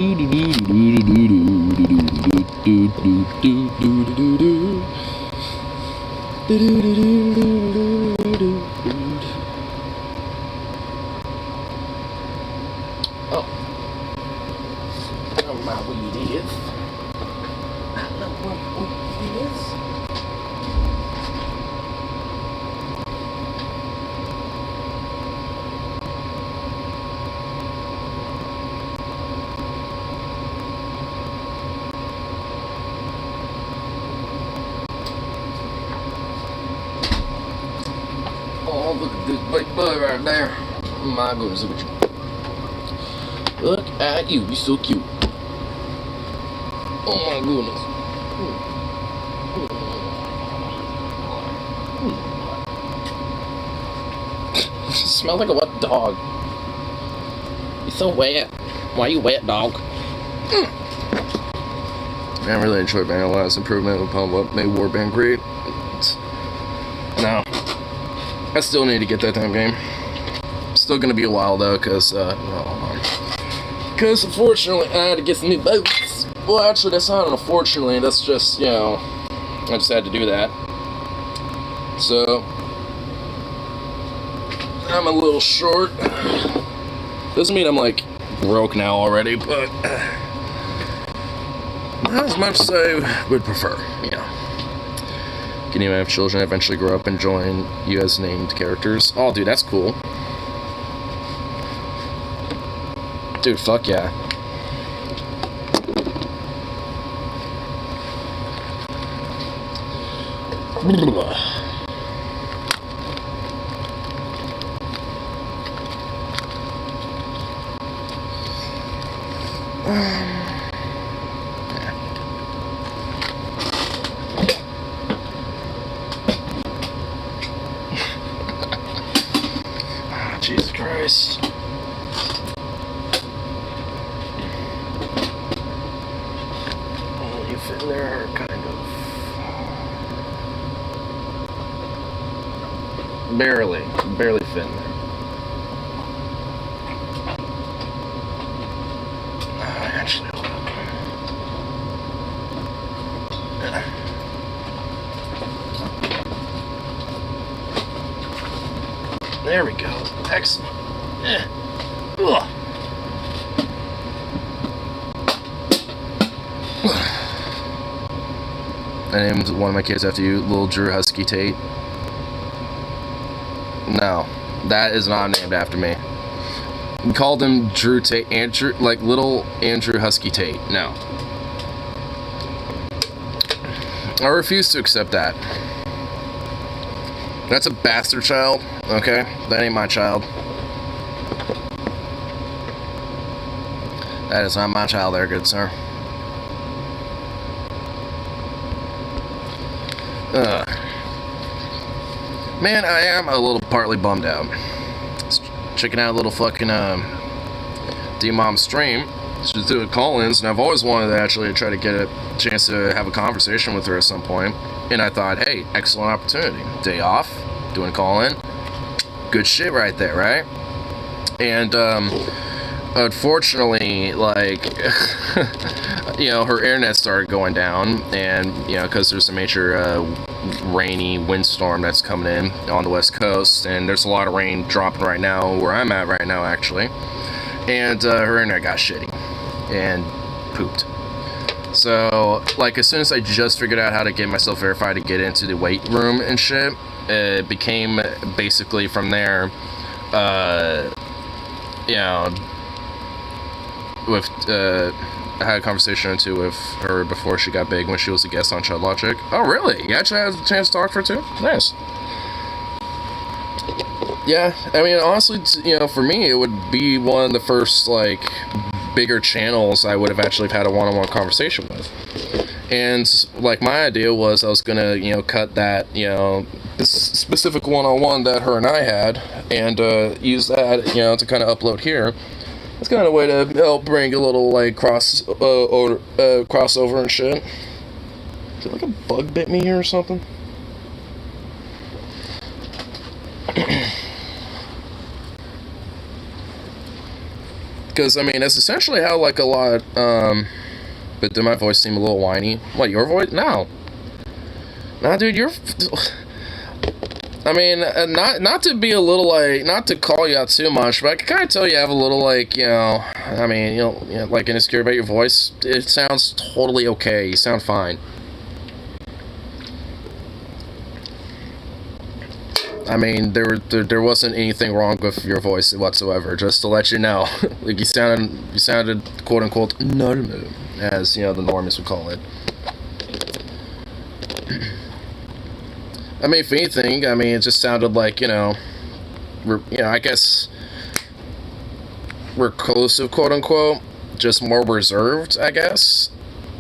Oh, my weed is. I know what weed is. Oh, look at this big boy right there. My goodness, look at you. Look at you, you're so cute. Oh my goodness. You smell like a wet dog. You're so wet. Why you wet, dog? I really enjoyed Vandalized Improvement upon what made Warband great. No. I still need to get that damn game. Still gonna be a while though, because unfortunately I had to get some new boots. Well, actually, that's not unfortunately, that's just, you know, I just had to do that. So, I'm a little short. Doesn't mean I'm like broke now already, but not as much as I would prefer, you know. Can you have children eventually grow up and join you as named characters? Oh, dude, that's cool. Dude, fuck yeah. Jesus Christ. Oh, you fit in there, kind of. Barely fit in there. Actually, hold on. There we go. Excellent. Ugh. I named one of my kids after you, Little Drew Husky Tate. No, that is not named after me. We called him Drew Tate, Andrew, like Little Andrew Husky Tate. No. I refuse to accept that. That's a bastard child, okay? That ain't my child. That is not my child there, good sir. Man, I am a little partly bummed out. Checking out a little fucking D-Mom stream. She's doing call-ins, and I've always wanted to actually try to get a chance to have a conversation with her at some point. And I thought, hey, excellent opportunity. Day off, doing call-in. Good shit right there, right? And unfortunately, like, you know, her internet started going down, and, you know, because there's a major rainy windstorm that's coming in on the west coast, and there's a lot of rain dropping right now where I'm at right now, actually. And her internet got shitty and pooped. So, like, as soon as I just figured out how to get myself verified to get into the weight room and shit, it became basically from there, you know, with, I had a conversation or two with her before she got big when she was a guest on Chud Logic. Oh, really? You actually had a chance to talk to her too? Nice. Yeah, I mean, honestly, you know, for me, it would be one of the first, like, bigger channels I would have actually had a one-on-one conversation with. And, like, my idea was I was gonna, you know, cut that, you know, this specific one-on-one that her and I had, and use that, you know, to kind of upload here. It's kind of a way to help bring a little, like, crossover and shit. Is it like a bug bit me here or something? because I mean, that's essentially how like a lot. But did my voice seem a little whiny? What, your voice? No. Nah, dude, you're. I mean, not to be a little like, not to call you out too much, but I can kind of tell you have a little like, I mean, like insecure about your voice. It sounds totally okay. You sound fine. I mean, there wasn't anything wrong with your voice whatsoever. Just to let you know, like you sounded quote unquote normal, as the normies would call it. I mean, if anything, I mean, it just sounded like, I guess, reclusive, quote unquote, just more reserved, I guess.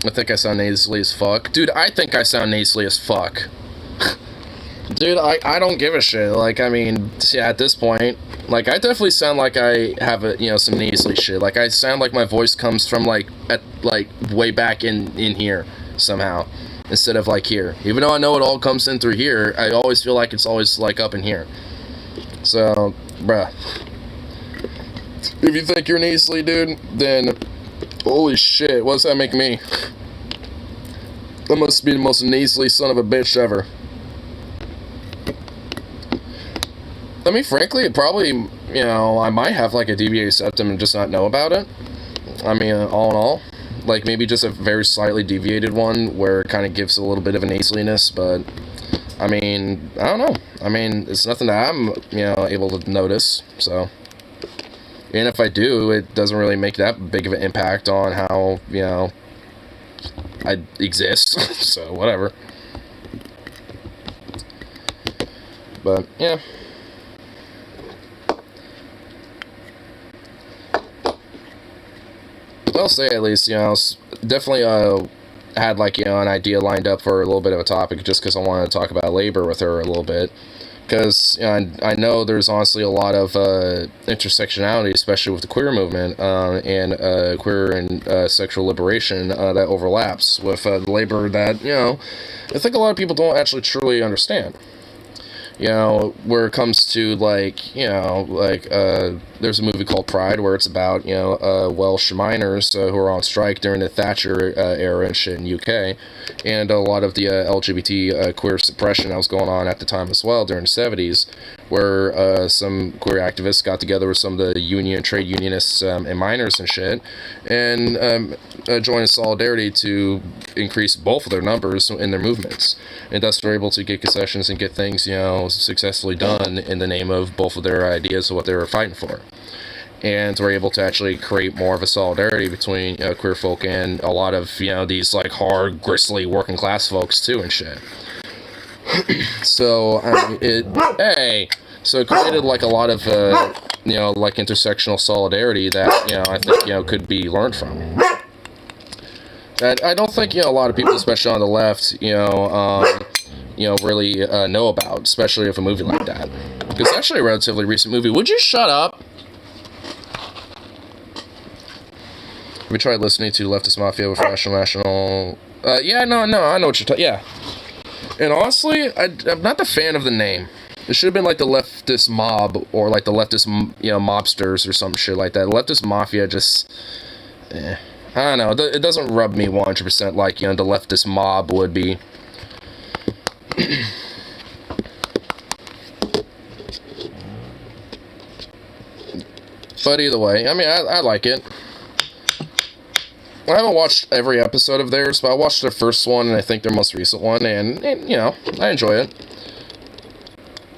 I think I sound nasally as fuck. Dude, I think I sound nasally as fuck. Dude, I don't give a shit. Like, I mean, yeah, at this point, like, I definitely sound like I have some nasally shit. Like, I sound like my voice comes from, like, way back in here, somehow. Instead of like here. Even though I know it all comes in through here, I always feel like it's always like up in here. So, bruh. If you think you're nasally, dude, then holy shit, what does that make me? That must be the most nasally son of a bitch ever. I mean, frankly, it probably, I might have like a deviated septum and just not know about it. I mean, all in all. Like, maybe just a very slightly deviated one where it kind of gives a little bit of a nasaliness, but, I mean, I don't know. I mean, it's nothing that I'm, able to notice, so. And if I do, it doesn't really make that big of an impact on how, I exist, so whatever. But, yeah. I'll say at least, definitely had like, an idea lined up for a little bit of a topic just because I wanted to talk about labor with her a little bit. Because I know there's honestly a lot of intersectionality, especially with the queer movement and queer and sexual liberation that overlaps with the labor that, I think a lot of people don't actually truly understand. Where it comes to, there's a movie called Pride where it's about, Welsh miners who are on strike during the Thatcher era and shit in UK, and a lot of the LGBT queer suppression that was going on at the time as well during the 70s, where some queer activists got together with some of the trade unionists and miners and shit, and joined solidarity to increase both of their numbers in their movements, and thus they're able to get concessions and get things, successfully done in the name of both of their ideas of what they were fighting for. And we're able to actually create more of a solidarity between queer folk and a lot of these like hard, gristly working class folks too and shit. So so it created like a lot of like intersectional solidarity that I think could be learned from. And I don't think a lot of people, especially on the left, really know about, especially with a movie like that. It's actually a relatively recent movie. Would you shut up? Have you tried listening to Leftist Mafia with National? Yeah, no, I know what you're talking. Yeah, and honestly, I'm not the fan of the name. It should have been like the Leftist Mob or like the Leftist, mobsters or some shit like that. Leftist Mafia just, I don't know. It doesn't rub me 100% like the Leftist Mob would be. But either way, I mean, I like it. I haven't watched every episode of theirs, but I watched their first one and I think their most recent one, and I enjoy it.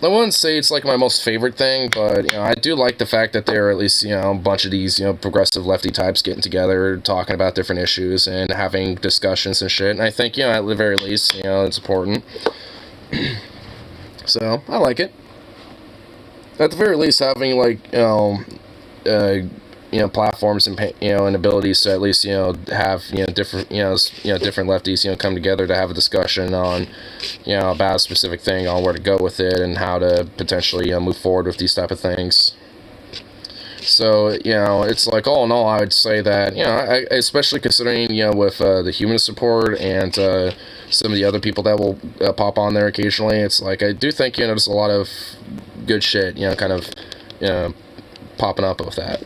I wouldn't say it's like my most favorite thing, but I do like the fact that there are at least a bunch of these progressive lefty types getting together, talking about different issues and having discussions and shit. And I think at the very least it's important. So I like it. At the very least, having like platforms and and abilities to at least have different different lefties come together to have a discussion on about a specific thing, on where to go with it and how to potentially move forward with these type of things. So it's like all in all, I would say that I, especially considering with the humanist support and some of the other people that will pop on there occasionally, it's like I do think there's a lot of good shit kind of popping up with that.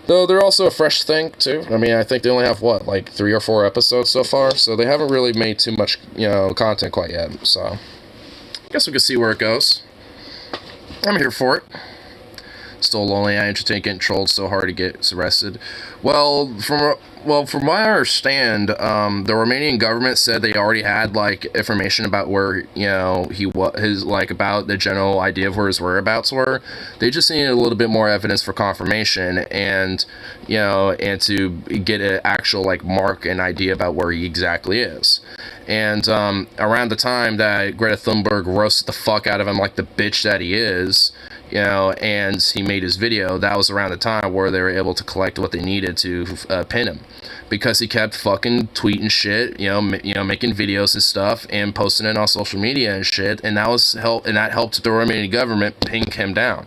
Though they're also a fresh thing too. I mean, I think they only have what, like 3 or 4 episodes so far, so they haven't really made too much, content quite yet. So, I guess we can see where it goes. I'm here for it. Still lonely. I entertain getting trolled so hard he gets arrested. Well, from what I understand, the Romanian government said they already had like information about where he was, his like about the general idea of where his whereabouts were. They just needed a little bit more evidence for confirmation, and and to get an actual like mark and idea about where he exactly is. And around the time that Greta Thunberg roasted the fuck out of him like the bitch that he is, and he made his video, that was around the time where they were able to collect what they needed to pin him, because he kept fucking tweeting shit, making videos and stuff and posting it on social media and shit, and that helped the Romanian government pin him down.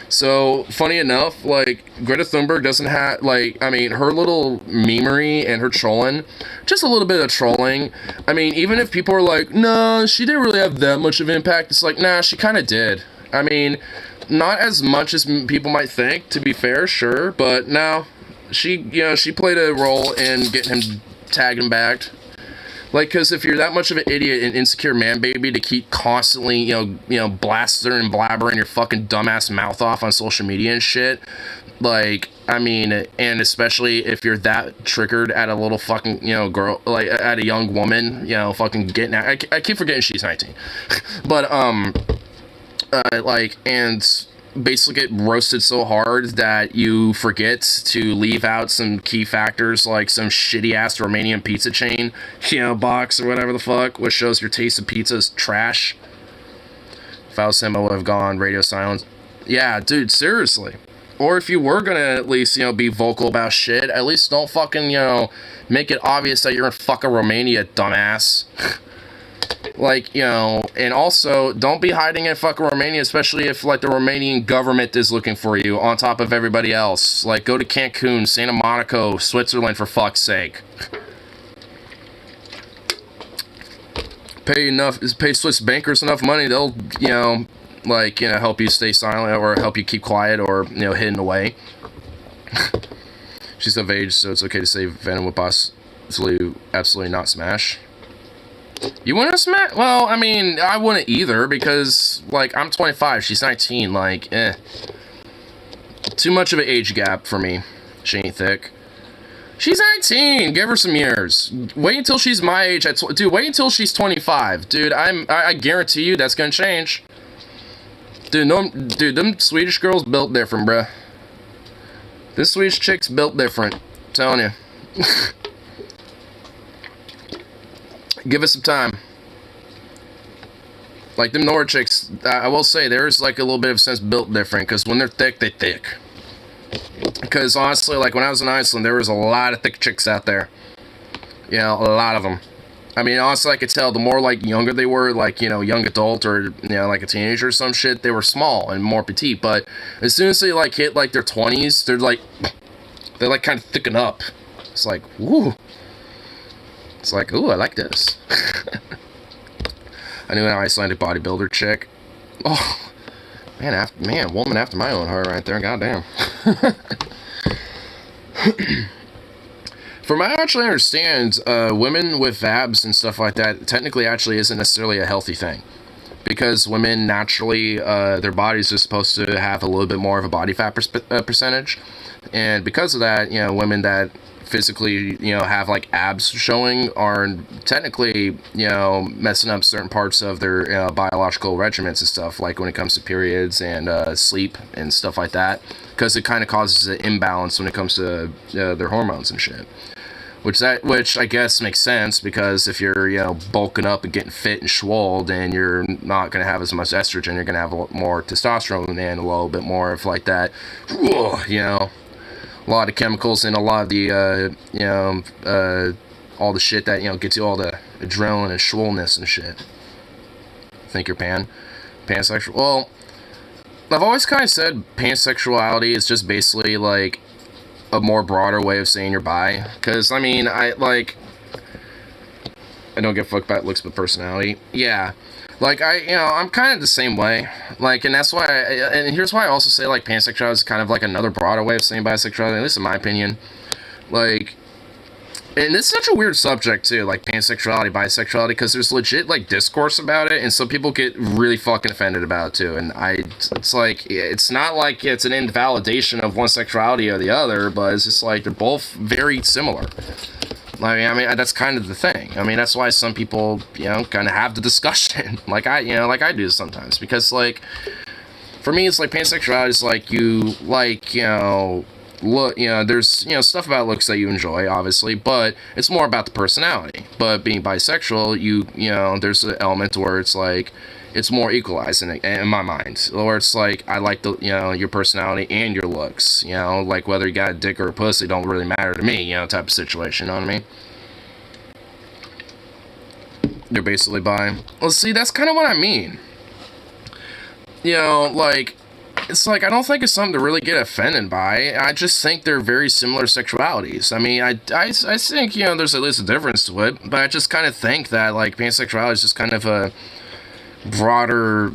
So, funny enough, like, Greta Thunberg doesn't have, like, I mean, her little memery and her trolling, just a little bit of trolling. I mean, even if people are like, no, she didn't really have that much of impact, it's like, nah, she kind of did. I mean, not as much as people might think, to be fair, sure, but no, she played a role in getting him tagged and bagged. Like, because if you're that much of an idiot and insecure man baby to keep constantly, blasting and blabbering your fucking dumbass mouth off on social media and shit, like, I mean, and especially if you're that triggered at a little fucking, girl, like, at a young woman, fucking getting at, I keep forgetting she's 19, but, and basically get roasted so hard that you forget to leave out some key factors like some shitty ass Romanian pizza chain, box or whatever the fuck, which shows your taste of pizza is trash. If I was him, I would have gone radio silence. Yeah, dude, seriously. Or if you were gonna at least, be vocal about shit, at least don't fucking, make it obvious that you're in fucking Romania, dumbass. Like, and also, don't be hiding in fucking Romania, especially if, like, the Romanian government is looking for you on top of everybody else. Like, go to Cancun, Santa Monica, Switzerland, for fuck's sake. Pay Swiss bankers enough money, they'll, help you stay silent or help you keep quiet or, hidden away. She's of age, so it's okay to say Venom would absolutely not smash. You wouldn't smash? Well, I mean, I wouldn't either, because, like, I'm 25, she's 19, like, Too much of an age gap for me. She ain't thick. She's 19, give her some years. Wait until she's my age, dude, wait until she's 25. Dude, I guarantee you that's gonna change. Dude, them Swedish girls built different, bruh. This Swedish chick's built different, I'm telling you. Give it some time. Like, them Nora chicks, I will say, there's, like, a little bit of sense built different, because when they're thick, they're thick. Because, honestly, like, when I was in Iceland, there was a lot of thick chicks out there. A lot of them. I mean, honestly, I could tell, the more, like, younger they were, like, young adult or, like a teenager or some shit, they were small and more petite, but as soon as they, like, hit, like, their 20s, they're, like, kind of thicken up. It's like, woo. It's like, ooh, I like this. I knew an Icelandic bodybuilder chick. Oh, man, woman after my own heart right there. Goddamn. From what I actually understand, women with abs and stuff like that technically actually isn't necessarily a healthy thing. Because women naturally, their bodies are supposed to have a little bit more of a body fat percentage. And because of that, women that physically, have like abs showing are technically, messing up certain parts of their biological regimens and stuff, like when it comes to periods and sleep and stuff like that, because it kind of causes an imbalance when it comes to their hormones and shit. Which I guess makes sense, because if you're, bulking up and getting fit and swole, then you're not going to have as much estrogen. You're going to have a lot more testosterone and a little bit more of like that, a lot of chemicals and a lot of the, all the shit that, gets you all the adrenaline and swollenness and shit. Think you're pansexual? Well, I've always kind of said pansexuality is just basically, like, a more broader way of saying you're bi. Because, I mean, I don't get fucked by looks but personality. Yeah. Like I'm kind of the same way. Like, and that's why, and here's why I also say like pansexuality is kind of like another broader way of saying bisexuality, at least in my opinion. Like, and it's such a weird subject too, like pansexuality, bisexuality, because there's legit like discourse about it, and some people get really fucking offended about it too. And it's like it's not like it's an invalidation of one sexuality or the other, but it's just like they're both very similar. I mean, that's kind of the thing. I mean, that's why some people, kind of have the discussion, like I do sometimes, because like, for me, it's like pansexuality is like you like, look, there's, stuff about looks that you enjoy, obviously, but it's more about the personality. But being bisexual, there's an element where it's like, it's more equalized in my mind, or it's like I like the your personality and your looks, like whether you got a dick or a pussy don't really matter to me, type of situation. You know what I mean? You're basically bi. Well, see, that's kind of what I mean. Like, it's like I don't think it's something to really get offended by. I just think they're very similar sexualities. I mean, I think there's at least a difference to it, but I just kind of think that like pansexuality is just kind of a broader,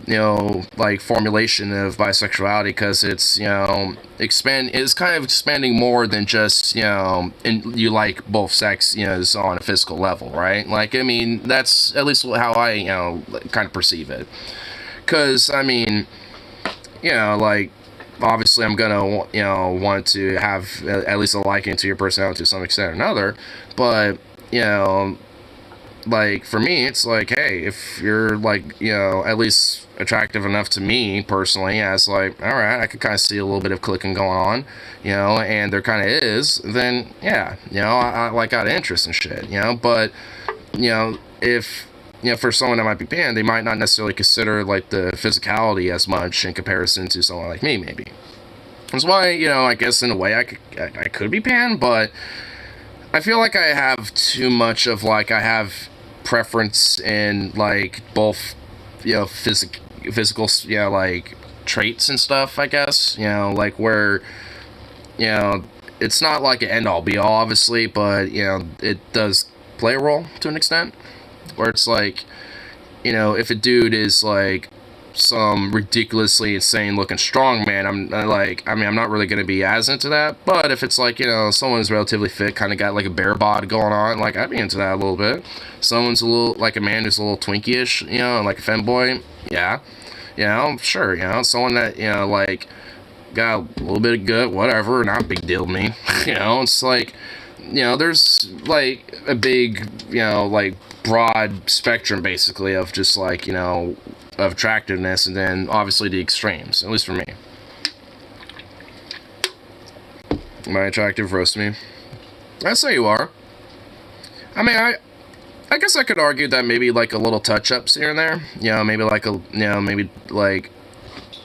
like formulation of bisexuality, because it's, it's kind of expanding more than just, and you like both sex, on a physical level, right? Like, I mean, that's at least how I, kind of perceive it. Because, I mean, like, obviously I'm gonna, want to have at least a liking to your personality to some extent or another, but, like, for me, it's like, hey, if you're, like, at least attractive enough to me, personally, as, like, alright, I could kind of see a little bit of clicking going on, and there kind of is, then, yeah, I like, got interest and shit, but, if, for someone that might be pan, they might not necessarily consider, like, the physicality as much in comparison to someone like me, maybe. That's why, I guess in a way I could be pan, but I feel like I have too much of, like, I have preference in, like, both, physical, like, traits and stuff, I guess, like, where, it's not, like, an end-all, be-all, obviously, but, it does play a role to an extent, where it's, like, if a dude is, like, some ridiculously insane looking strong man, I'm not really gonna be as into that. But if it's like, someone who's relatively fit, kind of got like a bear bod going on, like, I'd be into that a little bit. Someone's a little, like, a man who's a little twinkie-ish, like a femboy, yeah, sure, someone that, like, got a little bit of gut, whatever, not a big deal to me. It's like, there's, like, a big, like, broad spectrum, basically, of just, like, of attractiveness, and then, obviously, the extremes, at least for me. Am I attractive? Roast me. I'd say you are. I mean, I guess I could argue that maybe, like, a little touch-ups here and there, maybe, like, maybe, like,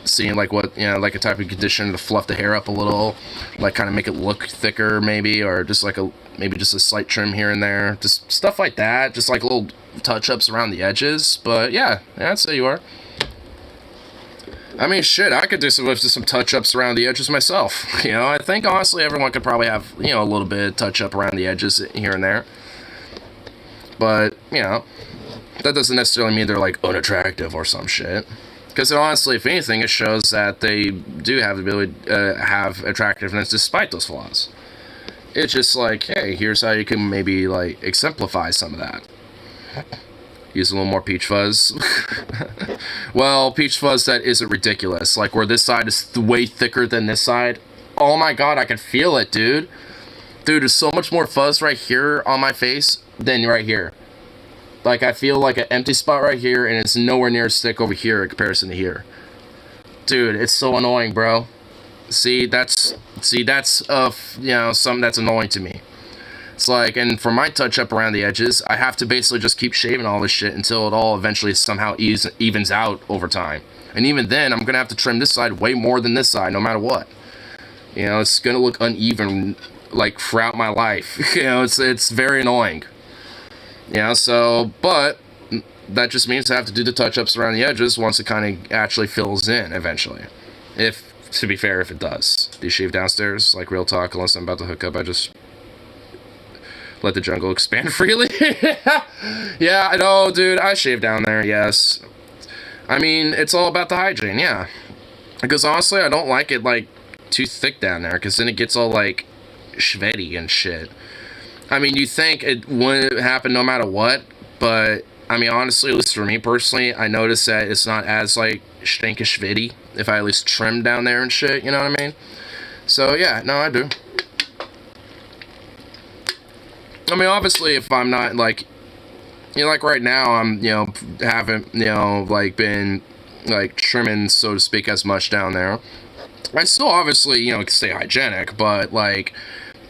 seeing, like, what, like a type of condition to fluff the hair up a little, like, kind of make it look thicker, maybe, or just, like, maybe just a slight trim here and there, just stuff like that, just, like, little touch-ups around the edges, but, yeah, I'd say you are. I mean, shit, I could do some touch-ups around the edges myself, I think, honestly, everyone could probably have, a little bit of touch-up around the edges here and there, but, that doesn't necessarily mean they're, like, unattractive or some shit. Because honestly, if anything, it shows that they do have the ability to have attractiveness despite those flaws. It's just like, hey, here's how you can maybe, like, exemplify some of that. Use a little more peach fuzz. Well, peach fuzz that isn't ridiculous. Like, where this side is way thicker than this side. Oh my god, I can feel it, dude. Dude, there's so much more fuzz right here on my face than right here. Like, I feel like an empty spot right here, and it's nowhere near as thick over here in comparison to here. Dude, it's so annoying, bro. See, that's something that's annoying to me. It's like, and for my touch-up around the edges, I have to basically just keep shaving all this shit until it all eventually somehow evens out over time. And even then, I'm gonna have to trim this side way more than this side, no matter what. It's gonna look uneven, like, throughout my life. It's very annoying. So, but that just means I have to do the touch-ups around the edges once it kind of actually fills in eventually. If, to be fair, if it does. Do you shave downstairs? Like, real talk, unless I'm about to hook up, I just let the jungle expand freely. Yeah, I know, dude, I shave down there, yes. I mean, it's all about the hygiene, yeah. Because honestly, I don't like it like too thick down there, because then it gets all like sweaty and shit. I mean, you think it wouldn't happen no matter what, but I mean, honestly, at least for me personally, I notice that it's not as like stinkish shitty if I at least trim down there and shit. You know what I mean? So yeah, no, I do. I mean, obviously, if I'm not like, you know, like right now, I'm, you know, haven't, you know, like been like trimming, so to speak, as much down there. I still obviously, you know, stay hygienic, but like,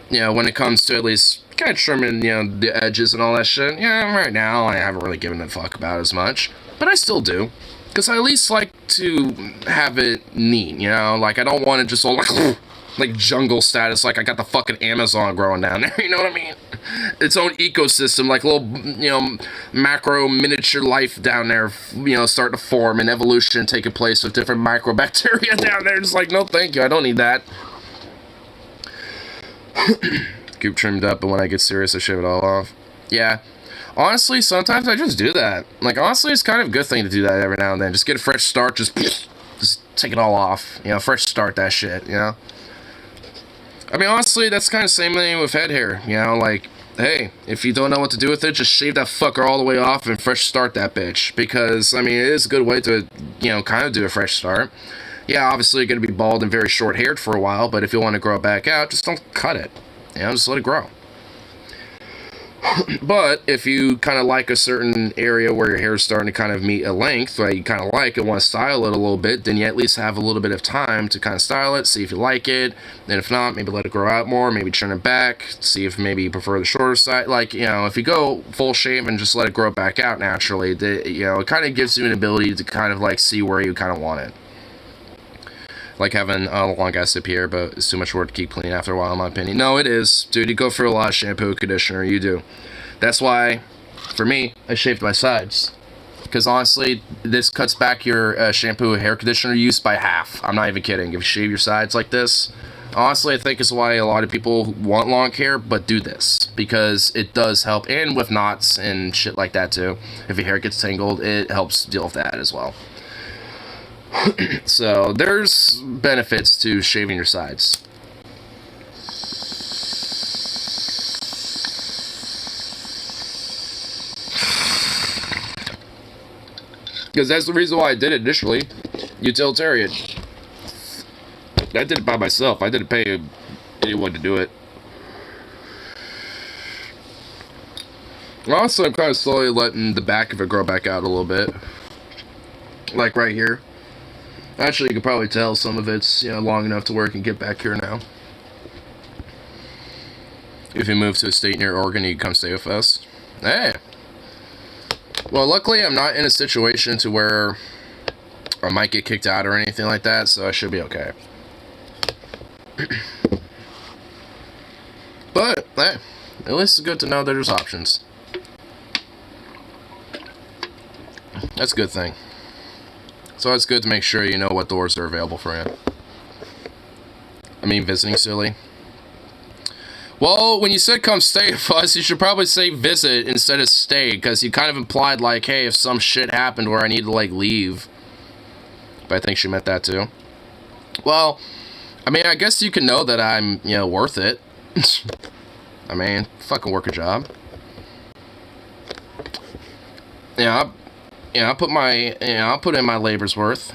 you know, when it comes to at least kind of trimming, you know, the edges and all that shit, yeah, right now I haven't really given a fuck about as much, but I still do, because I at least like to have it neat, you know, like I don't want it just all like jungle status, like I got the fucking Amazon growing down there, you know what I mean? Its own ecosystem, like little, you know, macro miniature life down there, you know, starting to form and evolution taking place with different microbacteria down there. Just like, no thank you, I don't need that. Keep trimmed up, but when I get serious, I shave it all off. Yeah. Honestly, sometimes I just do that. Like, honestly, it's kind of a good thing to do that every now and then. Just get a fresh start, just take it all off. You know, fresh start that shit, you know? I mean, honestly, that's kind of the same thing with head hair. You know, like, hey, if you don't know what to do with it, just shave that fucker all the way off and fresh start that bitch. Because, I mean, it is a good way to, you know, kind of do a fresh start. Yeah, obviously you're going to be bald and very short-haired for a while, but if you want to grow it back out, just don't cut it. You know, just let it grow. But if you kind of like a certain area where your hair is starting to kind of meet a length that you kind of like and want to style it a little bit, then you at least have a little bit of time to kind of style it, see if you like it, and if not, maybe let it grow out more, maybe turn it back, see if maybe you prefer the shorter side. Like, you know, if you go full shave and just let it grow back out naturally, you know, it kind of gives you an ability to kind of like see where you kind of want it. Like having a long ass sip here, but it's too much work to keep clean after a while, in my opinion. No, it is. Dude, you go for a lot of shampoo and conditioner, you do. That's why, for me, I shaved my sides. Because honestly, this cuts back your shampoo and hair conditioner use by half. I'm not even kidding. If you shave your sides like this, honestly, I think it's why a lot of people want long hair, but do this. Because it does help, and with knots and shit like that too. If your hair gets tangled, it helps deal with that as well. So, there's benefits to shaving your sides. Because that's the reason why I did it initially. Utilitarian. I did it by myself. I didn't pay anyone to do it. Also, I'm kind of slowly letting the back of it grow back out a little bit. Like right here. Actually, you can probably tell some of it's, you know, long enough to where it can get back here now. If you move to a state near Oregon, you can come stay with us. Hey! Well, luckily, I'm not in a situation to where I might get kicked out or anything like that, so I should be okay. But, hey, at least it's good to know that there's options. That's a good thing. So it's good to make sure you know what doors are available for you. I mean, visiting silly. Well, when you said come stay with us, you should probably say visit instead of stay, because you kind of implied, like, hey, if some shit happened where I need to, like, leave. But I think she meant that, too. Well, I mean, I guess you can know that I'm, you know, worth it. I mean, fucking work a job. Yeah, I'll put in my labor's worth.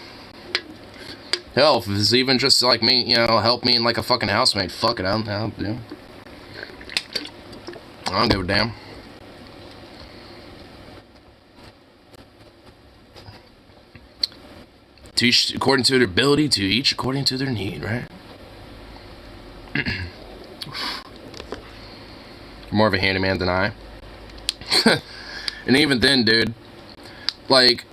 Hell, if it's even just like me, you know, help me in like a fucking housemaid, fuck it, I'll do. I don't give a damn. To each according to their ability, to each according to their need, right? More of a handyman than I. And even then, dude, like,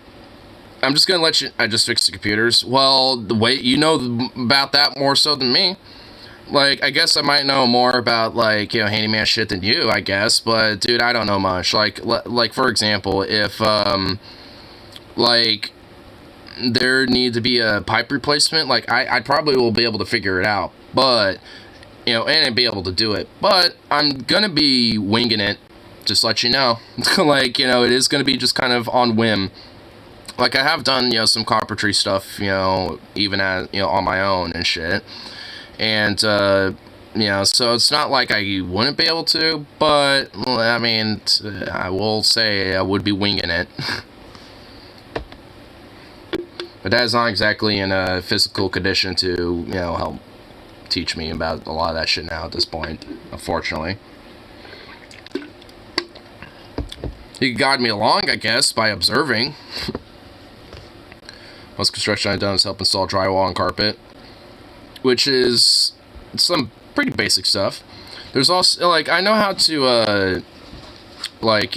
I'm just gonna let you. I just fixed the computers. Well, the way you know about that more so than me. Like, I guess I might know more about, like, you know, handyman shit than you, I guess. But, dude, I don't know much. Like for example, if, like, there need to be a pipe replacement, like, I probably will be able to figure it out. But, you know, and be able to do it. But I'm gonna be winging it, just let you know. Like, you know, it is gonna be just kind of on whim. like I have done, some carpentry stuff, even at, on my own and shit. And, so it's not like I wouldn't be able to, but, I mean, I will say I would be winging it. But that is not exactly in a physical condition to, help teach me about a lot of that shit now at this point, unfortunately. He could guide me along, I guess, by observing. Most construction I've done is help install drywall and carpet, which is some pretty basic stuff. There's also, like, I know how to, like,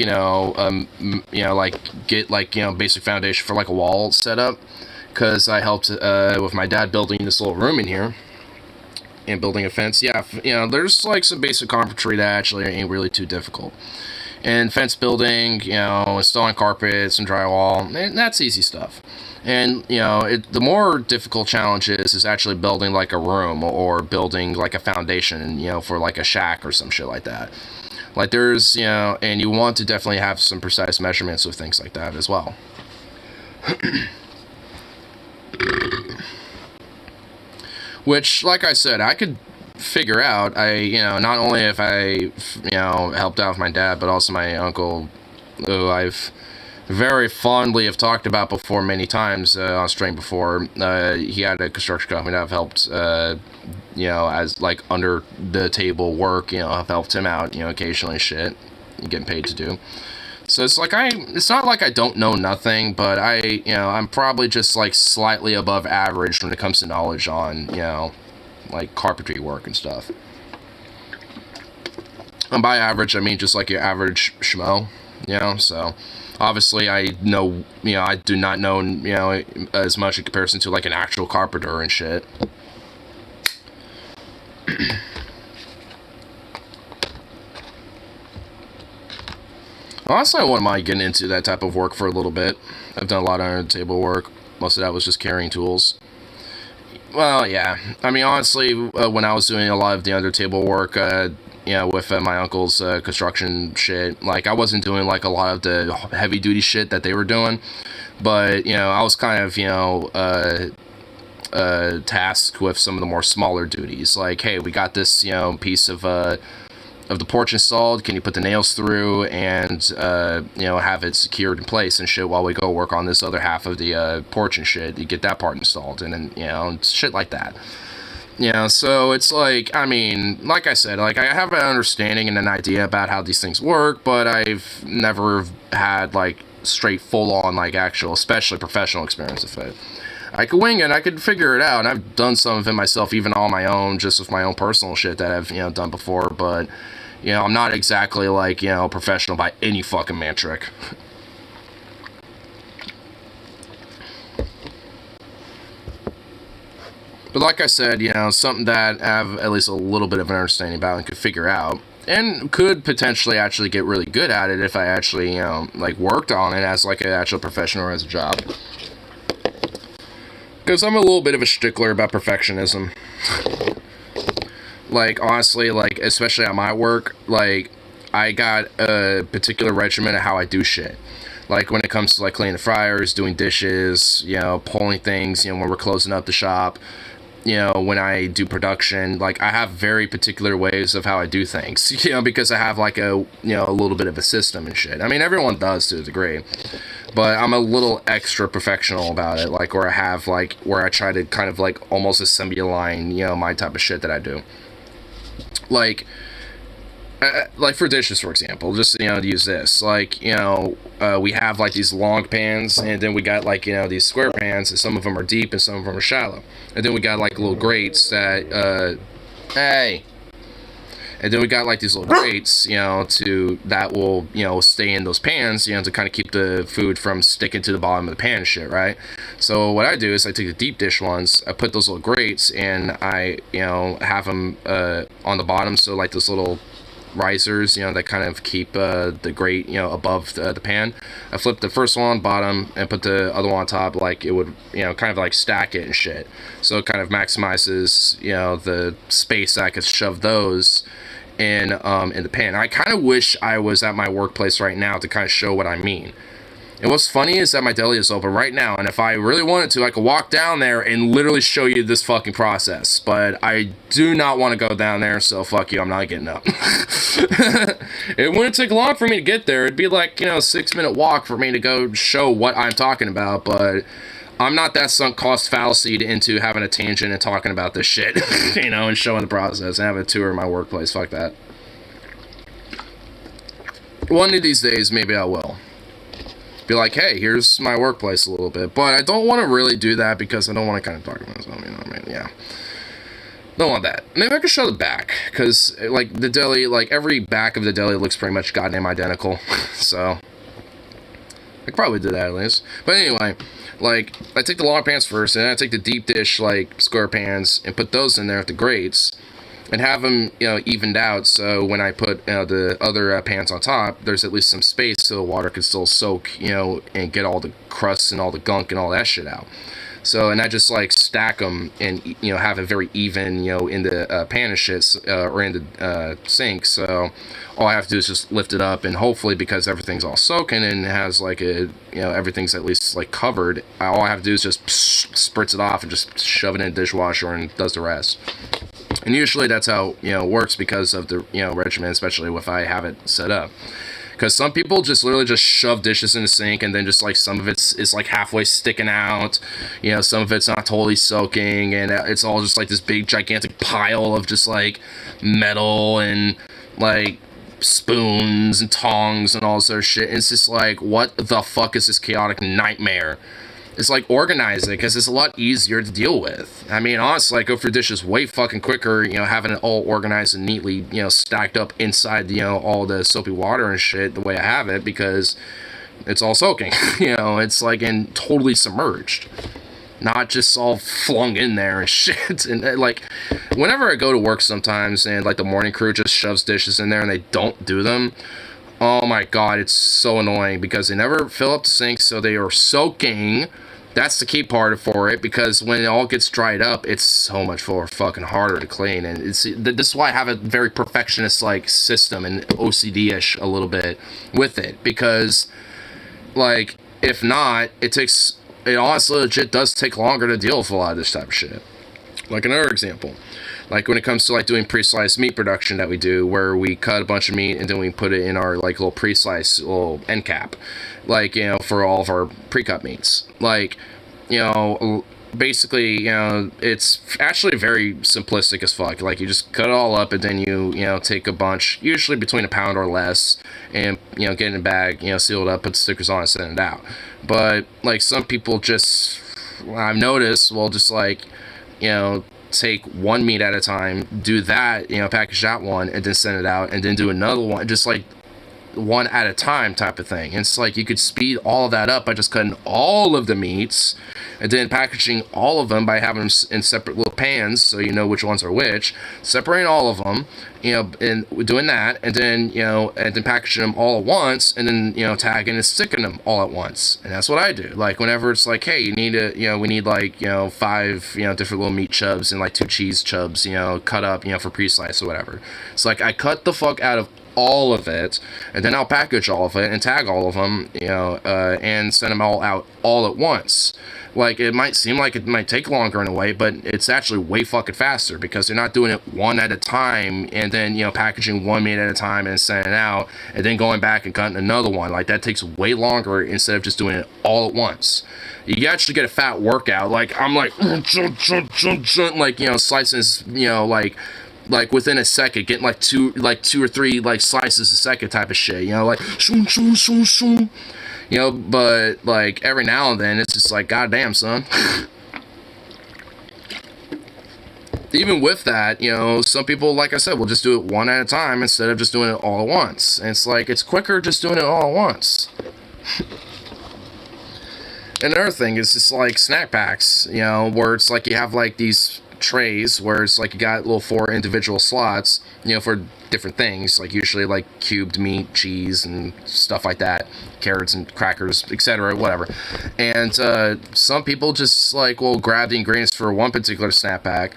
get, like, basic foundation for, like, a wall setup, because I helped, with my dad building this little room in here, and building a fence. Yeah, there's, like, some basic carpentry that actually ain't really too difficult. And fence building, installing carpet, some drywall, that's easy stuff. And, the more difficult challenge is actually building, like, a room, or building, like, a foundation, for, like, a shack or some shit like that. Like, there's, and you want to definitely have some precise measurements of things like that as well. Which, like I said, I could figure out. Not only if I, helped out with my dad, but also my uncle, who I've very fondly have talked about before many times on stream before. He had a construction company that I've helped, as, like, under the table work, I've helped him out, occasionally shit, getting paid to do. So it's like, it's not like I don't know nothing, but I'm probably just, like, slightly above average when it comes to knowledge on, like, carpentry work and stuff. And by average, I mean just, like, your average schmo, so obviously I know, I do not know, as much in comparison to, like, an actual carpenter and shit. Honestly, I wouldn't mind getting into that type of work for a little bit. I've done a lot of under-the-table work. Most of that was just carrying tools. Well, yeah. I mean, honestly, when I was doing a lot of the under-table work, with my uncle's construction shit, like, I wasn't doing, like, a lot of the heavy-duty shit that they were doing. But, I was kind of, tasked with some of the more smaller duties. Like, hey, we got this, piece of the porch installed, can you put the nails through and, have it secured in place and shit while we go work on this other half of the porch and shit, you get that part installed, and then, shit like that. So it's like, I mean, like I said, like, I have an understanding and an idea about how these things work, but I've never had, like, straight full-on, like, actual, especially professional experience with it. I could wing it, I could figure it out, and I've done some of it myself, even on my own, just with my own personal shit that I've, done before, but, I'm not exactly, like, professional by any fucking metric. But like I said, something that I have at least a little bit of an understanding about and could figure out, and could potentially actually get really good at it if I actually, like, worked on it as, like, an actual profession or as a job. Because I'm a little bit of a stickler about perfectionism. Like, honestly, like, especially at my work, like, I got a particular regimen of how I do shit. Like, when it comes to, like, cleaning the fryers, doing dishes, pulling things, when we're closing up the shop, when I do production, like, I have very particular ways of how I do things, because I have, like, a little bit of a system and shit. I mean, everyone does to a degree, but I'm a little extra professional about it, like, where I try to kind of, like, almost assembly line, my type of shit that I do. Like for dishes, for example, just, to use this, like, we have, like, these long pans, and then we got, like, these square pans, and some of them are deep, and some of them are shallow, and then we got, like, little grates that, and then we got, like, these little grates, that will, stay in those pans, to kind of keep the food from sticking to the bottom of the pan and shit, right? So what I do is I take the deep dish ones, I put those little grates, and I, have them, on the bottom, so, like, those little risers, that kind of keep, the grate, above the pan. I flip the first one on bottom and put the other one on top, like it would, kind of like stack it and shit. So it kind of maximizes, the space that I could shove those in the pan. I kind of wish I was at my workplace right now to kind of show what I mean. And what's funny is that my deli is open right now, and if I really wanted to, I could walk down there and literally show you this fucking process. But I do not want to go down there, so fuck you, I'm not getting up. It wouldn't take long for me to get there. It'd be like, a 6-minute walk for me to go show what I'm talking about, but I'm not that sunk cost fallacy into having a tangent and talking about this shit, and showing the process and having a tour of my workplace. Fuck that. One of these days, maybe I will. Be like, hey, here's my workplace a little bit. But I don't want to really do that because I don't want to kind of talk about myself, Yeah. Don't want that. Maybe I could show the back. Because, the deli, every back of the deli looks pretty much goddamn identical. So, I could probably do that at least. But anyway, I take the long pans first, and then I take the deep dish, square pans, and put those in there at the grates. And have them, evened out, so when I put the other pans on top, there's at least some space so the water can still soak, and get all the crusts and all the gunk and all that shit out. So, and I just, stack them and, have it very even, in the pan and shit, or in the sink. So, all I have to do is just lift it up, and hopefully, because everything's all soaking and has, everything's at least, covered, all I have to do is just spritz it off and just shove it in the dishwasher and does the rest. And usually that's how, it works because of the, regimen, especially if I have it set up. Because some people just literally just shove dishes in the sink and then just, some of it's halfway sticking out. Some of it's not totally soaking. And it's all just, this big, gigantic pile of just, metal and, spoons and tongs and all this other shit. And it's just what the fuck is this chaotic nightmare? It's organize it, because it's a lot easier to deal with. I mean, honestly, I go through dishes way fucking quicker, having it all organized and neatly, stacked up inside, all the soapy water and shit the way I have it, because it's all soaking. It's and totally submerged. Not just all flung in there and shit. And whenever I go to work sometimes and the morning crew just shoves dishes in there and they don't do them, oh my god, it's so annoying because they never fill up the sink, so they are soaking. That's the key part for it, because when it all gets dried up, it's so much more fucking harder to clean. And this is why I have a very perfectionist system and OCD-ish a little bit with it, because if not, it honestly legit does take longer to deal with a lot of this type of shit. Another example, when it comes to doing pre-sliced meat production that we do, where we cut a bunch of meat and then we put it in our little pre-sliced little end cap, for all of our pre-cut meats. Basically, it's actually very simplistic as fuck. You just cut it all up and then you take a bunch, usually between a pound or less, and get in a bag, seal it up, put the stickers on, and send it out. But some people just, I've noticed, will just take one meat at a time, do that, package that one, and then send it out, and then do another one, just one at a time type of thing. And it's you could speed all of that up by just cutting all of the meats and then packaging all of them by having them in separate little pans so you know which ones are which, separating all of them, and doing that, and then and then packaging them all at once, and then tagging and sticking them all at once. And that's what I do. Whenever it's hey, you need to we need 5 different little meat chubs and 2 cheese chubs cut up for pre-slice or whatever. It's I cut the fuck out of all of it, and then I'll package all of it and tag all of them, and send them all out all at once. It might seem like it might take longer in a way, but it's actually way fucking faster, because they're not doing it one at a time and then packaging one meat at a time and sending it out and then going back and cutting another one. That takes way longer instead of just doing it all at once. You actually get a fat workout. I'm slicing within a second, getting two or three slices a second type of shit, shoom, shoom, shoom, shoom. But every now and then it's just goddamn, son. Even with that, some people, like I said, will just do it one at a time instead of just doing it all at once. And it's it's quicker just doing it all at once. Another thing is just snack packs, where it's you have these trays where it's you got little 4 individual slots, for different things, usually cubed meat, cheese, and stuff like that, carrots and crackers, etc., whatever. And some people just will grab the ingredients for one particular snack pack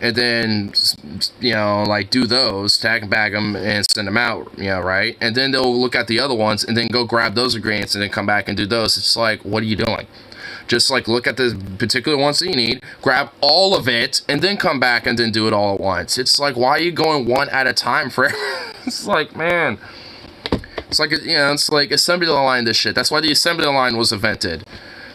and then, like do those, tag and bag them and send them out, right? And then they'll look at the other ones and then go grab those ingredients and then come back and do those. It's like, what are you doing? Just like look at the particular ones that you need, grab all of it, and then come back and then do it all at once. It's like, why are you going one at a time for it's like, man, it's like, it's like assembly line this shit. That's why the assembly line was invented.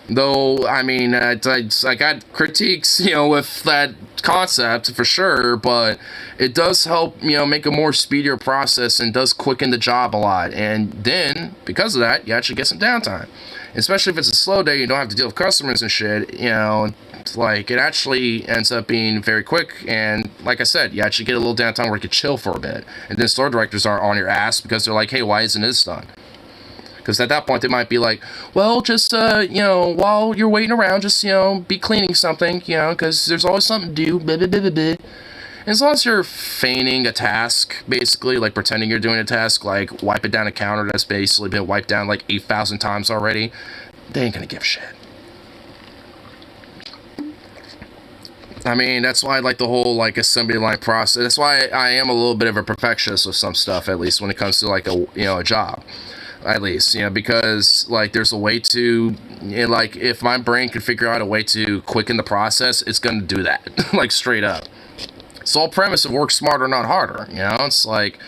Though, I mean, I got critiques, with that concept for sure, but it does help, make a more speedier process and does quicken the job a lot. And then, because of that, you actually get some downtime. Especially if it's a slow day, you don't have to deal with customers and shit, it's like, it actually ends up being very quick. And like I said, you actually get a little downtime where you can chill for a bit. And then store directors aren't on your ass because they're like, hey, why isn't this done? Because at that point, they might be like, well, just, while you're waiting around, just, be cleaning something, because there's always something to do, blah, blah, blah, blah, blah. As long as you're feigning a task, basically, like pretending you're doing a task, like wiping down a counter that's basically been wiped down like 8,000 times already, they ain't gonna give a shit. I mean, that's why I like the whole, like, assembly line process. That's why I am a little bit of a perfectionist with some stuff, at least when it comes to, like, a job. At least, because, like, there's a way to, like, if my brain can figure out a way to quicken the process, it's gonna do that, like, straight up. It's the whole premise of work smarter, not harder, it's like,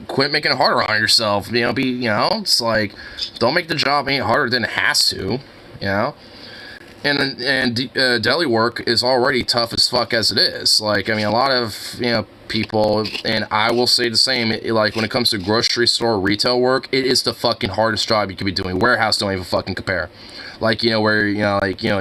quit making it harder on yourself, it's like, don't make the job any harder than it has to, And deli work is already tough as fuck as it is. Like, I mean, a lot of, people, and I will say the same, like, when it comes to grocery store retail work, it is the fucking hardest job you could be doing. Warehouse don't even fucking compare. Like, where,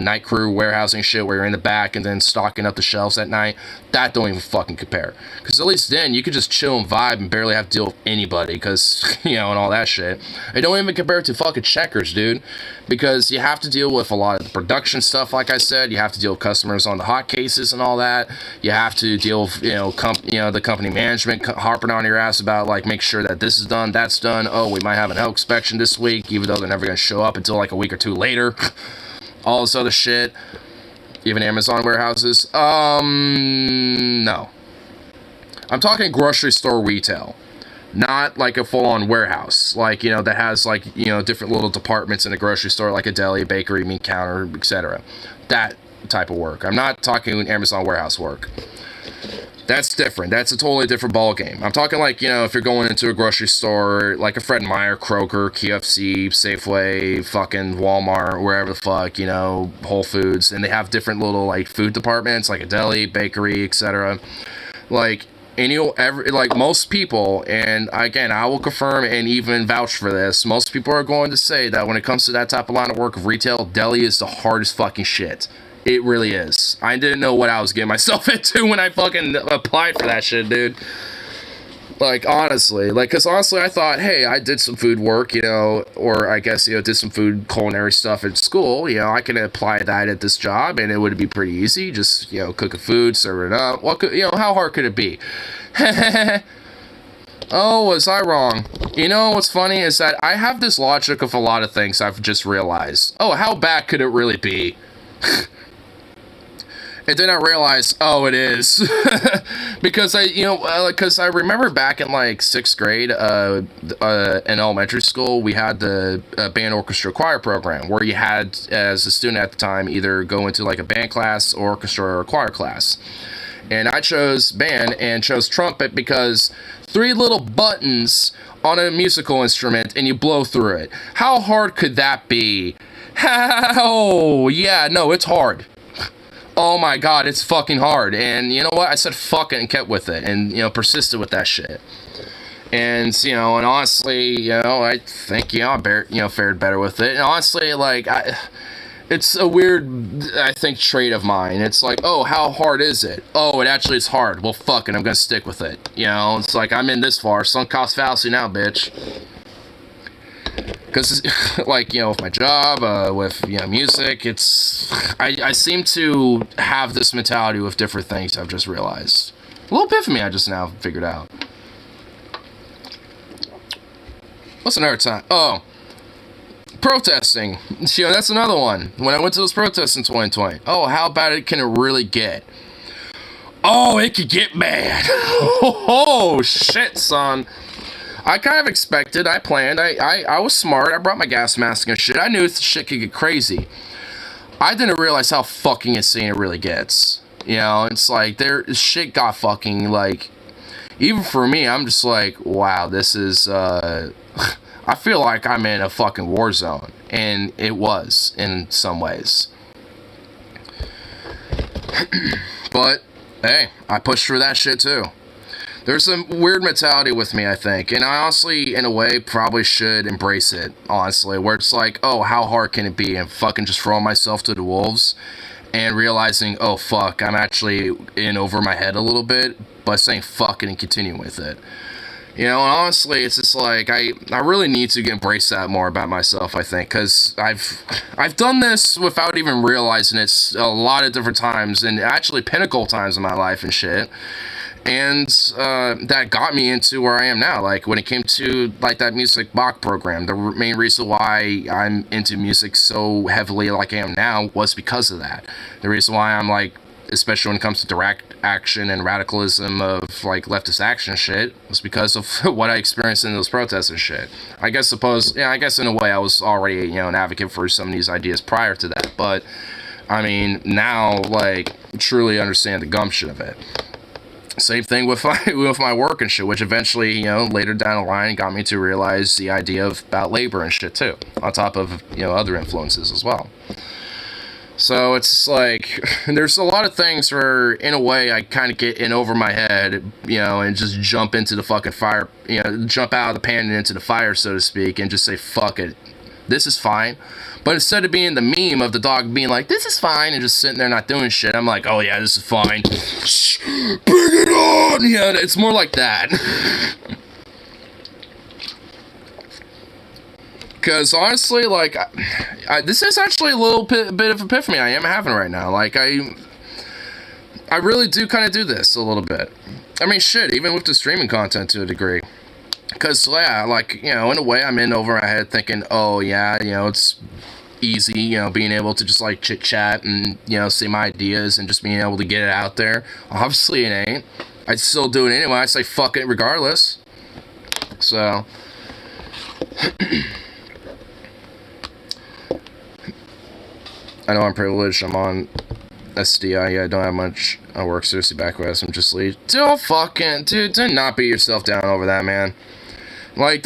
night crew warehousing shit where you're in the back and then stocking up the shelves at night, that don't even fucking compare. Because at least then you could just chill and vibe and barely have to deal with anybody, because, and all that shit. It don't even compare to fucking Checkers, dude. Because you have to deal with a lot of the production stuff, like I said. You have to deal with customers on the hot cases and all that. You have to deal with, the company management harping on your ass about, like, make sure that this is done, that's done. Oh, we might have an health inspection this week, even though they're never going to show up until, like, a week or two later. All this other shit. Even Amazon warehouses. No. I'm talking grocery store retail. Not like a full-on warehouse, like, that has, like, different little departments in a grocery store, like a deli, bakery, meat counter, etc. That type of work. I'm not talking Amazon warehouse work. That's different. That's a totally different ball game. I'm talking, like, if you're going into a grocery store, like a Fred Meyer, Kroger, KFC, Safeway, fucking Walmart, wherever the fuck, Whole Foods, and they have different little, like, food departments, like a deli, bakery, etc. Like, and like, most people, and again, I will confirm and even vouch for this, most people are going to say that when it comes to that type of line of work of retail, deli is the hardest fucking shit. It really is. I didn't know what I was getting myself into when I fucking applied for that shit, dude. Like, honestly. Like, because honestly, I thought, hey, I did some food work, or I guess, did some food culinary stuff at school. I can apply that at this job, and it would be pretty easy. Just, cook a food, serve it up. What could, how hard could it be? Oh, was I wrong? What's funny is that I have this logic of a lot of things I've just realized. Oh, how bad could it really be? And then I realized, oh, it is. Because I remember back in, like, 6th grade, in elementary school, we had the band orchestra choir program, where you had, as a student at the time, either go into, like, a band class, orchestra, or choir class. And I chose band and chose trumpet because 3 little buttons on a musical instrument and you blow through it. How hard could that be? Oh, yeah, no, it's hard. Oh my god, it's fucking hard. And you know what? I said fuck it and kept with it and, persisted with that shit. And, and honestly, I think, I fared better with it. And honestly, like, it's a weird, I think, trait of mine. It's like, oh, how hard is it? Oh, it actually is hard. Well, fuck it, I'm gonna stick with it. It's like, I'm in this far. Sunk cost fallacy now, bitch. Because, like, with my job, with, music, I seem to have this mentality with different things I've just realized. A little epiphany I just now figured out. What's another time? Oh, protesting. That's another one. When I went to those protests in 2020. Oh, how bad can it really get? Oh, it could get bad. Oh, shit, son. I kind of expected, I planned, I was smart, I brought my gas mask and shit. I knew shit could get crazy. I didn't realize how fucking insane it really gets. You know, it's like, shit got fucking, like, even for me, I'm just like, wow, this is, I feel like I'm in a fucking war zone. And it was, in some ways. But, hey, I pushed through that shit too. There's some weird mentality with me, I think. And I honestly, in a way, probably should embrace it, honestly. Where it's like, oh, how hard can it be? And fucking just throwing myself to the wolves. And realizing, oh, fuck, I'm actually in over my head a little bit. But saying fuck it and continuing with it. You know, and honestly, it's just like, I really need to embrace that more about myself, I think. Because I've done this without even realizing it a lot of different times. And actually pinnacle times in my life and shit. And that got me into where I am now. Like, when it came to, like, that music Bach program, the main reason why I'm into music so heavily like I am now was because of that. The reason why I'm, like, especially when it comes to direct action and radicalism of, like, leftist action shit, was because of what I experienced in those protests and shit. I guess in a way I was already, you know, an advocate for some of these ideas prior to that. But, I mean, now, like, truly understand the gumption of it. Same thing with my work and shit, which eventually, you know, later down the line got me to realize the idea about labor and shit too, on top of, you know, other influences as well. So it's like, there's a lot of things where, in a way, I kind of get in over my head, you know, and just jump into the fucking fire, you know, jump out of the pan and into the fire, so to speak, and just say, fuck it, this is fine. But instead of being the meme of the dog being like, this is fine, and just sitting there not doing shit, I'm like, oh yeah, this is fine. Bring it on! Yeah, it's more like that. Because honestly, like, this is actually a little bit of epiphany I am having right now. Like, I really do kind of do this a little bit. I mean, shit, even with the streaming content to a degree. Because, yeah, like, you know, in a way, I'm in over my head thinking, oh, yeah, you know, it's easy, you know, being able to just, like, chit-chat and, you know, say my ideas and just being able to get it out there. Obviously, it ain't. I still do it anyway. I say fuck it regardless. So... I know I'm privileged. I'm on SDI. I don't have much. I work seriously backwards. I'm just leave. Dude, do not beat yourself down over that, man. Like,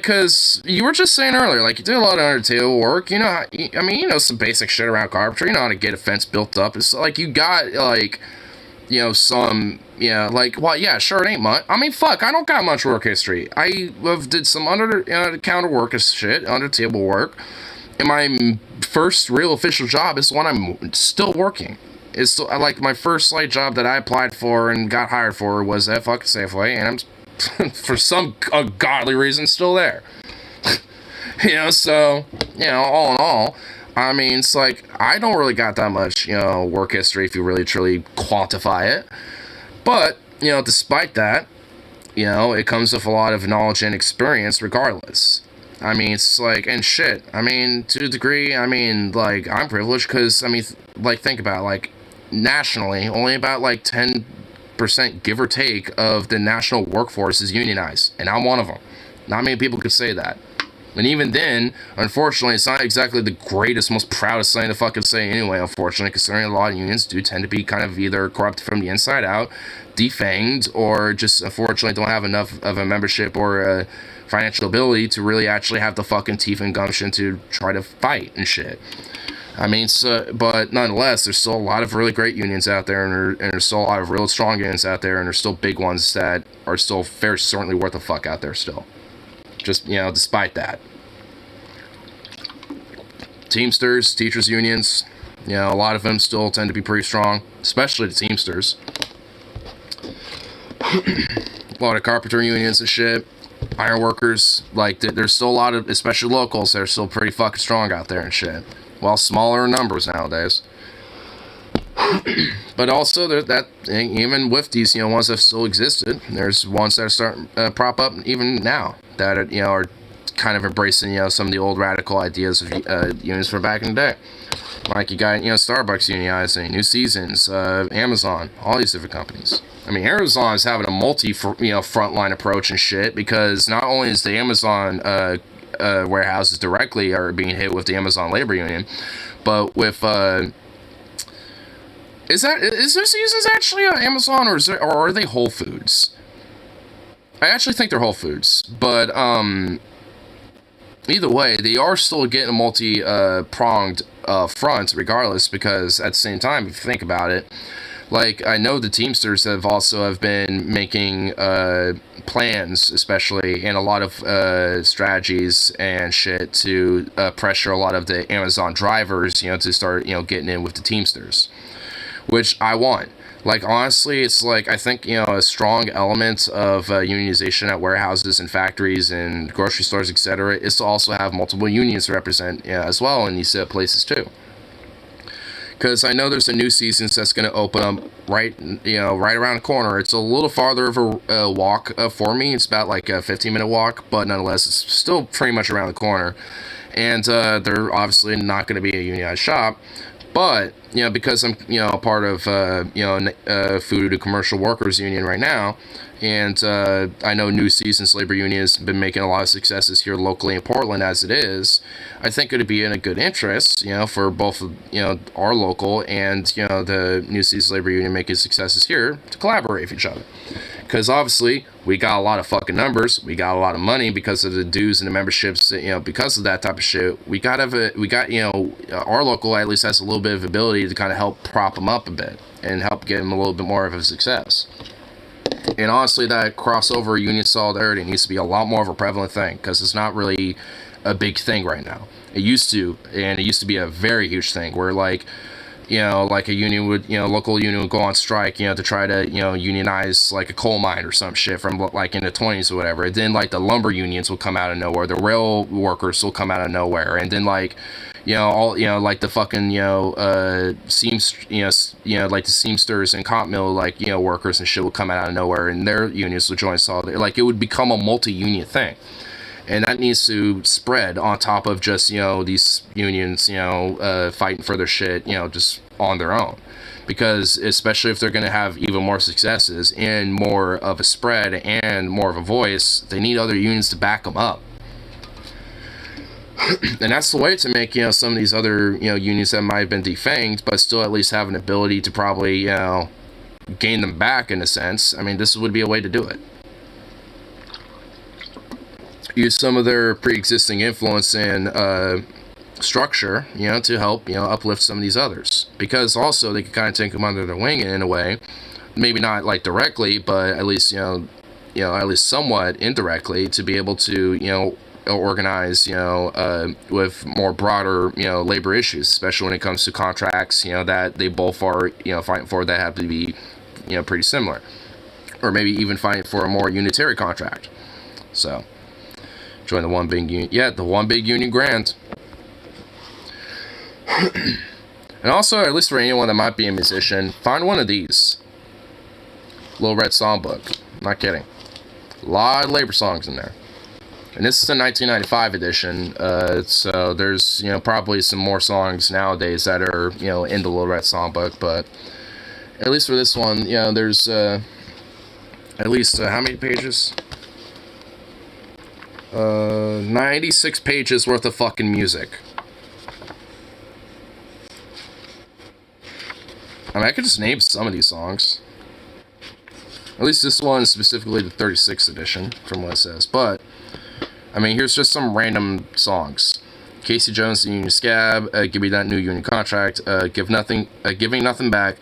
cause you were just saying earlier, like, you do a lot of Undertale work. You know, I mean, you know some basic shit around carpentry. You know how to get a fence built up. It's like, you got, like, you know, some, yeah, like, well, yeah, sure, it ain't much. I mean, fuck, I don't got much work history. I did some counter work as shit, under table work. And my first real official job is one I'm still working. It's still, like, my first slight job that I applied for and got hired for was at fucking Safeway, and I'm, for some ungodly reason, still there. You know, so, you know, all in all, I mean, it's like, I don't really got that much, you know, work history if you really truly quantify it. But, you know, despite that, you know, it comes with a lot of knowledge and experience regardless. I mean, it's like, and shit, I mean, to a degree, I mean, like, I'm privileged because, I mean, like, think about it, like, nationally, only about, like, 10% give or take of the national workforce is unionized, and I'm one of them. Not many people could say that. And even then, unfortunately, it's not exactly the greatest, most proudest thing to fucking say anyway, unfortunately, considering a lot of unions do tend to be kind of either corrupt from the inside out, defanged, or just, unfortunately, don't have enough of a membership or financial ability to really actually have the fucking teeth and gumption to try to fight and shit. I mean, so, but nonetheless, there's still a lot of really great unions out there, and there's still a lot of real strong unions out there, and there's still big ones that are still fairly certainly worth a fuck out there still. Just, you know, despite that. Teamsters, teachers unions, you know, a lot of them still tend to be pretty strong, especially the Teamsters. A lot of carpenter unions and shit. Ironworkers, like, there's still a lot of, especially locals, that are still pretty fucking strong out there and shit. Well, smaller in numbers nowadays. But also, there's that, even with these, you know, ones that still existed, there's ones that are starting to prop up even now, that, you know, are kind of embracing, some of the old radical ideas of unions from back in the day. Like you got, Starbucks unionizing, New Seasons, Amazon, all these different companies. I mean, Amazon is having a frontline approach and shit, because not only is the Amazon warehouses directly are being hit with the Amazon labor union, but with is New Seasons actually Amazon, or or are they Whole Foods? I actually think they're Whole Foods, but either way, they are still getting a multi-pronged front regardless, because at the same time, if you think about it, like, I know the Teamsters have been making plans, especially, and a lot of strategies and shit to pressure a lot of the Amazon drivers, to start, getting in with the Teamsters, which I want. Like, honestly, it's like, I think, a strong element of unionization at warehouses and factories and grocery stores, etc., is to also have multiple unions represent as well in these places too. Because I know there's a New Seasons that's going to open up right around the corner. It's a little farther of a walk for me. It's about like a 15-minute walk, but nonetheless, it's still pretty much around the corner. And they're obviously not going to be a unionized shop. But, because I'm, a part of, Food and Commercial Workers Union right now, and I know New Seasons Labor Union has been making a lot of successes here locally in Portland as it is, I think it would be in a good interest, for both, our local and, the New Seasons Labor Union making successes here to collaborate with each other. Because obviously, we got a lot of fucking numbers, we got a lot of money because of the dues and the memberships, because of that type of shit. We got, our local at least has a little bit of ability to kind of help prop them up a bit and help get them a little bit more of a success. And honestly, that crossover union solidarity needs to be a lot more of a prevalent thing, because it's not really a big thing right now. It used to, and it used to be a very huge thing where, like a union would, local union would go on strike, to try to, unionize, like, a coal mine or some shit from, like, in the 20s or whatever. And then, like, the lumber unions will come out of nowhere. The rail workers will come out of nowhere. And then, like, like the fucking, like the Seamsters and cotton mill, like, workers and shit will come out of nowhere, and their unions will join solidarity. Like, it would become a multi-union thing. And that needs to spread on top of just, these unions, fighting for their shit, just on their own. Because especially if they're going to have even more successes and more of a spread and more of a voice, they need other unions to back them up. And that's the way to make, some of these other, unions that might have been defanged, but still at least have an ability to probably, gain them back in a sense. I mean, this would be a way to do it. Use some of their pre-existing influence and structure, to help, uplift some of these others. Because also they could kind of take them under their wing in a way, maybe not like directly, but at least at least somewhat indirectly, to be able to organize with more broader labor issues, especially when it comes to contracts that they both are fighting for that have to be pretty similar, or maybe even fighting for a more unitary contract. So. Join the one big union. Yeah, the one big union grant. And also, at least for anyone that might be a musician, find one of these. Little Red Songbook. Not kidding. A lot of labor songs in there. And this is the 1995 edition. So there's probably some more songs nowadays that are in the Little Red Songbook. But at least for this one, there's at least how many pages? 96 pages worth of fucking music. I mean, I could just name some of these songs. At least this one is specifically the 36th edition, from what it says. But, I mean, here's just some random songs. Casey Jones, the Union Scab, Give Me That New Union Contract, Giving Nothing Back,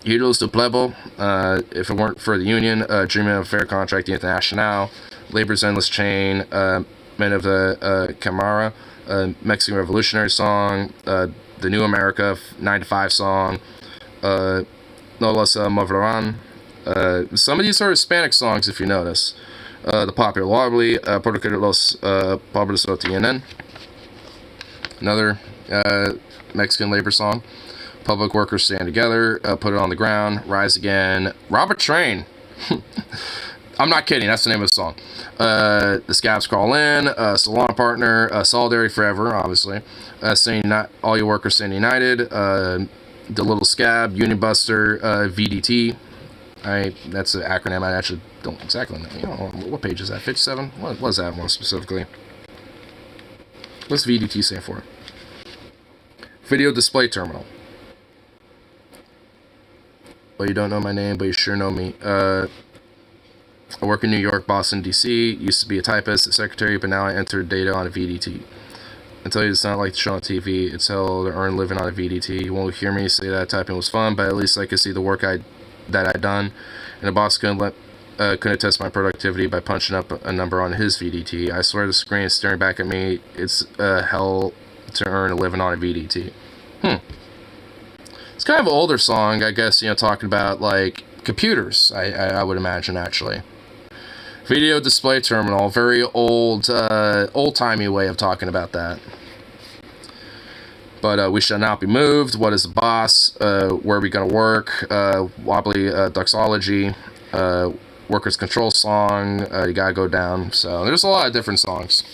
Heroes to Plebo, If It Weren't for the Union, Dreaming of a Fair Contract, the International, Labor's Endless Chain, Men of the Camara, Mexican Revolutionary Song, The New America 9 to 5 song, No Los Moverán. Some of these are Hispanic songs, if you notice. The Popular Wobbly, Porque los Pobres lo tienen. Another Mexican labor song. Public Workers Stand Together, Put It on the Ground, Rise Again. Robert Train. I'm not kidding. That's the name of the song. The Scabs Crawl In, Salon Partner, Solidarity Forever, obviously. Saying not all your workers stand united. The Little Scab, Union Buster, VDT. That's an acronym. I actually don't exactly know. You know, what page is that? 57? What is that one specifically? What's VDT stand for? Video Display Terminal. Well, you don't know my name, but you sure know me. I work in New York, Boston, D.C. Used to be a typist, a secretary, but now I enter data on a VDT. I tell you, it's not like the show on TV. It's hell to earn living on a VDT. You won't hear me say that typing was fun, but at least I could see the work that I'd done. And the boss couldn't test my productivity by punching up a number on his VDT. I swear the screen is staring back at me. It's hell to earn a living on a VDT. It's kind of an older song, I guess, you know, talking about, like, computers, I would imagine, actually. Video Display Terminal, very old-timey way of talking about that. But we shall not be moved. What is the boss? Where are we going to work? Wobbly Doxology. Workers Control song. You gotta go down. So there's a lot of different songs.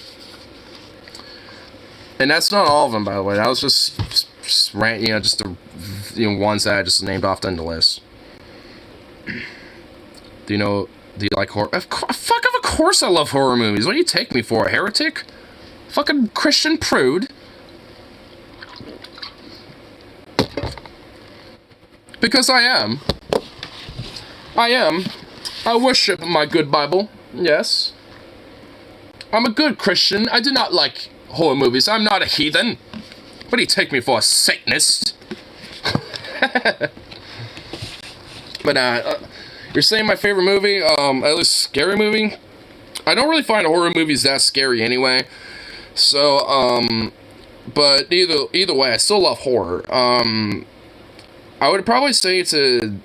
And that's not all of them, by the way. That was just the ones that I just named off on the list. Do you like horror? Of course I love horror movies. What do you take me for, a heretic? Fucking Christian prude. Because I am. I worship my good Bible. Yes. I'm a good Christian. I do not like horror movies. I'm not a heathen. What do you take me for, a Satanist? But, you're saying my favorite movie, at least scary movie? I don't really find horror movies that scary anyway. So, but either way, I still love horror. I would probably say it's a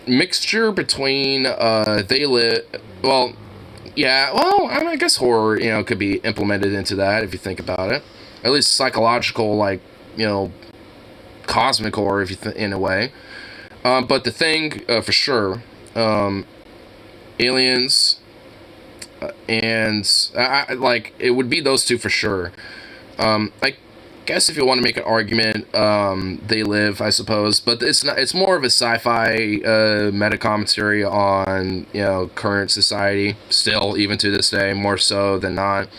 mixture between, They Live, well, yeah, well, I guess horror, you know, could be implemented into that if you think about it. At least psychological, like, you know, cosmic horror, if you in a way. But The Thing, for sure. Aliens, and I like, it would be those two for sure. I guess if you want to make an argument, They Live, I suppose, but it's not. It's more of a sci-fi meta commentary on, you know, current society. Still, even to this day, more so than not.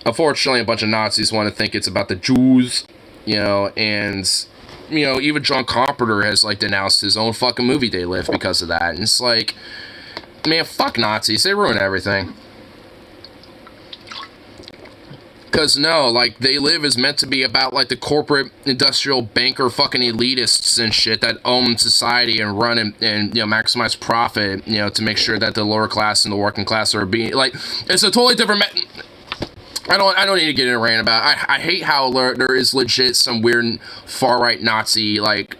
Unfortunately, a bunch of Nazis want to think it's about the Jews, you know, and, you know, even John Carpenter has, like, denounced his own fucking movie They Live because of that. And it's like, man, fuck Nazis. They ruin everything. Because, no, like, They Live is meant to be about, like, the corporate, industrial, banker fucking elitists and shit that own society and run and you know, maximize profit, you know, to make sure that the lower class and the working class are being, like, it's a totally different I don't need to get in a rant about it. I hate how there is legit some weird far-right Nazi, like,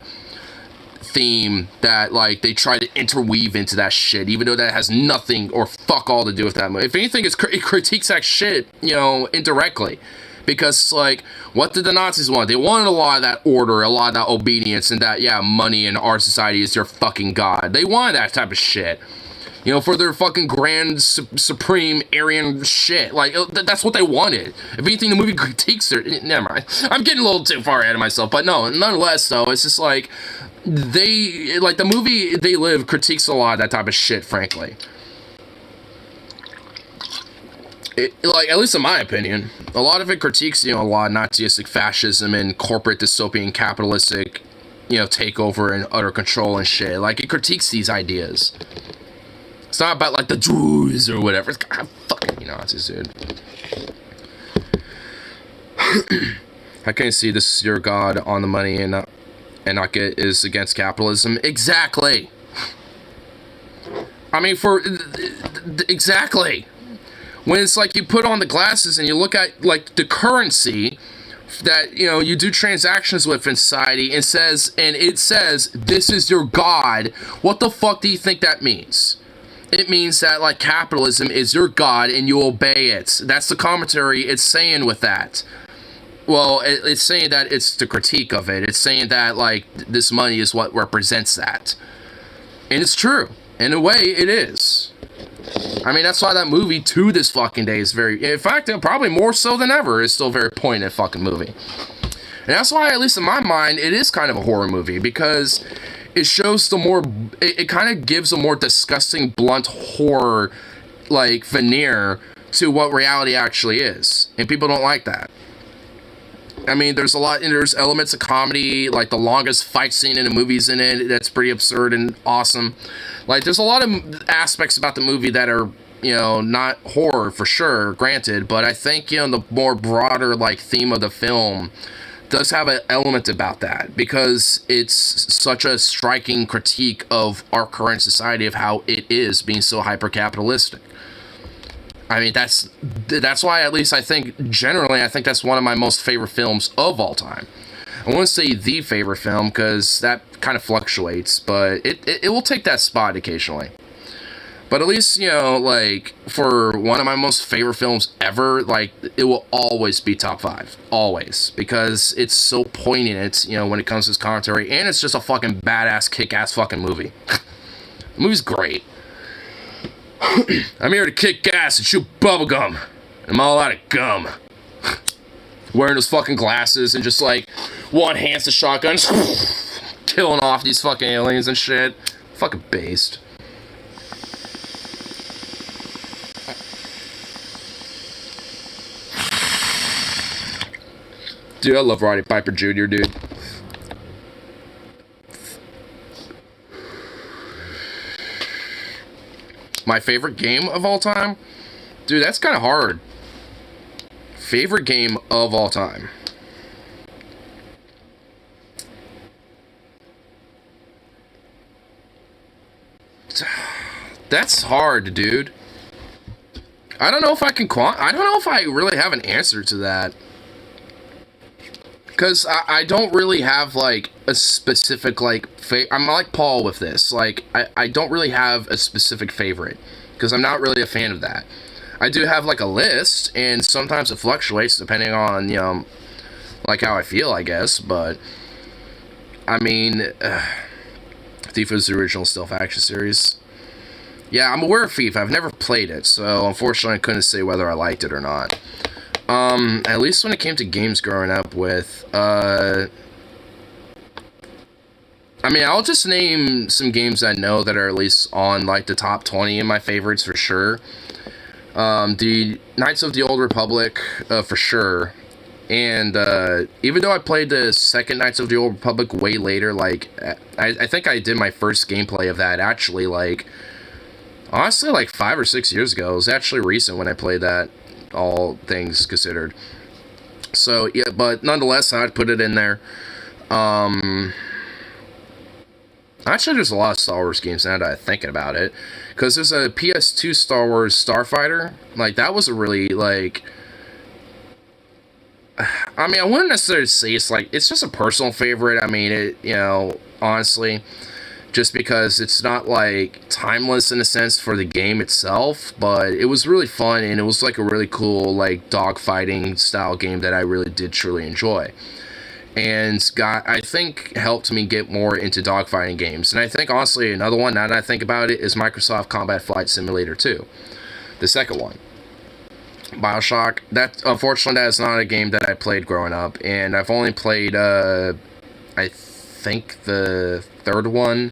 theme that, like, they try to interweave into that shit, even though that has nothing or fuck all to do with that movie. If anything, it critiques that shit, you know, indirectly. Because, like, what did the Nazis want? They wanted a lot of that order, a lot of that obedience, and that, yeah, money in our society is their fucking god. They wanted that type of shit. You know, for their fucking grand, supreme Aryan shit. Like, that's what they wanted. If anything, the movie critiques their... Never mind. I'm getting a little too far ahead of myself. But no, nonetheless, though, it's just like... the movie They Live critiques a lot of that type of shit, frankly. Like, at least in my opinion. A lot of it critiques, you know, a lot of Nazistic fascism and corporate dystopian capitalistic, you know, takeover and utter control and shit. Like, it critiques these ideas. It's not about, like, the Jews or whatever. It's fucking Nazis, dude. How can you see this is your God on the money and not get is against capitalism? Exactly. I mean, exactly. When it's like you put on the glasses and you look at, like, the currency that, you know, you do transactions with in society, and it says this is your God, what the fuck do you think that means? It means that, like, capitalism is your God and you obey it. That's the commentary it's saying with that. Well, it's saying that it's the critique of it. It's saying that, like, this money is what represents that. And it's true. In a way, it is. I mean, that's why that movie to this fucking day is very, in fact, probably more so than ever, is still a very poignant fucking movie. And that's why, at least in my mind, it is kind of a horror movie, because it shows the more, it kind of gives a more disgusting, blunt horror, like, veneer to what reality actually is. And people don't like that. I mean, there's elements of comedy, like the longest fight scene in the movie's in it, that's pretty absurd and awesome. Like, there's a lot of aspects about the movie that are, not horror for sure, granted, but I think, the more broader, like, theme of the film does have an element about that, because it's such a striking critique of our current society, of how it is being so hyper-capitalistic. I mean, that's why, at least I think that's one of my most favorite films of all time. I wouldn't say the favorite film, because that kind of fluctuates, but it will take that spot occasionally. But at least, like, for one of my most favorite films ever, like, it will always be top 5. Always. Because it's so poignant, when it comes to this commentary, and it's just a fucking badass, kick-ass fucking movie. The movie's great. I'm here to kick ass and shoot bubblegum. I'm all out of gum. Wearing those fucking glasses and just, like, one-hands the shotguns. Killing off these fucking aliens and shit. Fucking based. Dude, I love Roddy Piper Jr., dude. My favorite game of all time? Dude, that's kind of hard. Favorite game of all time. That's hard, dude. I don't know if I can I don't know if I really have an answer to that. Because I don't really have, like, a specific, like, I'm like Paul with this. Like, I don't really have a specific favorite. Because I'm not really a fan of that. I do have, like, a list, and sometimes it fluctuates depending on, like, how I feel, I guess. But, I mean, Thief was the original stealth action series. Yeah, I'm aware of Thief. I've never played it, so unfortunately I couldn't say whether I liked it or not. At least when it came to games growing up with, I mean, I'll just name some games I know that are at least on, like, the top 20 in my favorites for sure. The Knights of the Old Republic, for sure. And, even though I played the second Knights of the Old Republic way later, like, I think I did my first gameplay of that, actually, like, honestly, like, 5 or 6 years ago. It was actually recent when I played that, all things considered. So, yeah, but nonetheless, I'd put it in there. Actually, there's a lot of Star Wars games now that I'm thinking about it. Because there's a PS2 Star Wars Starfighter. Like, that was a really, like... I mean, I wouldn't necessarily say it's, like... It's just a personal favorite. I mean, it, honestly... Just because it's not, like, timeless in a sense for the game itself, but it was really fun, and it was, like, a really cool, like, dogfighting style game that I really did truly enjoy. And I think, helped me get more into dogfighting games. And I think, honestly, another one, now that I think about it, is Microsoft Combat Flight Simulator 2. The second one. BioShock. Unfortunately, that is not a game that I played growing up, and I've only played, I think the third one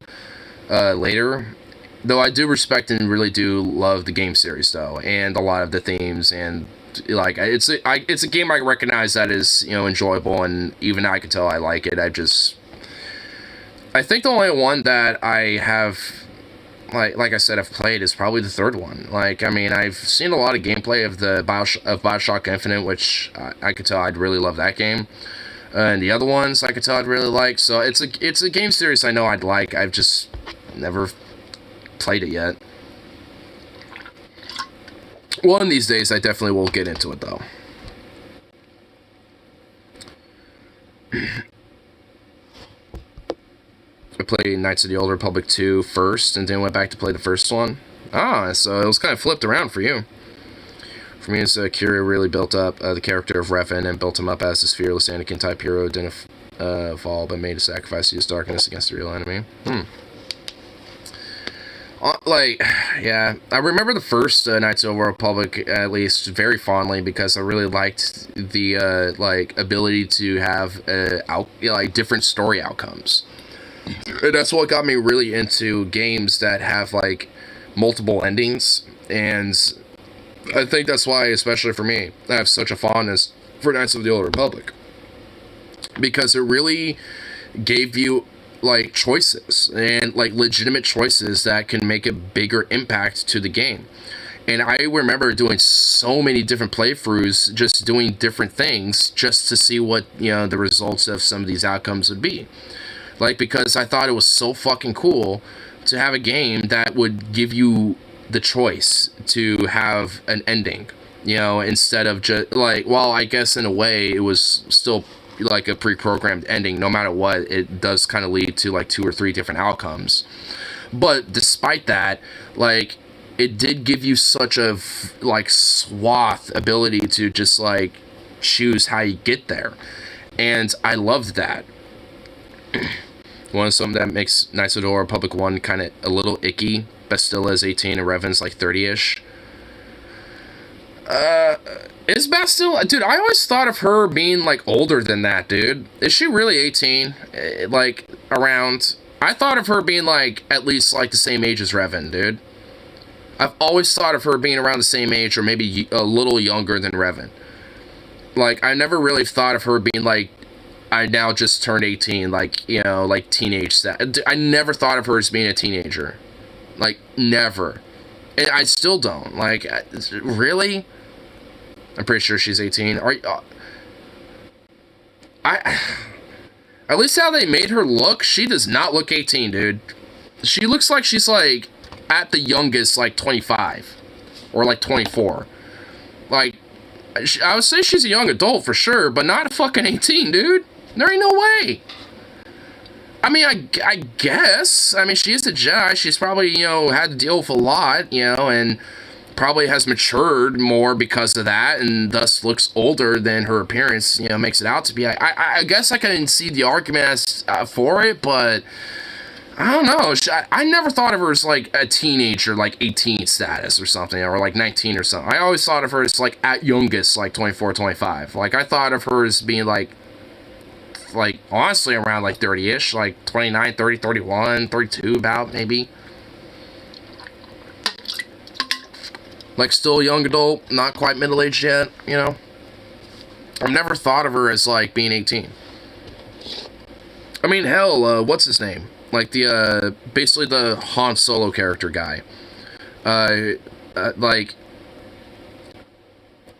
later, though I do respect and really do love the game series though, and a lot of the themes, and like it's a game I recognize that is enjoyable, and even I can tell I like it. I think the only one that I have like I said I've played is probably the third one. Like, I mean, I've seen a lot of gameplay of the BioShock Infinite, which I could tell I'd really love that game. And the other ones I could tell I'd really like. So it's a game series I know I'd like. I've just never played it yet. One of these days I definitely will get into it though. I played Knights of the Old Republic 2 first, and then went back to play the first one. Ah, so it was kind of flipped around for you. For me, it's Kira really built up the character of Revan and built him up as this fearless Anakin-type hero. Didn't fall, but made a sacrifice to use darkness against the real enemy. Like, yeah, I remember the first Knights of the Old Republic at least very fondly because I really liked the like ability to have like different story outcomes. And that's what got me really into games that have like multiple endings, and I think that's why, especially for me, I have such a fondness for Knights of the Old Republic, because it really gave you like choices and like legitimate choices that can make a bigger impact to the game. And I remember doing so many different playthroughs, just doing different things just to see what, the results of some of these outcomes would be. Like, because I thought it was so fucking cool to have a game that would give you the choice to have an ending, instead of just like, well, I guess in a way it was still like a pre-programmed ending. No matter what, it does kind of lead to like 2 or 3 different outcomes. But despite that, like, it did give you such a like swath ability to just like choose how you get there, and I loved that. One of something that makes Knights of the Old Republic 1 kind of a little icky. Bastilla's 18 and Revan's like 30-ish. Is Bastille... Dude, I always thought of her being, like, older than that, dude. Is she really 18? Like, around... I thought of her being, like, at least, like, the same age as Revan, dude. I've always thought of her being around the same age or maybe a little younger than Revan. Like, I never really thought of her being, like, I now just turned 18, like, like, teenage... I never thought of her as being a teenager. Like, never. And I still don't. Like, really? I'm pretty sure she's 18. At least how they made her look, she does not look 18, dude. She looks like she's, like, at the youngest, like, 25. Or, like, 24. Like, I would say she's a young adult for sure, but not a fucking 18, dude. There ain't no way. I mean, I guess. I mean, she is a Jedi. She's probably, had to deal with a lot, and probably has matured more because of that, and thus looks older than her appearance, makes it out to be. I guess I can see the argument as, for it, but I don't know. I never thought of her as, like, a teenager, like, 18 status or something, or, like, 19 or something. I always thought of her as, like, at youngest, like, 24, 25. Like, I thought of her as being, like, honestly, around, like, 30-ish, like, 29, 30, 31, 32, about, maybe. Like, still a young adult, not quite middle-aged yet, I've never thought of her as, like, being 18. I mean, hell, what's his name? Like, basically the Han Solo character guy. Like,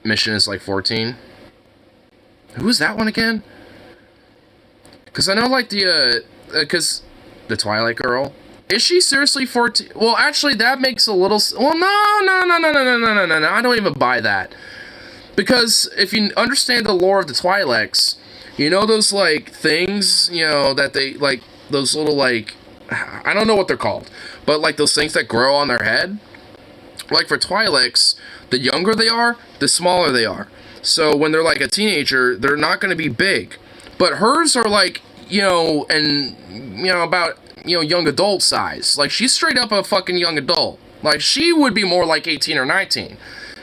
mission is, like, 14. Who is that one again? Because I know, like, because the Twilight Girl, is she seriously 14? Well, actually, that makes a little... Well, no, I don't even buy that. Because if you understand the lore of the Twi'leks, those, like, things, that they, like, those little, like... I don't know what they're called. But, like, those things that grow on their head? Like, for Twi'leks, the younger they are, the smaller they are. So, when they're, like, a teenager, they're not going to be big. But hers are, like, about... young adult size. Like, she's straight up a fucking young adult. Like, she would be more like 18 or 19.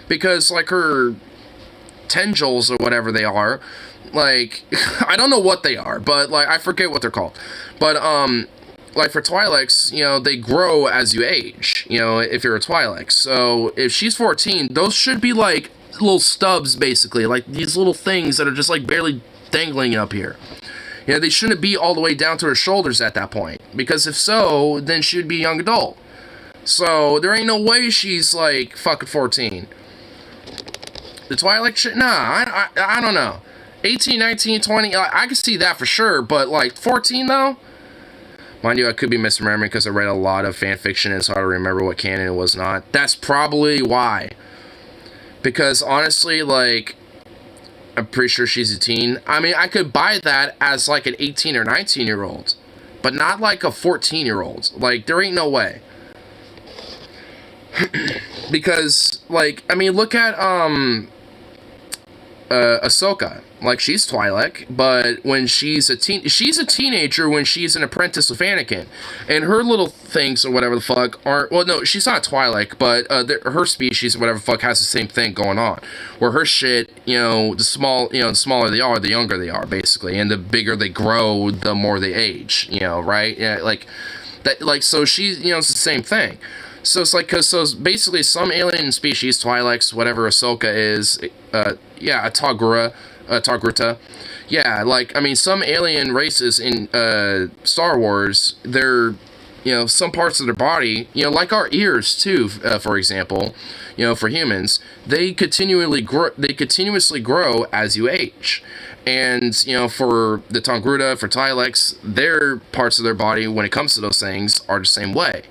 Because, like, her tendrils or whatever they are, like, I don't know what they are, but, like, I forget what they're called. But, like, for Twi'leks, they grow as you age, if you're a Twi'lek. So, if she's 14, those should be, like, little stubs, basically. Like, these little things that are just, like, barely dangling up here. They shouldn't be all the way down to her shoulders at that point. Because if so, then she'd be a young adult. So, there ain't no way she's, like, fucking 14. The Twilight shit? Nah, I don't know. 18, 19, 20, I can see that for sure. But, like, 14, though? Mind you, I could be misremembering because I read a lot of fan fiction, and it's hard to remember what canon it was not. That's probably why. Because, honestly, like... I'm pretty sure she's a teen. I mean, I could buy that as, like, an 18 or 19-year-old. But not, like, a 14-year-old. Like, there ain't no way. Because, like, I mean, look at, Ahsoka. Like, she's Twi'lek, but when she's a teenager when she's an apprentice with Anakin, and her little things or whatever the fuck aren't. Well, no, she's not Twi'lek, but her species, whatever the fuck, has the same thing going on, where her shit, the smaller they are, the younger they are, basically, and the bigger they grow, the more they age. Right? Yeah, like that. Like, so she's, it's the same thing. So it's like, so basically some alien species, Twi'leks, whatever Ahsoka is, a Togruta. Yeah, like, I mean, some alien races in Star Wars, they're, some parts of their body, like our ears too, for example, for humans, they continuously grow as you age. And, for the Togruta, for Twi'leks, their parts of their body, when it comes to those things, are the same way.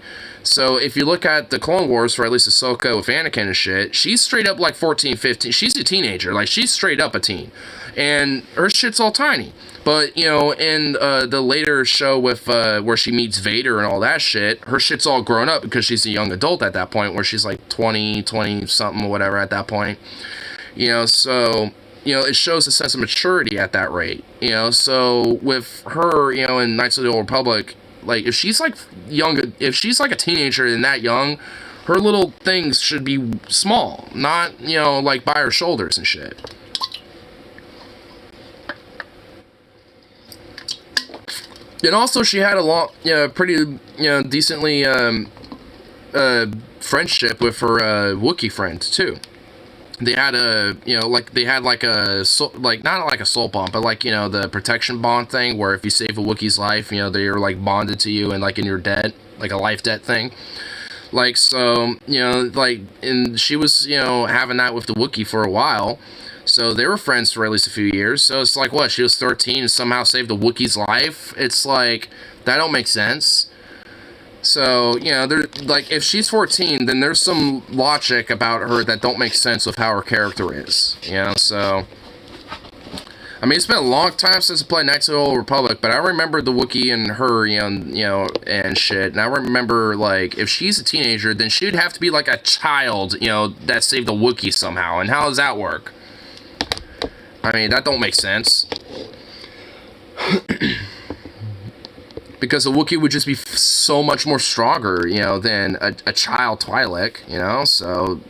So if you look at the Clone Wars, for at least Ahsoka with Anakin and shit, she's straight up like 14, 15. She's a teenager. Like, she's straight up a teen. And her shit's all tiny. But, in the later show with where she meets Vader and all that shit, her shit's all grown up because she's a young adult at that point, where she's like 20 something or whatever at that point. So, it shows a sense of maturity at that rate. So with her, in Knights of the Old Republic, like, if she's like a teenager and that young, her little things should be small, not, like by her shoulders and shit. And also, she had a pretty, decently, friendship with her, Wookiee friend, too. They had not like a soul bond, but like, the protection bond thing, where if you save a Wookiee's life, they're like bonded to you and like in your debt, like a life debt thing. Like, so, like, and she was, having that with the Wookiee for a while. So they were friends for at least a few years. So it's like, what, she was 13 and somehow saved the Wookiee's life? It's like, that don't make sense. So, there, like, if she's 14, then there's some logic about her that don't make sense with how her character is, so... I mean, it's been a long time since I played Knights of the Old Republic, but I remember the Wookiee and her, and shit, and I remember, like, if she's a teenager, then she'd have to be, like, a child, that saved a Wookiee somehow, and how does that work? I mean, that don't make sense. Because a Wookiee would just be so much more stronger, than a child Twi'lek, so...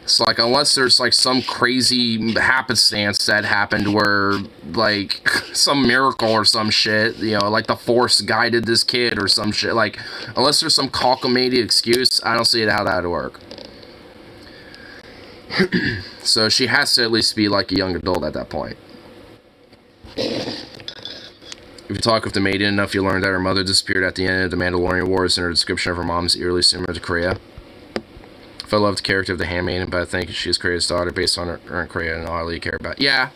It's like, unless there's, like, some crazy happenstance that happened where, like, some miracle or some shit, like the Force guided this kid or some shit, like, unless there's some cockamamie excuse, I don't see how that would work. So she has to at least be, like, a young adult at that point. If you talk with the maiden enough, you learn that her mother disappeared at the end of the Mandalorian Wars, and her description of her mom is eerily similar to Kreia. I love the character of the Handmaiden, but I think she is Kreia's daughter based on her and Kreia and all you care about. Yeah.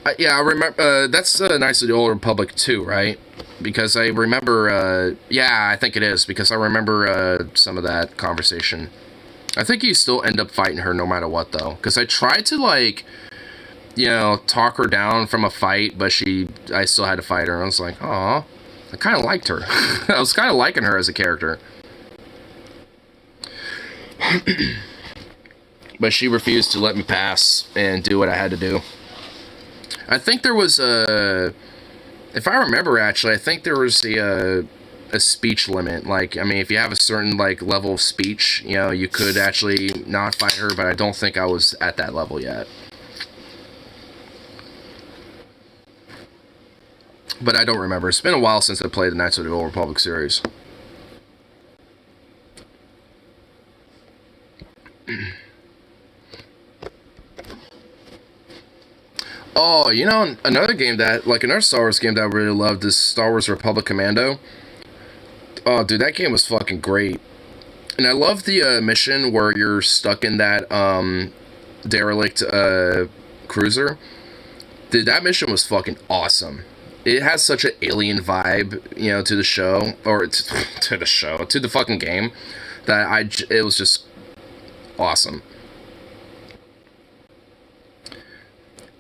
I remember, that's Knights of the Old Republic too, right? Because I remember, yeah, I think it is, because I remember some of that conversation. I think you still end up fighting her no matter what, though. Because I tried to, like, talk her down from a fight, but I still had to fight her. And I was like, aw, I kind of liked her. I was kind of liking her as a character. But she refused to let me pass and do what I had to do. I think there was if I remember, actually, I think there was a speech limit. Like, I mean, if you have a certain, like, level of speech, you could actually not fight her, but I don't think I was at that level yet. But I don't remember. It's been a while since I played the Knights of the Old Republic series. Oh, another game that, like, another Star Wars game that I really loved is Star Wars Republic Commando. Oh, dude, that game was fucking great. And I love the mission where you're stuck in that derelict cruiser. Dude, that mission was fucking awesome. It has such an alien vibe, to the show, or to the show, to the fucking game, that it was just awesome.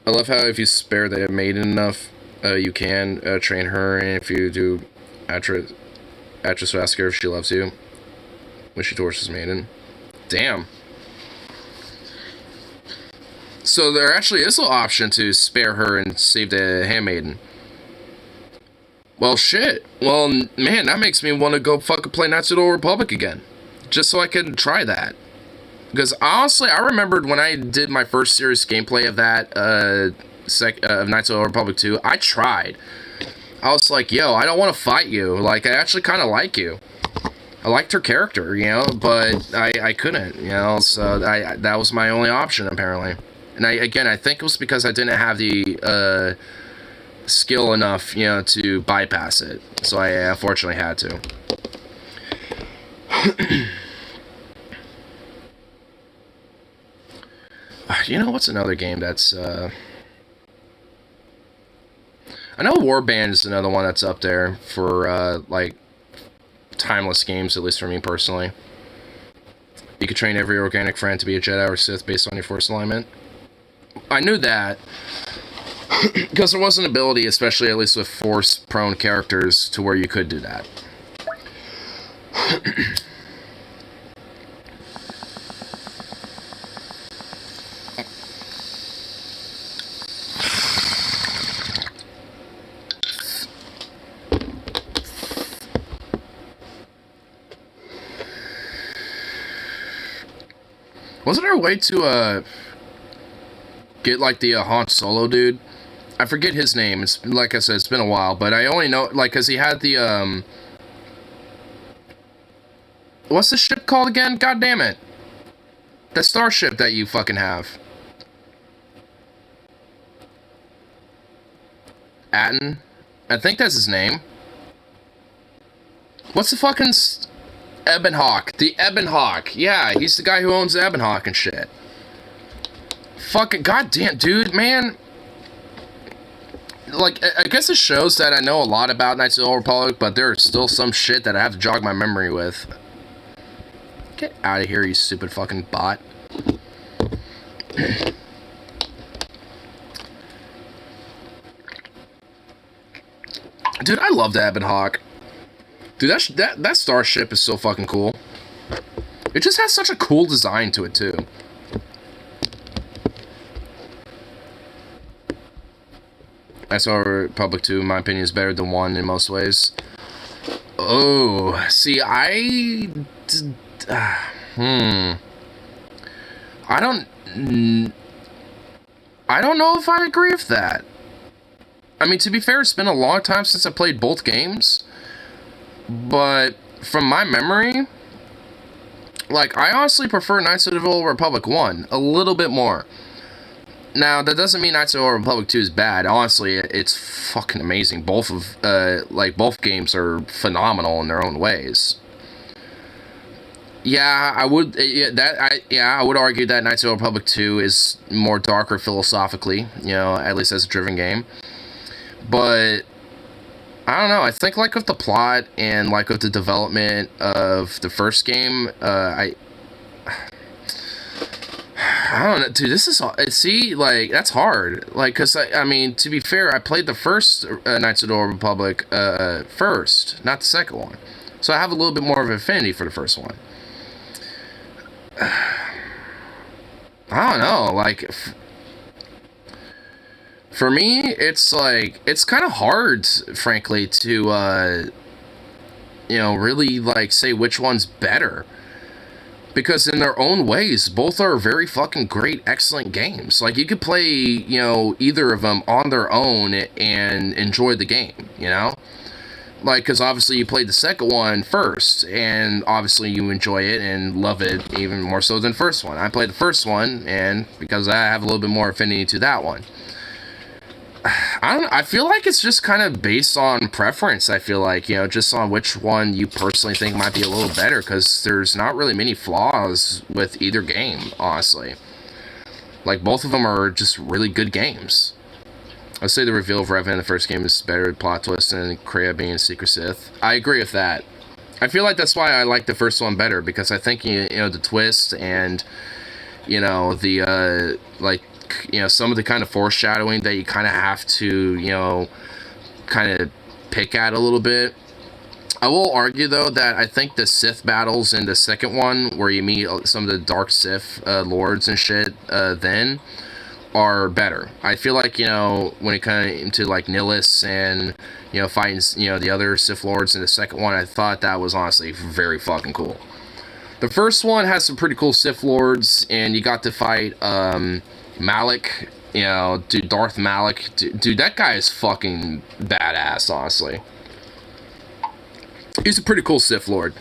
I love how if you spare the maiden enough, you can train her, and if you do, Atris will ask her if she loves you when she tortures maiden. Damn. So there actually is an option to spare her and save the handmaiden. Well, shit. Well, man, that makes me want to go fucking play Knights of the Old Republic again. Just so I can try that. Because honestly, I remembered when I did my first serious gameplay of that, of Knights of the Old Republic 2, I tried. I was like, yo, I don't want to fight you. Like, I actually kind of like you. I liked her character, you know, but I couldn't, you know, so that was my only option, apparently. And I think it was because I didn't have the, skill enough, you know, to bypass it. So I unfortunately had to. You know, what's another game that's, I know Warband is another one that's up there for, like, timeless games, at least for me personally. You could train every organic friend to be a Jedi or Sith based on your Force alignment. I knew that. Because there was an ability, especially at least with Force-prone characters, to where you could do that. Wasn't there a way to, get, like, the Han Solo dude? I forget his name. It's, like I said, it's been a while, but I only know, like, because he had the, what's the ship called again? God damn it. The starship that you fucking have. Atten? I think that's his name. What's the fucking... Ebonhawk. The Ebonhawk. Yeah, he's the guy who owns the Ebonhawk and shit. Fucking goddamn, dude, man. Like, I guess it shows that I know a lot about Knights of the Old Republic, but there's still some shit that I have to jog my memory with. Get out of here, you stupid fucking bot. Dude, I love the Ebonhawk. Dude, that starship is so fucking cool. It just has such a cool design to it, too. Knights of the Republic 2, in my opinion, is better than 1 in most ways. Oh, see, I don't know if I agree with that. I mean, to be fair, it's been a long time since I played both games. But from my memory, like, I honestly prefer Knights of the Old Republic 1 a little bit more. Now, that doesn't mean Knights of the Old Republic 2 is bad. Honestly, it's fucking amazing. Both games are phenomenal in their own ways. Yeah, I would argue that Knights of the Old Republic 2 is more darker philosophically, you know, at least as a driven game. But I don't know, I think, like, with the plot and, like, with the development of the first game, I don't know, dude, this is, see, like, that's hard, like, because, I mean, to be fair, I played the first Knights of the Old Republic first, not the second one, so I have a little bit more of an affinity for the first one. I don't know, like, for me, it's, like, it's kind of hard, frankly, to, you know, really, like, say which one's better. Because in their own ways, both are very fucking great, excellent games. Like, you could play, you know, either of them on their own and enjoy the game, you know? Like, because obviously you played the second one first, and obviously you enjoy it and love it even more so than the first one. I played the first one, and because I have a little bit more affinity to that one. I feel like it's just kind of based on preference. I feel like, you know, just on which one you personally think might be a little better, because there's not really many flaws with either game, honestly. Like, both of them are just really good games. I'd say the reveal of Revan in the first game is better plot twist than Kreia being a Secret Sith. I agree with that. I feel like that's why I like the first one better, because I think, you know, the twist and, you know, the, like, you know, some of the kind of foreshadowing that you kind of have to, you know, kind of pick at a little bit. I will argue, though, that I think the Sith battles in the second one, where you meet some of the Dark Sith lords and shit, then, are better. I feel like, when it came to like Nihilus and, fighting, the other Sith Lords in the second one, I thought that was honestly very fucking cool. The first one has some pretty cool Sith Lords, and you got to fight Malak, dude, Darth Malak. Dude, that guy is fucking badass, honestly. He's a pretty cool Sith Lord.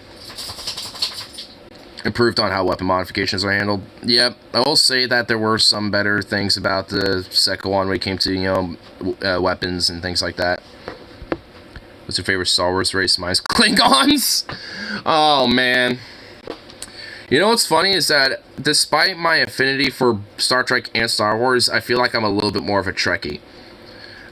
Improved on how weapon modifications are handled. Yep, I will say that there were some better things about the second one when it came to, weapons and things like that. What's your favorite Star Wars race? Mine's Klingons! Oh, man. You know what's funny is that despite my affinity for Star Trek and Star Wars, I feel like I'm a little bit more of a Trekkie.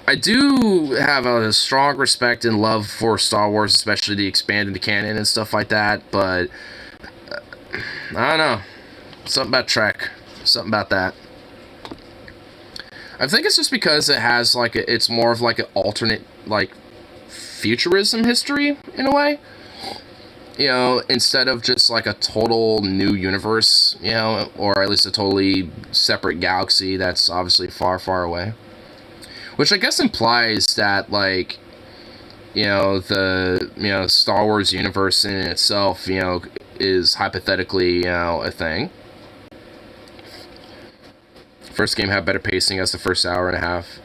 I do have a strong respect and love for Star Wars, especially the expanded canon and stuff like that, but I don't know. Something about Trek. Something about that. I think it's just because it has, like, it's more of, like, an alternate, like, futurism history, in a way. Instead of just, like, a total new universe, or at least a totally separate galaxy that's obviously far, far away. Which I guess implies that, like, the, Star Wars universe in itself, is hypothetically, a thing. First game had better pacing as the first hour and a half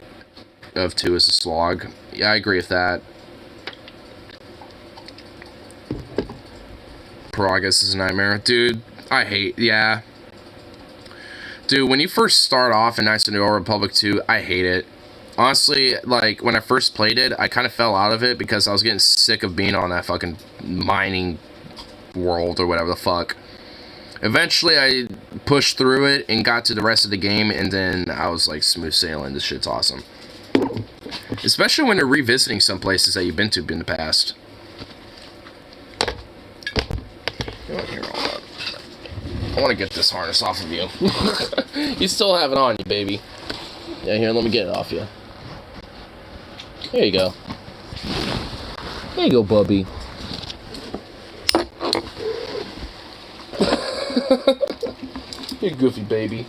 of 2 is a slog. Yeah, I agree with that. Progress is a nightmare. Dude, I hate, yeah. Dude, when you first start off in Knights of the Old Republic 2, I hate it. Honestly, like, when I first played it, I kind of fell out of it because I was getting sick of being on that fucking mining world or whatever the fuck. Eventually, I pushed through it and got to the rest of the game, and then I was like, smooth sailing. This shit's awesome. Especially when you're revisiting some places that you've been to in the past. I want to get this harness off of you. You still have it on you, baby. Yeah, here, let me get it off you. There you go. There you go, Bubby. You goofy baby.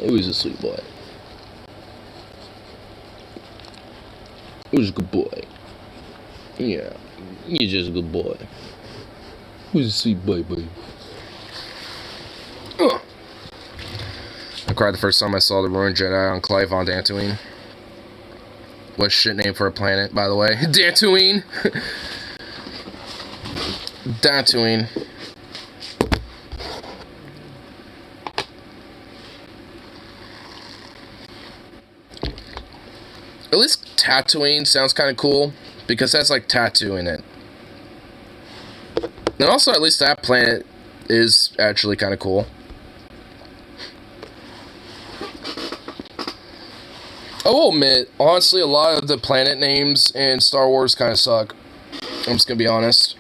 He was a sweet boy. He was a good boy. Yeah, you're just a good boy. He was a sweet boy, baby. I cried the first time I saw the Ruined Jedi on Clive on Dantooine. What shit name for a planet, by the way? Dantooine! Dantooine. At least Tatooine sounds kind of cool, because that's like tattoo in it. And also, at least that planet is actually kind of cool. I will admit, honestly, a lot of the planet names in Star Wars kind of suck. I'm just gonna be honest.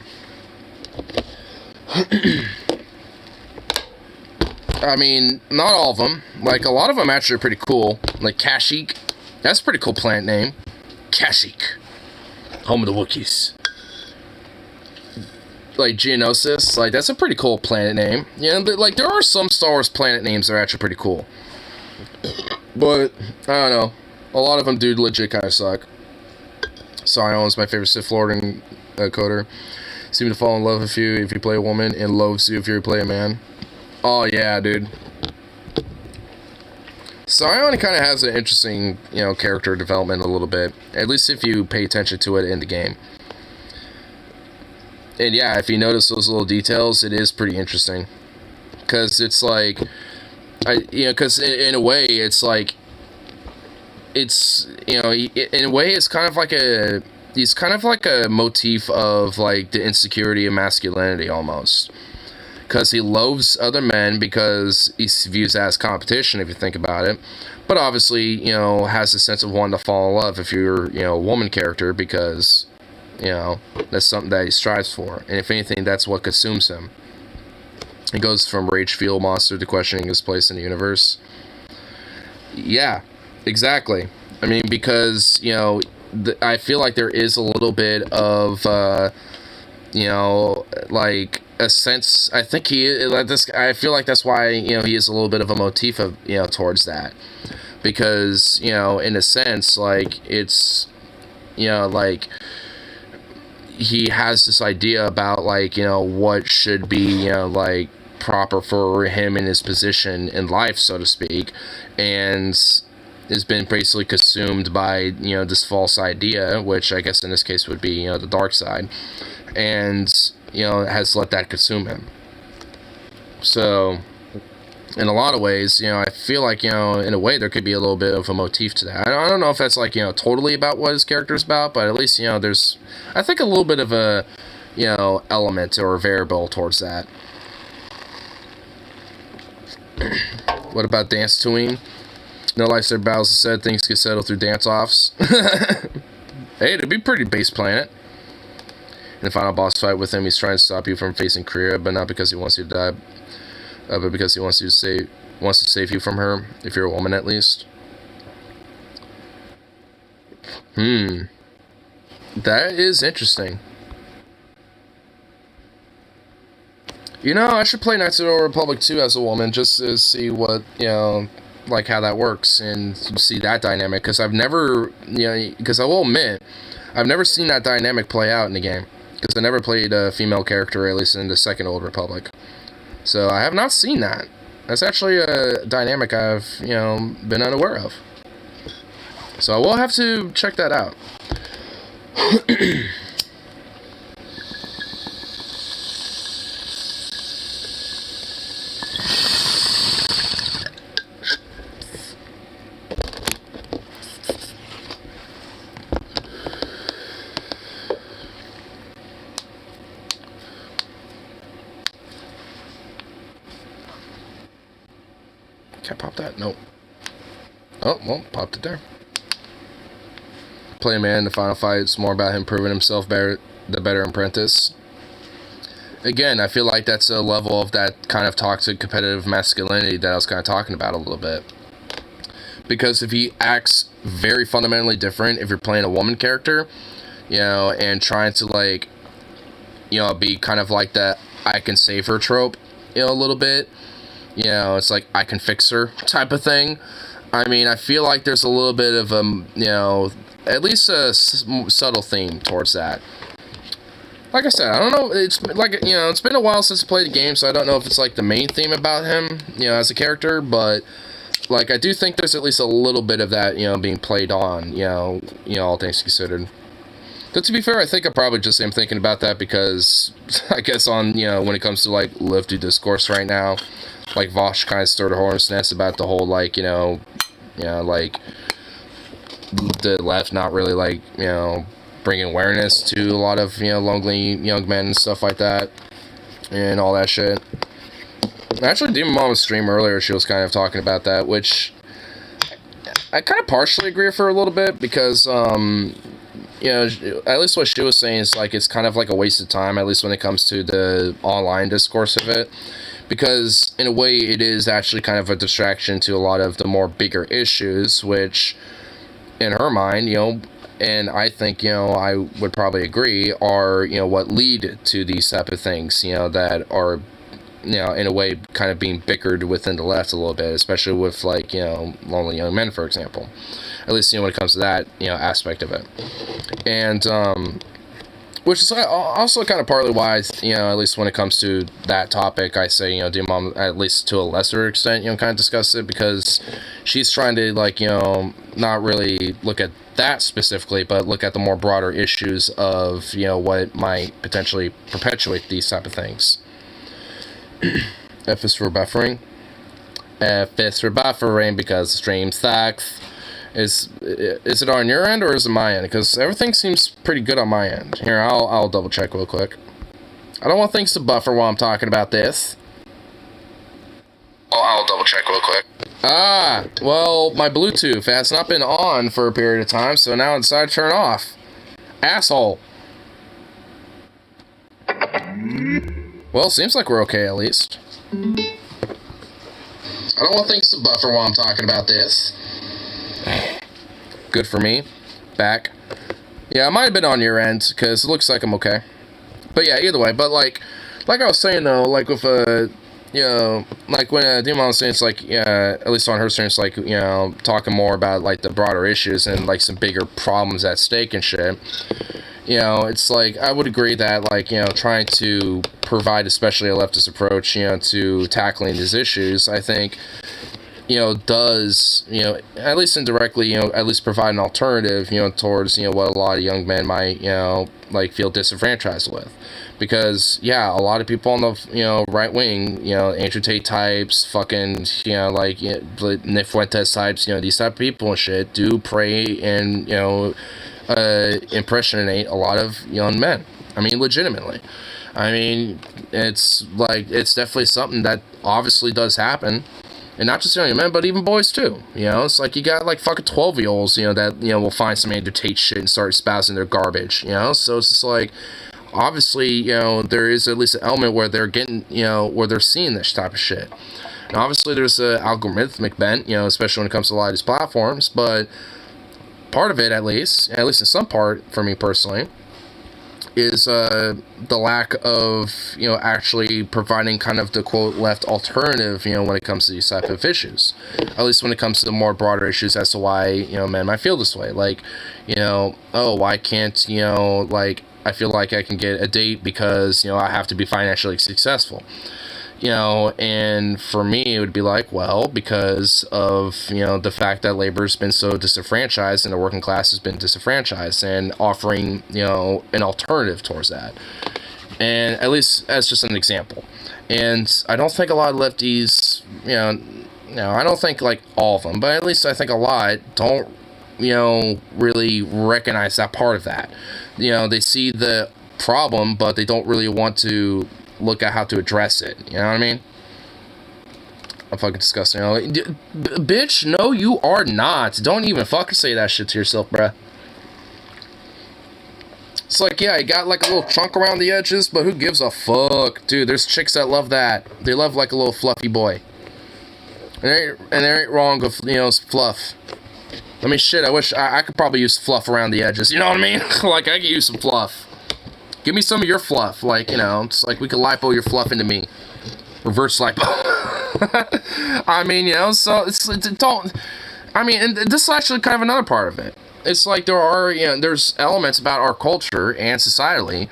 I mean, not all of them. Like, a lot of them actually are pretty cool. Like Kashyyyk. That's a pretty cool planet name. Kashyyyk. Home of the Wookiees. Like Geonosis. Like, that's a pretty cool planet name. Yeah, like, there are some Star Wars planet names that are actually pretty cool. But, I don't know. A lot of them do legit kind of suck. Sion is my favorite Sith Lord and coder. Seem to fall in love with you if you play a woman, and loves you if you play a man. Oh yeah, dude. Sion kind of has an interesting, character development a little bit. At least if you pay attention to it in the game. And yeah, if you notice those little details, it is pretty interesting. Because it's like, because in a way, it's like, it's, in a way, it's kind of like he's kind of like a motif of, like, the insecurity of masculinity, almost. Because he loathes other men because he views that as competition, if you think about it. But obviously, has a sense of wanting to fall in love if you're, a woman character, because, that's something that he strives for. And if anything, that's what consumes him. He goes from rage fuel monster to questioning his place in the universe. Yeah. Exactly. I mean, because, I feel like there is a little bit of, like, a sense. I think I feel like that's why he is a little bit of a motif of towards that, because in a sense like it's like he has this idea about like what should be like proper for him in his position in life, so to speak, and has been basically consumed by this false idea, which I guess in this case would be the dark side, and has let that consume him. So in a lot of ways, I feel like in a way there could be a little bit of a motif to that. I don't know if that's like totally about what his character is about, but at least there's, I think, a little bit of a element or a variable towards that. What about dance tuning? No lifesaver battles said, things get settled through dance-offs. Hey, it'd be pretty base planet. In the final boss fight with him, he's trying to stop you from facing Kriya, but not because he wants you to die, but because he wants to save you from her, if you're a woman at least. That is interesting. I should play Knights of the Old Republic 2 as a woman, just to see what, like how that works and see that dynamic, because I've never, because I will admit, I've never seen that dynamic play out in the game, because I never played a female character, at least in the second Old Republic. So I have not seen that. That's actually a dynamic I've, been unaware of. So I will have to check that out. Can't pop that? Nope. Oh, well, popped it there. Play a man in the final fight. It's more about him proving himself better, the better apprentice. Again, I feel like that's a level of that kind of toxic competitive masculinity that I was kind of talking about a little bit. Because if he acts very fundamentally different, if you're playing a woman character, and trying to like, be kind of like that I can save her trope, a little bit. It's like I can fix her type of thing. I mean, I feel like there's a little bit of at least a subtle theme towards that. Like I said, I don't know. It's like it's been a while since I played the game, so I don't know if it's like the main theme about him, as a character. But like, I do think there's at least a little bit of that, being played on, all things considered. But to be fair, I think I probably just am thinking about that because I guess on when it comes to like Live to Discourse right now. Like Vosh kind of stirred a hornet's nest about the whole like like the left not really like bringing awareness to a lot of lonely young men and stuff like that and all that shit. Actually, Demon Mama's stream earlier, she was kind of talking about that, which I kind of partially agree with her a little bit because at least what she was saying is like it's kind of like a waste of time, at least when it comes to the online discourse of it. Because, in a way, it is actually kind of a distraction to a lot of the more bigger issues, which, in her mind, and I think, I would probably agree, are, what lead to these type of things, that are, in a way, kind of being bickered within the left a little bit, especially with, like, lonely young men, for example. At least, when it comes to that, aspect of it. And, which is also kind of partly why, at least when it comes to that topic, I say, Dear Mom, at least to a lesser extent, kind of discuss it, because she's trying to, like, not really look at that specifically, but look at the more broader issues of, what might potentially perpetuate these type of things. F is for buffering. F is for buffering because the stream sucks. Is it on your end or is it my end? Because everything seems pretty good on my end. Here, I'll double check real quick. I don't want things to buffer while I'm talking about this. I'll double check real quick. Well, my Bluetooth has not been on for a period of time, so now I decided to turn off. Asshole. Well, seems like we're okay at least. I don't want things to buffer while I'm talking about this. Good for me. Back. Yeah, it might have been on your end, because it looks like I'm okay. But yeah, either way, but like like I was saying though, like with like when Demon was saying, it's like, at least on her stream, it's like, talking more about like the broader issues and like some bigger problems at stake and shit. It's like, I would agree that, like, trying to provide, especially a leftist approach, to tackling these issues, I think, does, at least indirectly, at least provide an alternative, towards, what a lot of young men might, like, feel disenfranchised with. Because, yeah, a lot of people on the, right wing, Andrew Tate types, fucking, like, Nick Fuentes types, these type of people and shit do prey and, impressionate a lot of young men. I mean, legitimately. I mean, it's like, it's definitely something that obviously does happen. And not just young men, but even boys too. It's like you got like fucking 12-year-olds, that, will find some Andrew Tate shit and start espousing their garbage, So it's just like, obviously, there is at least an element where they're getting, where they're seeing this type of shit. And obviously there's a algorithmic bent, especially when it comes to a lot of these platforms, but part of it, at least in some part, for me personally, is the lack of, actually providing kind of the quote left alternative, when it comes to these type of issues. At least when it comes to the more broader issues as to why, men might feel this way. Like, oh, why can't, like, I feel like I can get a date because, I have to be financially successful. And for me, it would be like, well, because of, the fact that labor's been so disenfranchised and the working class has been disenfranchised, and offering, an alternative towards that. And at least as just an example. And I don't think a lot of lefties, I don't think like all of them, but at least I think a lot don't, really recognize that part of that. They see the problem, but they don't really want to look at how to address it. You know what I mean? I'm fucking disgusting. Bitch, no, you are not. Don't even fucking say that shit to yourself, bruh. It's like, yeah, you got like a little chunk around the edges, but who gives a fuck? Dude, there's chicks that love that. They love like a little fluffy boy. And there ain't wrong with, fluff. I mean, shit, I wish I could probably use fluff around the edges. You know what I mean? Like, I could use some fluff. Give me some of your fluff, like, it's like we could lipo your fluff into me. Reverse lipo. I mean, so and this is actually kind of another part of it. It's like there are, there's elements about our culture and societally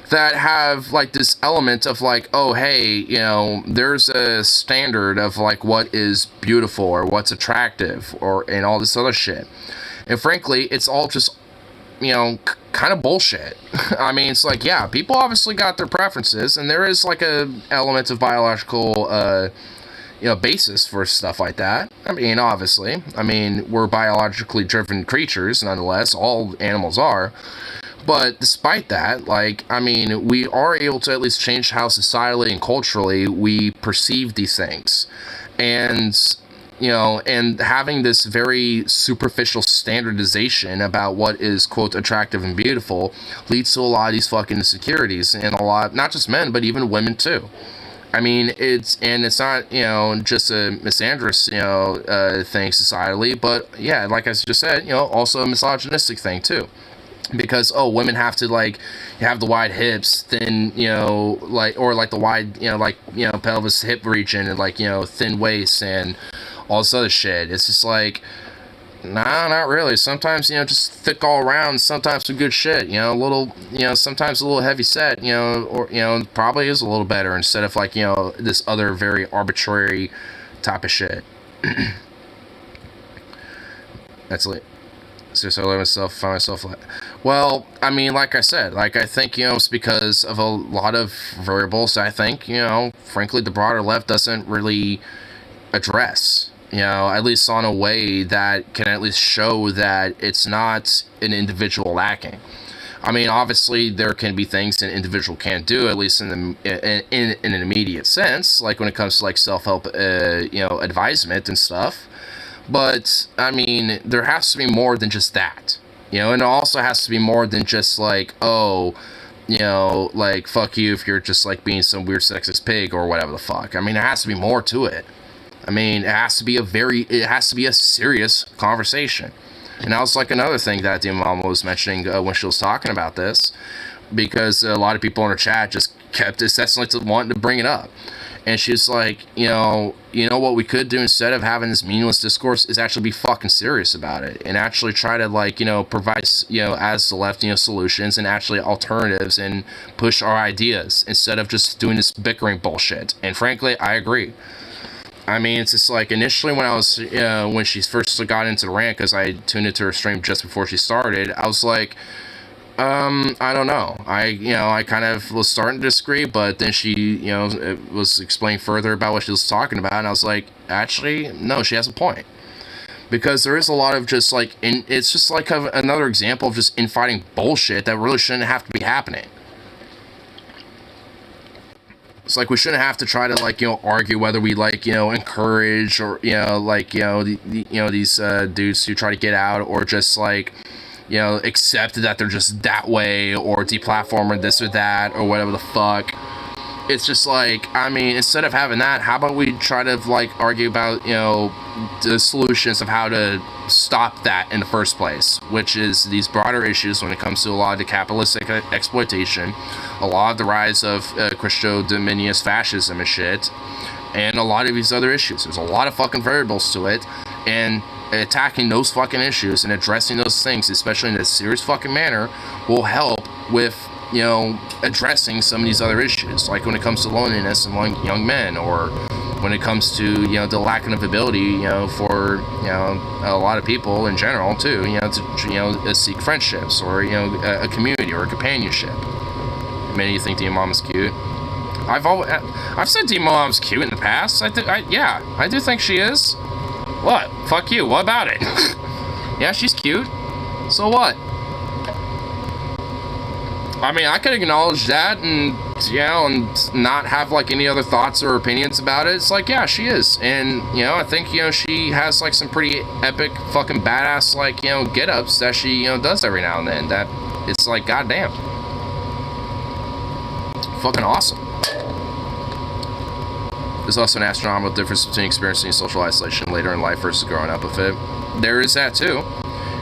that have, like, this element of, like, oh, hey, there's a standard of, like, what is beautiful or what's attractive and all this other shit. And frankly, it's all just, kind of bullshit. I mean, it's like, yeah, people obviously got their preferences, and there is like a element of biological, basis for stuff like that. I mean, obviously, we're biologically driven creatures, nonetheless. All animals are. But despite that, like, we are able to at least change how societally and culturally we perceive these things. And and having this very superficial standardization about what is, quote, attractive and beautiful leads to a lot of these fucking insecurities, and a lot, not just men, but even women too. It's not, just a misandrous, thing societally, but yeah, like I just said, also a misogynistic thing too. Because, oh, women have to, like, have the wide hips, thin, or like the wide, pelvis hip region, and, like, thin waist and all this other shit. It's just like, nah, not really. Sometimes, just thick all around, sometimes some good shit, a little, sometimes a little heavy set, or, probably is a little better instead of, like, this other very arbitrary type of shit. That's like, seriously, I find myself like, well, like I said, like, I think, it's because of a lot of variables I think, frankly, the broader left doesn't really address, at least on a way that can at least show that it's not an individual lacking. Obviously, there can be things an individual can't do, at least in an immediate sense, like when it comes to, like, self-help, advisement and stuff. But, there has to be more than just that, and it also has to be more than just, like, oh, like, fuck you if you're just, like, being some weird sexist pig or whatever the fuck. There has to be more to it. It has to be a serious conversation. And that was, like, another thing that the mama was mentioning when she was talking about this, because a lot of people in her chat just kept incessantly wanting to bring it up. And she's like, what we could do instead of having this meaningless discourse is actually be fucking serious about it and actually try to, like, provide, as the left, solutions and actually alternatives and push our ideas instead of just doing this bickering bullshit. And frankly, I agree. I mean, it's just like initially when she first got into the rant, because I tuned into her stream just before she started, I was like, I don't know. I kind of was starting to disagree, but then she, was explaining further about what she was talking about, and I was like, actually, no, she has a point. Because there is a lot of just, like, it's just like another example of just infighting bullshit that really shouldn't have to be happening. It's like we shouldn't have to try to, like, argue whether we, like, encourage or, these dudes to try to get out, or just, like, accept that they're just that way, or deplatform or this or that, or whatever the fuck. It's just like, I mean, instead of having that, how about we try to, like, argue about, the solutions of how to stop that in the first place, which is these broader issues when it comes to a lot of the capitalistic exploitation, a lot of the rise of Christo-Dominionist fascism and shit, and a lot of these other issues. There's a lot of fucking variables to it, and attacking those fucking issues and addressing those things, especially in a serious fucking manner, will help with, addressing some of these other issues, like when it comes to loneliness among young men, or when it comes to, the lack of ability, for, a lot of people in general, too, to seek friendships, or, a community, or a companionship. Many of you think Demon Mom is cute. I've said Demon Mom's cute in the past. I do think she is. What? Fuck you. What about it? Yeah, she's cute. So what? I mean, I could acknowledge that and, and not have, like, any other thoughts or opinions about it. It's like, yeah, she is. And, I think, she has, like, some pretty epic fucking badass, like, get-ups that she, does every now and then. That it's like, goddamn. Fucking awesome. There's also an astronomical difference between experiencing social isolation later in life versus growing up with it. There is that too.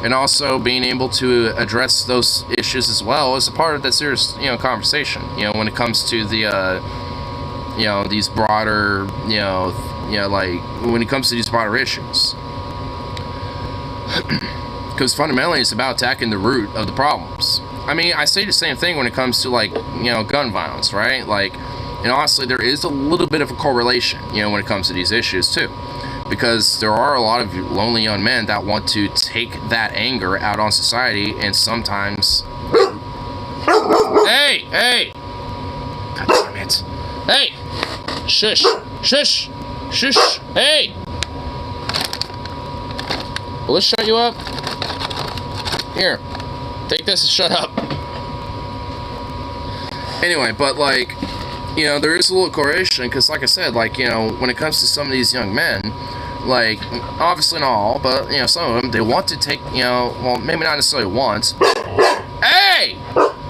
And also being able to address those issues as well is a part of that serious, conversation. When it comes to the, these broader, like, when it comes to these broader issues. Because fundamentally it's about attacking the root of the problems. I mean, I say the same thing when it comes to, like, gun violence, right? Like, and honestly, there is a little bit of a correlation, when it comes to these issues, too. Because there are a lot of lonely young men that want to take that anger out on society, and sometimes... Hey! God damn it. Hey! Shush! Hey! Will this shut you up? Here. Take this and shut up. Anyway, but, like... there is a little correlation, because, like I said, like, when it comes to some of these young men, like, obviously not all, but, some of them, they want to take, well, maybe not necessarily want. Hey!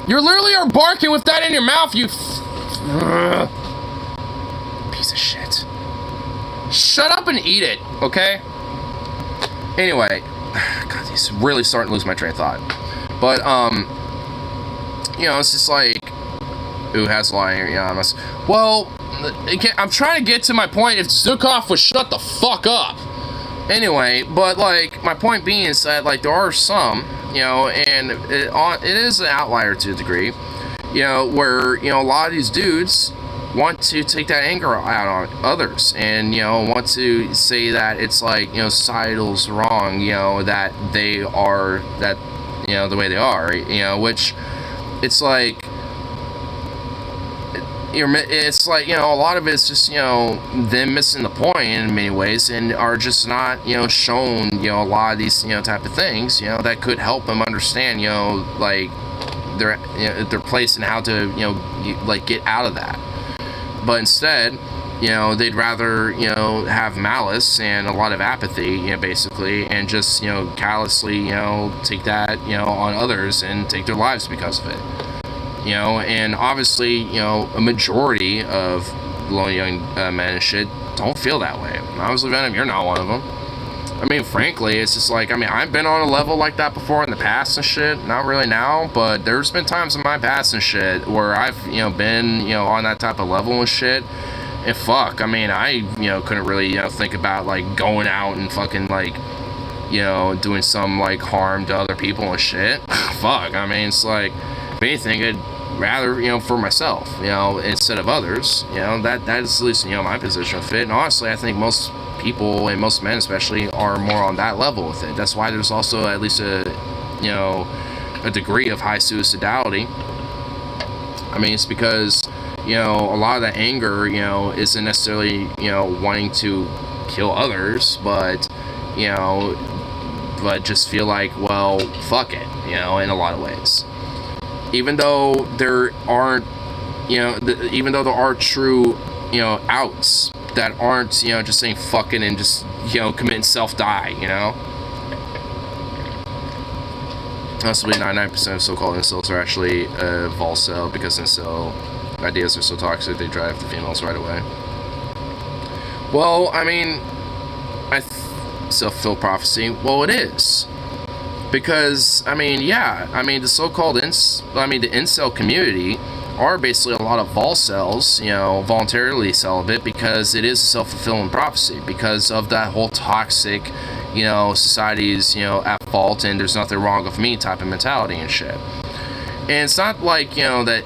You literally are barking with that in your mouth, you piece of shit. Shut up and eat it, okay? Anyway, God, this is really starting to lose my train of thought. But, it's just like, who has lying on us? Well, I'm trying to get to my point. If Zukov would shut the fuck up. Anyway, but, like, my point being is that, like, there are some, and it is an outlier to a degree, where, a lot of these dudes want to take that anger out on others, and, want to say that it's like, societal's wrong, that they are, that, the way they are, which, it's like, it's like, a lot of it's just, them missing the point in many ways, and are just not, shown, a lot of these, type of things, that could help them understand, like, their place and how to, like, get out of that. But instead, they'd rather, have malice and a lot of apathy, basically, and just, callously, take that, on others and take their lives because of it. And obviously, a majority of lonely young men and shit don't feel that way. Obviously, Venom, you're not one of them. I mean, frankly, it's just like, I mean, I've been on a level like that before in the past and shit. Not really now, but there's been times in my past and shit where I've, been, on that type of level and shit. And fuck, I mean, I, couldn't really, think about, like, going out and fucking, like, doing some, like, harm to other people and shit. Fuck, I mean, it's like, if anything, I'd rather, for myself, instead of others. That is at least, my position with it. And honestly, I think most people, and most men especially, are more on that level with it. That's why there's also at least a degree of high suicidality. I mean, it's because, a lot of the anger, isn't necessarily, wanting to kill others, but, but just feel like, well, fuck it, in a lot of ways. Even though there aren't, even though there are true, outs that aren't, just saying fucking and just, committing self-die, Possibly 99% of so-called incels are actually volcel, because incel ideas are so toxic they drive the females right away. Well, I mean, self-fulfilled prophecy. Well, it is. Because, I mean, yeah, I mean, the so-called the incel community are basically a lot of volcels, voluntarily celibate, because it is a self-fulfilling prophecy, because of that whole toxic, society's, at fault, and there's nothing wrong with me type of mentality and shit. And it's not like, that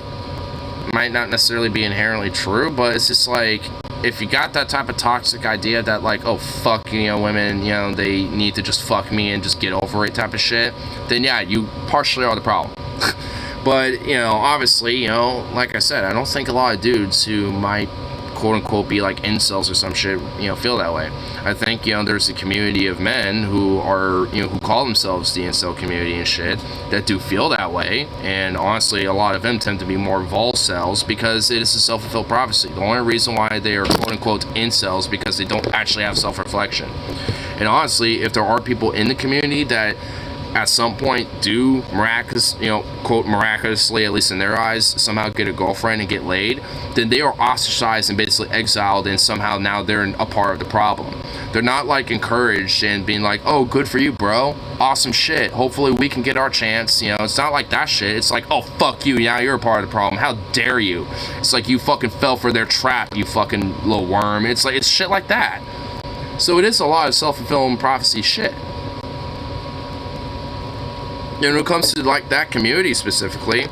might not necessarily be inherently true, but it's just like, if you got that type of toxic idea that, like, oh, fuck, women, they need to just fuck me and just get over it type of shit, then yeah, you partially are the problem. But, obviously, like I said, I don't think a lot of dudes who might, quote-unquote, be like incels or some shit, feel that way. I think, there's a community of men who are, who call themselves the incel community and shit, that do feel that way, and honestly, a lot of them tend to be more volcels, because it is a self-fulfilled prophecy. The only reason why they are, quote-unquote, incels, because they don't actually have self-reflection. And honestly, if there are people in the community that at some point do quote, miraculously, at least in their eyes, somehow get a girlfriend and get laid, then they are ostracized and basically exiled, and somehow now they're a part of the problem. They're not, like, encouraged and being like, oh, good for you, bro, awesome shit, hopefully we can get our chance. It's not like that shit. It's like, oh, fuck you, now you're a part of the problem, how dare you. It's like you fucking fell for their trap, you fucking little worm. It's like, it's shit like that. So it is a lot of self-fulfilling prophecy shit. And when it comes to, like, that community specifically,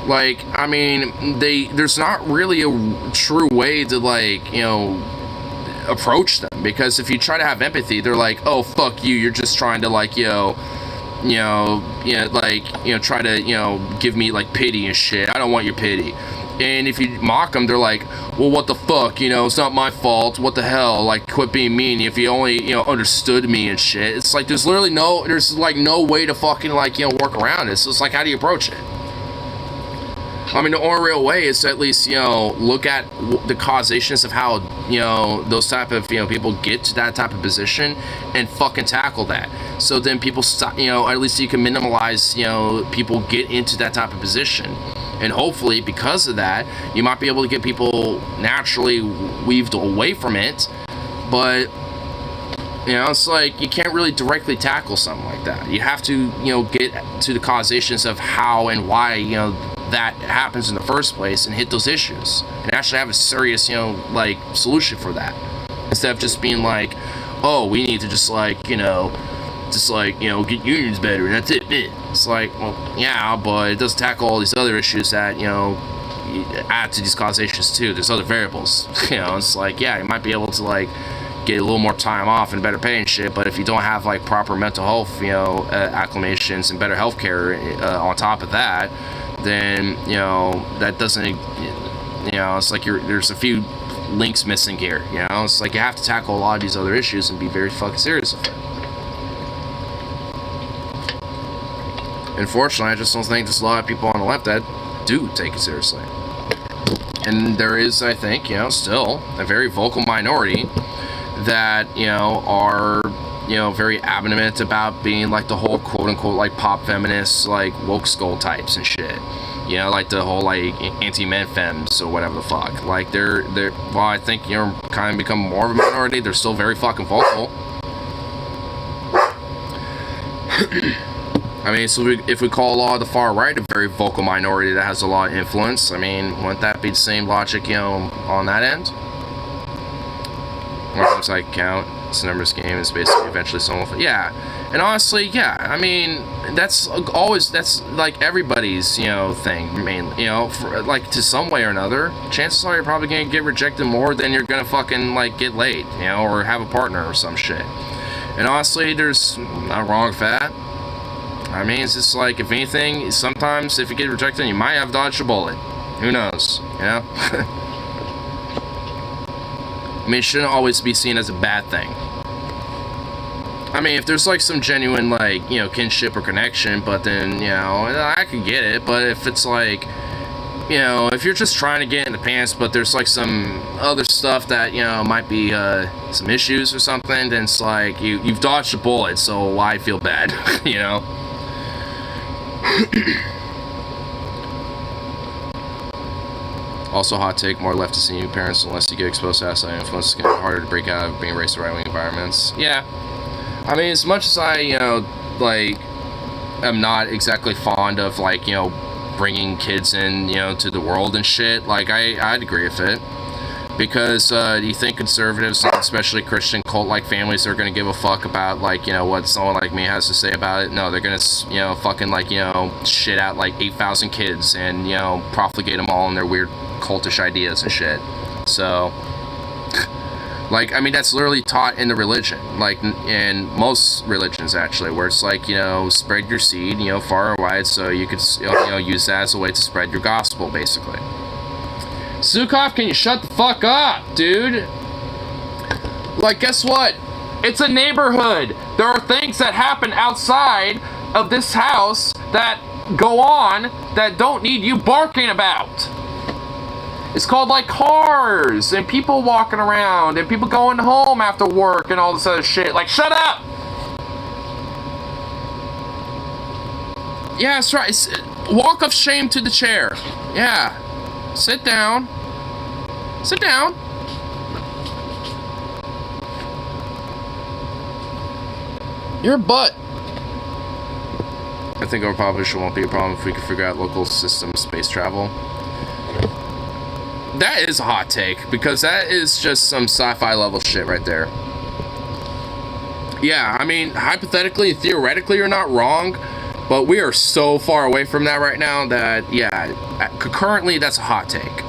like, I mean, there's not really a true way to, like, approach them, because if you try to have empathy, they're like, oh, fuck you, you're just trying to, like, try to, give me, like, pity and shit. I don't want your pity. And if you mock them, they're like, well, what the fuck, it's not my fault, what the hell, like, quit being mean, if you only, understood me and shit. It's like, there's literally no way to fucking, like, work around it. So it's like, how do you approach it? I mean, the only real way is to at least, look at the causations of how, those type of, people get to that type of position, and fucking tackle that. So then people stop, at least you can minimize, people get into that type of position. And hopefully, because of that, you might be able to get people naturally weaved away from it. But, it's like, you can't really directly tackle something like that. You have to, get to the causations of how and why, that happens in the first place, and hit those issues. And actually have a serious, like, solution for that. Instead of just being like, oh, we need to just, like, get unions better, and that's it. It's like, well, yeah, but it does tackle all these other issues that, add to these causations too. There's other variables. It's like, yeah, you might be able to, like, get a little more time off and better pay and shit, but if you don't have, like, proper mental health, acclimations and better health care on top of that, then, that doesn't, it's like there's a few links missing here, It's like you have to tackle a lot of these other issues and be very fucking serious with it. Unfortunately, I just don't think there's a lot of people on the left that do take it seriously. And there is, I think, still a very vocal minority that, are, very adamant about being, like, the whole quote-unquote, like, pop feminists, like, woke skull types and shit. Like the whole, like, anti-men femmes or whatever the fuck. Like, they're, well, I think, kind of become more of a minority. They're still very fucking vocal. I mean, so if we call a lot of the far right a very vocal minority that has a lot of influence, I mean, wouldn't that be the same logic, on that end? More times I count, it's a numbers game, is basically eventually someone will... Yeah, and honestly, yeah, I mean, that's like everybody's, thing, I mean, like, to some way or another, chances are you're probably gonna get rejected more than you're gonna fucking, like, get laid, or have a partner or some shit. And honestly, there's not wrong with that. I mean, it's just like, if anything, sometimes if you get rejected, you might have dodged a bullet. Who knows, I mean, it shouldn't always be seen as a bad thing. I mean, if there's, like, some genuine, like, kinship or connection, but then, I could get it. But if it's, like, if you're just trying to get in the pants, but there's, like, some other stuff that, might be, some issues or something, then it's like, you've dodged a bullet, so why feel bad, Also, hot take, more leftist than you parents, unless you get exposed to outside influence, it's going to be harder to break out of being raised in right-wing environments. Yeah. I mean, as much as I, like, am not exactly fond of, like, bringing kids in, to the world and shit, like, I'd agree with it. Because, do you think conservatives, especially Christian cult-like families, are going to give a fuck about, like, what someone like me has to say about it? No, they're going to, fucking, like, shit out, like, 8,000 kids and, profligate them all in their weird cultish ideas and shit. So, like, I mean, that's literally taught in the religion, like, in most religions, actually, where it's like, spread your seed, far and wide, so you could, use that as a way to spread your gospel, basically. Zukov, can you shut the fuck up, dude? Like, guess what? It's a neighborhood. There are things that happen outside of this house that go on that don't need you barking about. It's called, like, cars and people walking around and people going home after work and all this other shit. Like, shut up! Yeah, that's right. Walk of shame to the chair. Yeah. Sit down. Sit down. Your butt. I think our population won't be a problem if we can figure out local system space travel. That is a hot take, because that is just some sci-fi level shit right there. Yeah, I mean, hypothetically, theoretically, you're not wrong, but we are so far away from that right now that, yeah, currently, that's a hot take.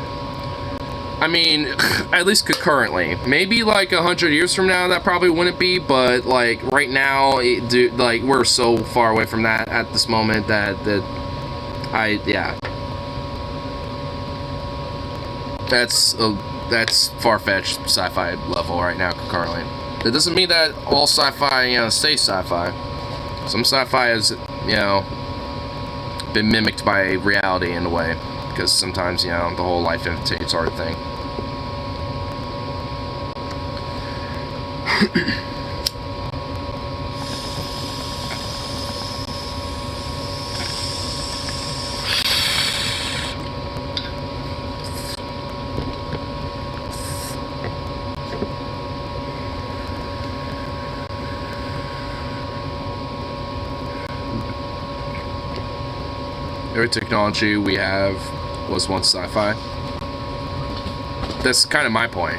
I mean, at least concurrently. Maybe, like, 100 years from now, that probably wouldn't be, but, like, right now, like, we're so far away from that at this moment that yeah. That's far-fetched sci-fi level right now, currently. That doesn't mean that all sci-fi, stays sci-fi. Some sci-fi has, been mimicked by reality in a way. Because sometimes, the whole life imitates art thing. Every technology we have was once sci-fi. That's kind of my point.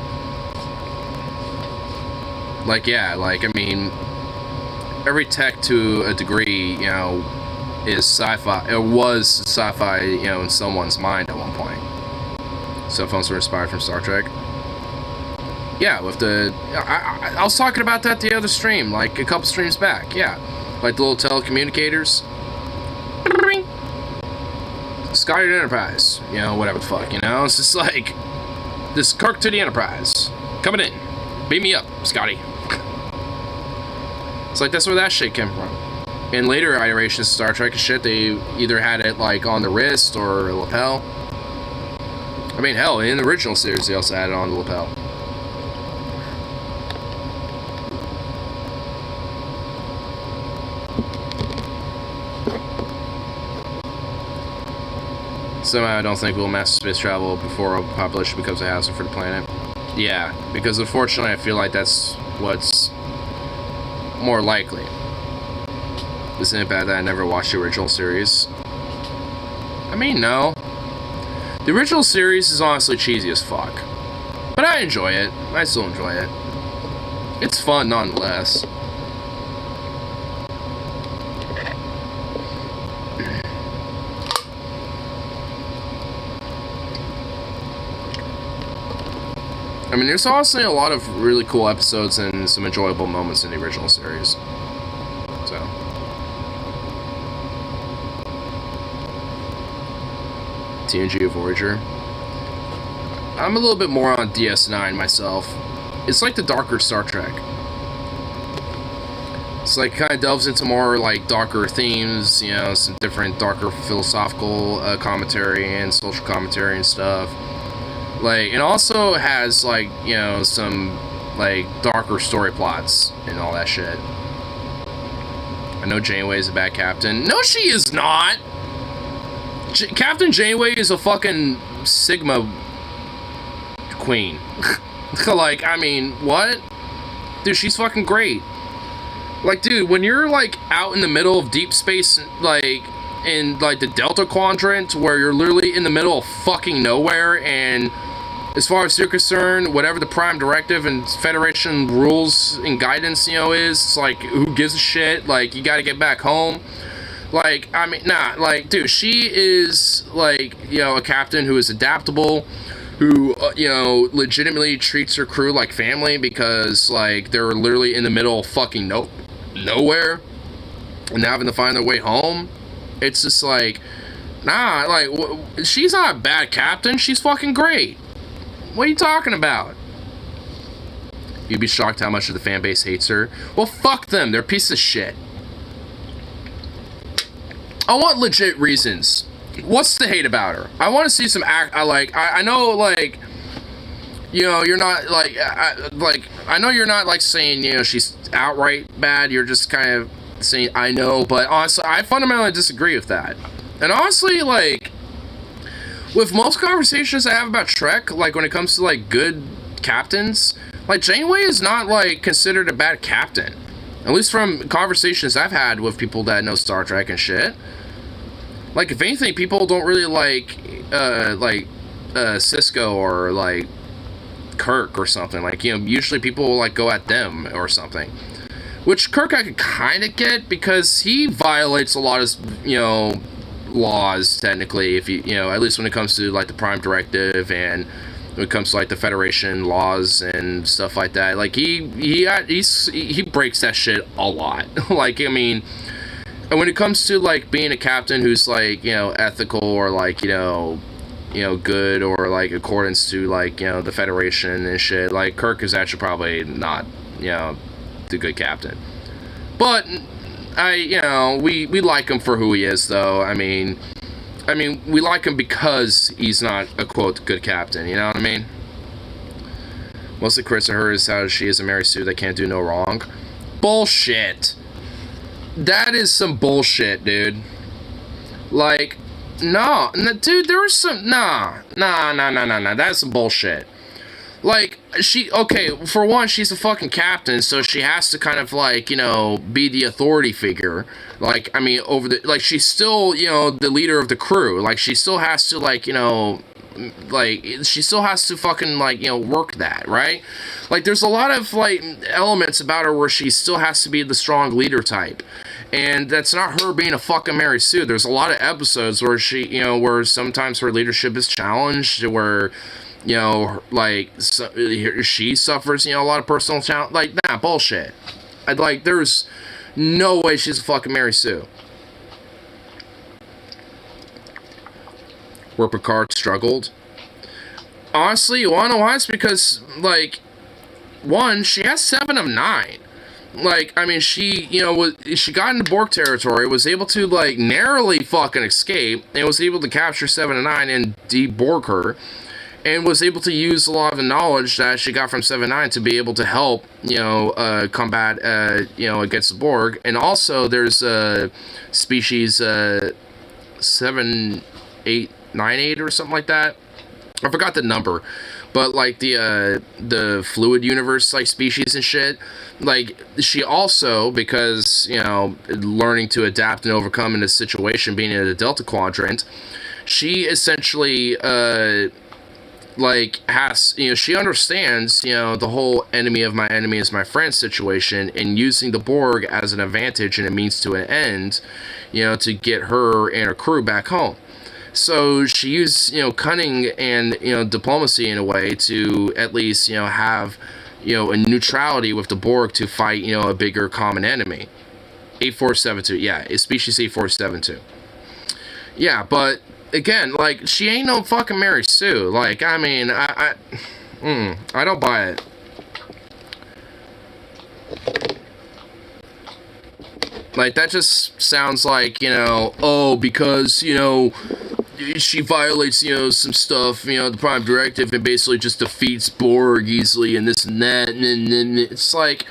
Like, yeah, like, I mean, every tech to a degree, is sci-fi. It was sci-fi, in someone's mind at one point. Cell phones were inspired from Star Trek. Yeah, with the... I was talking about that the other stream, like, a couple streams back, yeah. Like the little telecommunicators. Scotty Enterprise, whatever the fuck, it's just like, this Kirk to the Enterprise, coming in, beam me up, Scotty. It's like, that's where that shit came from. In later iterations of Star Trek and shit, they either had it, like, on the wrist or a lapel. I mean, hell, in the original series, they also had it on the lapel. Somehow I don't think we'll master space travel before our population becomes a hazard for the planet. Yeah, because unfortunately I feel like that's what's more likely. Isn't it bad that I never watched the original series? I mean, no. The original series is honestly cheesy as fuck. But I enjoy it. I still enjoy it. It's fun nonetheless. I mean, there's honestly a lot of really cool episodes and some enjoyable moments in the original series. So. TNG Voyager. I'm a little bit more on DS9 myself. It's like the darker Star Trek. It's like kind of delves into more like darker themes, you know, some different darker philosophical commentary and social commentary and stuff. Like, it also has like, you know, some like darker story plots and all that shit. I know Janeway is a bad captain. No, she is not. Captain Janeway is a fucking Sigma queen. Like, I mean, what? Dude, she's fucking great. Like, dude, when you're like out in the middle of deep space, like in like the Delta Quadrant, where you're literally in the middle of fucking nowhere, and as far as you're concerned, whatever the Prime Directive and Federation rules and guidance, you know, is, it's like, who gives a shit? Like, you gotta get back home. Like, I mean, nah, like, dude, she is, like, you know, a captain who is adaptable, who, you know, legitimately treats her crew like family because, like, they're literally in the middle of fucking nowhere and having to find their way home. It's just like, nah, like, she's not a bad captain, she's fucking great. What are you talking about? You'd be shocked how much of the fan base hates her. Well, fuck them. They're a piece of shit. I want legit reasons. What's the hate about her? I want to see some I know, like, you know, you're not, like, I know you're not, like, saying, you know, she's outright bad. You're just kind of saying, I know. But honestly, I fundamentally disagree with that. And honestly, like, with most conversations I have about Trek, like, when it comes to, like, good captains, like, Janeway is not, like, considered a bad captain. At least from conversations I've had with people that know Star Trek and shit. Like, if anything, people don't really like Sisko or, like, Kirk or something. Like, you know, usually people will, like, go at them or something. Which Kirk I could kind of get, because he violates a lot of, you know, laws, technically, if you know, at least when it comes to, like, the Prime Directive and when it comes to, like, the Federation laws and stuff like that. Like, he breaks that shit a lot. Like, I mean, and when it comes to, like, being a captain who's, like, you know, ethical or, like, you know, good, or, like, accordance to, like, you know, the Federation and shit, like, Kirk is actually probably not, you know, the good captain. But you know, we like him for who he is, though. I mean, we like him because he's not a, quote, good captain, you know what I mean? Most of the critics of her is how she is a Mary Sue that can't do no wrong. Bullshit. That is some bullshit, dude. Like, no, dude, there was some, nah, that's some bullshit. Like, okay, for one, she's a fucking captain, so she has to kind of, like, you know, be the authority figure. Like, I mean, like, she's still, you know, the leader of the crew. Like, she still has to, like, you know, like, she still has to fucking, like, you know, work that, right? Like, there's a lot of, like, elements about her where she still has to be the strong leader type. And that's not her being a fucking Mary Sue. There's a lot of episodes where she, you know, where sometimes her leadership is challenged, where, you know, like, she suffers, you know, a lot of personal challenge. Like, nah, bullshit. Like, there's no way she's a fucking Mary Sue. Where Picard struggled. Honestly, you wanna know why? It's because, like, one, she has 7 of 9. Like, I mean, she, you know, she got into Borg territory, was able to, like, narrowly fucking escape, and was able to capture 7 of 9 and de-Borg her, and was able to use a lot of the knowledge that she got from 7-9 to be able to help, you know, combat, you know, against the Borg. And also, there's species 7898 or something like that. I forgot the number. but like the fluid universe like species and shit, like she also, because you know, learning to adapt and overcome in a situation, being in the Delta Quadrant, she essentially like has, you know, she understands, you know, the whole enemy of my enemy is my friend situation, and using the Borg as an advantage and a means to an end, you know, to get her and her crew back home. So she used, you know, cunning and, you know, diplomacy in a way to at least, you know, have, you know, a neutrality with the Borg to fight, you know, a bigger common enemy. 8472, yeah, it's species 8472. Yeah, but again, like, she ain't no fucking Mary Sue. Like, I mean, I don't buy it. Like, that just sounds like, you know, oh, because, you know, she violates, you know, some stuff, you know, the Prime Directive, and basically just defeats Borg easily and this and that, and it's like,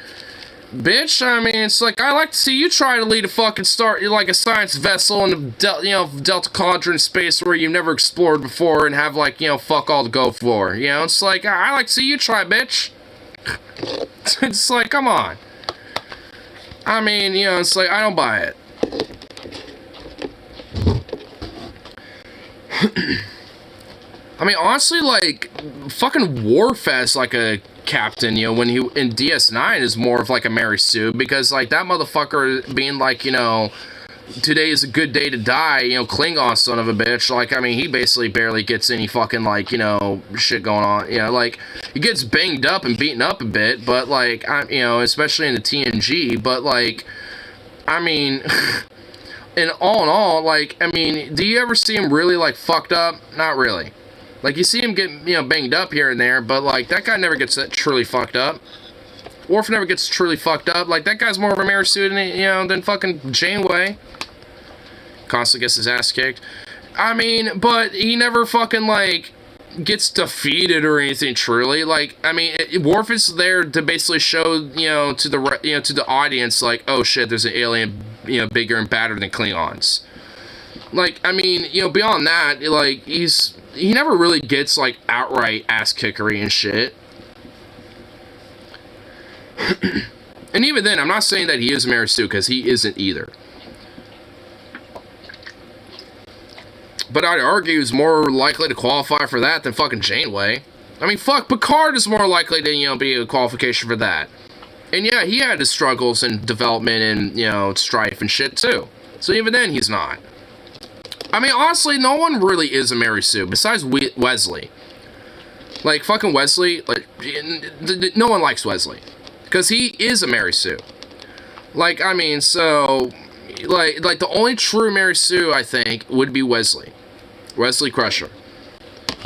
bitch, I mean, it's like, I like to see you try to lead a fucking like a science vessel in the, you know, Delta Quadrant space where you've never explored before and have, like, you know, fuck all to go for, you know, it's like, I like to see you try, bitch. It's like, come on. I mean, you know, it's like, I don't buy it. I mean, honestly, like, fucking Warfest, like a captain, you know, when he in DS9 is more of like a Mary Sue, because like that motherfucker being like, you know, today is a good day to die, you know, Klingon son of a bitch, like, I mean, he basically barely gets any fucking, like, you know, shit going on, you know, like, he gets banged up and beaten up a bit, but like, you know, especially in the TNG, but like, I mean, and all in all, like, I mean, do you ever see him really, like, fucked up? Not really. Like, you see him get, you know, banged up here and there, but, like, that guy never gets truly fucked up. Worf never gets truly fucked up. Like, that guy's more of a Mary Sue than, you know, than fucking Janeway. Constantly gets his ass kicked. I mean, but he never fucking, like, gets defeated or anything truly. Like, I mean, Worf is there to basically show, you know, to the, you know, to the audience, like, oh shit, there's an alien, you know, bigger and badder than Klingons. Like, I mean, you know, beyond that, like, he never really gets, like, outright ass-kickery and shit. And even then, I'm not saying that he is Mary Sue, because he isn't either. But I'd argue he's more likely to qualify for that than fucking Janeway. I mean, fuck, Picard is more likely to, you know, be a qualification for that. And yeah, he had his struggles and development and, you know, strife and shit, too. So even then, he's not. I mean, honestly, no one really is a Mary Sue, besides Wesley. Like, fucking Wesley, like, no one likes Wesley. Because he is a Mary Sue. Like, I mean, so, like the only true Mary Sue, I think, would be Wesley. Wesley Crusher.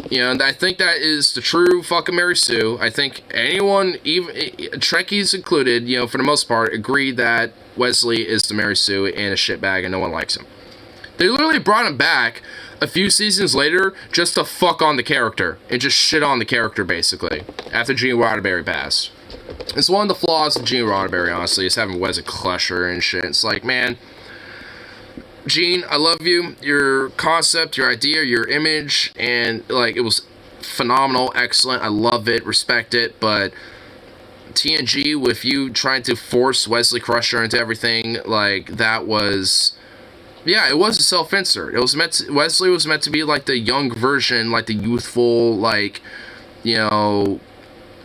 You know, and I think that is the true fucking Mary Sue. I think anyone, even Trekkies included, you know, for the most part, agree that Wesley is the Mary Sue and a shitbag and no one likes him. They literally brought him back a few seasons later just to fuck on the character and just shit on the character, basically, after Gene Roddenberry passed. It's one of the flaws of Gene Roddenberry, honestly, is having Wesley Crusher and shit. It's like, man, Gene, I love you, your concept, your idea, your image, and, like, it was phenomenal, excellent, I love it, respect it, but TNG, with you trying to force Wesley Crusher into everything, like, that was, yeah, it was a self-insert. It was meant to, Wesley was meant to be, like, the young version, like, the youthful, like, you know,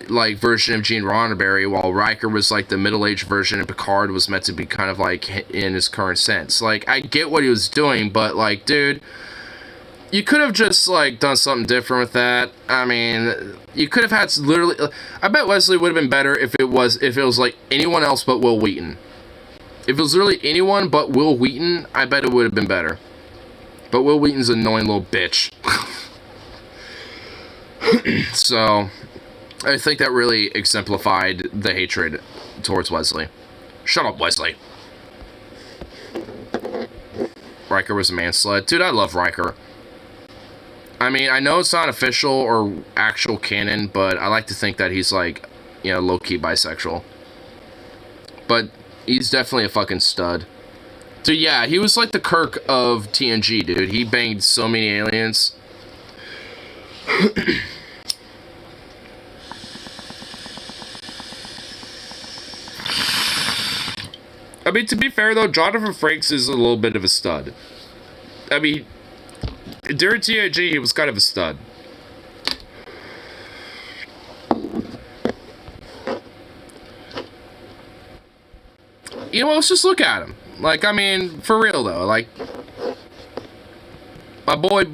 like, version of Gene Roddenberry, while Riker was, like, the middle-aged version, and Picard was meant to be kind of, like, in his current sense. Like, I get what he was doing, but, like, dude, you could have just, like, done something different with that. I mean, you could have had literally, I bet Wesley would have been better if it was, like, anyone else but Will Wheaton. If it was literally anyone but Will Wheaton, I bet it would have been better. But Will Wheaton's an annoying little bitch. So, I think that really exemplified the hatred towards Wesley. Shut up, Wesley. Riker was a man-sled. Dude, I love Riker. I mean, I know it's not official or actual canon, but I like to think that he's, like, you know, low-key bisexual. But he's definitely a fucking stud. Dude, yeah, he was like the Kirk of TNG, dude. He banged so many aliens. I mean, to be fair though, Jonathan Frakes is a little bit of a stud. I mean, during TIG, he was kind of a stud. You know, let's just look at him. Like, I mean, for real though, like, my boy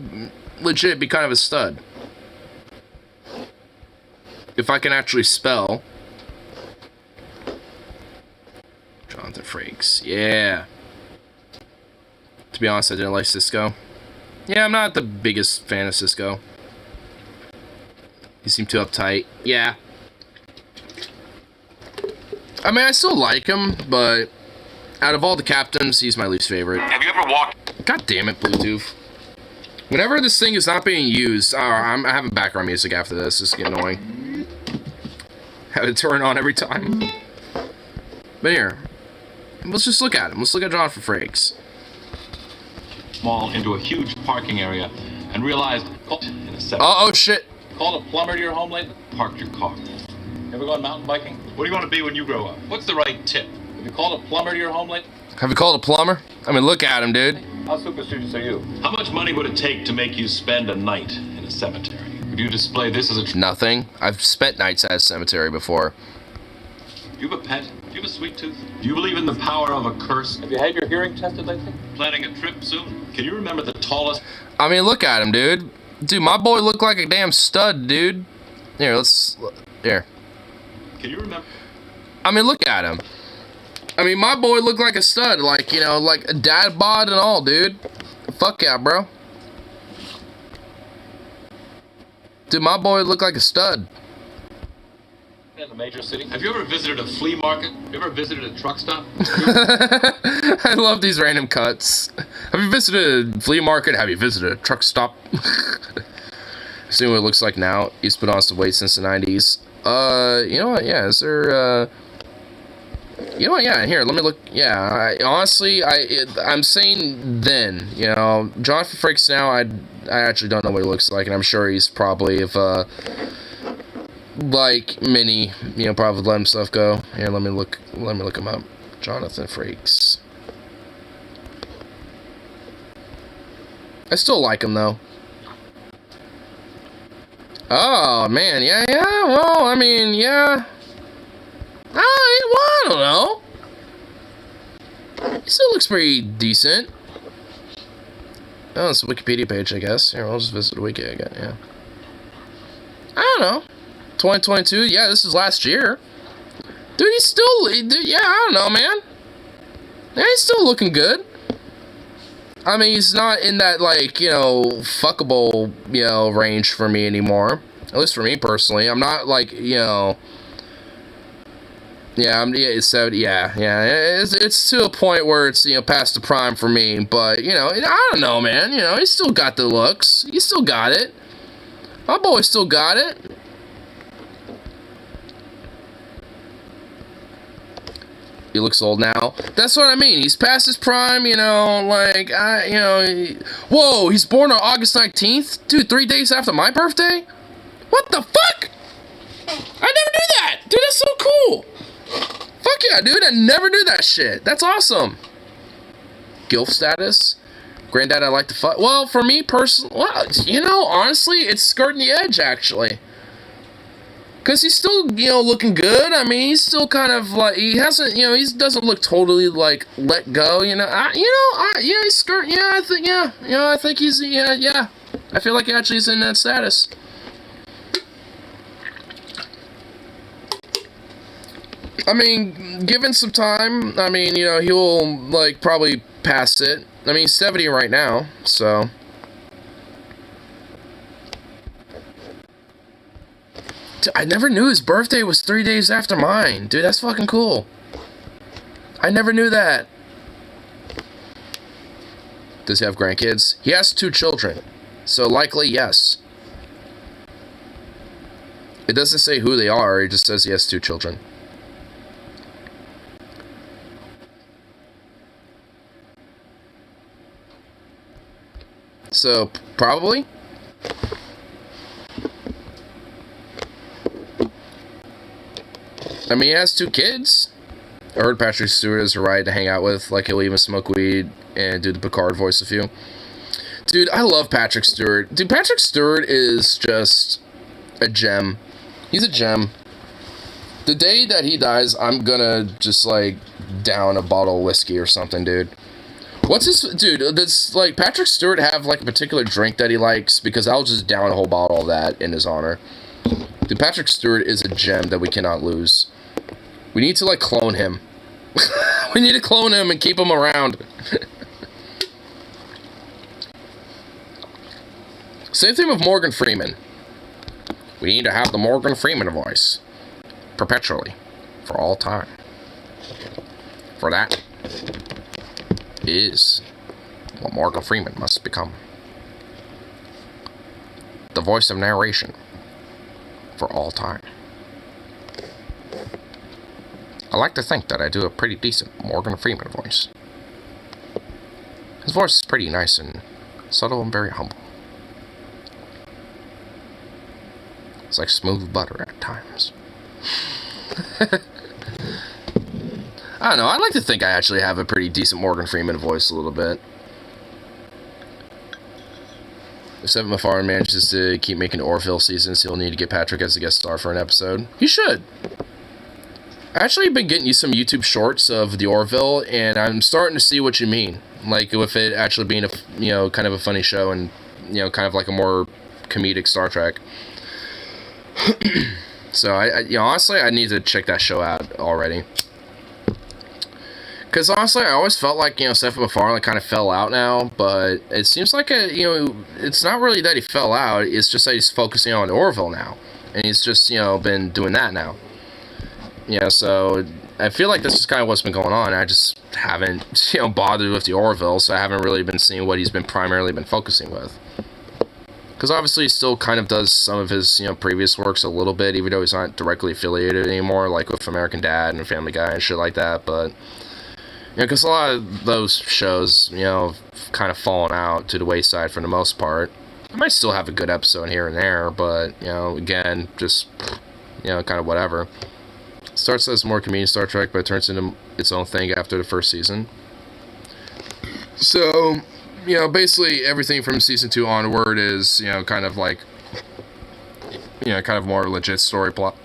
legit be kind of a stud. If I can actually spell. Jonathan Frakes, yeah. To be honest, I didn't like Cisco. Yeah, I'm not the biggest fan of Cisco. He seemed too uptight. Yeah. I mean, I still like him, but out of all the captains, he's my least favorite. Have you ever walked? God damn it, Bluetooth. Whenever this thing is not being used, I'm having background music after this. This is getting annoying. Have it turn on every time. But here, let's just look at him. Let's look at Jonathan Frakes. Mall into a huge parking area and realized in a second. Oh shit. Called a plumber to your home lately? Parked your car. Ever gone mountain biking? What do you want to be when you grow up? What's the right tip? Have you called a plumber to your home lately? Have you called a plumber? I mean, look at him, dude. How superstitious are you? How much money would it take to make you spend a night in a cemetery? Would you display this as a... Nothing. I've spent nights at a cemetery before. Do you have a pet? Do you have a sweet tooth? Do you believe in the power of a curse? Have you had your hearing tested lately? Planning a trip soon? Can you remember the tallest... I mean, look at him, dude. Dude, my boy looked like a damn stud, dude. Here, let's... Here. Can you remember... I mean, look at him. I mean, my boy looked like a stud. Like, you know, like a dad bod and all, dude. Fuck yeah, bro. Dude, my boy looked like a stud. In a major city. Have you ever visited a flea market? You ever visited a truck stop? I love these random cuts. Have you visited a flea market? Have you visited a truck stop? See what it looks like now. He's been on some weight since the 90s. You know what? Yeah, is there, you know what? Yeah, here, let me look. Yeah, honestly, I'm saying then, you know, Jonathan Frakes now, I actually don't know what he looks like, and I'm sure he's probably, if, like many, you know, probably let himself go. Here, let me look him up. Jonathan Frakes. I still like him though. Oh man, yeah. Well, I mean, yeah. Well, I don't know. He still looks pretty decent. Oh, it's a Wikipedia page, I guess. Here, I'll just visit the wiki again. Yeah. I don't know. 2022, yeah, this is last year. Dude, he's still, yeah, I don't know, man. Yeah, he's still looking good. I mean, he's not in that, like, you know, fuckable, you know, range for me anymore. At least for me, personally. I'm not, like, you know... Yeah, it's 70, yeah. It's to a point where it's, you know, past the prime for me. But, you know, I don't know, man. You know, he's still got the looks. He still got it. My boy still got it. He looks old now. That's what I mean. He's past his prime, you know, like, whoa, he's born on August 19th? Dude, 3 days after my birthday? What the fuck? I never knew that! Dude, that's so cool! Fuck yeah, dude, I never knew that shit. That's awesome. Gilf status? Granddad, I like to fuck. Well, for me personally, well, you know, honestly, it's skirting the edge, actually. Because he's still, you know, looking good. I mean, he's still kind of, like, he hasn't, you know, he doesn't look totally, like, let go, you know. Yeah, he's skirting, yeah, I think, yeah. You know, I think he's, yeah. I feel like he actually is in that status. I mean, given some time, I mean, you know, he'll, like, probably pass it. I mean, he's 70 right now, so... Dude, I never knew his birthday was 3 days after mine. Dude, that's fucking cool. I never knew that. Does he have grandkids? He has 2 children. So likely, yes. It doesn't say who they are, it just says he has 2 children. So, probably? I mean, he has 2 kids. I heard Patrick Stewart is a riot to hang out with. Like, he'll even smoke weed and do the Picard voice with you. Dude, I love Patrick Stewart. Dude, Patrick Stewart is just a gem. He's a gem. The day that he dies, I'm gonna just, like, down a bottle of whiskey or something, dude. What's his... Dude, does, like, Patrick Stewart have, like, a particular drink that he likes? Because I'll just down a whole bottle of that in his honor. Dude, Patrick Stewart is a gem that we cannot lose. We need to, like, clone him. We need to clone him and keep him around. Same thing with Morgan Freeman. We need to have the Morgan Freeman voice. Perpetually. For all time. For that is what Morgan Freeman must become. The voice of narration. For all time. I like to think that I do a pretty decent Morgan Freeman voice. His voice is pretty nice and subtle and very humble. It's like smooth butter at times. I don't know, I like to think I actually have a pretty decent Morgan Freeman voice a little bit. If Seth MacFarlane manages to keep making Orville seasons, he'll need to get Patrick as a guest star for an episode. He should. I actually been getting some YouTube shorts of the Orville, and I'm starting to see what you mean. Like, with it actually being a, you know, kind of a funny show and, you know, kind of like a more comedic Star Trek. So, you know, honestly, I need to check that show out already. Because, honestly, I always felt like, you know, Seth MacFarlane kind of fell out now, but it seems like, you know, it's not really that he fell out, it's just that he's focusing on Orville now. And he's just, you know, been doing that now. Yeah, so I feel like this is kind of what's been going on. I just haven't, you know, bothered with the Orville, so I haven't really been seeing what he's been primarily been focusing with. Because obviously he still kind of does some of his, you know, previous works a little bit, even though he's not directly affiliated anymore, like with American Dad and Family Guy and shit like that. But, you know, because a lot of those shows, you know, have kind of fallen out to the wayside for the most part. I might still have a good episode here and there, but, you know, again, just, you know, kind of whatever. Starts as more comedian Star Trek, but it turns into its own thing after the first season. So, you know, basically everything from season 2 onward is, you know, kind of like, you know, kind of more legit story plot.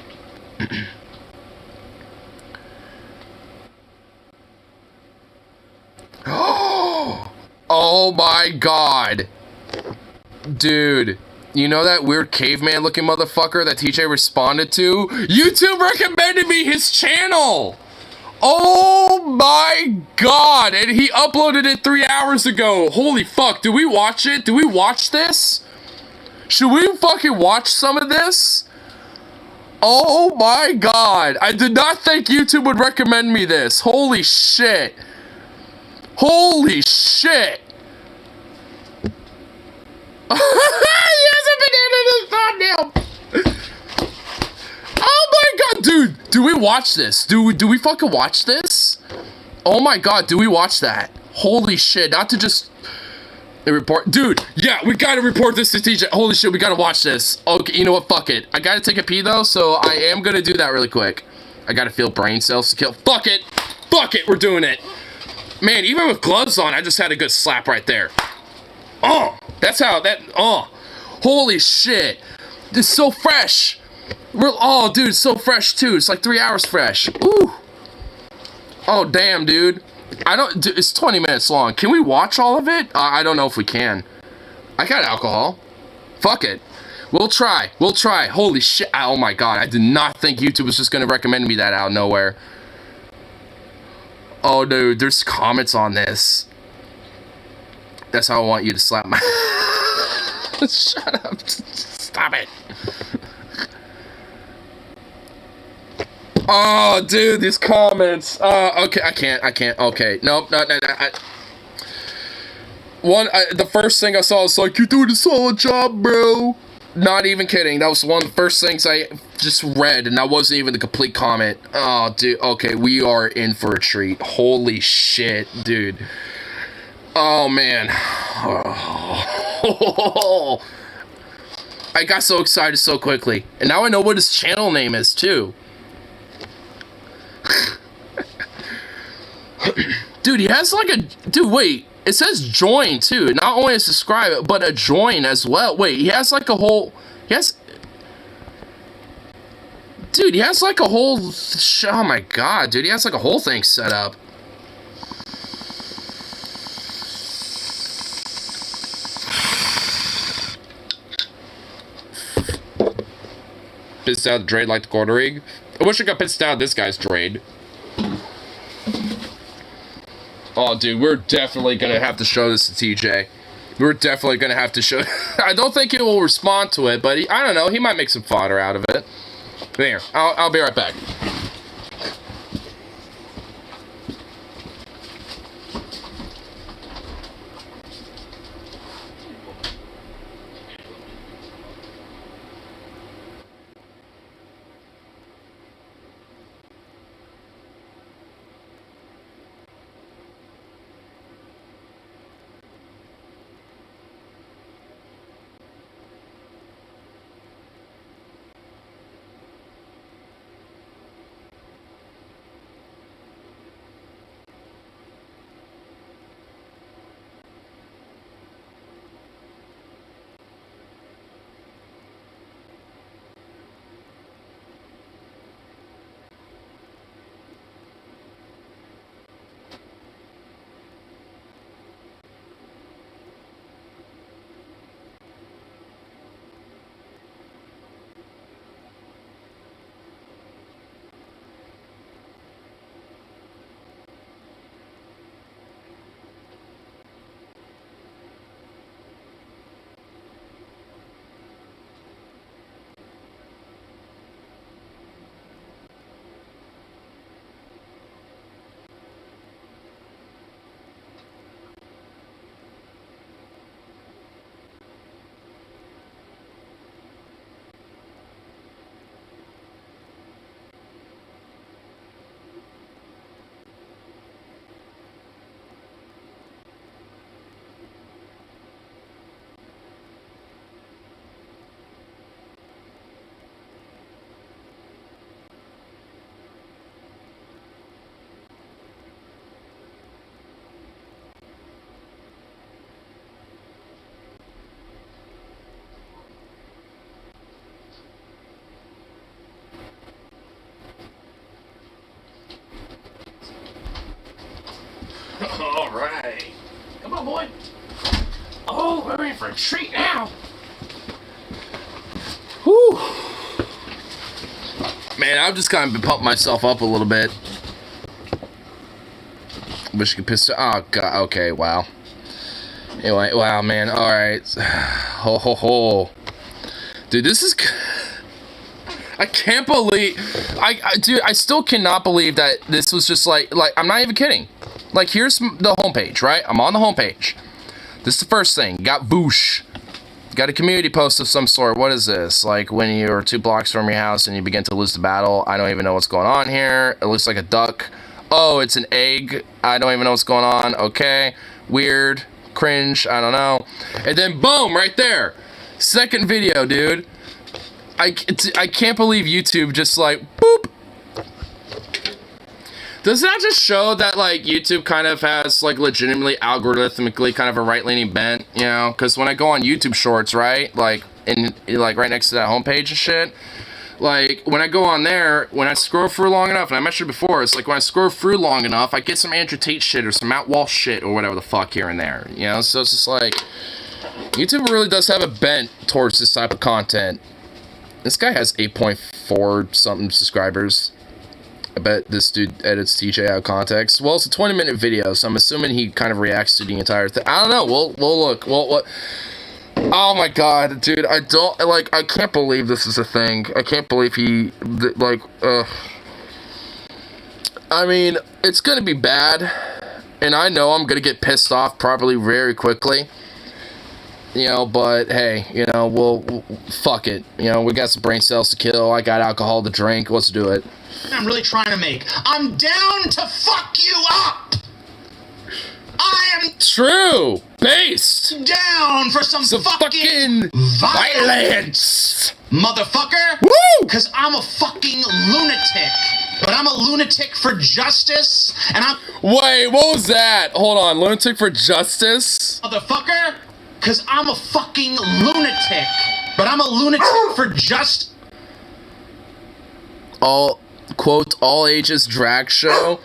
Oh my god! Dude. You know that weird caveman looking motherfucker that TJ responded to? YouTube recommended me his channel! Oh my god! And he uploaded it 3 hours ago! Holy fuck, do we watch it? Do we watch this? Should we fucking watch some of this? Oh my god! I did not think YouTube would recommend me this. Holy shit! Holy shit! He has a banana in his thumbnail! Oh my god, dude! Do we watch this? Do we fucking watch this? Oh my god, do we watch that? Holy shit, not to just... report... Dude, yeah, we gotta report this to TJ. Holy shit, we gotta watch this. Okay, you know what, fuck it. I gotta take a pee though, so I am gonna do that really quick. I gotta feel brain cells to kill. Fuck it! Fuck it, we're doing it! Man, even with gloves on, I just had a good slap right there. Oh! That's how that, oh, holy shit. It's so fresh. Oh, dude, it's so fresh too. It's like 3 hours fresh. Ooh. Oh, damn, dude. Dude, it's 20 minutes long. Can we watch all of it? I don't know if we can. I got alcohol. Fuck it. We'll try. We'll try. Holy shit. Oh my god. I did not think YouTube was just going to recommend me that out of nowhere. Oh, dude, there's comments on this. That's how I want you to slap my... Shut up. Stop it. Oh, dude, these comments. Okay, I can't. Okay, nope, no. The first thing I saw was like, you're doing a solid job, bro. Not even kidding. That was one of the first things I just read, and that wasn't even the complete comment. Oh, dude, okay, we are in for a treat. Holy shit, dude. Oh, man. Oh. I got so excited so quickly. And now I know what his channel name is, too. Dude, he has like a... Dude, wait. It says join, too. Not only a subscribe, but a join as well. Wait, he has like a whole... He has... Dude, he has like a whole... Oh my god, dude. He has like a whole thing set up. Pissed out the Drade like the quarter rig. I wish I got pissed out this guy's Drade. Oh, dude, we're definitely gonna have to show this to TJ. We're definitely gonna have to show... I don't think he will respond to it, but I don't know. He might make some fodder out of it. There, I'll be right back. All right. Come on, boy. Oh, we're in for a treat now. Whew. Man, I've just kind of been pumping myself up a little bit. Wish you could piss... Oh, God. Okay, wow. Anyway, wow, man. All right. Ho, ho, ho. Dude, this is... I can't believe... Dude, I still cannot believe that this was just like... I'm not even kidding. Like, here's the homepage, right? I'm on the homepage. This is the first thing. You got Boosh. You got a community post of some sort. What is this? Like, when you're 2 blocks from your house and you begin to lose the battle. I don't even know what's going on here. It looks like a duck. Oh, it's an egg. I don't even know what's going on. Okay. Weird. Cringe. I don't know. And then, boom, right there. Second video, dude. I can't believe YouTube just like, boop. Does that just show that, like, YouTube kind of has, like, legitimately, algorithmically kind of a right-leaning bent, you know? Because when I go on YouTube Shorts, right, like, right next to that homepage and shit, like, when I go on there, when I scroll through long enough, and I mentioned before, it's like, when I scroll through long enough, I get some Andrew Tate shit or some Matt Walsh shit or whatever the fuck here and there, you know? So it's just like, YouTube really does have a bent towards this type of content. This guy has 8.4-something subscribers. I bet this dude edits TJ out of context. Well, it's a 20-minute video, so I'm assuming he kind of reacts to the entire thing. I don't know. We'll look. What? Oh my god, dude. I can't believe this is a thing. I can't believe I mean, it's gonna be bad, and I know I'm gonna get pissed off probably very quickly. You know, but hey, you know, we'll fuck it. You know, we got some brain cells to kill. I got alcohol to drink. Let's do it. I'm really trying to make. I'm down to fuck you up. I am true. Based down for some fucking violence, motherfucker. Woo! Cause I'm a fucking lunatic. but I'm a lunatic for justice, and I'm... Wait, what was that? Hold on, lunatic for justice? Motherfucker, because I'm a fucking lunatic, but I'm a lunatic for just... All, quote, all ages drag show?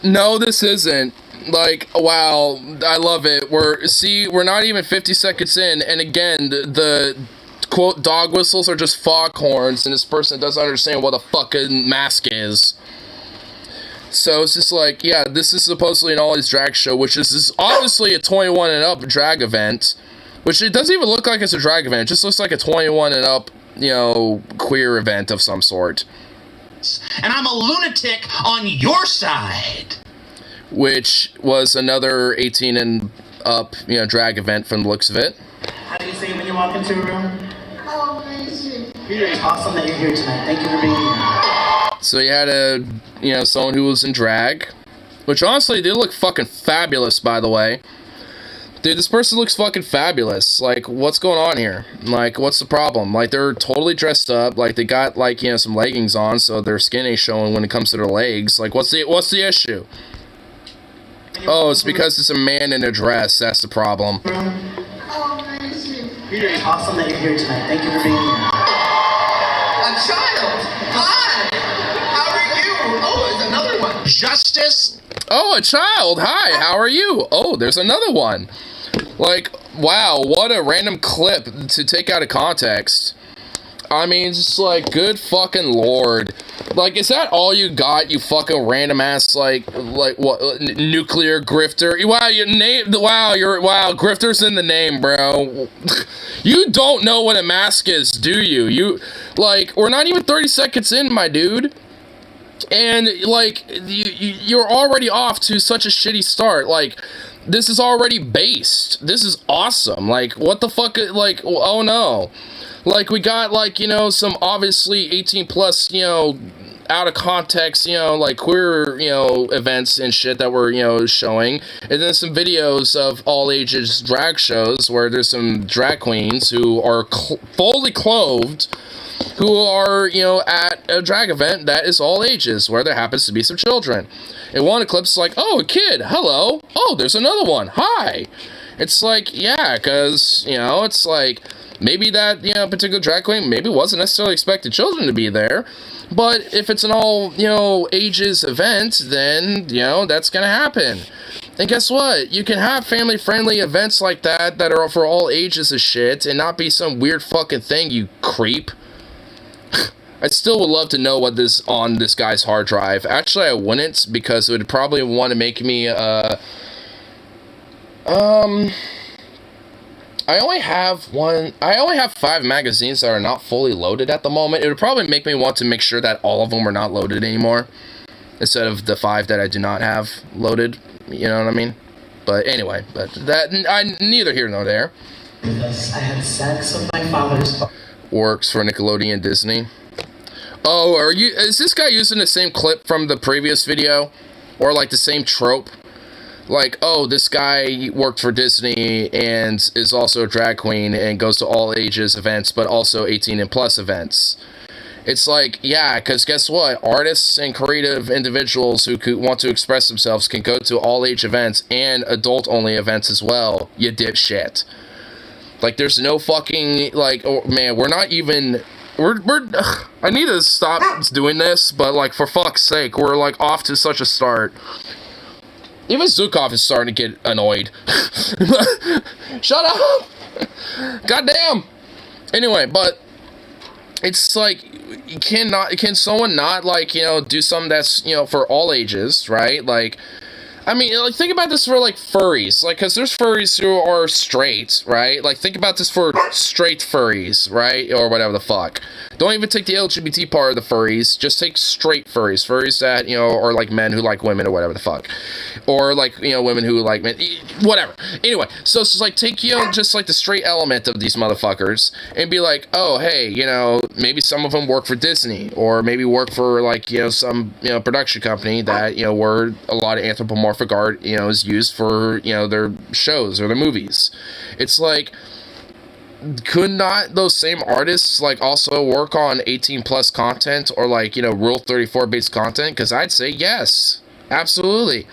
No, this isn't. Like, wow, I love it. We're not even 50 seconds in, and again, the quote, dog whistles are just foghorns, and this person doesn't understand what a fucking mask is. So it's just like, yeah, this is supposedly an all-age drag show, which is obviously a 21 and up drag event, which it doesn't even look like it's a drag event. It just looks like a 21 and up, you know, queer event of some sort. And I'm a lunatic on your side. Which was another 18 and up, you know, drag event from the looks of it. How do you say when you walk into a room? Oh, amazing. It's awesome that you're here tonight. Thank you for being here. So you had someone who was in drag, which honestly did look fucking fabulous, by the way. Dude, this person looks fucking fabulous. Like, what's going on here? Like, what's the problem? Like, they're totally dressed up. Like, they got, like, you know, some leggings on, so their skin ain't showing when it comes to their legs. Like, what's the issue? Oh, it's because it's a man in a dress. That's the problem. Oh, amazing. It's awesome that you're here tonight. Thank you for being here. A child. Hi. How are you? Oh, there's another one. Justice? Oh, a child. Hi, how are you? Oh, there's another one. Like, wow, what a random clip to take out of context. I mean, just like, good fucking lord. Like, is that all you got, you fucking random ass, like what, nuclear grifter? Wow, grifter's in the name, bro. You don't know what a mask is, do you? Like, we're not even 30 seconds in, my dude. And, like, you're already off to such a shitty start. Like, this is already based. This is awesome. Like, what the fuck, like, oh no. Like, we got, like, you know, some obviously 18 plus, you know, out of context, you know, like, queer, you know, events and shit that were, you know, showing. And then some videos of all ages drag shows where there's some drag queens who are fully clothed, who are, you know, at a drag event that is all ages, where there happens to be some children. And one of the clips is like, oh, a kid, hello. Oh, there's another one, hi. It's like, yeah, because, you know, it's like, maybe that, you know, particular drag queen maybe wasn't necessarily expecting children to be there. But if it's an all, you know, ages event, then, you know, that's gonna happen. And guess what? You can have family-friendly events like that are for all ages of shit and not be some weird fucking thing, you creep. I still would love to know what is on this guy's hard drive. Actually, I wouldn't, because it would probably want to make me, I only have 5 magazines that are not fully loaded at the moment. It would probably make me want to make sure that all of them are not loaded anymore, instead of the 5 that I do not have loaded, you know what I mean? But anyway, neither here nor there. Because I had sex with my father's... Works for Nickelodeon Disney. Oh, is this guy using the same clip from the previous video? Or like the same trope? Like, oh, this guy worked for Disney and is also a drag queen and goes to all ages events, but also 18 and plus events. It's like, yeah, because guess what? Artists and creative individuals who want to express themselves can go to all age events and adult only events as well, you dipshit. Like, there's no fucking, like, oh, man, we're not even, I need to stop doing this, but, like, for fuck's sake, we're, like, off to such a start. Even Zukov is starting to get annoyed. Shut up! Goddamn! Anyway, but, it's like, can someone not, like, you know, do something that's, you know, for all ages, right? Like, I mean, like, think about this for, like, furries. Like, because there's furries who are straight, right? Like, think about this for straight furries, right? Or whatever the fuck. Don't even take the LGBT part of the furries. Just take straight furries. Furries that, you know, are, like, men who like women or whatever the fuck. Or, like, you know, women who like men. Whatever. Anyway, so it's just, like, take, you know, just, like, the straight element of these motherfuckers and be like, oh, hey, you know, maybe some of them work for Disney. Or maybe work for, like, you know, some, you know, production company that, you know, where a lot of anthropomorphic art, you know, is used for, you know, their shows or their movies. It's like, could not those same artists like also work on 18 plus content or like, you know, Rule 34 based content? Because I'd say yes, absolutely.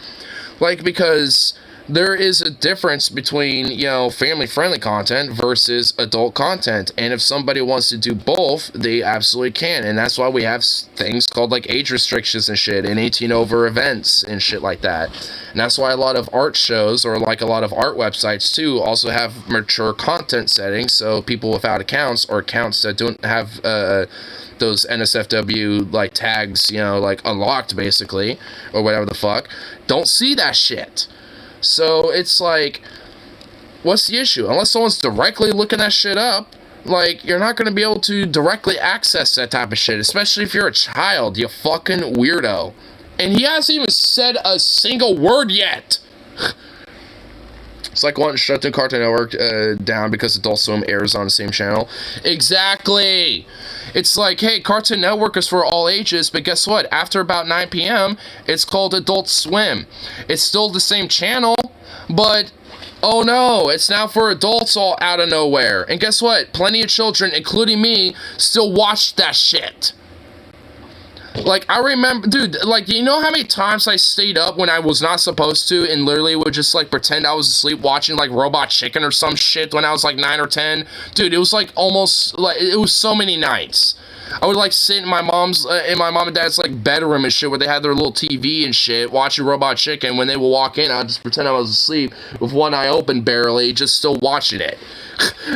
Like, because there is a difference between, you know, family friendly content versus adult content, and if somebody wants to do both, they absolutely can. And that's why we have things called like age restrictions and shit, and 18 over events and shit like that. And that's why a lot of art shows or like a lot of art websites too also have mature content settings, so people without accounts or accounts that don't have those NSFW like tags, you know, like unlocked basically, or whatever the fuck, don't see that shit. So it's like, what's the issue? Unless someone's directly looking that shit up, like, you're not going to be able to directly access that type of shit, especially if you're a child, you fucking weirdo. And he hasn't even said a single word yet. It's like wanting to shut the Cartoon Network down because Adult Swim airs on the same channel. Exactly! It's like, hey, Cartoon Network is for all ages, but guess what? After about 9 p.m., it's called Adult Swim. It's still the same channel, but oh no, it's now for adults all out of nowhere. And guess what? Plenty of children, including me, still watch that shit. Like, I remember, dude, like, you know how many times I stayed up when I was not supposed to and literally would just, like, pretend I was asleep watching, like, Robot Chicken or some shit when I was, like, 9 or 10? Dude, it was, like, almost, like, it was so many nights. I would, like, sit in my mom and dad's, like, bedroom and shit where they had their little TV and shit, watching Robot Chicken. When they would walk in, I'd just pretend I was asleep with one eye open barely, just still watching it.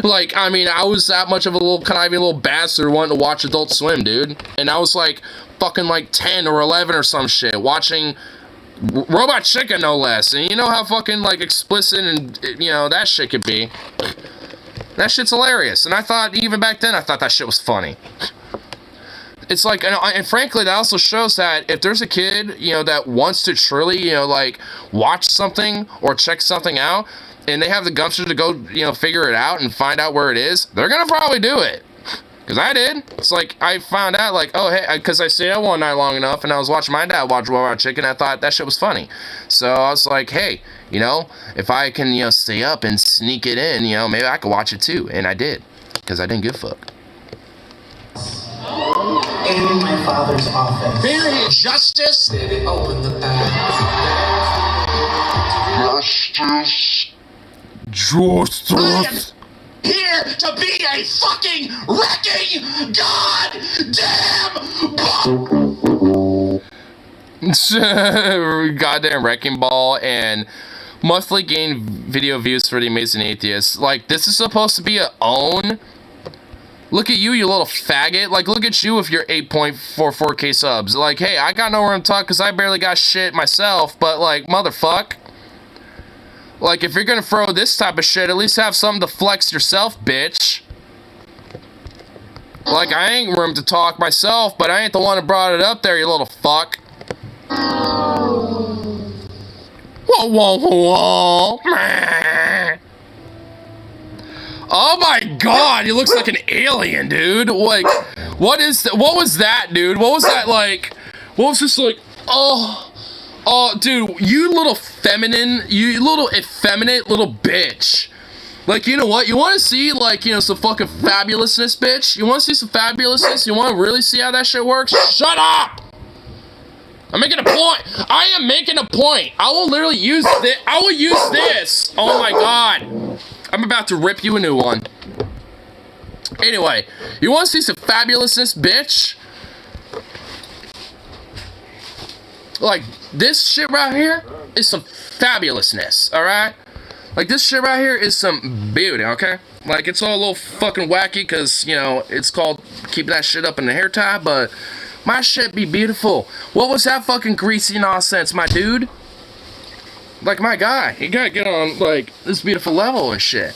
Like, I mean, I was that much of a little conniving little bastard wanting to watch Adult Swim, dude. And I was, like, fucking like 10 or 11 or some shit watching Robot Chicken, no less. And you know how fucking like explicit and, you know, that shit could be. That shit's hilarious. And I thought, even back then, I thought that shit was funny. It's like, and frankly, that also shows that if there's a kid, you know, that wants to truly, you know, like, watch something or check something out, and they have the gumption to go, you know, figure it out and find out where it is, they're gonna probably do it. Because I did. It's like, I found out, like, oh, hey, because I stayed up one night long enough, and I was watching my dad watch Robot Chicken, I thought that shit was funny. So I was like, hey, you know, if I can, you know, stay up and sneak it in, you know, maybe I could watch it too. And I did. Because I didn't give a fuck. In my father's office. Period. Justice. Open the bag. Justice. Here to be a fucking wrecking goddamn wrecking ball and monthly gain video views for The Amazing Atheist. Like, this is supposed to be a own. Look at you, you little faggot. Like, look at you with your 8.44k subs. Like, hey, I got nowhere to talk because I barely got shit myself, but like, motherfuck. Like, if you're gonna throw this type of shit, at least have something to flex yourself, bitch. Like, I ain't room to talk myself, but I ain't the one that brought it up there, you little fuck. Whoa, whoa, whoa. Oh my god, he looks like an alien, dude. Like, what was that, dude? What was that, like, what was this, like, oh, dude, you little effeminate little bitch. Like, you know what? You want to see, like, you know, some fucking fabulousness, bitch? You want to see some fabulousness? You want to really see how that shit works? Shut up! I'm making a point. I am making a point. I will literally use this. I will use this. Oh my god. I'm about to rip you a new one. Anyway, you want to see some fabulousness, bitch? Like, this shit right here is some fabulousness, alright? Like, this shit right here is some beauty, okay? Like, it's all a little fucking wacky because, you know, it's called keeping that shit up in the hair tie, but my shit be beautiful. What was that fucking greasy nonsense, my dude? Like, my guy, you gotta get on, like, this beautiful level and shit.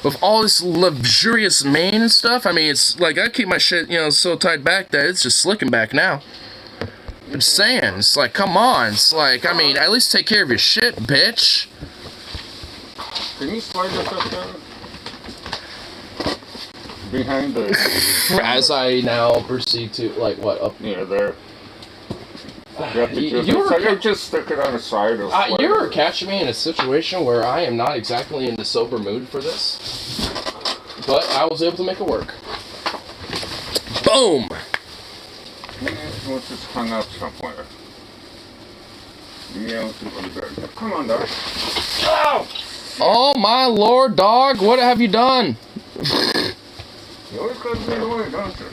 With all this luxurious mane and stuff, I mean, it's like, I keep my shit, you know, so tight back that it's just slicking back now. I'm saying, it's like, come on, it's like, I mean, at least take care of your shit, bitch. Can you slide this up there? Behind the... As I now proceed to, like, what, up? Yeah, there. You have to just stick it on the side of you were catching me in a situation where I am not exactly in the sober mood for this, but I was able to make it work. Boom! It was just hung up somewhere. Yeah, come on, dog. Ow! Oh my lord, dog! What have you done? You always gotta be the way, don't you?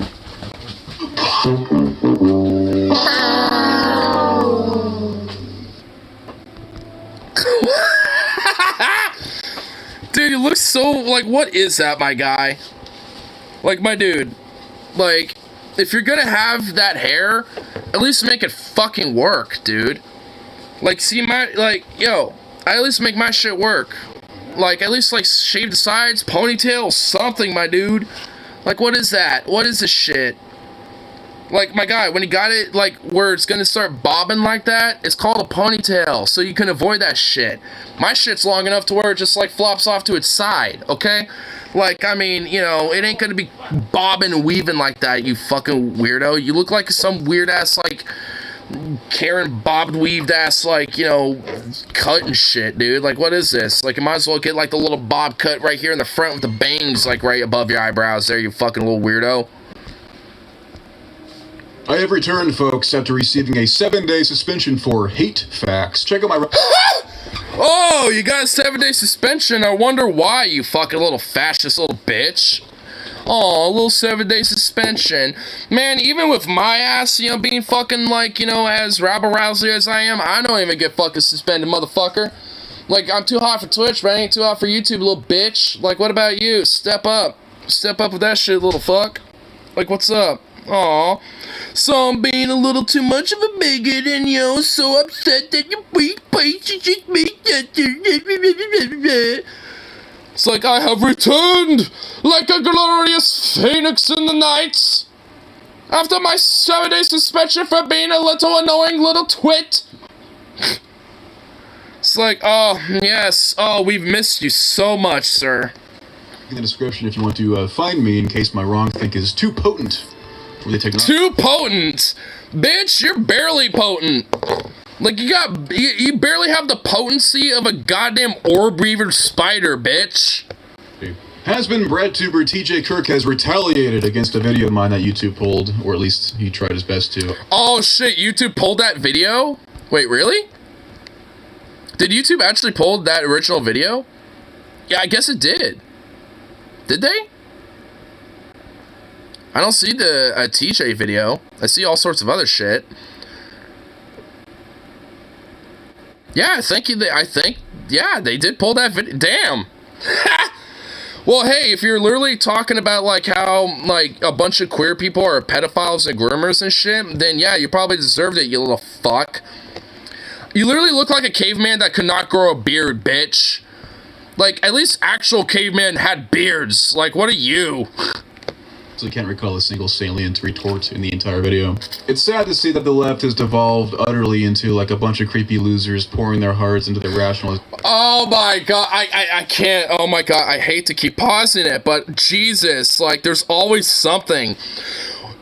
Dude, you look so, like, what is that, my guy? Like, my dude. Like, if you're gonna have that hair, at least make it fucking work, dude. Like, see my, like, yo, I at least make my shit work. Like, at least, like, shave the sides, ponytail, something, my dude. Like, what is that? What is this shit? Like, my guy, when you got it, like, where it's gonna start bobbing like that, it's called a ponytail, so you can avoid that shit. My shit's long enough to where it just, like, flops off to its side, okay? Like, I mean, you know, it ain't gonna be bobbing and weaving like that, you fucking weirdo. You look like some weird-ass, like, Karen bobbed weaved ass, like, you know, cut and shit, dude. Like, what is this? Like, you might as well get, like, the little bob cut right here in the front with the bangs, like, right above your eyebrows there, you fucking little weirdo. I have returned, folks, after receiving a 7-day suspension for hate facts. Check out my... Oh, you got a 7-day suspension. I wonder why, you fucking little fascist little bitch. Oh, a little 7-day suspension. Man, even with my ass, you know, being fucking, like, you know, as rabble-rousely as I am, I don't even get fucking suspended, motherfucker. Like, I'm too hot for Twitch, but I ain't too hot for YouTube, little bitch. Like, what about you? Step up. Step up with that shit, little fuck. Like, what's up? Aw. So I'm being a little too much of a bigot and, you know, so upset that your weak face is just me. It's like I have returned like a glorious phoenix in the night after my 7-day suspension for being a little annoying little twit. It's like, oh, yes, oh, we've missed you so much, sir. In the description if you want to find me in case my wrong think is too potent for the technology. Too potent? Bitch, you're barely potent. Like, you barely have the potency of a goddamn orb weaver spider, bitch. Has-been BreadTuber TJ Kirk has retaliated against a video of mine that YouTube pulled, or at least he tried his best to. Oh shit, YouTube pulled that video? Wait, really? Did YouTube actually pull that original video? Yeah, I guess it did. Did they? I don't see the TJ video. I see all sorts of other shit. Yeah, I think they did pull that video. Damn. Well, hey, if you're literally talking about, like, how, like, a bunch of queer people are pedophiles and groomers and shit, then yeah, you probably deserved it, you little fuck. You literally look like a caveman that could not grow a beard, bitch. Like, at least actual cavemen had beards. Like, what are you? I can't recall a single salient retort in the entire video. It's sad to see that the left has devolved utterly into like a bunch of creepy losers pouring their hearts into the rational. Oh my god, I can't, oh my god, I hate to keep pausing it, but Jesus, like, there's always something.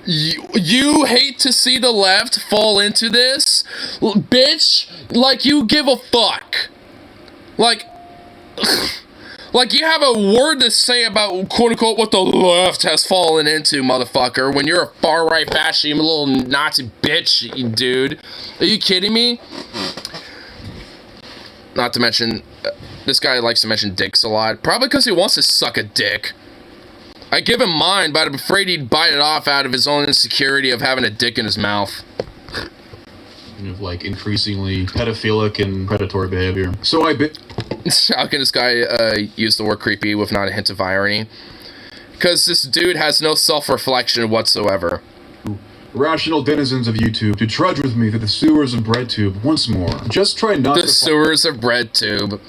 You hate to see the left fall into this? Bitch, like, you give a fuck. Like... Like, you have a word to say about, quote-unquote, what the left has fallen into, motherfucker, when you're a far-right fascist, you little Nazi bitch, you dude. Are you kidding me? Not to mention, this guy likes to mention dicks a lot. Probably because he wants to suck a dick. I give him mine, but I'm afraid he'd bite it off out of his own insecurity of having a dick in his mouth. Of, like, increasingly pedophilic and predatory behavior. So How can this guy use the word creepy with not a hint of irony? Because this dude has no self-reflection whatsoever. Rational denizens of YouTube, to trudge with me through the sewers of BreadTube once more. Just try not to... The sewers of BreadTube.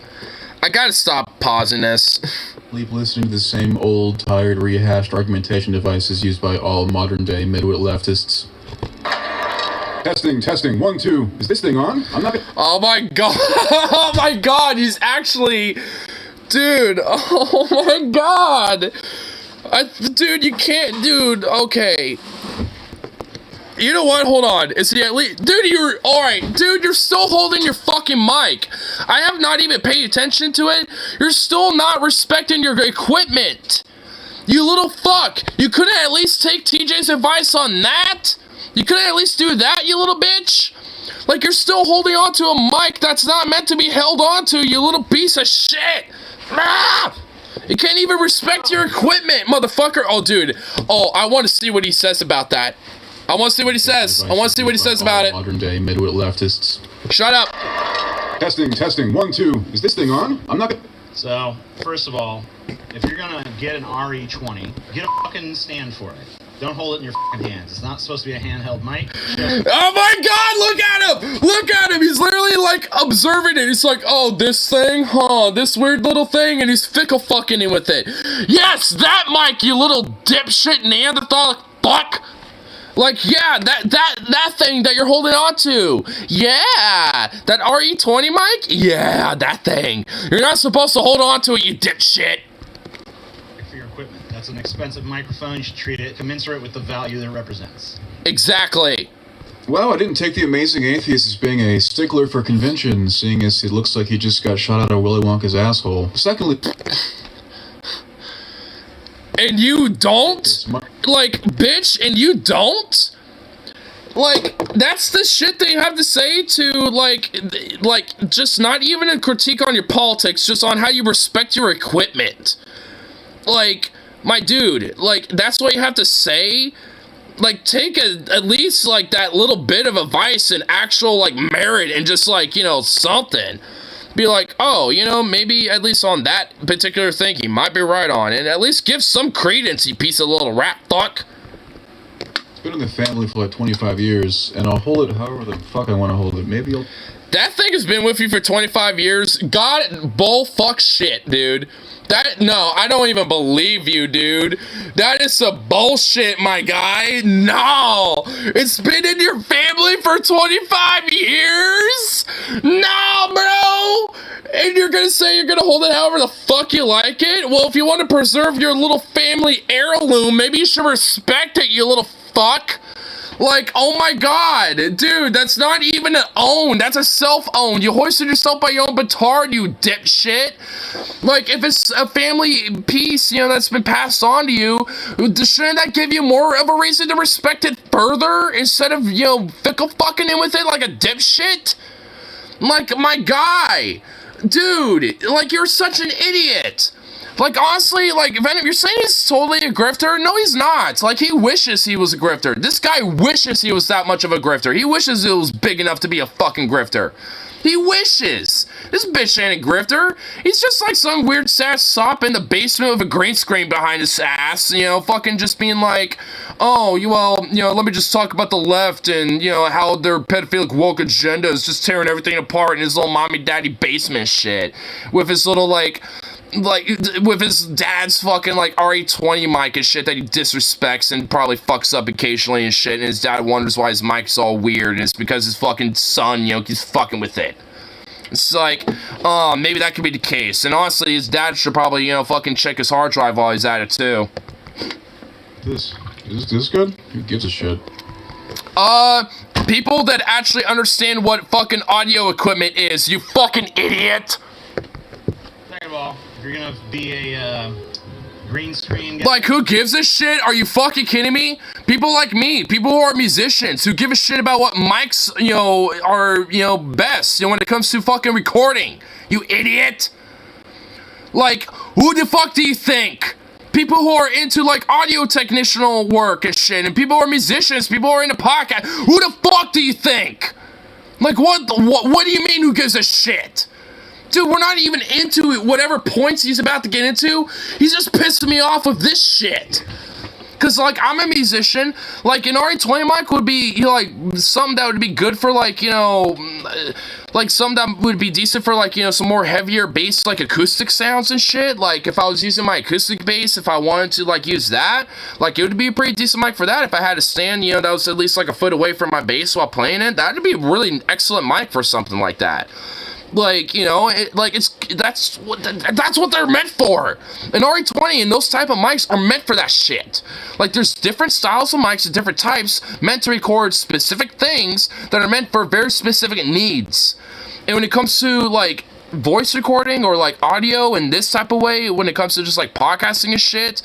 I gotta stop pausing this. Keep listening to the same old, tired, rehashed argumentation devices used by all modern-day midwit leftists. Testing, 1, 2. Is this thing on? I'm not... Oh my god, oh my god, he's actually... Dude, oh my god. Dude, you can't, dude, okay. You know what? Hold on. Is he at least... Dude, you're... Alright, dude, you're still holding your fucking mic. I have not even paid attention to it. You're still not respecting your equipment. You little fuck. You couldn't at least take TJ's advice on that? You couldn't at least do that, you little bitch? Like, you're still holding on to a mic that's not meant to be held on to, you little piece of shit. Ah! You can't even respect your equipment, motherfucker. Oh, dude. Oh, I want to see what he says about that. I want to see what he says. I want to see what he says about it. Modern day midwit leftists. Shut up. Testing, 1, 2. Is this thing on? I'm not gonna... So, first of all, if you're gonna get an RE20, get a fucking stand for it. Don't hold it in your fucking hands. It's not supposed to be a handheld mic. Oh my god, look at him! Look at him! He's literally like observing it. He's like, oh, this thing? Huh, this weird little thing? And he's fickle fucking it with it. Yes, that mic, you little dipshit Neanderthal fuck! Like, yeah, that thing that you're holding on to. Yeah, that RE20 mic? Yeah, that thing. You're not supposed to hold on to it, you dipshit. For your equipment. That's an expensive microphone. You should treat it commensurate with the value that it represents. Exactly. Well, I didn't take the Amazing Atheist as being a stickler for convention, seeing as it looks like he just got shot out of Willy Wonka's asshole. Secondly... And you don't? Like, bitch, and you don't? Like, that's the shit that you have to say to, like, just not even a critique on your politics, just on how you respect your equipment. Like, my dude, like, that's what you have to say? Like, take at least, like, that little bit of advice and actual, like, merit and just, like, you know, something. Be like, oh, you know, maybe at least on that particular thing he might be right on, and at least give some credence, you piece of little rat fuck. It's been in the family for like 25 years, and I'll hold it however the fuck I want to hold it. Maybe I'll... That thing has been with you for 25 years. God, bull fuck shit, dude. No, I don't even believe you, dude. That is some bullshit, my guy. No, it's been in your family for 25 years? No, bro. And you're gonna say you're gonna hold it however the fuck you like it? Well, if you want to preserve your little family heirloom, maybe you should respect it, you little fuck. Like, oh my god, dude, that's not even an own, that's a self-owned. You hoisted yourself by your own petard, you dipshit. Like, if it's a family piece, you know, that's been passed on to you, shouldn't that give you more of a reason to respect it further instead of, you know, fickle fucking in with it like a dipshit? Like, my guy, dude, like, you're such an idiot. Like, honestly, like, Venom, you're saying he's totally a grifter? No, he's not. Like, he wishes he was a grifter. This guy wishes he was that much of a grifter. He wishes it was big enough to be a fucking grifter. He wishes. This bitch ain't a grifter. He's just like some weird sass sop in the basement with a green screen behind his ass, you know, fucking just being like, oh, well, you know, let me just talk about the left and, you know, how their pedophilic woke agenda is just tearing everything apart in his little mommy daddy basement shit. With his little, like, with his dad's fucking, like, RE20 mic and shit that he disrespects and probably fucks up occasionally and shit, and his dad wonders why his mic's all weird, and it's because his fucking son, you know, he's fucking with it. It's like, oh, maybe that could be the case. And honestly, his dad should probably, you know, fucking check his hard drive while he's at it, too. Is this good? Who gives a shit? People that actually understand what fucking audio equipment is, you fucking idiot! Second of all, if you're gonna be a green screen guy, like, who gives a shit? Are you fucking kidding me? People like me, people who are musicians, who give a shit about what mics, you know, are, you know, best, you know, when it comes to fucking recording. You idiot! Like, who the fuck do you think? People who are into, like, audio technicianal work and shit, and people who are musicians, people who are into podcast, who the fuck do you think? Like, what do you mean, who gives a shit? Dude, we're not even into it, whatever points he's about to get into. He's just pissing me off with this shit. Because, like, I'm a musician. Like, an RE20 mic would be, you know, like, something that would be good for, like, you know, like, something that would be decent for, like, you know, some more heavier bass, like, acoustic sounds and shit. Like, if I was using my acoustic bass, if I wanted to, like, use that, like, it would be a pretty decent mic for that. If I had a stand, you know, that was at least, like, a foot away from my bass while playing it, that would be a really excellent mic for something like that. Like, you know, that's what they're meant for. An RE20 and those type of mics are meant for that shit. Like, there's different styles of mics and different types meant to record specific things that are meant for very specific needs. And when it comes to, like, voice recording or, like, audio in this type of way, when it comes to just, like, podcasting and shit,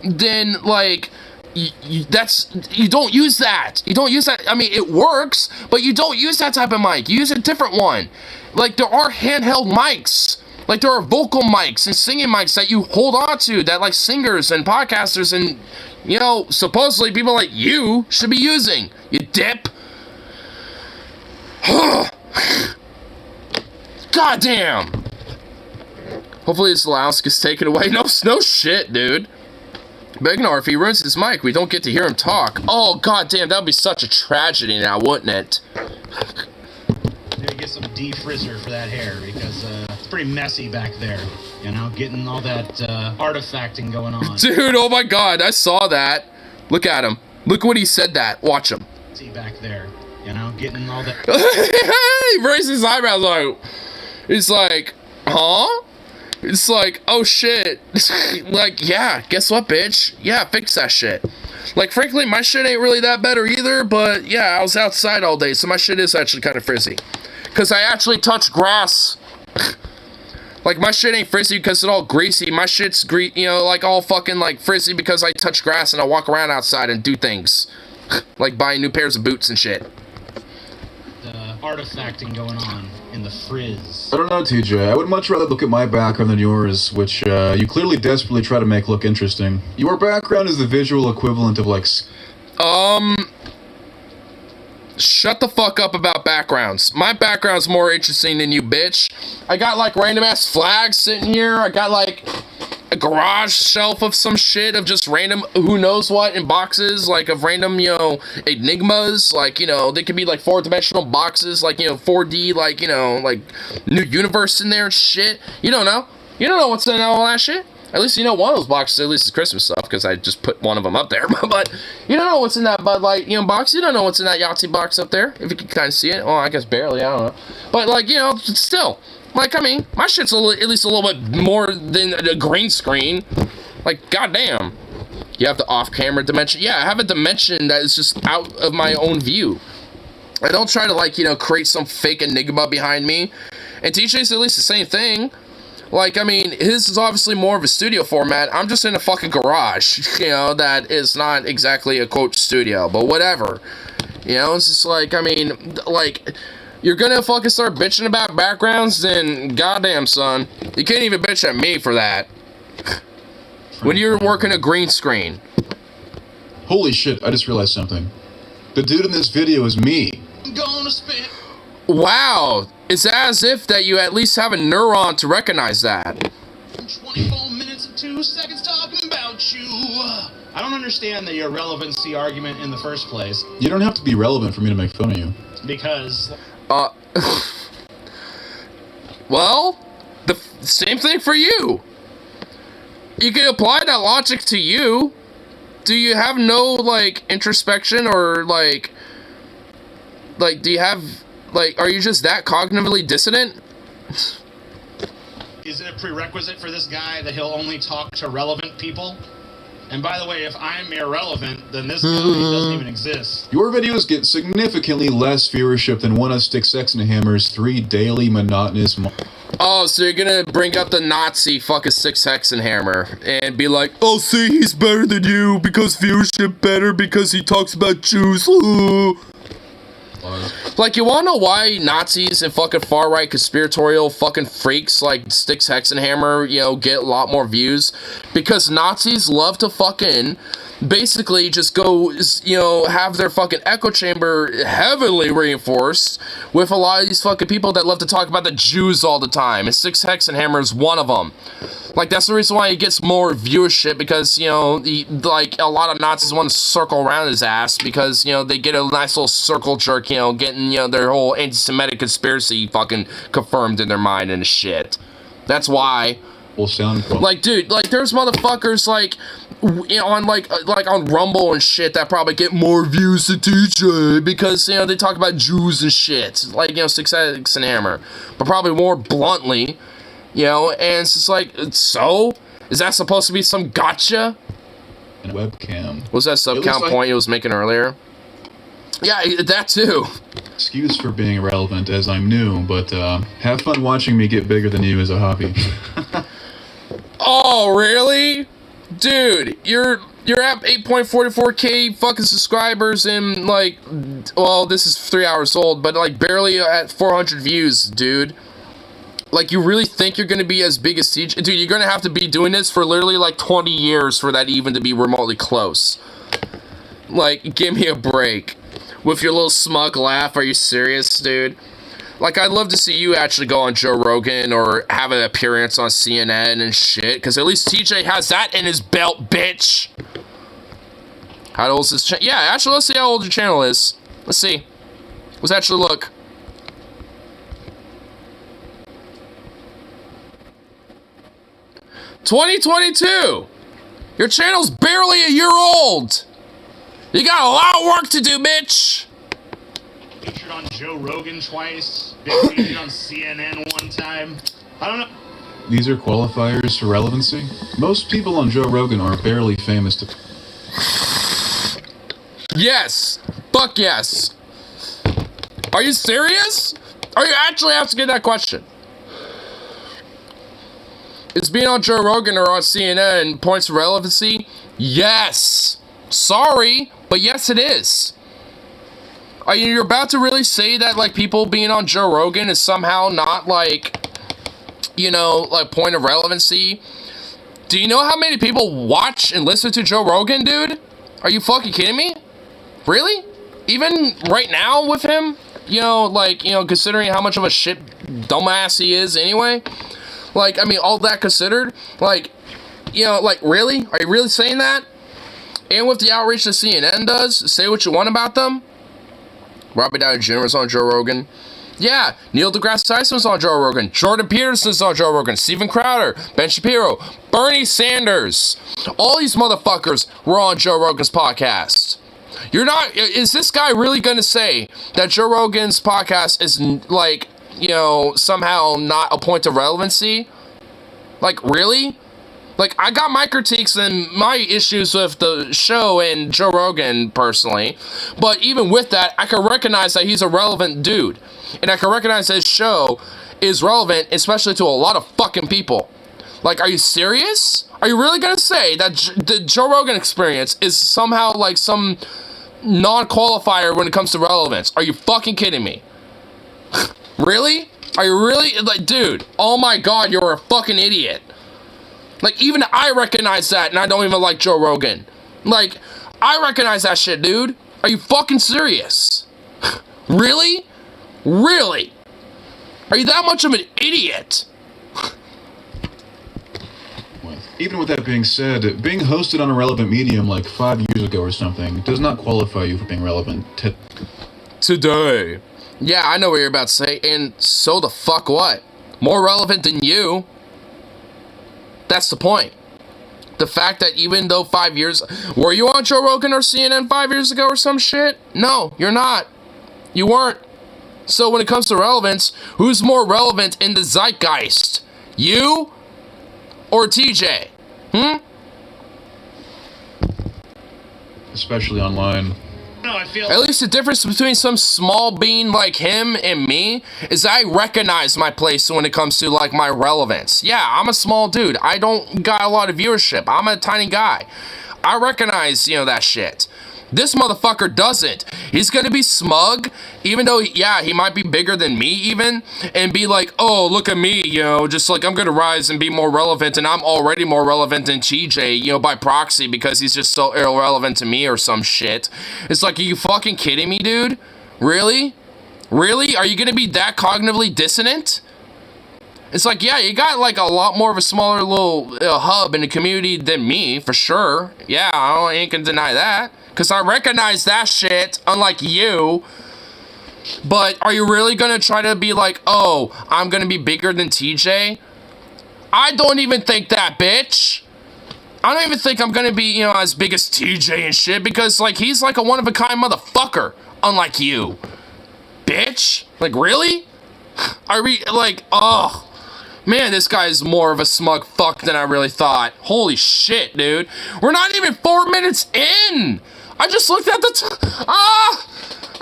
then, like, you don't use that. You don't use that. I mean, it works, but you don't use that type of mic. You use a different one. Like, there are handheld mics. Like, there are vocal mics and singing mics that you hold on to that, like, singers and podcasters and, you know, supposedly people like you should be using. You dip. God damn. Hopefully this allowance gets taken away. No shit, dude. But ignore, if he ruins his mic, we don't get to hear him talk. Oh, god damn, that would be such a tragedy now, wouldn't it? Maybe get some defrizzer for that hair, because it's pretty messy back there. You know, getting all that artifacting going on. Dude, oh my god, I saw that. Look at him. Look what he said that. Watch him. See back there. You know, getting all that... He raised his eyebrows like... He's like, huh? It's like, oh shit. Like, yeah, guess what, bitch? Yeah, fix that shit. Like, frankly, my shit ain't really that better either, but yeah, I was outside all day, so my shit is actually kind of frizzy. Because I actually touch grass. Like, my shit ain't frizzy because it's all greasy. My shit's, you know, like, all fucking, like, frizzy because I touch grass and I walk around outside and do things. Like, buying new pairs of boots and shit. Artifacting going on in the frizz. I don't know, TJ. I would much rather look at my background than yours, which you clearly desperately try to make look interesting. Your background is the visual equivalent of, like... Shut the fuck up about backgrounds. My background's more interesting than you, bitch. I got, like, random-ass flags sitting here. I got, like... a garage shelf of some shit of just random who knows what in boxes, like of random, you know, enigmas, like, you know, they could be like 4-dimensional boxes, like, you know, 4D, like, you know, like new universe in there and shit. You don't know what's in all that shit. At least you know one of those boxes, at least it's Christmas stuff, because I just put one of them up there. But you don't know what's in that Bud Light, you know, box. You don't know what's in that Yahtzee box up there, if you can kind of see it. Well, I guess barely, I don't know. But, like, you know, still. Like, I mean, my shit's at least a little bit more than a green screen. Like, goddamn. You have the off-camera dimension. Yeah, I have a dimension that is just out of my own view. I don't try to, like, you know, create some fake enigma behind me. And TJ's at least the same thing. Like, I mean, his is obviously more of a studio format. I'm just in a fucking garage, you know, that is not exactly a quote studio, but whatever. You know, it's just like, I mean, like... You're gonna fucking start bitching about backgrounds, then goddamn, son. You can't even bitch at me for that. When you're working a green screen. Holy shit, I just realized something. The dude in this video is me. I'm gonna spit. Wow. It's as if that you at least have a neuron to recognize that. 24 minutes and 2 seconds talking about you. I don't understand the irrelevancy argument in the first place. You don't have to be relevant for me to make fun of you. Because... well, the same thing for you. You can apply that logic to you. Do you have no, like, introspection or, like, do you have, like, are you just that cognitively dissonant? Is it a prerequisite for this guy that he'll only talk to relevant people? And by the way, if I'm irrelevant, then this guy doesn't even exist. Your videos get significantly less viewership than one of Styx Hexenhammer's 3 daily monotonous... Oh, so you're gonna bring up the Nazi fucking Styx Hexenhammer and be like, oh, see, he's better than you because viewership better because he talks about Jews. Ooh. Like, you wanna know why Nazis and fucking far-right conspiratorial fucking freaks like Styx Hexenhammer, you know, get a lot more views? Because Nazis love to fucking basically just go, you know, have their fucking echo chamber heavily reinforced with a lot of these fucking people that love to talk about the Jews all the time, and Styx Hexenhammer is one of them. Like, that's the reason why he gets more viewership, because, you know, like, a lot of Nazis want to circle around his ass, because, you know, they get a nice little circle jerk, you know, getting, you know, their whole anti-Semitic conspiracy fucking confirmed in their mind and shit. That's why. sound quality. Like, dude, like, there's motherfuckers, like, on, like on Rumble and shit that probably get more views than TJ because, you know, they talk about Jews and shit. Like, you know, 6X and Hammer. But probably more bluntly, you know, and it's just like, so? Is that supposed to be some gotcha? And webcam. Was that sub count like point he was making earlier? Yeah, that too. Excuse for being irrelevant as I'm new, but have fun watching me get bigger than you as a hobby. Oh, really? Dude, you're at 8.44k fucking subscribers and, like, well, this is 3 hours old, but, like, barely at 400 views, dude. Like, you really think you're gonna be as big as TJ? Dude, you're gonna have to be doing this for literally, like, 20 years for that even to be remotely close. Like, give me a break. With your little smug laugh, are you serious, dude? Like, I'd love to see you actually go on Joe Rogan or have an appearance on CNN and shit, because at least TJ has that in his belt, bitch. How old is this channel? Yeah, actually, let's see how old your channel is. Let's see. Let's actually look. '22. Your channel's barely a year old. You got a lot of work to do, bitch. Featured on Joe Rogan twice. Been featured on CNN one time. I don't know. These are qualifiers for relevancy. Most people on Joe Rogan are barely famous to... Yes. Fuck yes. Are you serious? Are you actually asking that question? Is being on Joe Rogan or on CNN points of relevancy? Yes. Sorry, but yes it is. Are you about to really say that, like, people being on Joe Rogan is somehow not, like, you know, like, point of relevancy? Do you know how many people watch and listen to Joe Rogan, dude? Are you fucking kidding me? Really? Even right now with him? You know, like, you know, considering how much of a shit dumbass he is anyway? Like, I mean, all that considered, like, you know, like, really? Are you really saying that? And with the outreach that CNN does, say what you want about them. Robert Downey Jr. was on Joe Rogan. Yeah, Neil deGrasse Tyson was on Joe Rogan. Jordan Peterson's on Joe Rogan. Steven Crowder, Ben Shapiro, Bernie Sanders. All these motherfuckers were on Joe Rogan's podcast. You're not, is this guy really going to say that Joe Rogan's podcast is, like, you know, somehow not a point of relevancy? Like, really? Like, I got my critiques and my issues with the show and Joe Rogan, personally. But even with that, I can recognize that he's a relevant dude. And I can recognize that his show is relevant, especially to a lot of fucking people. Like, are you serious? Are you really gonna say that the Joe Rogan experience is somehow, like, some non-qualifier when it comes to relevance? Are you fucking kidding me? Really? Are you really? Like, dude, oh my god, you're a fucking idiot. Like, even I recognize that, and I don't even like Joe Rogan. Like, I recognize that shit, dude. Are you fucking serious? Really? Really? Are you that much of an idiot? Even with that being said, being hosted on a relevant medium like 5 years ago or something does not qualify you for being relevant today. Yeah, I know what you're about to say, and so the fuck what? More relevant than you. That's the point. The fact that even though 5 years... Were you on Joe Rogan or CNN 5 years ago or some shit? No, you're not. You weren't. So when it comes to relevance, who's more relevant in the zeitgeist? You or TJ? Especially online. No, I feel... At least the difference between some small being like him and me is I recognize my place when it comes to, like, my relevance. Yeah, I'm a small dude. I don't got a lot of viewership. I'm a tiny guy. I recognize, you know, that shit. This motherfucker doesn't. He's gonna be smug, even though, yeah, he might be bigger than me even, and be like, oh, look at me, you know, just like I'm gonna rise and be more relevant, and I'm already more relevant than TJ, you know, by proxy, because he's just so irrelevant to me or some shit. It's like, are you fucking kidding me, dude? Really? Really? Are you gonna be that cognitively dissonant? It's like, yeah, you got, like, a lot more of a smaller little hub in the community than me, for sure. Yeah, I ain't gonna deny that. Because I recognize that shit, unlike you. But are you really going to try to be like, oh, I'm going to be bigger than TJ? I don't even think that, bitch. I don't even think I'm gonna be, you know, as big as TJ and shit, because, like, he's like a one-of-a-kind motherfucker, unlike you. Bitch? Like, really? Oh. Man, this guy's more of a smug fuck than I really thought. Holy shit, dude. We're not even 4 minutes in. I just looked at the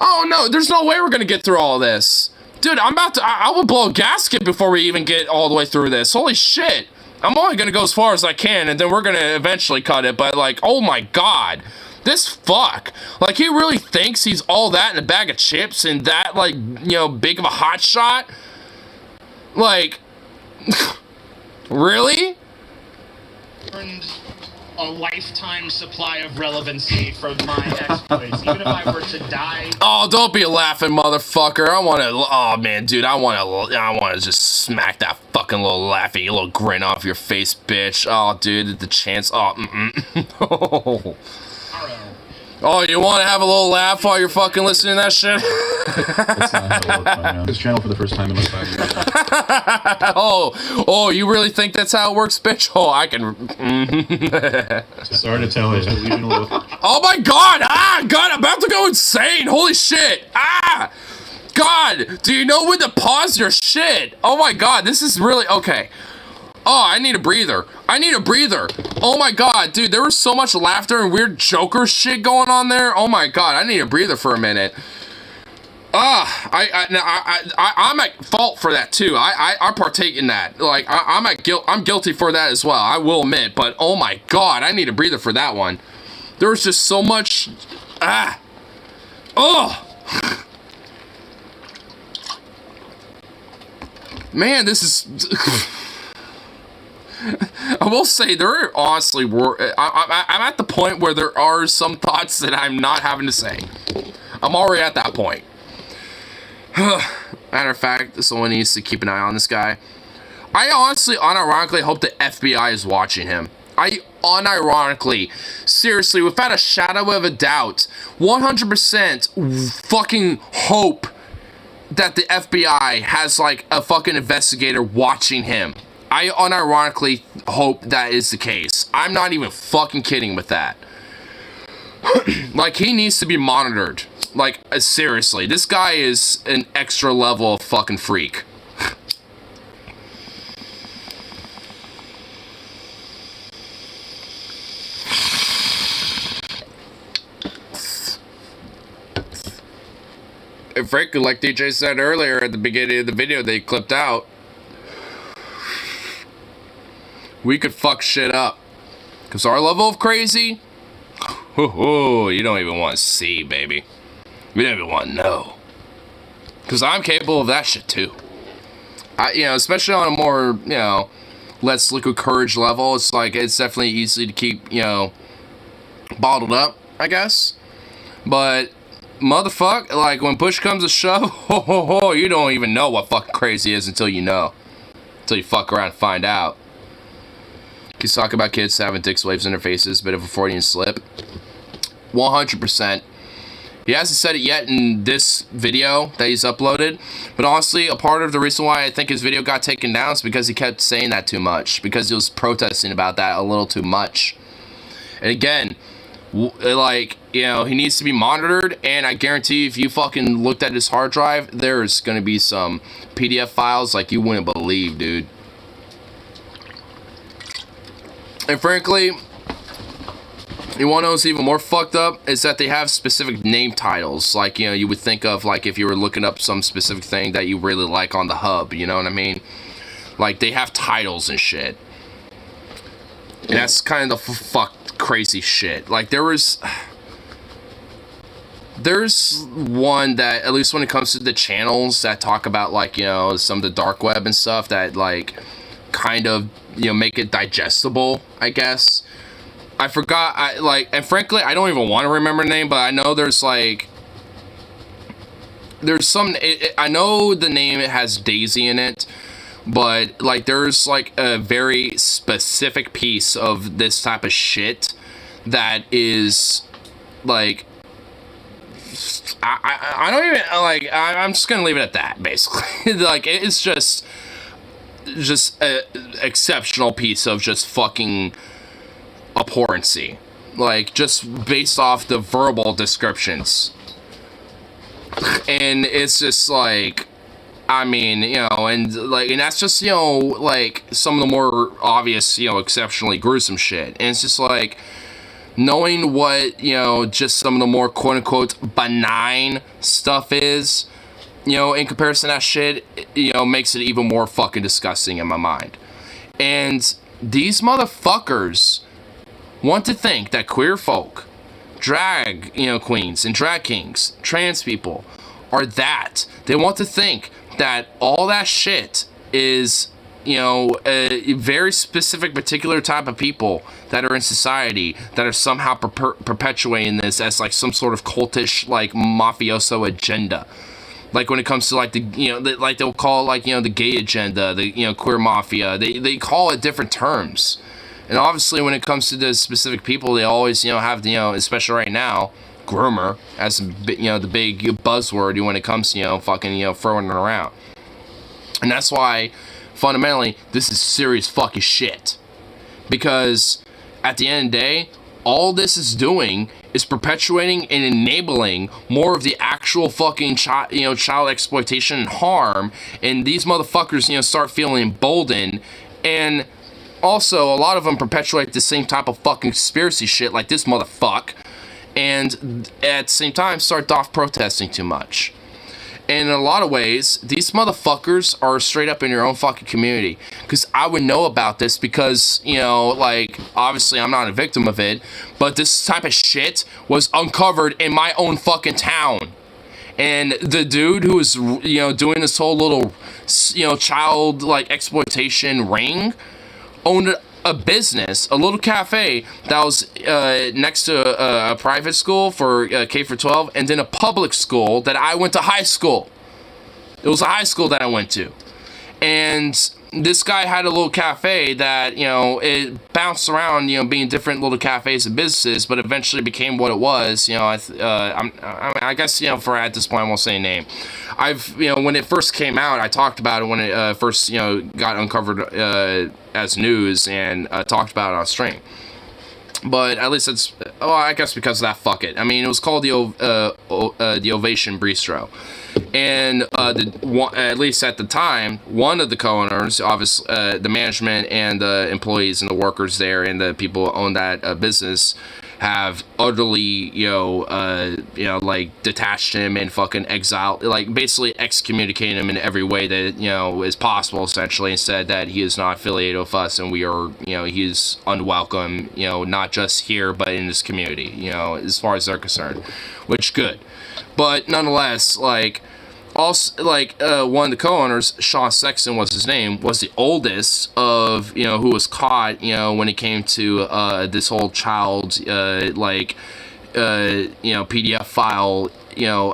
oh no, there's no way we're gonna get through all this. Dude, I will blow a gasket before we even get all the way through this. Holy shit. I'm only gonna go as far as I can, and then we're gonna eventually cut it, but like, oh my god. This fuck. Like, he really thinks he's all that in a bag of chips and that, like, you know, big of a hot shot? Like, really? Earned a lifetime supply of relevancy from my exploits. Even if I were to die. Oh, don't be a laughing motherfucker. Oh man, dude, I wanna just smack that fucking little laughy little grin off your face, bitch. Oh, dude, the chance. Oh, Oh, you want to have a little laugh while you're fucking listening to that shit? That's not how it works right now. This channel for the first time in like 5 years. Oh, you really think that's how it works, bitch? Oh, I can. Sorry to tell you. Oh my god! God, I'm about to go insane! Holy shit! God! Do you know when to pause your shit? Oh my god, this is really. Okay. Oh, I need a breather. Oh my god, dude, there was so much laughter and weird Joker shit going on there. Oh my god, I need a breather for a minute. I'm at fault for that too. I partake in that. Like, I'm guilty for that as well. I will admit. But oh my god, I need a breather for that one. There was just so much. Man, this is. I will say, there are honestly, I'm at the point where there are some thoughts that I'm not having to say. I'm already at that point. Matter of fact, someone needs to keep an eye on this guy. I honestly, unironically hope the FBI is watching him. I unironically, seriously, without a shadow of a doubt, 100% fucking hope that the FBI has like a fucking investigator watching him. I unironically hope that is the case. I'm not even fucking kidding with that. Like, he needs to be monitored. Like, seriously, this guy is an extra level of fucking freak. And frankly, like DJ said earlier at the beginning of the video they clipped out, we could fuck shit up. Because our level of crazy, you don't even want to see, baby. You don't even want to know. Because I'm capable of that shit too. Especially on a more, less liquid courage level, it's like, it's definitely easy to keep, bottled up, I guess. But, motherfuck, like, when push comes to shove, you don't even know what fucking crazy is until you know. Until you fuck around and find out. He's talking about kids having dick slaves in their faces, bit of a Freudian slip. 100%. He hasn't said it yet in this video that he's uploaded, but honestly, a part of the reason why I think his video got taken down is because he kept saying that too much, because he was protesting about that a little too much. And again, like, he needs to be monitored, and I guarantee if you fucking looked at his hard drive, there's gonna be some PDF files like you wouldn't believe, dude. And frankly, you want to know what's even more fucked up? Is that they have specific name titles. Like, you would think of, like, if you were looking up some specific thing that you really like on the hub, you know what I mean? Like, they have titles and shit. And that's kind of the fucked crazy shit. Like, there's one that, at least when it comes to the channels that talk about, like, some of the dark web and stuff that, like, kind of, make it digestible, I guess. I forgot, and frankly, I don't even want to remember the name, but I know there's some, I know the name, it has Daisy in it, but, like, there's, like, a very specific piece of this type of shit that is, like, I don't even, like, I'm just gonna leave it at that, basically. Like, it's just, just an exceptional piece of just fucking abhorrency. Like, just based off the verbal descriptions. And it's just like, I mean, you know, and that's just, you know, like, some of the more obvious, you know, exceptionally gruesome shit. And it's just like, knowing what, you know, just some of the more quote-unquote benign stuff is, you know, in comparison to that shit, you know, makes it even more fucking disgusting in my mind. And these motherfuckers want to think that queer folk, drag, you know, queens and drag kings, trans people, are that. They want to think that all that shit is, you know, a very specific particular type of people that are in society that are somehow perpetuating this as like some sort of cultish, like, mafioso agenda. Like, when it comes to, like, the, you know, like, they'll call it, like, you know, the gay agenda, the, you know, queer mafia. They call it different terms. And obviously, when it comes to the specific people, they always, you know, have, you know, especially right now, groomer as, you know, the big buzzword when it comes to, you know, fucking, you know, throwing it around. And that's why, fundamentally, this is serious fucking shit. Because at the end of the day, all this is doing is perpetuating and enabling more of the actual fucking child exploitation and harm, and these motherfuckers, you know, start feeling emboldened. And also, a lot of them perpetuate the same type of fucking conspiracy shit like this motherfucker, and at the same time start off protesting too much. And in a lot of ways, these motherfuckers are straight up in your own fucking community. Because I would know about this because, you know, like, obviously I'm not a victim of it, but this type of shit was uncovered in my own fucking town. And the dude who was, you know, doing this whole little, you know, child, like, exploitation ring owned a business, a little cafe that was next to a private school for K-12, and then a public school that I went to high school. It was a high school that I went to. And this guy had a little cafe that, you know, it bounced around, you know, being different little cafes and businesses, but eventually became what it was. You know, I guess, you know, for at this point, I won't say a name. You know, when it first came out, I talked about it when it first, you know, got uncovered as news, and talked about it on stream. But at least it's, I guess because of that, fuck it. I mean, it was called the Ovation Bistro. And at least at the time, one of the co-owners, obviously, the management and the employees and the workers there and the people who own that business have utterly, you know, like, detached him and fucking exiled, like, basically excommunicated him in every way that, you know, is possible, essentially, and said that he is not affiliated with us and we are, you know, he's unwelcome, you know, not just here, but in this community, you know, as far as they're concerned, which good. But nonetheless, like, also, like, one of the co-owners, Sean Sexton was his name, was the oldest of, you know, who was caught, you know, when it came to this whole child, like, you know, PDF file, you know,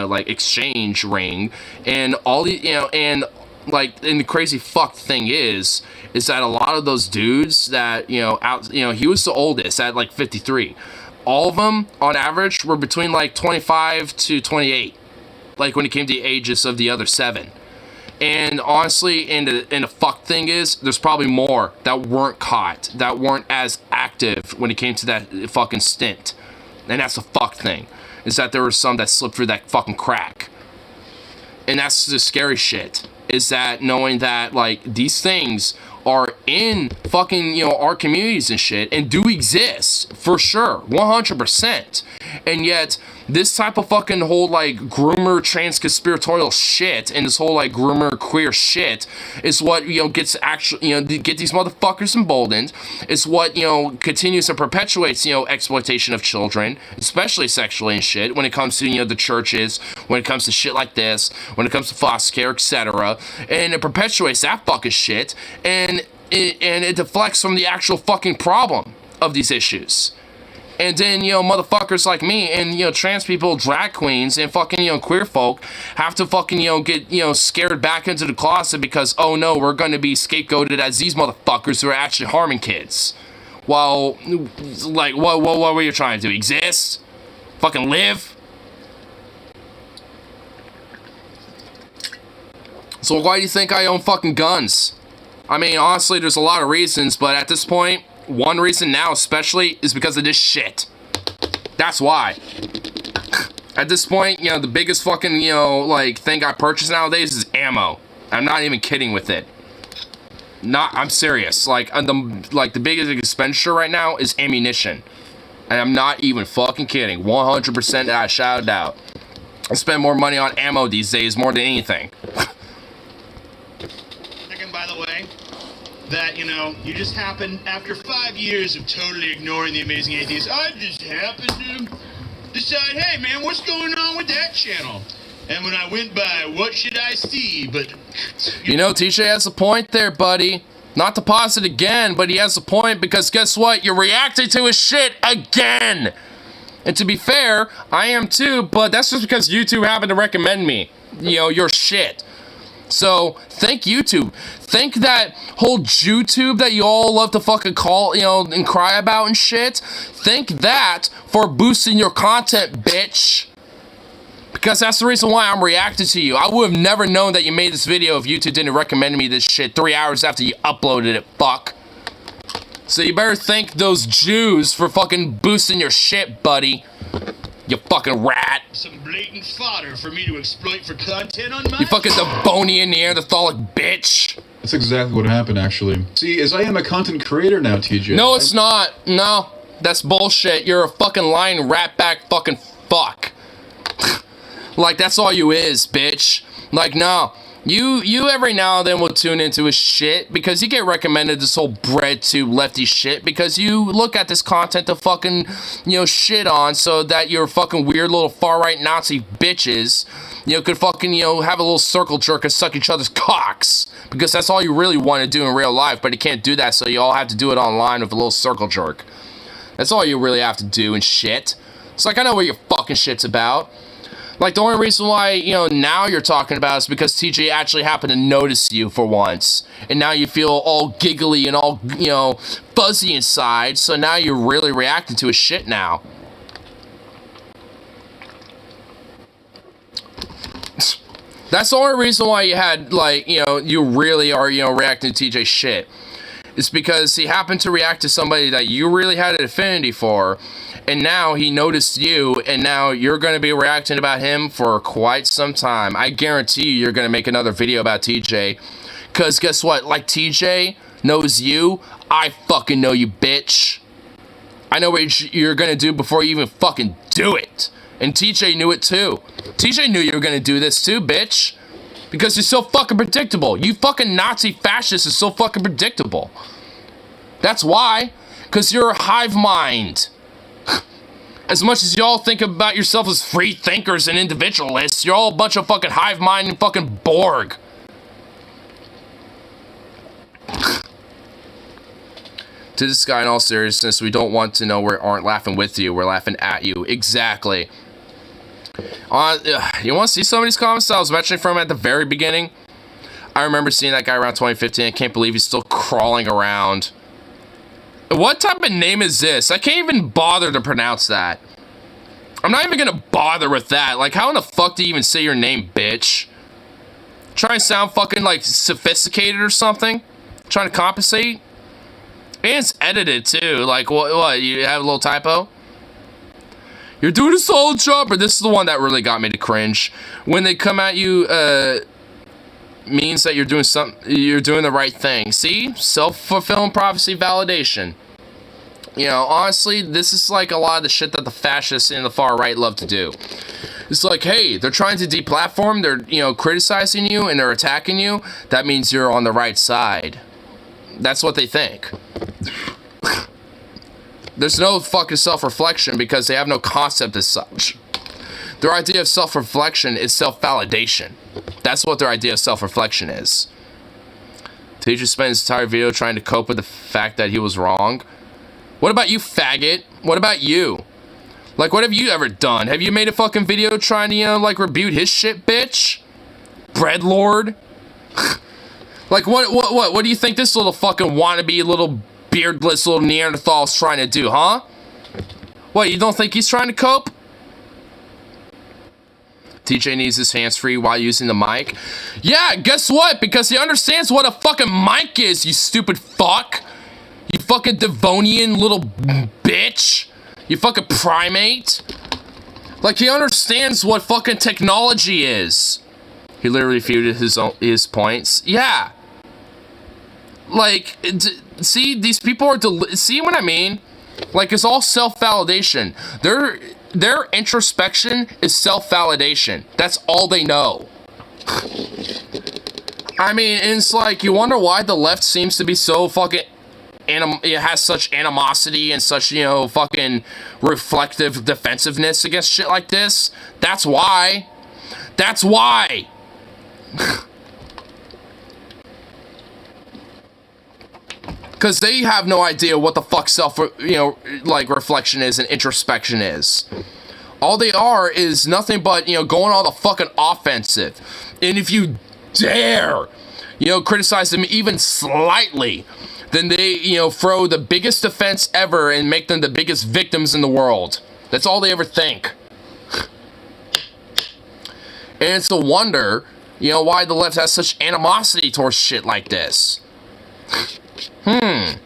like, exchange ring, and all the, you know, and, like, and the crazy fucked thing is that a lot of those dudes that, you know, he was the oldest at, like, 53. All of them, on average, were between, like, 25 to 28. Like, when it came to the ages of the other 7. And honestly, and the fuck thing is, there's probably more that weren't caught, that weren't as active when it came to that fucking stint. And that's the fuck thing, is that there were some that slipped through that fucking crack. And that's the scary shit, is that knowing that, like, these things are in fucking, you know, our communities and shit, and do exist, for sure, 100%. And yet, this type of fucking whole, like, groomer trans conspiratorial shit, and this whole, like, groomer queer shit, is what, you know, gets actually, you know, get these motherfuckers emboldened. It's what, you know, continues and perpetuates, you know, exploitation of children, especially sexually and shit, when it comes to, you know, the churches, when it comes to shit like this, when it comes to foster care, etc. And it perpetuates that fucking shit, and it deflects from the actual fucking problem of these issues. And then, you know, motherfuckers like me and, you know, trans people, drag queens, and fucking, you know, queer folk have to fucking, you know, get, you know, scared back into the closet because, oh no, we're going to be scapegoated as these motherfuckers who are actually harming kids. Well, like, what were you trying to do? Exist? Fucking live? So why do you think I own fucking guns? I mean, honestly, there's a lot of reasons, but at this point, one reason now especially is because of this shit. That's why. At this point, you know, the biggest fucking, you know, like, thing I purchase nowadays is ammo. I'm not even kidding with it. I'm serious. Like, the biggest expenditure right now is ammunition. And I'm not even fucking kidding. 100% I shouted out. I spend more money on ammo these days more than anything. By the way, that, you know, you just happen, after 5 years of totally ignoring the Amazing Atheist, I just happened to decide, hey man, what's going on with that channel? And when I went by, what should I see? But you know, TJ has a point there, buddy. Not to pause it again, but he has a point, because guess what? You're reacting to his shit again. And to be fair, I am too, but that's just because YouTube happened to recommend me, you know, your shit. So, thank YouTube. Thank that whole YouTube that you all love to fucking call, you know, and cry about and shit. Thank that for boosting your content, bitch. Because that's the reason why I'm reacting to you. I would have never known that you made this video if YouTube didn't recommend me this shit 3 hours after you uploaded it, fuck. So you better thank those Jews for fucking boosting your shit, buddy. You fucking rat. Some blatant fodder for me to exploit for content on my... You fucking Devonian Neanderthalic bitch. That's exactly what happened, actually. See, as I am a content creator now, TJ. No, it's not. No, that's bullshit. You're a fucking lying ratback fucking fuck. Like, that's all you is, bitch. Like, no. You every now and then will tune into his shit because you get recommended this whole bread to lefty shit because you look at this content to fucking, you know, shit on so that your fucking weird little far-right Nazi bitches, you know, could fucking, you know, have a little circle jerk and suck each other's cocks because that's all you really want to do in real life, but you can't do that, so you all have to do it online with a little circle jerk. That's all you really have to do and shit. It's like, I know what your fucking shit's about. Like, the only reason why, you know, now you're talking about is because TJ actually happened to notice you for once. And now you feel all giggly and all, you know, fuzzy inside. So now you're really reacting to his shit now. That's the only reason why you had, like, you know, you really are, you know, reacting to TJ's shit. It's because he happened to react to somebody that you really had an affinity for. And now he noticed you, and now you're going to be reacting about him for quite some time. I guarantee you're going to make another video about TJ. Because guess what? Like TJ knows you, I fucking know you, bitch. I know what you're going to do before you even fucking do it. And TJ knew it too. TJ knew you were going to do this too, bitch. Because you're so fucking predictable. You fucking Nazi fascist is so fucking predictable. That's why. Because you're a hive mind. As much as y'all think about yourself as free thinkers and individualists, you're all a bunch of fucking hive mind and fucking Borg. To this guy, in all seriousness, we don't want to know we aren't laughing with you. We're laughing at you. Exactly. You want to see some of these comments that I was mentioning from at the very beginning? I remember seeing that guy around 2015. I can't believe he's still crawling around. What type of name is this? I can't even bother to pronounce that. I'm not even gonna bother with that. Like, how in the fuck do you even say your name, bitch? Trying to sound fucking, like, sophisticated or something? Trying to compensate? And it's edited, too. Like, what? You have a little typo? You're doing a solid job, or this is the one that really got me to cringe. When they come at you, means that you're doing the right thing. See? Self-fulfilling prophecy validation. You know, honestly, this is like a lot of the shit that the fascists and the far right love to do. It's like, hey, they're trying to deplatform, they're, you know, criticizing you and they're attacking you. That means you're on the right side. That's what they think. There's no fucking self-reflection because they have no concept as such. Their idea of self-reflection is self-validation. That's what their idea of self-reflection is. Teacher spent his entire video trying to cope with the fact that he was wrong. What about you, faggot? What about you? Like, what have you ever done? Have you made a fucking video trying to, you know, like, rebuke his shit, bitch? Breadlord? Like, what do you think this little fucking wannabe, little beardless little Neanderthal's trying to do, huh? What, you don't think he's trying to cope? TJ needs his hands free while using the mic. Yeah, guess what? Because he understands what a fucking mic is, you stupid fuck. You fucking Devonian little bitch. You fucking primate. Like, he understands what fucking technology is. He literally refuted his points. Yeah. Like, see, these people are, see what I mean? Like, it's all self-validation. Their introspection is self-validation. That's all they know. I mean, it's like, you wonder why the left seems to be so fucking, it has such animosity and such, you know, fucking reflective defensiveness against shit like this. That's why. That's why. Because they have no idea what the fuck self, you know, like, reflection is and introspection is. All they are is nothing but, you know, going on the fucking offensive. And if you dare, you know, criticize them even slightly, then they, you know, throw the biggest defense ever and make them the biggest victims in the world. That's all they ever think. And it's a wonder, you know, why the left has such animosity towards shit like this. And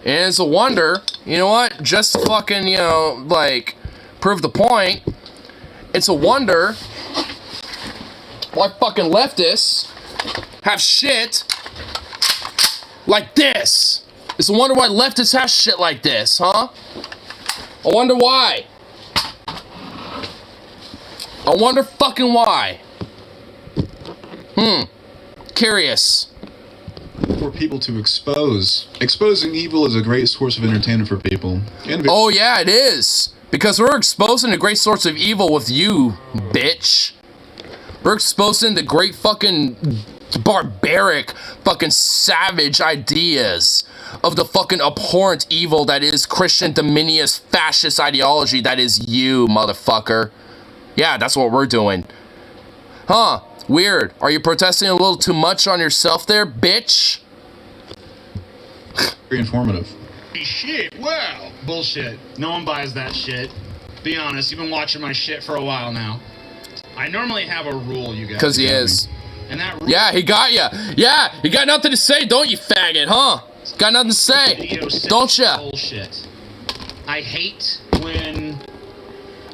it's a wonder, you know what, just to fucking, you know, like, prove the point, it's a wonder why fucking leftists have shit like this. It's a wonder why leftists have shit like this, huh? I wonder why. I wonder fucking why. Curious. For people to expose. Exposing evil is a great source of entertainment for people. Oh yeah, it is. Because we're exposing a great source of evil with you, bitch. We're exposing the great fucking barbaric, fucking savage ideas of the fucking abhorrent evil that is Christian dominionist fascist ideology that is you, motherfucker. Yeah, that's what we're doing. Huh. Weird. Are you protesting a little too much on yourself there, bitch? Very informative. Shit, wow. Bullshit. No one buys that shit. Be honest, you've been watching my shit for a while now. I normally have a rule, you guys. Because he is. And that rule, yeah, he got ya. Yeah, you got nothing to say, don't you, faggot, huh? Got nothing to say, don't ya? Bullshit. I hate when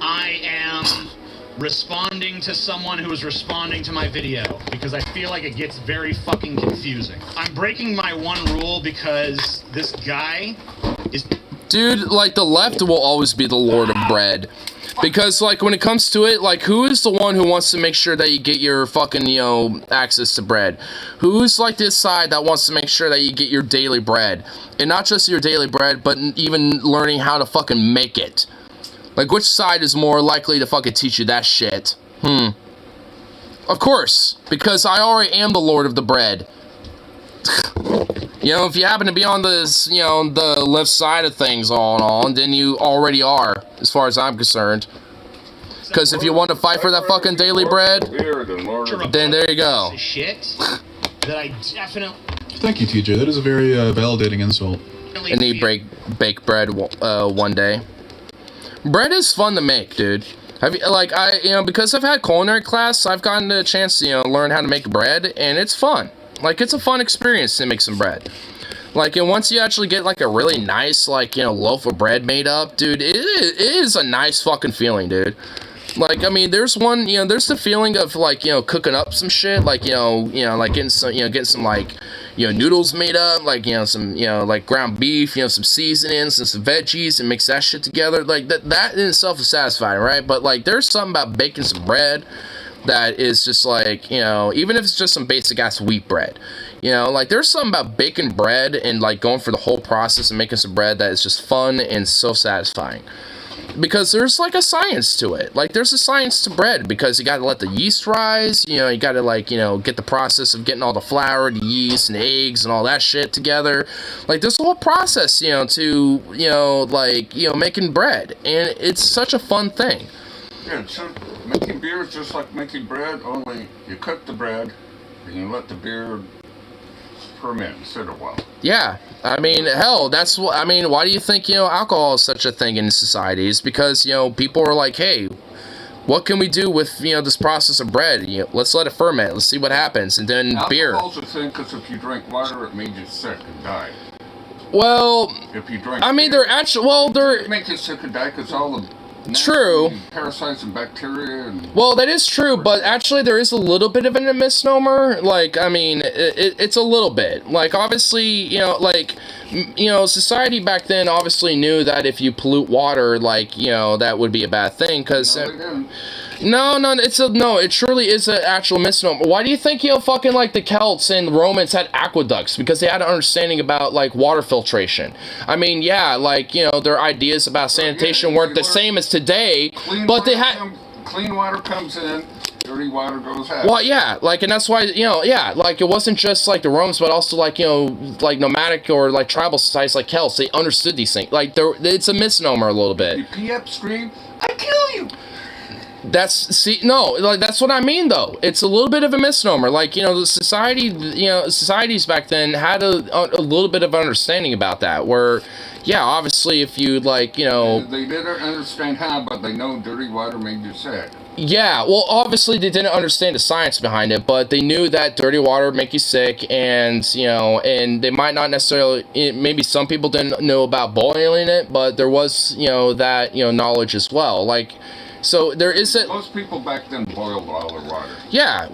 I am responding to someone who is responding to my video, because I feel like it gets very fucking confusing. I'm breaking my one rule because this guy is... Dude, like, the left will always be the lord of bread. Because, like, when it comes to it, like, who is the one who wants to make sure that you get your fucking, you know, access to bread? Who's, like, this side that wants to make sure that you get your daily bread? And not just your daily bread, but even learning how to fucking make it. Like, which side is more likely to fucking teach you that shit? Of course, because I already am the lord of the bread. You know, if you happen to be on this, you know, the left side of things all in all, then you already are, as far as I'm concerned. Because if you want to fight for that fucking daily bread, then there you go. Shit that I definitely... Thank you, TJ. That is a very validating insult. And you bake bread one day. Bread is fun to make, dude. You know, because I've had culinary class, I've gotten the chance to, you know, learn how to make bread, and it's fun. Like, it's a fun experience to make some bread. Like, and once you actually get, like, a really nice, like, you know, loaf of bread made up, dude, it is a nice fucking feeling, dude. Like, I mean, there's one, you know, there's the feeling of, like, you know, cooking up some shit, like, you know, like, getting some, like, you know, noodles made up, like, you know, some, you know, like, ground beef, you know, some seasonings and some veggies, and mix that shit together. Like, that in itself is satisfying, right? But, like, there's something about baking some bread that is just, like, you know, even if it's just some basic-ass wheat bread, you know, like, there's something about baking bread and, like, going through the whole process of making some bread that is just fun and so satisfying. Because there's, like, a science to it. Like, there's a science to bread, because you gotta let the yeast rise, you know, you gotta, like, you know, get the process of getting all the flour, the yeast, and the eggs, and all that shit together. Like, there's a whole process, you know, to, you know, like, you know, making bread. And it's such a fun thing. Yeah, so making beer is just like making bread, only you cook the bread, and you let the beer ferment, sit a while. Yeah, I mean, hell, that's what, I mean, why do you think, you know, alcohol is such a thing in society? It's because, you know, people are like, hey, What can we do with, you know, this process of bread? You know, let's let it ferment. Let's see what happens. And then beer. Alcohol's a thing because if you drink water, it made you sick and die. Well, If you drink, I mean, they're actually, well, they're... it make you sick and die because all the True. parasites and bacteria and... Well, that is true, but actually there is a little bit of a misnomer. Like, I mean, it's a little bit. Like, obviously, you know, like, you know, society back then obviously knew that if you pollute water, like, you know, that would be a bad thing, because... No, they didn't. No, it truly is an actual misnomer. Why do you think, you know, fucking, like, the Celts and the Romans had aqueducts? Because they had an understanding about, like, water filtration. I mean, yeah, like, you know, their ideas about sanitation weren't the same as today, but they had... Clean water comes in, dirty water goes out. Well, yeah, like, and that's why, you know, yeah, like, it wasn't just, like, the Romans, but also, like, you know, like, nomadic or, like, tribal societies like Celts, they understood these things. Like, it's a misnomer a little bit. You pee upstream, I kill you. Like, that's what I mean, though. It's a little bit of a misnomer. Like, you know, the societies back then had a little bit of understanding about that, where, yeah, obviously, if you, like, you know... They didn't understand how, but they know dirty water made you sick. Yeah, well, obviously, they didn't understand the science behind it, but they knew that dirty water would make you sick, and, you know, and they might not necessarily... Maybe some people didn't know about boiling it, but there was, you know, that, you know, knowledge as well. Like... So there is a... Most people back then boiled all their water. Yeah,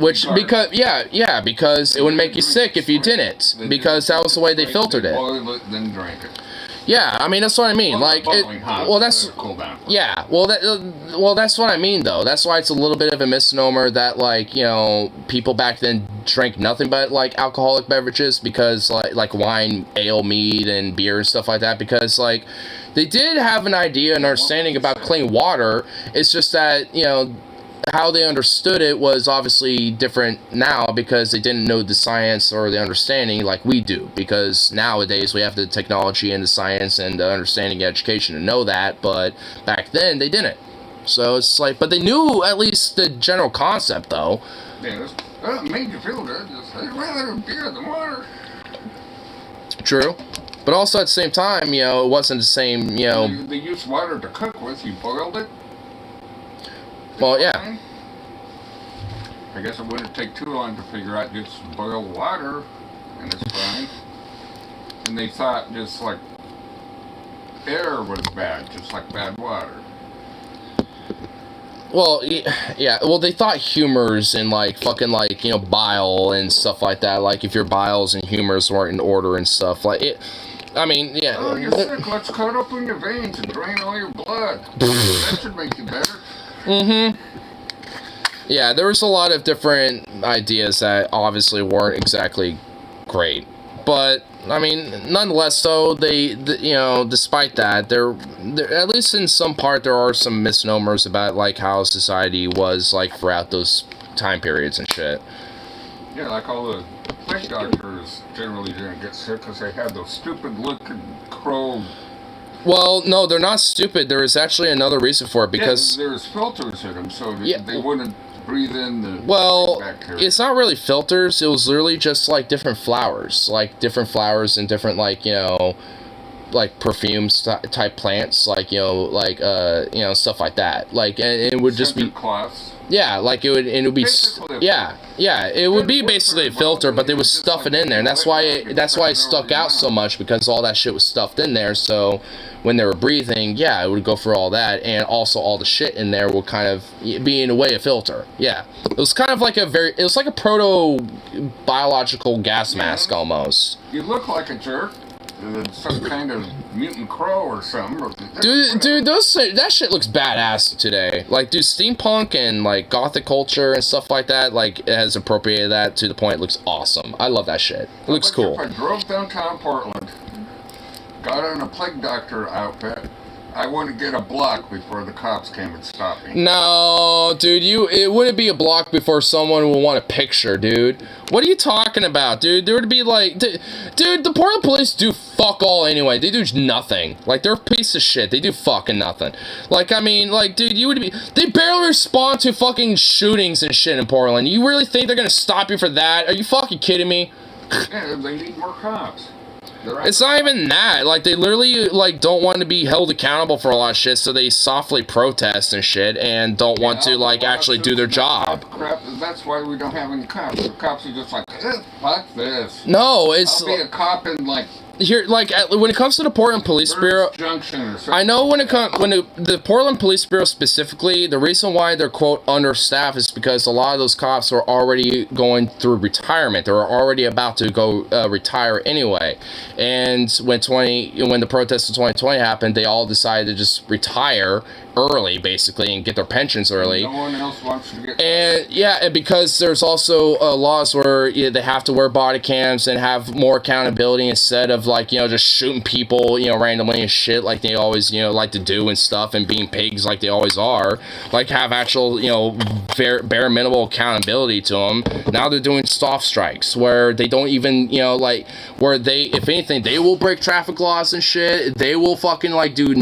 because it would make you sick if you didn't, because that was the way they filtered it. Boil it, then drink it. Yeah, I mean, that's what I mean. Well, like, cool down. Yeah, well, that's what I mean, though. That's why it's a little bit of a misnomer that, like, you know, people back then drank nothing but, like, alcoholic beverages, because, like wine, ale, mead, and beer and stuff like that, because, like, they did have an idea and understanding about clean water. It's just that, you know, how they understood it was obviously different now, because they didn't know the science or the understanding like we do, because nowadays we have the technology and the science and the understanding and education to know that, but back then they didn't. So it's like, but they knew at least the general concept, though. Yeah, it made you feel good. I'd rather beer than water. True. But also at the same time, you know, it wasn't the same, you know... They used water to cook with. You boiled it. Well, yeah. I guess it wouldn't take too long to figure out just boil water, and it's fine. And they thought just like air was bad, just like bad water. Well, yeah, well, they thought humors and, like, fucking, like, you know, bile and stuff like that. Like, if your biles and humors weren't in order and stuff, like, it... I mean, yeah. Oh, you're sick. Let's cut open your veins and drain all your blood. That should make you better. Mm-hmm. Yeah, there was a lot of different ideas that obviously weren't exactly great. But, I mean, nonetheless, though, you know, despite that, there, at least in some part, there are some misnomers about, like, how society was, like, throughout those time periods and shit. Yeah, like all the plague doctors generally didn't get sick because they had those stupid looking crow. Well, no, they're not stupid. There is actually another reason for it, because... Yeah, there's filters in them, so yeah, they wouldn't breathe in the bacteria. It's not really filters. It was literally just, like, different flowers. Like, different flowers and different, like, you know, like, perfumes type plants. Like, you know, stuff like that. Like, and it would just be... cloths. Yeah, like, it would be... Yeah, it would be basically a filter, but they would stuff it in there. And that's why it stuck out so much, because all that shit was stuffed in there, so... When they were breathing, yeah, it would go for all that, and also all the shit in there would kind of be in a way a filter. Yeah, it was kind of like it was like a proto-biological gas mask almost. You look like a jerk, some kind of mutant crow or something. Dude, that shit looks badass today. Like, dude, steampunk and like gothic culture and stuff like that, like, it has appropriated that to the point it looks awesome. I love that shit. It looks cool. If I drove downtown Portland, got on a plague doctor outfit, I wouldn't get a block before the cops came and stopped me. No, dude, it wouldn't be a block before someone would want a picture, dude. What are you talking about, dude? There would be like, dude, the Portland police do fuck all anyway. They do nothing. Like, they're a piece of shit. They do fucking nothing. Like, I mean, like, dude, they barely respond to fucking shootings and shit in Portland. You really think they're gonna stop you for that? Are you fucking kidding me? Yeah, they need more cops. It's not even that. Like, they literally, like, don't want to be held accountable for a lot of shit, so they softly protest and shit and don't want to, like, actually do their job. Crap, that's why we don't have any cops. The cops are just like, fuck this. No, it's... I'll be a cop in, like... Here, like, when it comes to the Portland Police Bureau, I know when the Portland Police Bureau specifically, the reason why they're quote understaffed is because a lot of those cops are already going through retirement. They're already about to go retire anyway. And when the protests of 2020 happened, they all decided to just retire early, basically, and get their pensions early. No one else wants to get... And yeah, and because there's also laws where they have to wear body cams and have more accountability instead of, like, just shooting people, randomly and shit like they always, like to do and stuff, and being pigs like they always are. Like, have actual, bare minimal accountability to them. Now they're doing soft strikes where they don't even, where they, if anything, they will break traffic laws and shit. They will fucking, like, do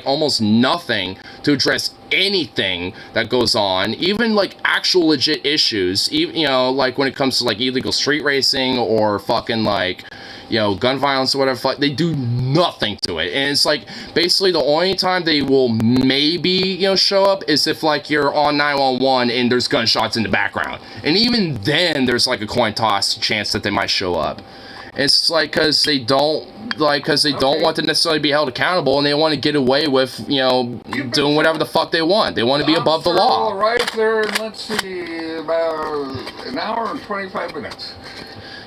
almost nothing to address anything that goes on, even like actual legit issues, even like when it comes to like illegal street racing or fucking like gun violence or whatever. They do nothing to it, and it's like basically the only time they will maybe show up is if like you're on 911 and there's gunshots in the background, and even then there's like a coin toss chance that they might show up. It's like because they don't want to necessarily be held accountable, and they want to get away with doing whatever the fuck they want. They want to be above the law. Right there, let's see, about an hour and 25 minutes.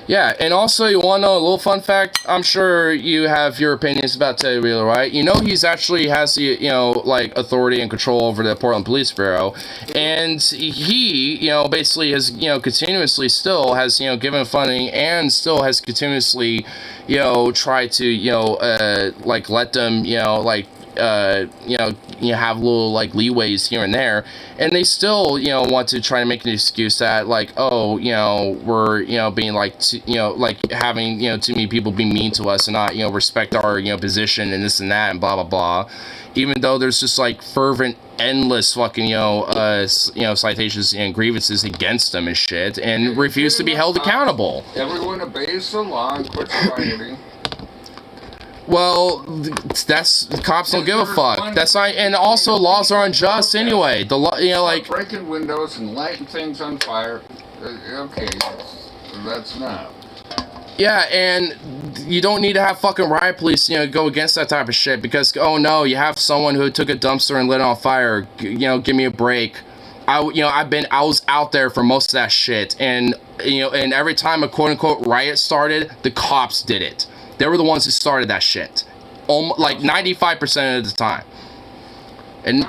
Yeah, and also, you want to know a little fun fact? I'm sure you have your opinions about Teddy Wheeler, right? He's actually has the, like, authority and control over the Portland Police Bureau, and he, basically has, continuously still has, given funding and still has continuously, tried to, like, let them, have little like leeways here and there, and they still want to try to make an excuse that like, oh, we're being like like having too many people be mean to us and not respect our position and this and that and blah blah blah, even though there's just like fervent endless fucking citations and grievances against them and shit, and refuse to be held accountable. Everyone obeys the law and quits rioting. Well, the cops don't give a fuck. That's not, and also laws are unjust anyway. The law, like breaking windows and lighting things on fire. Okay, that's not. Yeah, and you don't need to have fucking riot police, go against that type of shit because, oh no, you have someone who took a dumpster and lit it on fire. Give me a break. I was out there for most of that shit, and and every time a quote unquote riot started, the cops did it. They were the ones who started that shit. Like 95% of the time. And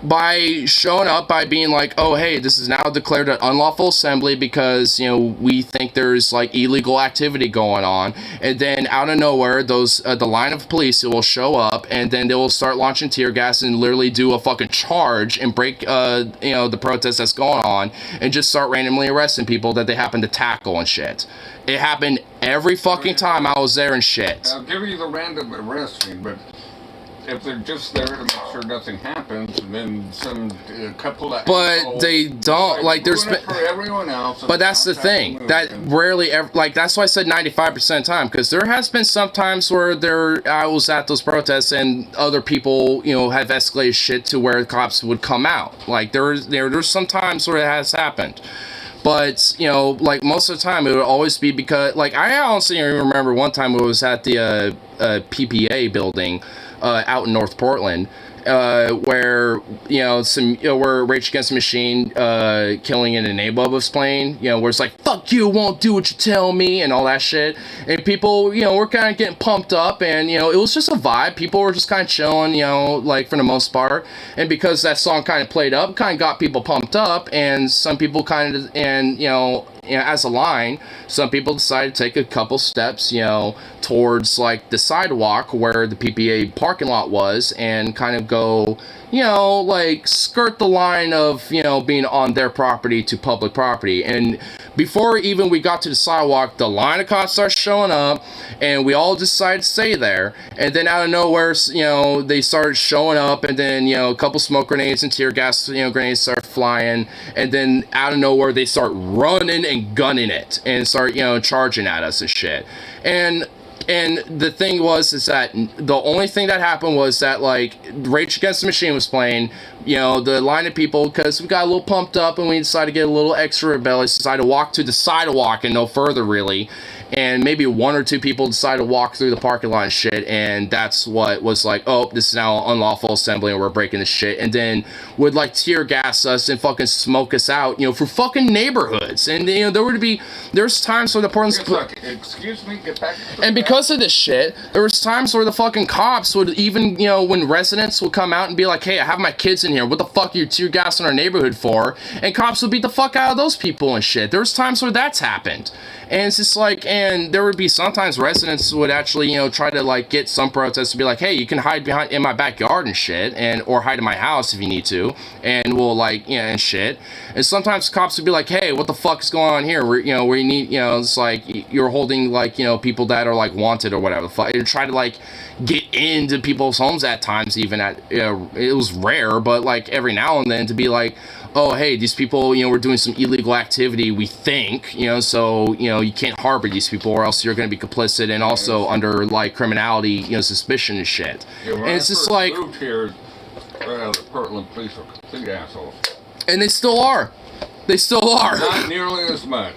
by showing up, by being like, oh, hey, this is now declared an unlawful assembly because, we think there's, like, illegal activity going on. And then out of nowhere, the line of police will show up, and then they will start launching tear gas and literally do a fucking charge and break, the protest that's going on and just start randomly arresting people that they happen to tackle and shit. It happened every fucking time I was there and shit. I'll give you the random arresting, but if they're just there to make sure nothing happens, and then couple of... But they don't, like, there's... for everyone else. But that's the thing. That rarely ever... Like, that's why I said 95% of the time, because there has been some times where I was at those protests and other people, have escalated shit to where cops would come out. Like, there's some times where it has happened. But, like, most of the time, it would always be because... Like, I honestly remember one time it was at the PPA building out in North Portland, where, where Rage Against the Machine killing in a neighbor was playing, where it's like, fuck you, won't do what you tell me, and all that shit. And people, were kind of getting pumped up, and, it was just a vibe. People were just kind of chilling, like, for the most part. And because that song kind of played up, kind of got people pumped up, and some people kind of, and, as a line, some people decided to take a couple steps, towards, like, the sidewalk where the PPA parking lot was, and kind of go, you know, like, skirt the line of, you know, being on their property to public property. And before even we got to the sidewalk, the line of cops started showing up, and we all decided to stay there. And then out of nowhere, you know, they started showing up, and then, you know, a couple smoke grenades and tear gas, you know, grenades start flying, and then out of nowhere, they start running and gunning it, and start, you know, charging at us and shit. And the thing was, is that the only thing that happened was that, like, Rage Against the Machine was playing, you know, the line of people, because we got a little pumped up and we decided to get a little extra rebellious, decided to walk to the sidewalk and no further, really. And maybe one or two people decided to walk through the parking lot and shit, and that's what was like, oh, this is now unlawful assembly and we're breaking this shit. And then would, like, tear gas us and fucking smoke us out, you know, for fucking neighborhoods. And, you know, there's times where the Portland... Excuse me, get back to And because of this shit, there was times where the fucking cops would even, you know, when residents would come out and be like, hey, I have my kids in here, what the fuck are you tear gassing our neighborhood for? And cops would beat the fuck out of those people and shit. There was times where that's happened. And it's just like, and there would be sometimes residents would actually, you know, try to, like, get some protests to be like, hey, you can hide behind in my backyard and shit, and or hide in my house if you need to, and we'll, like, you know, and shit. And sometimes cops would be like, hey, what the fuck is going on here? You know, we need, you know, it's like you're holding, like, you know, people that are, like, wanted or whatever the fuck. And try to, like, get into people's homes at times, even at, you know, it was rare, but, like, every now and then to be like, oh, hey, these people, you know, we're doing some illegal activity, we think, you know, so, you know, you can't harbor these people or else you're going to be complicit and also under, like, criminality, you know, suspicion and shit. Yeah, when and it's I just first like... moved here, the Portland police are complete assholes. And they still are. They still are. Not nearly as much.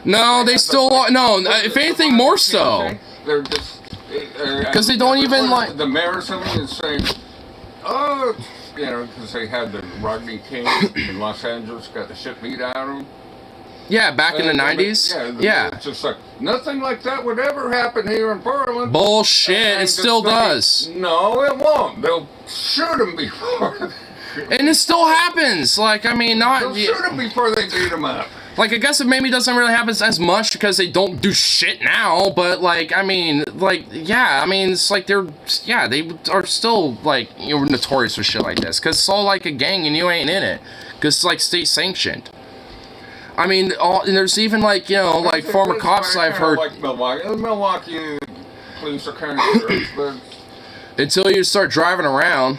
No, they still are. No, if anything, more so. They're just... Because they don't even, like... The mayor or something is saying, oh... You know, because they had the Rodney King in Los Angeles, got the shit beat out of them. Yeah, back in the 90s? Yeah. It's just like, nothing like that would ever happen here in Portland. Bullshit, it still does. No, it won't. They'll shoot them before... And it still happens. Like, I mean, not... They'll shoot them before they beat them up. Like, I guess it maybe doesn't really happen as much because they don't do shit now, but, like, I mean, like, yeah, I mean, it's like they are still, like, you know, notorious for shit like this, because it's all like a gang and you ain't in it, because it's, like, state-sanctioned. I mean, and there's even, like, you know, like, former cops I've heard... Like Milwaukee. The Milwaukee police are kind of jerks, but... Until you start driving around,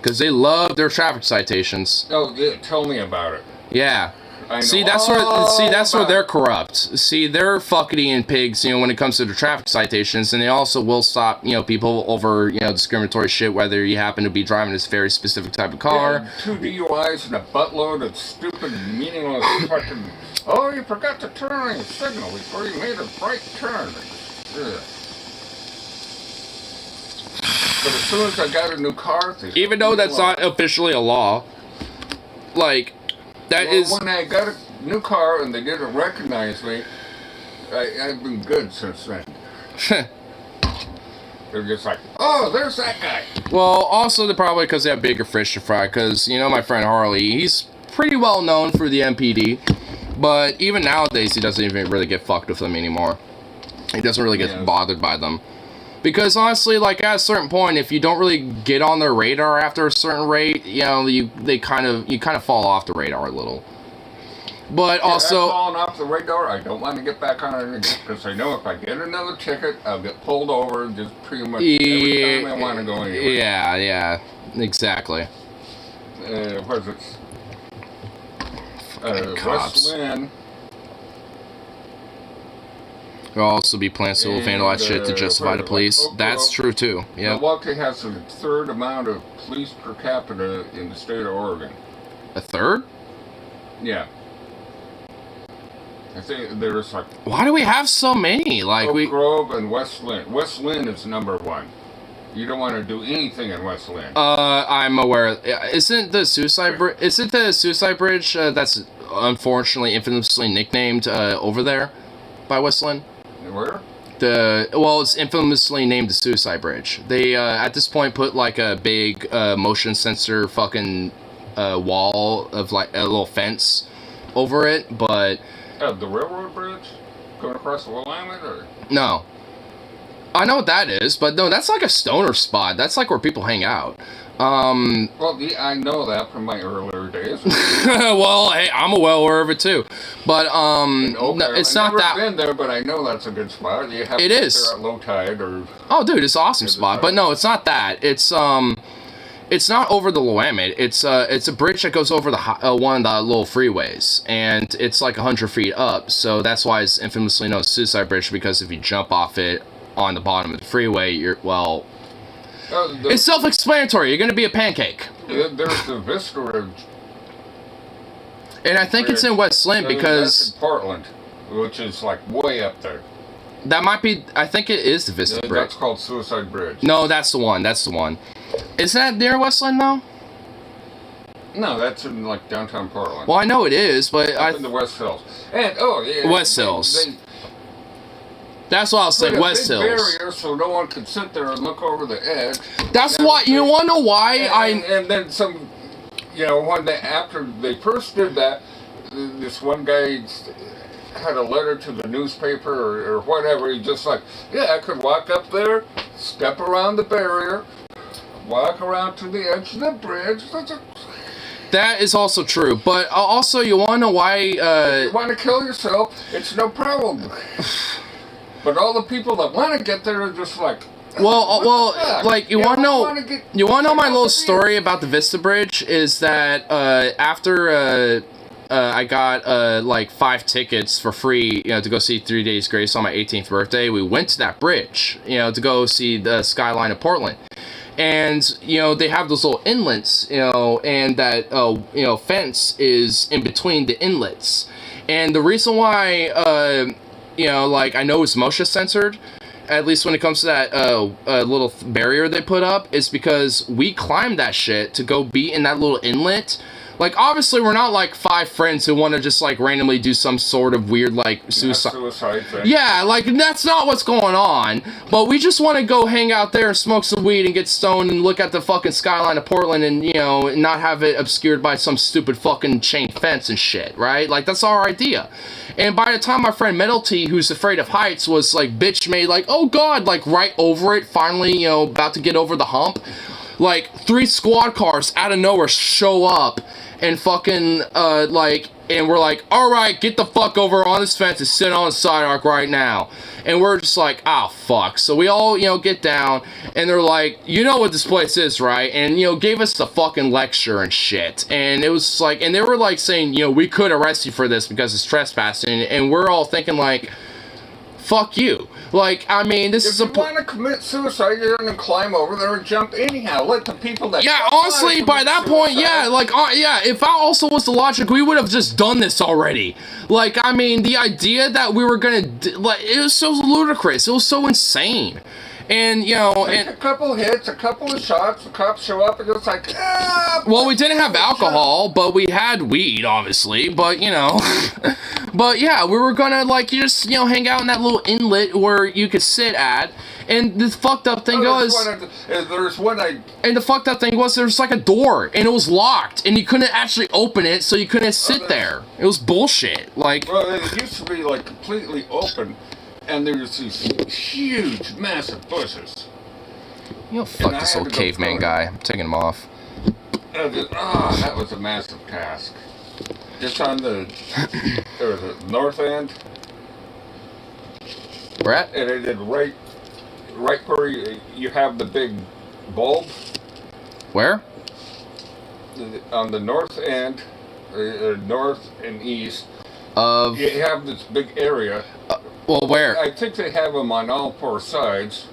because they love their traffic citations. Oh, yeah, tell me about it. Yeah. See, that's where they're corrupt. See, they're fuckity and pigs, you know, when it comes to the traffic citations, and they also will stop, you know, people over, you know, discriminatory shit, whether you happen to be driving this very specific type of car. Yeah, 2 DUIs and a buttload of stupid, meaningless fucking, oh, you forgot to turn on your signal before you made a right turn. Ugh. But as soon as I got a new car... Even though that's not officially a law, like... When I got a new car and they didn't recognize me, I've been good since then. They're just like, oh, there's that guy. Well, also they're probably because they have bigger fish to fry. Because, you know, my friend Harley, he's pretty well known for the MPD. But even nowadays, he doesn't even really get fucked with them anymore. He doesn't really get bothered by them. Because honestly, like, at a certain point, if you don't really get on their radar after a certain rate, you know, you kind of fall off the radar a little. But also... falling off the radar, I don't want to get back on it again, because I know if I get another ticket, I'll get pulled over just pretty much every time I want to go anywhere. Yeah, exactly. What is it? West Lynn. There'll also be plans to vandalize shit to justify the police. That's true, too. Yeah. Milwaukee has the third amount of police per capita in the state of Oregon. A third? Yeah. I think there's like... Why do we have so many? Like Oak Grove and West Lynn. West Lynn is number one. You don't want to do anything in West Lynn. I'm aware. Isn't the suicide bridge that's unfortunately infamously nicknamed over there by West Lynn? Where? It's infamously named the Suicide Bridge. They at this point put like a big motion sensor fucking wall of like a little fence over it, but the railroad bridge going across the Willamette, or no? I know what that is, but no, that's like a stoner spot. That's like where people hang out. Well, yeah, I know that from my earlier days. Well, hey, I'm well aware of it too, but no, it's I've not never that. been there, but I know that's a good spot. You have It to is. sit there at low tide or. Oh, dude, it's an awesome spot. But no, it's not that. It's not over the Willamette. It's a bridge that goes over the one of the little freeways, and it's like 100 feet up. So that's why it's infamously known as Suicide Bridge, because if you jump off it on the bottom of the freeway, it's self-explanatory. You're gonna be a pancake. There's the Vista Ridge. And I think it's in West Lynn because that's in Portland, which is like way up there. that might be. I think it is the Vista Bridge. That's called Suicide Bridge. No, that's the one. That's the one. Isn't that near West Lynn though? No, that's in like downtown Portland. Well, I know it is, but Up in the West Hills. And West Hills. That's what I was saying. West Hills. Barrier so no one could sit there and look over the edge. That's why. You want to know why and then some. After they first did that, this one guy had a letter to the newspaper or whatever. He just like, I could walk up there, step around the barrier, walk around to the edge of the bridge. That is also true, but also you want to know why? You want to kill yourself? It's no problem. But all the people that want to get there are just like. Like you want to know my little story about the Vista Bridge is that after I got like 5 tickets for free, to go see 3 Days Grace on my 18th birthday, we went to that bridge, to go see the skyline of Portland. And, they have those little inlets, and that, fence is in between the inlets. And the reason why, I know it's motion censored, at least when it comes to that little barrier they put up, is because we climbed that shit to go be in that little inlet. Like, obviously, we're not, like, 5 friends who want to just, like, randomly do some sort of weird, like, suicide thing. Yeah, like, that's not what's going on. But we just want to go hang out there and smoke some weed and get stoned and look at the fucking skyline of Portland and, not have it obscured by some stupid fucking chain fence and shit, right? Like, that's our idea. And by the time my friend Metal T, who's afraid of heights, was, like, bitch made, like, oh, God, like, right over it, finally, about to get over the hump, like, 3 squad cars out of nowhere show up and fucking, and we're like, alright, get the fuck over on this fence and sit on the sidewalk right now. And we're just like, fuck. So we all, get down, and they're like, you know what this place is, right? And, gave us the fucking lecture and shit. And it was like, and they were like saying, we could arrest you for this because it's trespassing. And we're all thinking like, fuck you. Like, I mean, this is a... If you want to commit suicide, you're going to climb over there and jump anyhow. Let the people that... Yeah, honestly, by that point, yeah, like, if that also was the logic, we would have just done this already. Like, I mean, the idea that we were going to... Like, it was so ludicrous. It was so insane. And, Take a couple hits, a couple of shots, the cops show up, and it's like, well, we didn't have alcohol, but we had weed, obviously, but, but, yeah, we were gonna, like, just, hang out in that little inlet where you could sit at, and the fucked up thing was... And the fucked up thing was, there was, like, a door, and it was locked, and you couldn't actually open it, so you couldn't sit there. It was bullshit, like... Well, it used to be, like, completely open. And there's these huge, massive bushes. Fuck this old caveman guy. I'm taking him off. That was a massive task. Just on the north end. Where at? And it did right where you have the big bulb. Where? On the north end, north and east. Of... You have this big area. Well, where? I think they have them on all 4 sides,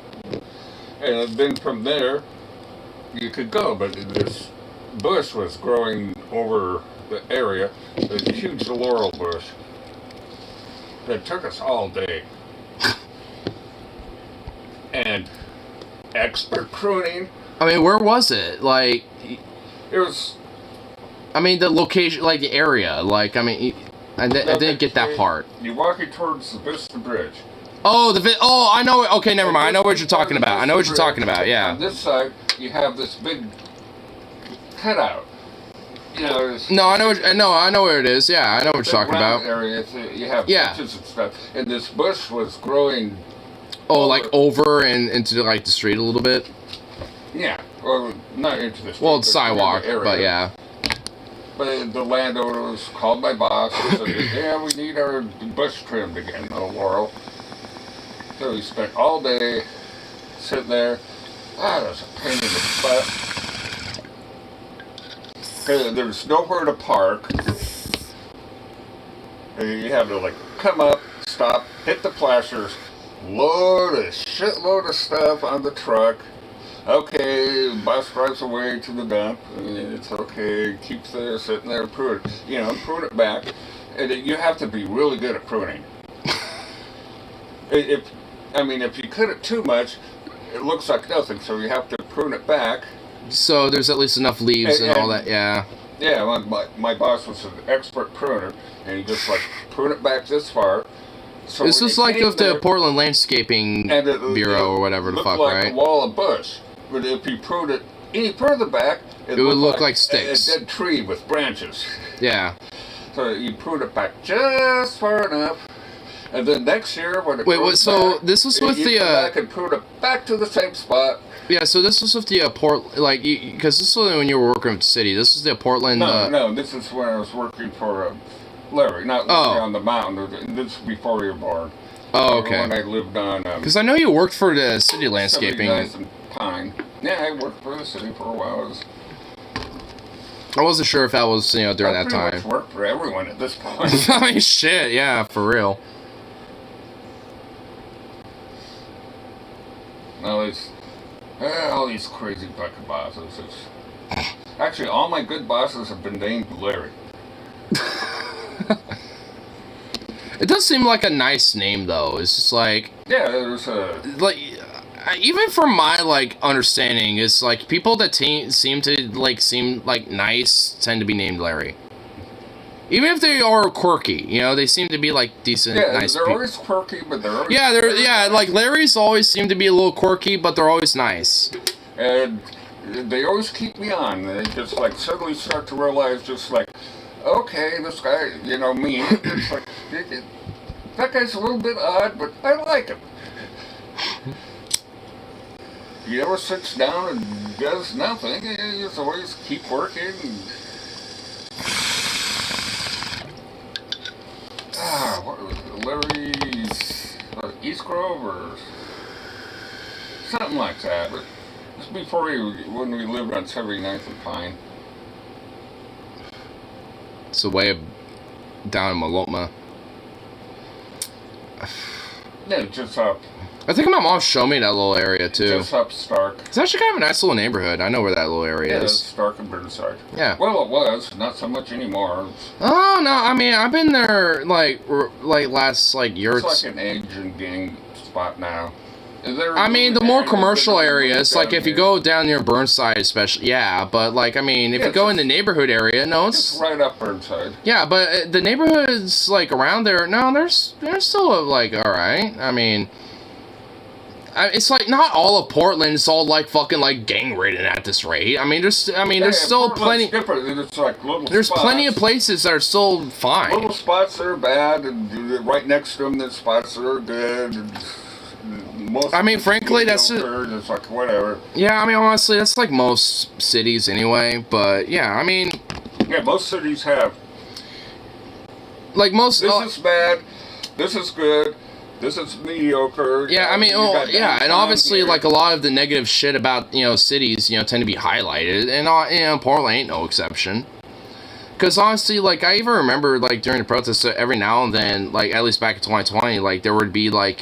and then from there, you could go, but this bush was growing over the area, this huge laurel bush. It took us all day. And expert pruning. I mean, where was it? Like... It was... I mean, the location, like, the area, like, I mean... I didn't get that part. You're walking towards the Vista Bridge. Oh, I know. Okay, never mind. I know what you're talking about. I know what you're talking about. Yeah. On this side, you have this big cutout. No, I know where it is. Yeah, I know what you're talking about. Area, you have bushes and stuff, and this bush was growing. Oh, like over and into like the street a little bit. Yeah, Well, not into the street. Well, it's but sidewalk, the area. but yeah. But the landowner was called my boss and said, yeah, we need our bush trimmed again, little Laurel. So we spent all day sitting there. There's a pain in the butt. There's nowhere to park. You have to like come up, stop, hit the flashers, load a shitload of stuff on the truck. Okay, the bus drives away to the dump. It's okay. Keeps there, sitting there, prune it back. And you have to be really good at pruning. If you cut it too much, it looks like nothing. So you have to prune it back. So there's at least enough leaves and all that. Yeah. Yeah, my boss was an expert pruner, and he just like prune it back this far. So this was like the Portland Landscaping Bureau or whatever the fuck, like right? A wall of bush. But if you pruned it any further back, it would look like sticks. A dead tree with branches. Yeah. So you prune it back just far enough, and then next year when it grows so back, this was with you the come back and prune it back to the same spot. Yeah, so this was with the because this was when you were working with the city. This is the Portland. No, this is when I was working for Larry, not Larry on the mountain. This is before you were born. Oh, okay. When I lived on. Because I know you worked for the city landscaping. And Pine. Yeah, I worked for the city for a while. I wasn't sure if that was during that time. I pretty much worked for everyone at this point. I mean, shit, yeah, for real. All these crazy fucking bosses. Actually, all my good bosses have been named Larry. It does seem like a nice name, though. It's just like... Yeah, there's a... Like, even from my, understanding, it's like people that seem nice tend to be named Larry. Even if they are quirky, they seem to be, decent, nice people. Yeah, they're always quirky, but they're always... Yeah, Larry's always seem to be a little quirky, but they're always nice. And they always keep me on. They just, suddenly start to realize, okay, this guy, me, it's like, that guy's a little bit odd, but I like him. He never sits down and does nothing. He just always keep working. What was it? Larry's East Grove or something like that. But this was before when we lived on 79th and Pine. It's way down in Malotma. Yeah, just up. I think my mom showed me that little area too. Just up Stark. It's actually kind of a nice little neighborhood. I know where that little area is. Stark and Burnside. Yeah. Well, it was not so much anymore. Oh no! I mean, I've been there last year. It's like an Asian gang spot now. I mean, the more commercial areas, if you go down near Burnside, especially, yeah. But if you go in the neighborhood area, no, it's right up Burnside. Yeah, but the neighborhoods around there, no, they're still all right. I mean. It's not all of Portland. It's all fucking gang ridden at this rate. I mean, there's still plenty. It's little there's spots. Plenty of places that are still fine. Little spots that are bad, and right next to them, there's spots that are good. And frankly, that's it's whatever. Yeah, honestly, that's most cities anyway. But yeah, yeah, most cities have. Most. This is bad. This is good. This is mediocre. Yeah, and obviously, a lot of the negative shit about cities, tend to be highlighted, and Portland ain't no exception. Because honestly, I even remember during the protests, every now and then, at least back in 2020, there would be a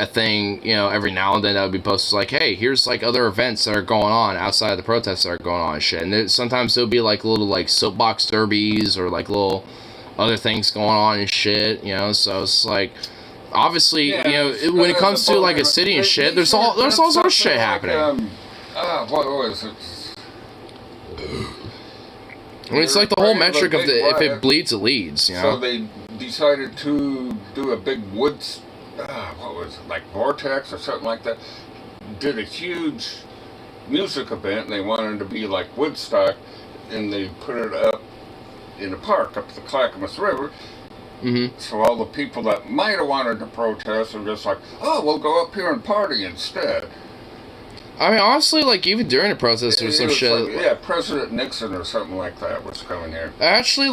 thing, every now and then that would be posted hey, here's other events that are going on outside of the protests that are going on and shit. And sometimes there'll be little soapbox derbies or little other things going on and shit, so it's obviously, when it comes to a city and shit, there's all sorts of shit happening. What was it? It's the whole metric of if it bleeds, it leads, So they decided to do a big woods, what was it, Vortex or something like that. Did a huge music event, and they wanted to be like Woodstock, and they put it up in a park up the Clackamas River. Mm-hmm. So all the people that might have wanted to protest are just oh, we'll go up here and party instead. I mean, honestly, like, even during the protest, there was some It was shit. like, yeah, President Nixon or something like that was coming here. Actually,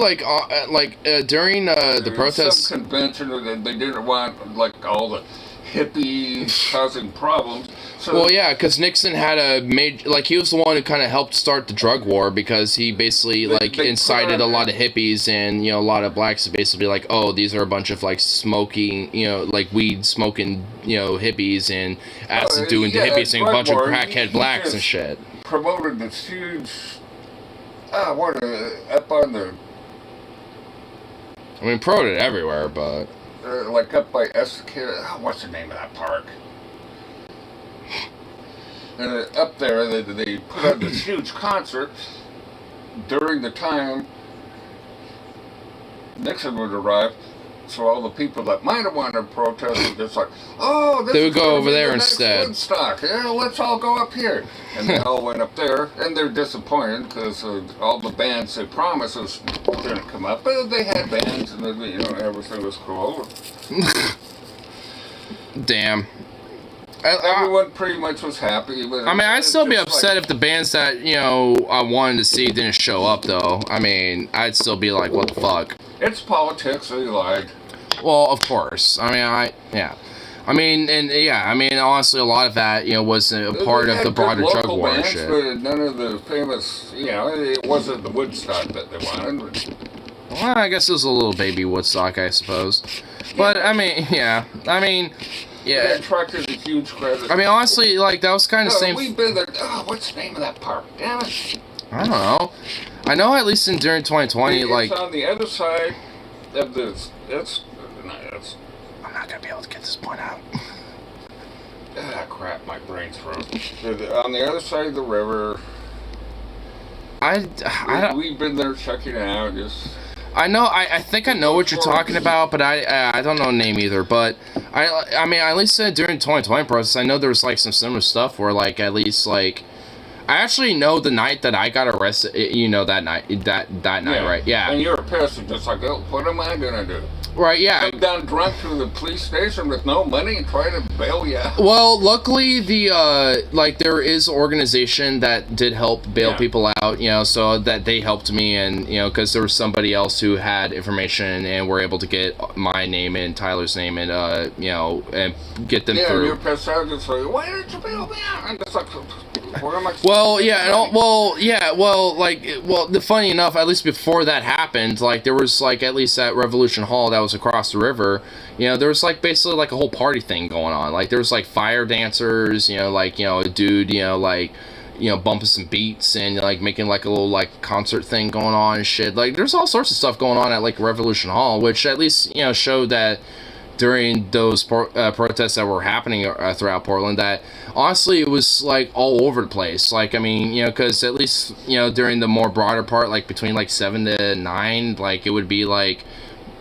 during the There was protests. some convention that they didn't want, like, all the hippies causing problems. So Well, yeah, because Nixon had a major, like, he was the one who kind of helped start the drug war because he basically, like, they incited put a on- lot of hippies and, you know, a lot of blacks to basically be like, oh, these are a bunch of, like, smoking, you know, like, weed smoking, you know, hippies and acid doing yeah, the hippies and a drug bunch of war, crackhead he blacks just and shit. promoted this huge, up on the, I mean, promoted everywhere, but. like up by what's the name of that park? Up there, they put on this huge concert during the time Nixon would arrive. So all the people that might have wanted to protest were just like, oh, this They would is go gonna over be there the next instead. Woodstock. Yeah, let's all go up here. And they all went up there, and they're disappointed because all the bands they promised us didn't come up. But they had bands, and you know, everything was cool. Damn. Everyone pretty much was happy. But I mean, I'd it's still be just upset like, if the bands that, you know, I wanted to see didn't show up, though. I mean, I'd still be like, what the fuck? it's politics. They lied. Well, of course. I mean, yeah. I mean, and yeah, I mean, honestly, a lot of that, you know, was a part They of had the broader good drug local war and bands, shit. but none of the famous, you know, it wasn't the Woodstock that they wanted. Well, I guess it was a little baby Woodstock, I suppose. But, I mean, yeah. I mean, It yeah. attracted a huge crowd. I mean, honestly, like, that was kind of the same. We've been there. Oh, what's the name of that park? Damn it. I don't know. I know at least during 2020, It's like. on the other side of this. I'm not going to be able to get this point out. Crap, my brain's froze. On the other side of the river. We've been there checking it out. I know. I think I know what you're talking about, but I don't know the name either. But I mean, at least during 2020 process, I know there was like some similar stuff where like at least like I actually know the night that I got arrested. You know that night right? Yeah. And you're pissed and just like, oh, what am I gonna do? Right. Yeah. Come down drunk to the police station with no money and try to bail you out. Well, luckily the like there is an organization that did help bail people out, you know, so that they helped me, and you know, because there was somebody else who had information and were able to get my name and Tyler's name and you know, and get them Yeah, and through. you're pissed out just like, why didn't you bail me out? I'm just like, where am I? Well, yeah, the funny enough, at least before that happened, like there was like at least at Revolution Hall that was across the river, you know, there was like basically like a whole party thing going on. Like there was like fire dancers, you know, like, you know, a dude, you know, like, you know, bumping some beats and like making like a little like concert thing going on and shit. Like there's all sorts of stuff going on at like Revolution Hall, which at least, you know, showed that during those protests that were happening throughout Portland, that honestly it was like all over the place. Like, I mean, you know, because at least, you know, during the more broader part, like between like 7 to 9, like it would be like,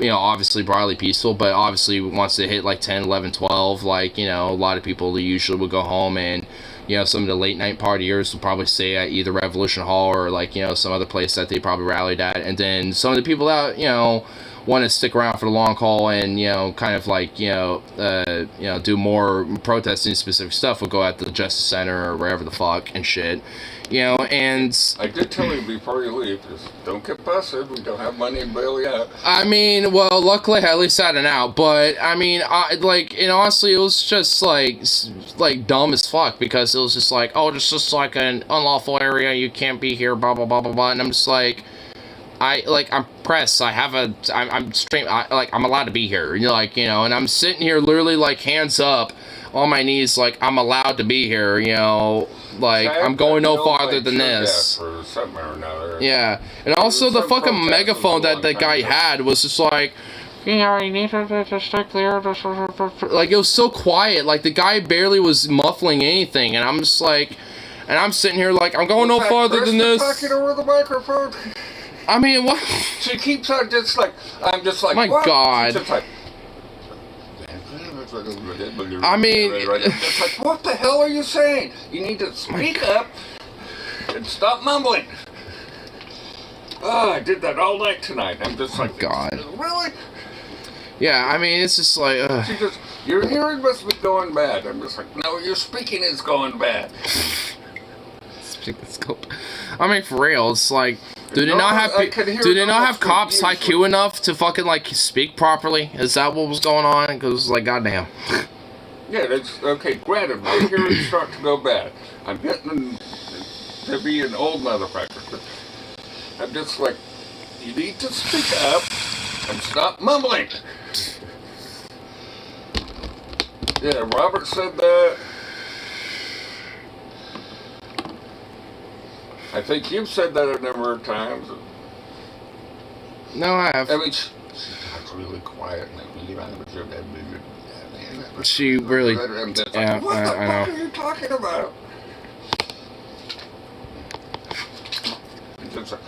you know, obviously broadly peaceful, but obviously once it hit like 10, 11, 12, like, you know, a lot of people usually would go home, and you know, some of the late night partiers would probably stay at either Revolution Hall or like, you know, some other place that they probably rallied at, and then some of the people that, you know, want to stick around for the long haul and, you know, kind of like, you know, do more protesting specific stuff would go at the Justice Center or wherever the fuck and shit, you know. And I did tell you before you leave, just don't get busted. We don't have money to bail you out. I mean, well, luckily I at least had an out, but I mean, like, and honestly, it was just like dumb as fuck, because it was just like, oh, it's just like an unlawful area, you can't be here, blah blah blah blah blah, and I'm just like, I'm pressed. I'm straight. I'm allowed to be here. You know, like, you know, and I'm sitting here literally like hands up on my knees, like I'm allowed to be here. You know, like I'm going no farther than this. For something or another. Yeah, and also the Some fucking protesters megaphone a that long the time guy ago. had was just like, you know, you need to stick there. Like it was so quiet. Like the guy barely was muffling anything, and I'm just like, and I'm sitting here like I'm going no farther than this. Talking over the microphone. I mean, what? She keeps on just like, I'm just like, My what? God. She's just like, I mean, it's like, what the hell are you saying? You need to speak up and stop mumbling. Oh, I did that all night tonight. I'm just like, God. really? Yeah, I mean, it's just like, She just, your hearing must be going bad. I'm just like, no, your speaking is going bad. I mean, for real, it's like, do they No, not have I could hear do they not no have cops usually. IQ enough to fucking like speak properly? Is that what was going on? Because like, goddamn. Yeah, that's okay. Granted, my hearing's starting to go bad. I'm getting to be an old motherfucker. But I'm just like, you need to speak up and stop mumbling. Yeah, Robert said that. I think you've said that a number of times. No, I have. I mean, she talks really quiet. She really. I'm just like, Yeah, what the I fuck know. are you talking about? It's just like,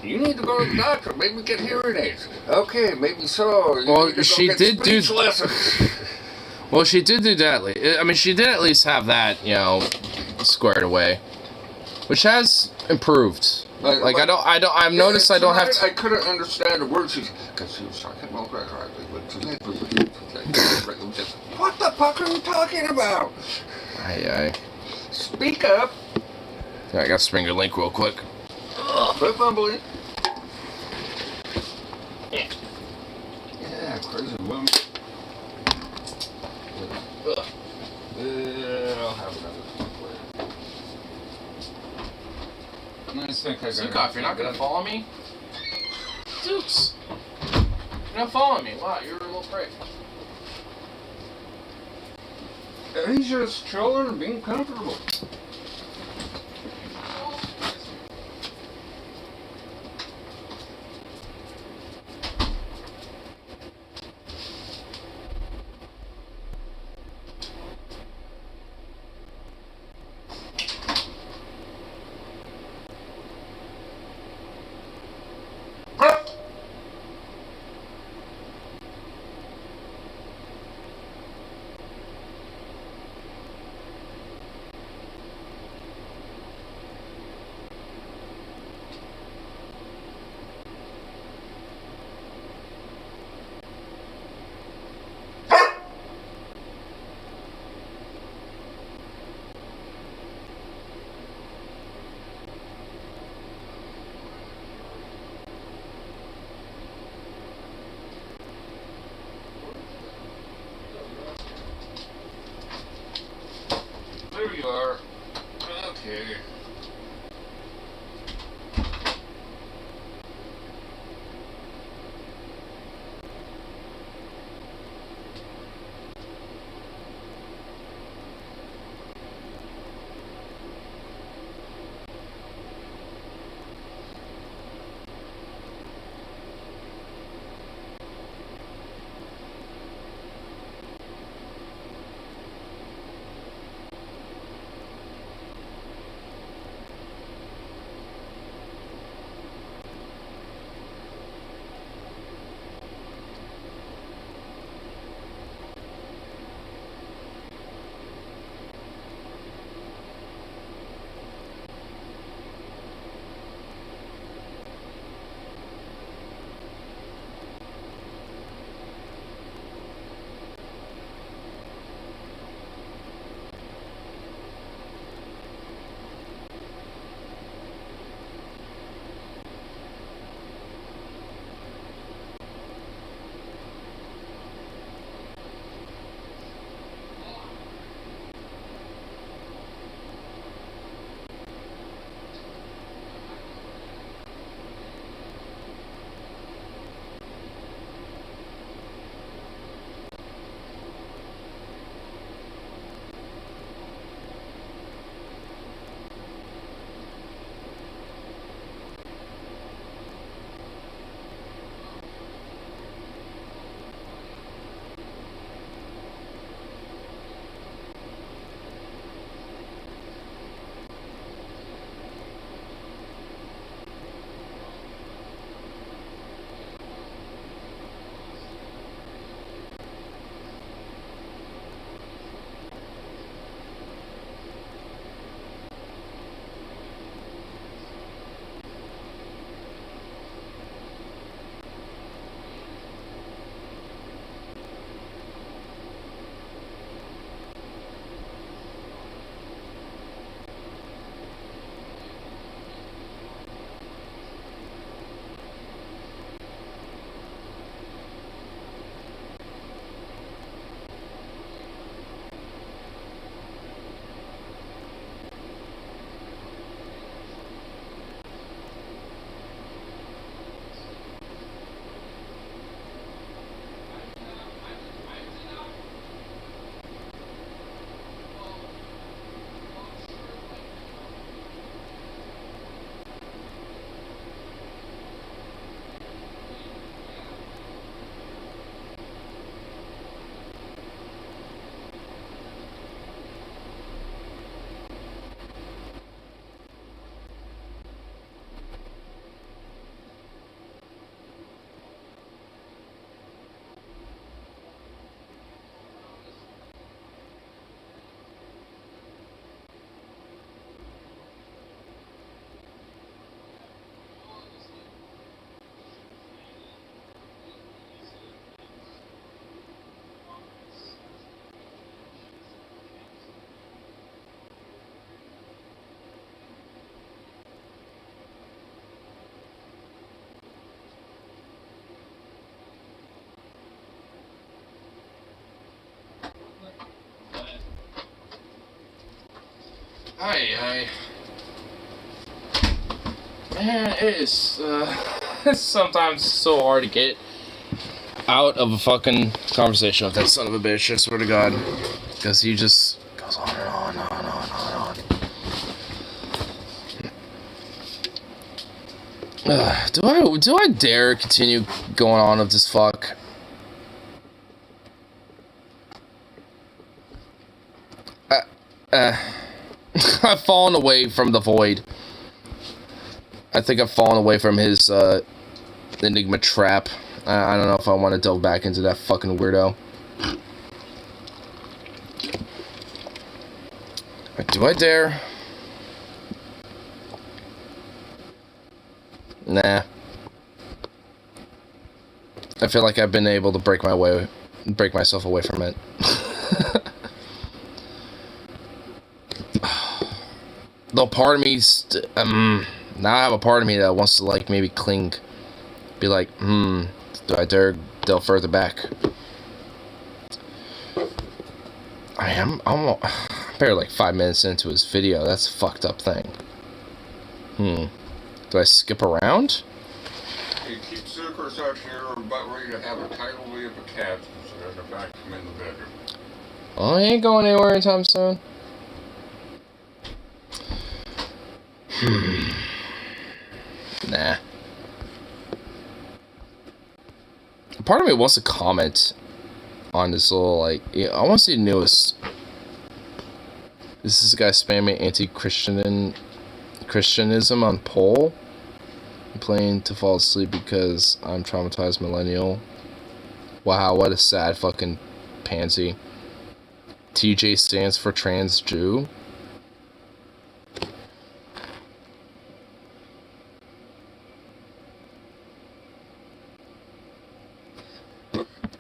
you need to go to the doctor. Maybe get hearing aids. Okay, maybe so. You Well, need to go she get did do- speech lessons. Well, she did do that. I mean, she did at least have that, you know, squared away, which has improved. Like I've noticed I don't have to. I couldn't understand the words because she was talking about what the fuck are you talking about? Aye. Speak up. I gotta spring your link real quick. Quit mumbling. Yeah, crazy woman. I'll have another one later. Nice think I got Zukoff, you're not gonna follow me? Zooks! You're not following me. Wow, you're a little prick. He's just chilling and being comfortable. There you are. Okay. Aye. Man, it is, it's sometimes so hard to get out of a fucking conversation with that son of a bitch, I swear to God. Because he just goes on and on and on and on and on. Do I dare continue going on with this fuck? I've fallen away from the void. I think I've fallen away from his Enigma trap. I don't know if I want to delve back into that fucking weirdo. Do I dare? Nah. I feel like I've been able to break myself away from it. Though part of me, now I have a part of me that wants to like maybe cling, be like, do I dare delve further back? I'm barely like 5 minutes into his video. That's a fucked up thing. Do I skip around? Hey, keep secrets out here. We're about ready to have a tidal wave of cats instead of the vacuum in the bedroom. Oh, he ain't going anywhere anytime soon. Nah. Part of me wants to comment on this little, like, yeah, I want to see the newest. This is a guy spamming anti-Christianism on poll. I'm playing to fall asleep because I'm traumatized millennial. Wow, what a sad fucking pansy. TJ stands for trans Jew.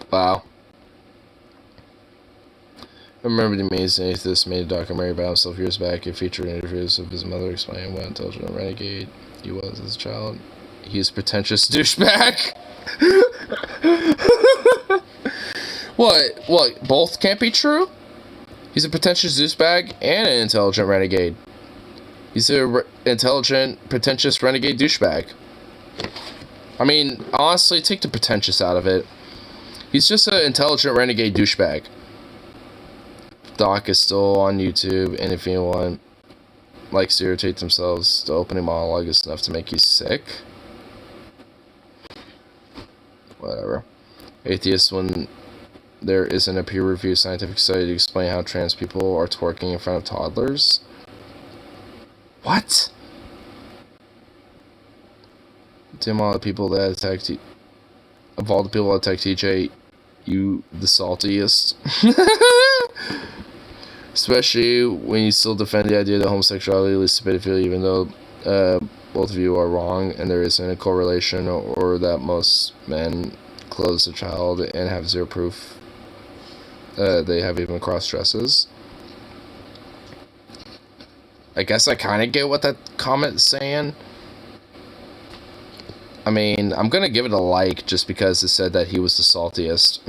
Wow. I remember the Amazing Atheist made a documentary about himself years back. It featured interviews of his mother explaining what intelligent renegade he was as a child. He's a pretentious douchebag. What? Both can't be true? He's a pretentious douchebag and an intelligent renegade. He's a intelligent, pretentious renegade douchebag. I mean, honestly, take the pretentious out of it. He's just an intelligent renegade douchebag. Doc is still on YouTube, and if anyone likes to irritate themselves, the opening monologue is enough to make you sick. Whatever. Atheist, when there isn't a peer-reviewed scientific study to explain how trans people are twerking in front of toddlers. What? Damn, all the people that attacked of all the people that attacked TJ, you the saltiest. Especially when you still defend the idea that homosexuality leads to pedophilia, even though both of you are wrong and there isn't a correlation, or that most men clothe a child and have zero proof they have even cross dresses. I guess I kind of get what that comment is saying. I mean, I'm gonna give it a like just because it said that he was the saltiest.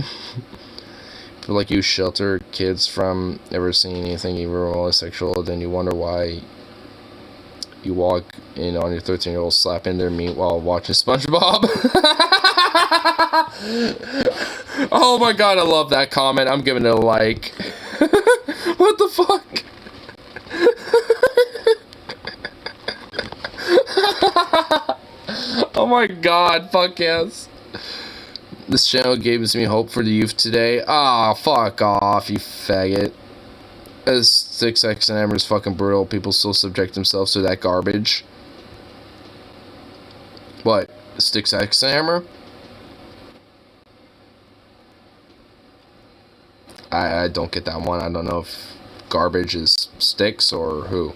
Feel like you shelter kids from ever seeing anything even remotely sexual, then you wonder why you walk in on your 13-year-old slapping their meat while watching SpongeBob. Oh my god, I love that comment. I'm giving it a like. What the fuck? Oh my god, fuck yes. This channel gives me hope for the youth today. Ah, fuck off, you faggot. As Sticks X and Hammer is fucking brutal, people still subject themselves to that garbage. What? Sticks X and Hammer? I don't get that one. I don't know if garbage is Sticks or who.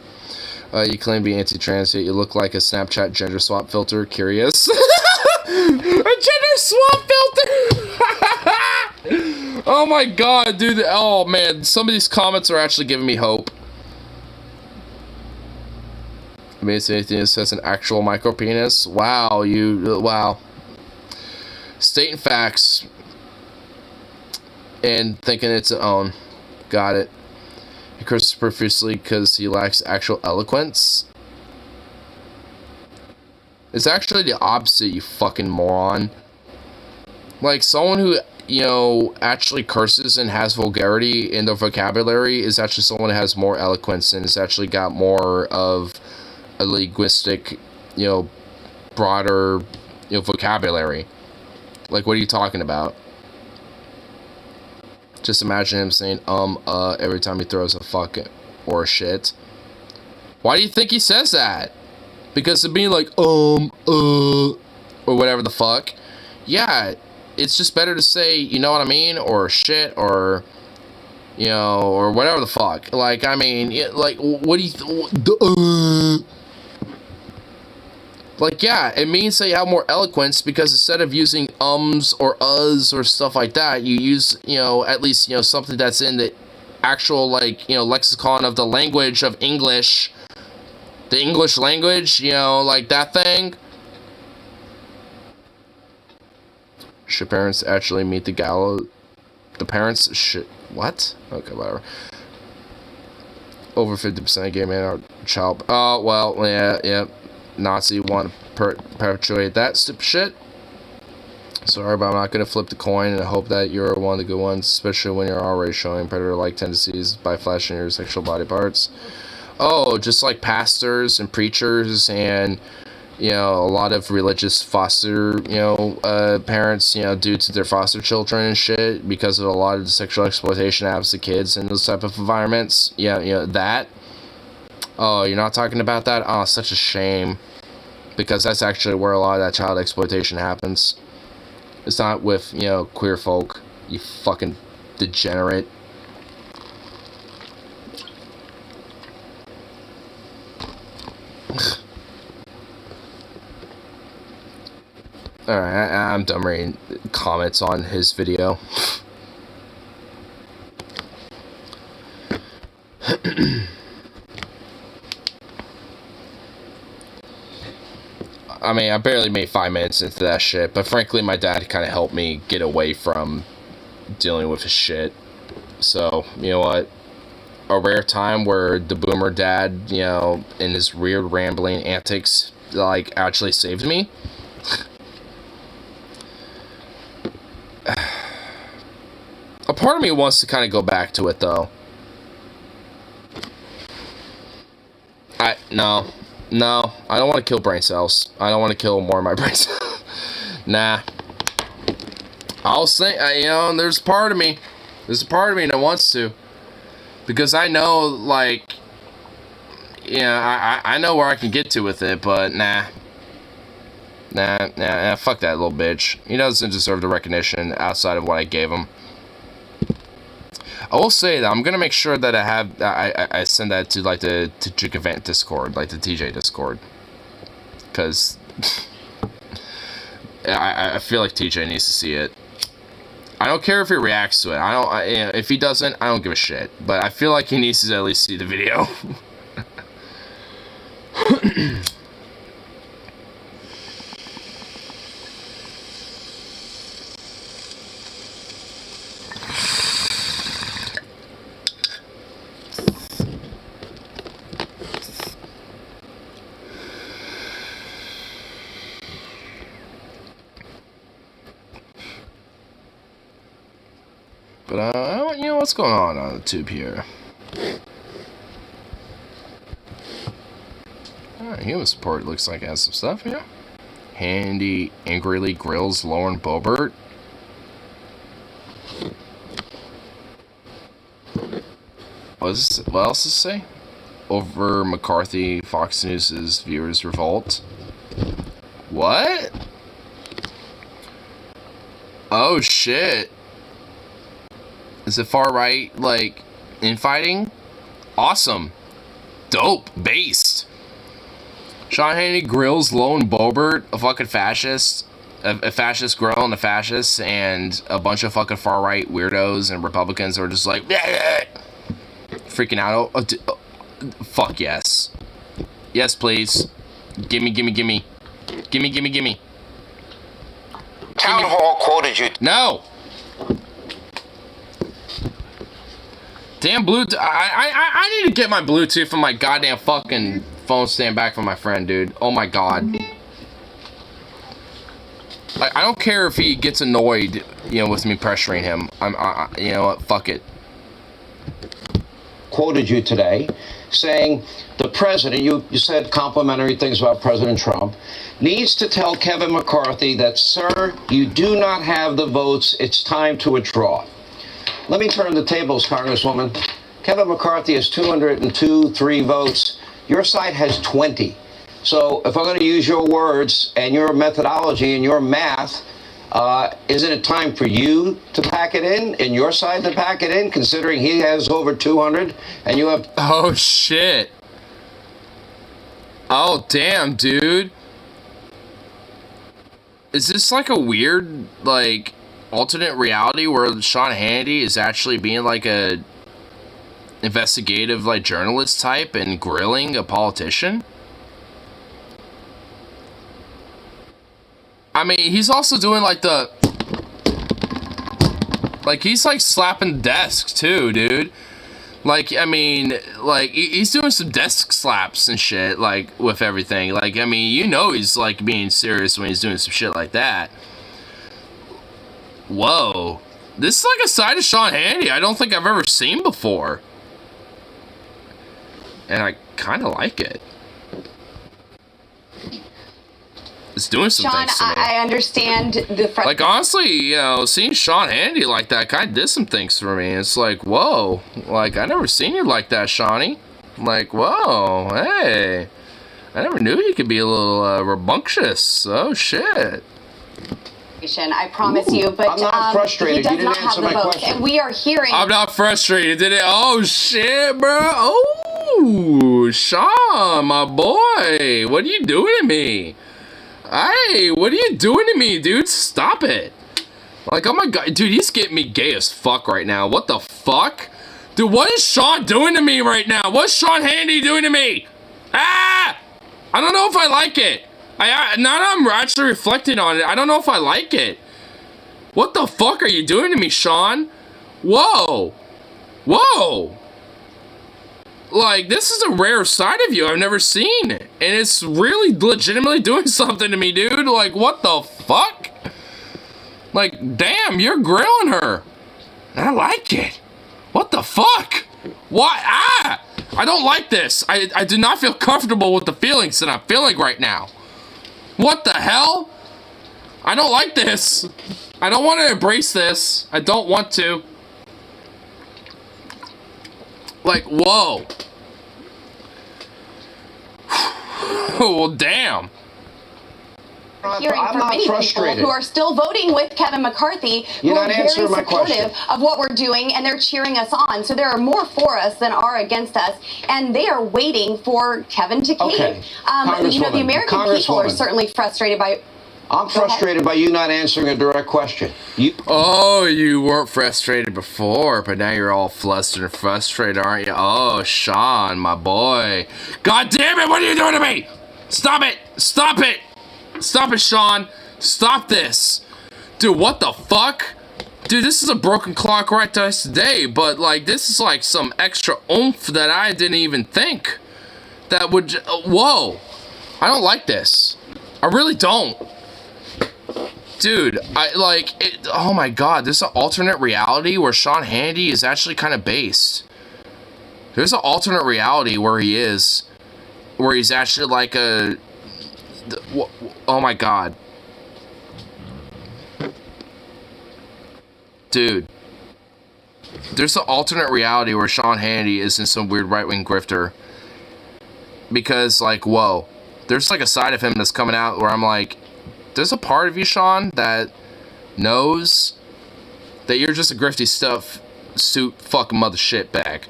You claim to be anti-trans, yet you look like a Snapchat gender swap filter. Curious? A gender swap filter! Oh my god, dude. Oh man, some of these comments are actually giving me hope. Amazing Atheist has an actual micro penis. Wow, wow. Stating facts and thinking it's its own. Got it. Chris profusely because he lacks actual eloquence. It's actually the opposite, you fucking moron. Like, someone who, you know, actually curses and has vulgarity in their vocabulary is actually someone who has more eloquence and has actually got more of a linguistic, you know, broader, you know, vocabulary. Like, what are you talking about? Just imagine him saying, every time he throws a fuck or a shit. Why do you think he says that? Because of being like, or whatever the fuck. Yeah, it's just better to say, you know what I mean? Or shit, or, you know, or whatever the fuck. Like, I mean, like, what do you, like, yeah, it means that you have more eloquence because instead of using ums or uhs or stuff like that, you use, you know, at least, you know, something that's in the actual, like, you know, lexicon of the language of English. The English language, you know, like that thing. Should parents actually meet the gallows? The parents should... What? Okay, whatever. Over 50% of gay men are child... Oh, well, yeah. Nazi want to perpetuate that stupid shit. Sorry, but I'm not going to flip the coin, and I hope that you're one of the good ones, especially when you're already showing predator-like tendencies by flashing your sexual body parts. Oh, just like pastors and preachers and, you know, a lot of religious foster, you know, parents, you know, due to their foster children and shit, because of a lot of the sexual exploitation happens to kids in those type of environments. Yeah, you know, that. Oh, you're not talking about that? Oh, such a shame. Because that's actually where a lot of that child exploitation happens. It's not with, you know, queer folk. You fucking degenerate. Alright, I'm done reading comments on his video. I mean, I barely made 5 minutes into that shit, but frankly, my dad kind of helped me get away from dealing with his shit. So, you know what? A rare time where the boomer dad, you know, in his weird rambling antics, like, actually saved me. A part of me wants to kind of go back to it, though. No, I don't want to kill brain cells. I don't want to kill more of my brain cells. Nah. I'll say, you know, there's a part of me that wants to. Because I know, like, yeah, I know where I can get to with it, but nah. Nah, fuck that little bitch. He doesn't deserve the recognition outside of what I gave him. I will say that I'm gonna make sure that I send that to like the Jig Event Discord, like the TJ Discord, because I feel like TJ needs to see it. I don't care if he reacts to it. If he doesn't, I don't give a shit. But I feel like he needs to at least see the video. But, you know, what's going on the tube here? Human support looks like it has some stuff here. Handy angrily grills Lauren Boebert. What else does it say? Over McCarthy, Fox News' viewers revolt. What? Oh shit. Is it far right, like, infighting? Awesome. Dope. Based. Sean Hannity grills Lauren Boebert, a fucking fascist. A fascist grill and a fascist, and a bunch of fucking far right weirdos and Republicans are just like, freaking out. Fuck yes. Yes, please. Gimme. Town Hall quoted you. No! Damn Bluetooth. I need to get my Bluetooth from my goddamn fucking phone stand back from my friend, dude. Oh my god. Like, I don't care if he gets annoyed, you know, with me pressuring him. You know what? Fuck it. Quoted you today saying the president, you said complimentary things about President Trump, needs to tell Kevin McCarthy that, sir, you do not have the votes. It's time to withdraw. Let me turn the tables, Congresswoman. Kevin McCarthy has 203 votes. Your side has 20. So if I'm going to use your words and your methodology and your math, isn't it time for you to pack it in and your side to pack it in, considering he has over 200 and you have... Oh, shit. Oh, damn, dude. Is this like a weird, like, alternate reality where Sean Hannity is actually being like a investigative, like, journalist type and grilling a politician? I mean, he's also doing like the... Like, he's like slapping desks too, dude. Like, I mean, like, he's doing some desk slaps and shit, like, with everything. Like, I mean, you know he's, like, being serious when he's doing some shit like that. Whoa. This is like a side of Sean Hannity I don't think I've ever seen before. And I kind of like it. It's doing some Sean, things to me. I understand the... Like, honestly, you know, seeing Sean Hannity like that kind of did some things for me. It's like, whoa. Like, I never seen you like that, Shawnee. Like, whoa, hey. I never knew you could be a little rambunctious. Oh, shit. I promise you, but I'm not frustrated. he does You didn't not have answer the my votes, question. and we are hearing... I'm not frustrated, did it? Oh, shit, bro. Oh, Sean, my boy. What are you doing to me? Hey, what are you doing to me, dude? Stop it. Like, oh my god. Dude, he's getting me gay as fuck right now. What the fuck? Dude, what is Sean doing to me right now? What's Sean Hannity doing to me? Ah! I don't know if I like it. Now that I'm actually reflecting on it, I don't know if I like it. What the fuck are you doing to me, Sean? Whoa. Whoa. Like, this is a rare side of you I've never seen. And it's really legitimately doing something to me, dude. Like, what the fuck? Like, damn, you're grilling her. I like it. What the fuck? Why? Ah! I don't like this. I do not feel comfortable with the feelings that I'm feeling right now. What the hell? I don't like this. I don't want to embrace this. I don't want to. Like, whoa. Well, damn. Hearing I'm from not many people frustrated. who are still voting with Kevin McCarthy, who You're are not very answering my supportive question. of what we're doing, and they're cheering us on. So there are more for us than are against us, and they are waiting for Kevin to cave. Okay. You know, the American people are Congresswoman. certainly frustrated by... I'm frustrated by you not answering a direct question. Oh, you weren't frustrated before, but now you're all flustered and frustrated, aren't you? Oh, Sean, my boy. God damn it, what are you doing to me? Stop it! Stop it! Stop it, Sean. Stop this. Dude, what the fuck? Dude, this is a broken clock right to us today, but, like, this is, like, some extra oomph that I didn't even think that would... whoa. I don't like this. I really don't. Dude, oh my god, there's an alternate reality where Sean Hannity is actually kind of based. There's an alternate reality where he's actually like a... Oh my god. Dude. There's an alternate reality where Sean Hannity isn't some weird right-wing grifter. Because, like, whoa. There's like a side of him that's coming out where I'm like, there's a part of you, Sean, that knows that you're just a grifty suit fucking mother shit bag.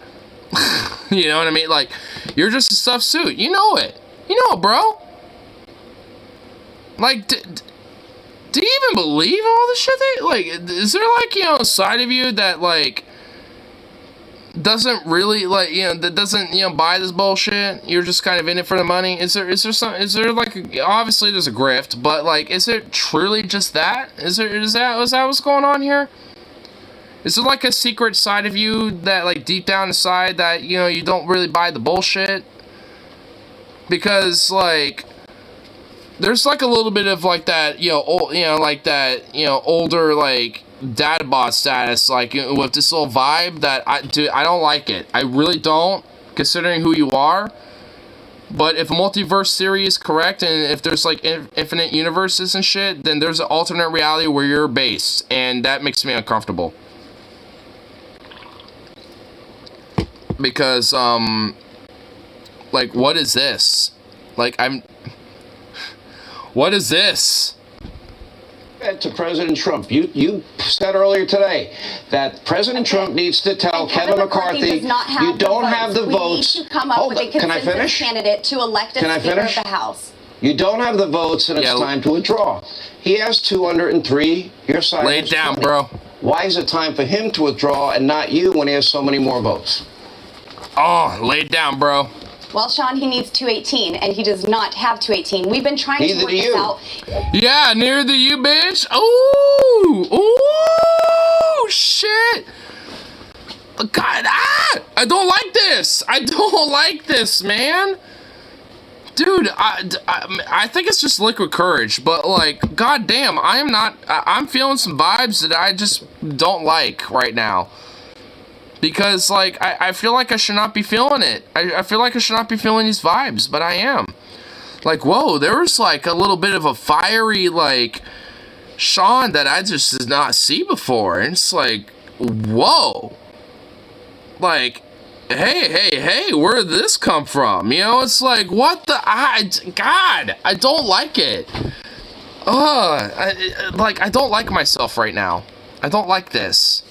You know what I mean? Like, you're just a stuffed suit. You know it. You know it, bro. Like, do you even believe all the shit that, like, is there, like, you know, a side of you that, like, doesn't really, like, you know, that doesn't, you know, buy this bullshit? You're just kind of in it for the money? Is there like, obviously there's a grift, but, like, is it truly just that? Is that what's going on here? Is there like a secret side of you that, like, deep down inside that, you know, you don't really buy the bullshit? Because, like, there's like a little bit of like that, you know, like that, you know, older, like, dad bod status, like, with this little vibe that I don't like it. I really don't, considering who you are. But if a multiverse theory is correct, and if there's like infinite universes and shit, then there's an alternate reality where you're based, and that makes me uncomfortable. Because, like, what is this? Like, what is this? To President Trump, you said earlier today that President Trump needs to tell Kevin McCarthy, you don't have the votes. We need to come up with a consensus candidate to elect a Speaker of the House. You don't have the votes, and it's time to withdraw. He has 203. Your side. Lay it down, bro. Why is it time for him to withdraw and not you when he has so many more votes? Oh, lay it down, bro. Well, Sean, he needs 218, and he does not have 218. We've been trying to work this out. Yeah, neither do you, bitch. Ooh, ooh, shit. God, I don't like this. I don't like this, man. Dude, I think it's just liquid courage, but, like, goddamn, I'm feeling some vibes that I just don't like right now. Because, like, I feel like I should not be feeling it. I feel like I should not be feeling these vibes, but I am. Like, whoa, there was, like, a little bit of a fiery, like, Sean that I just did not see before. And it's like, whoa. Like, hey, where did this come from? You know, it's like, what the, God, I don't like it. I don't like myself right now. I don't like this.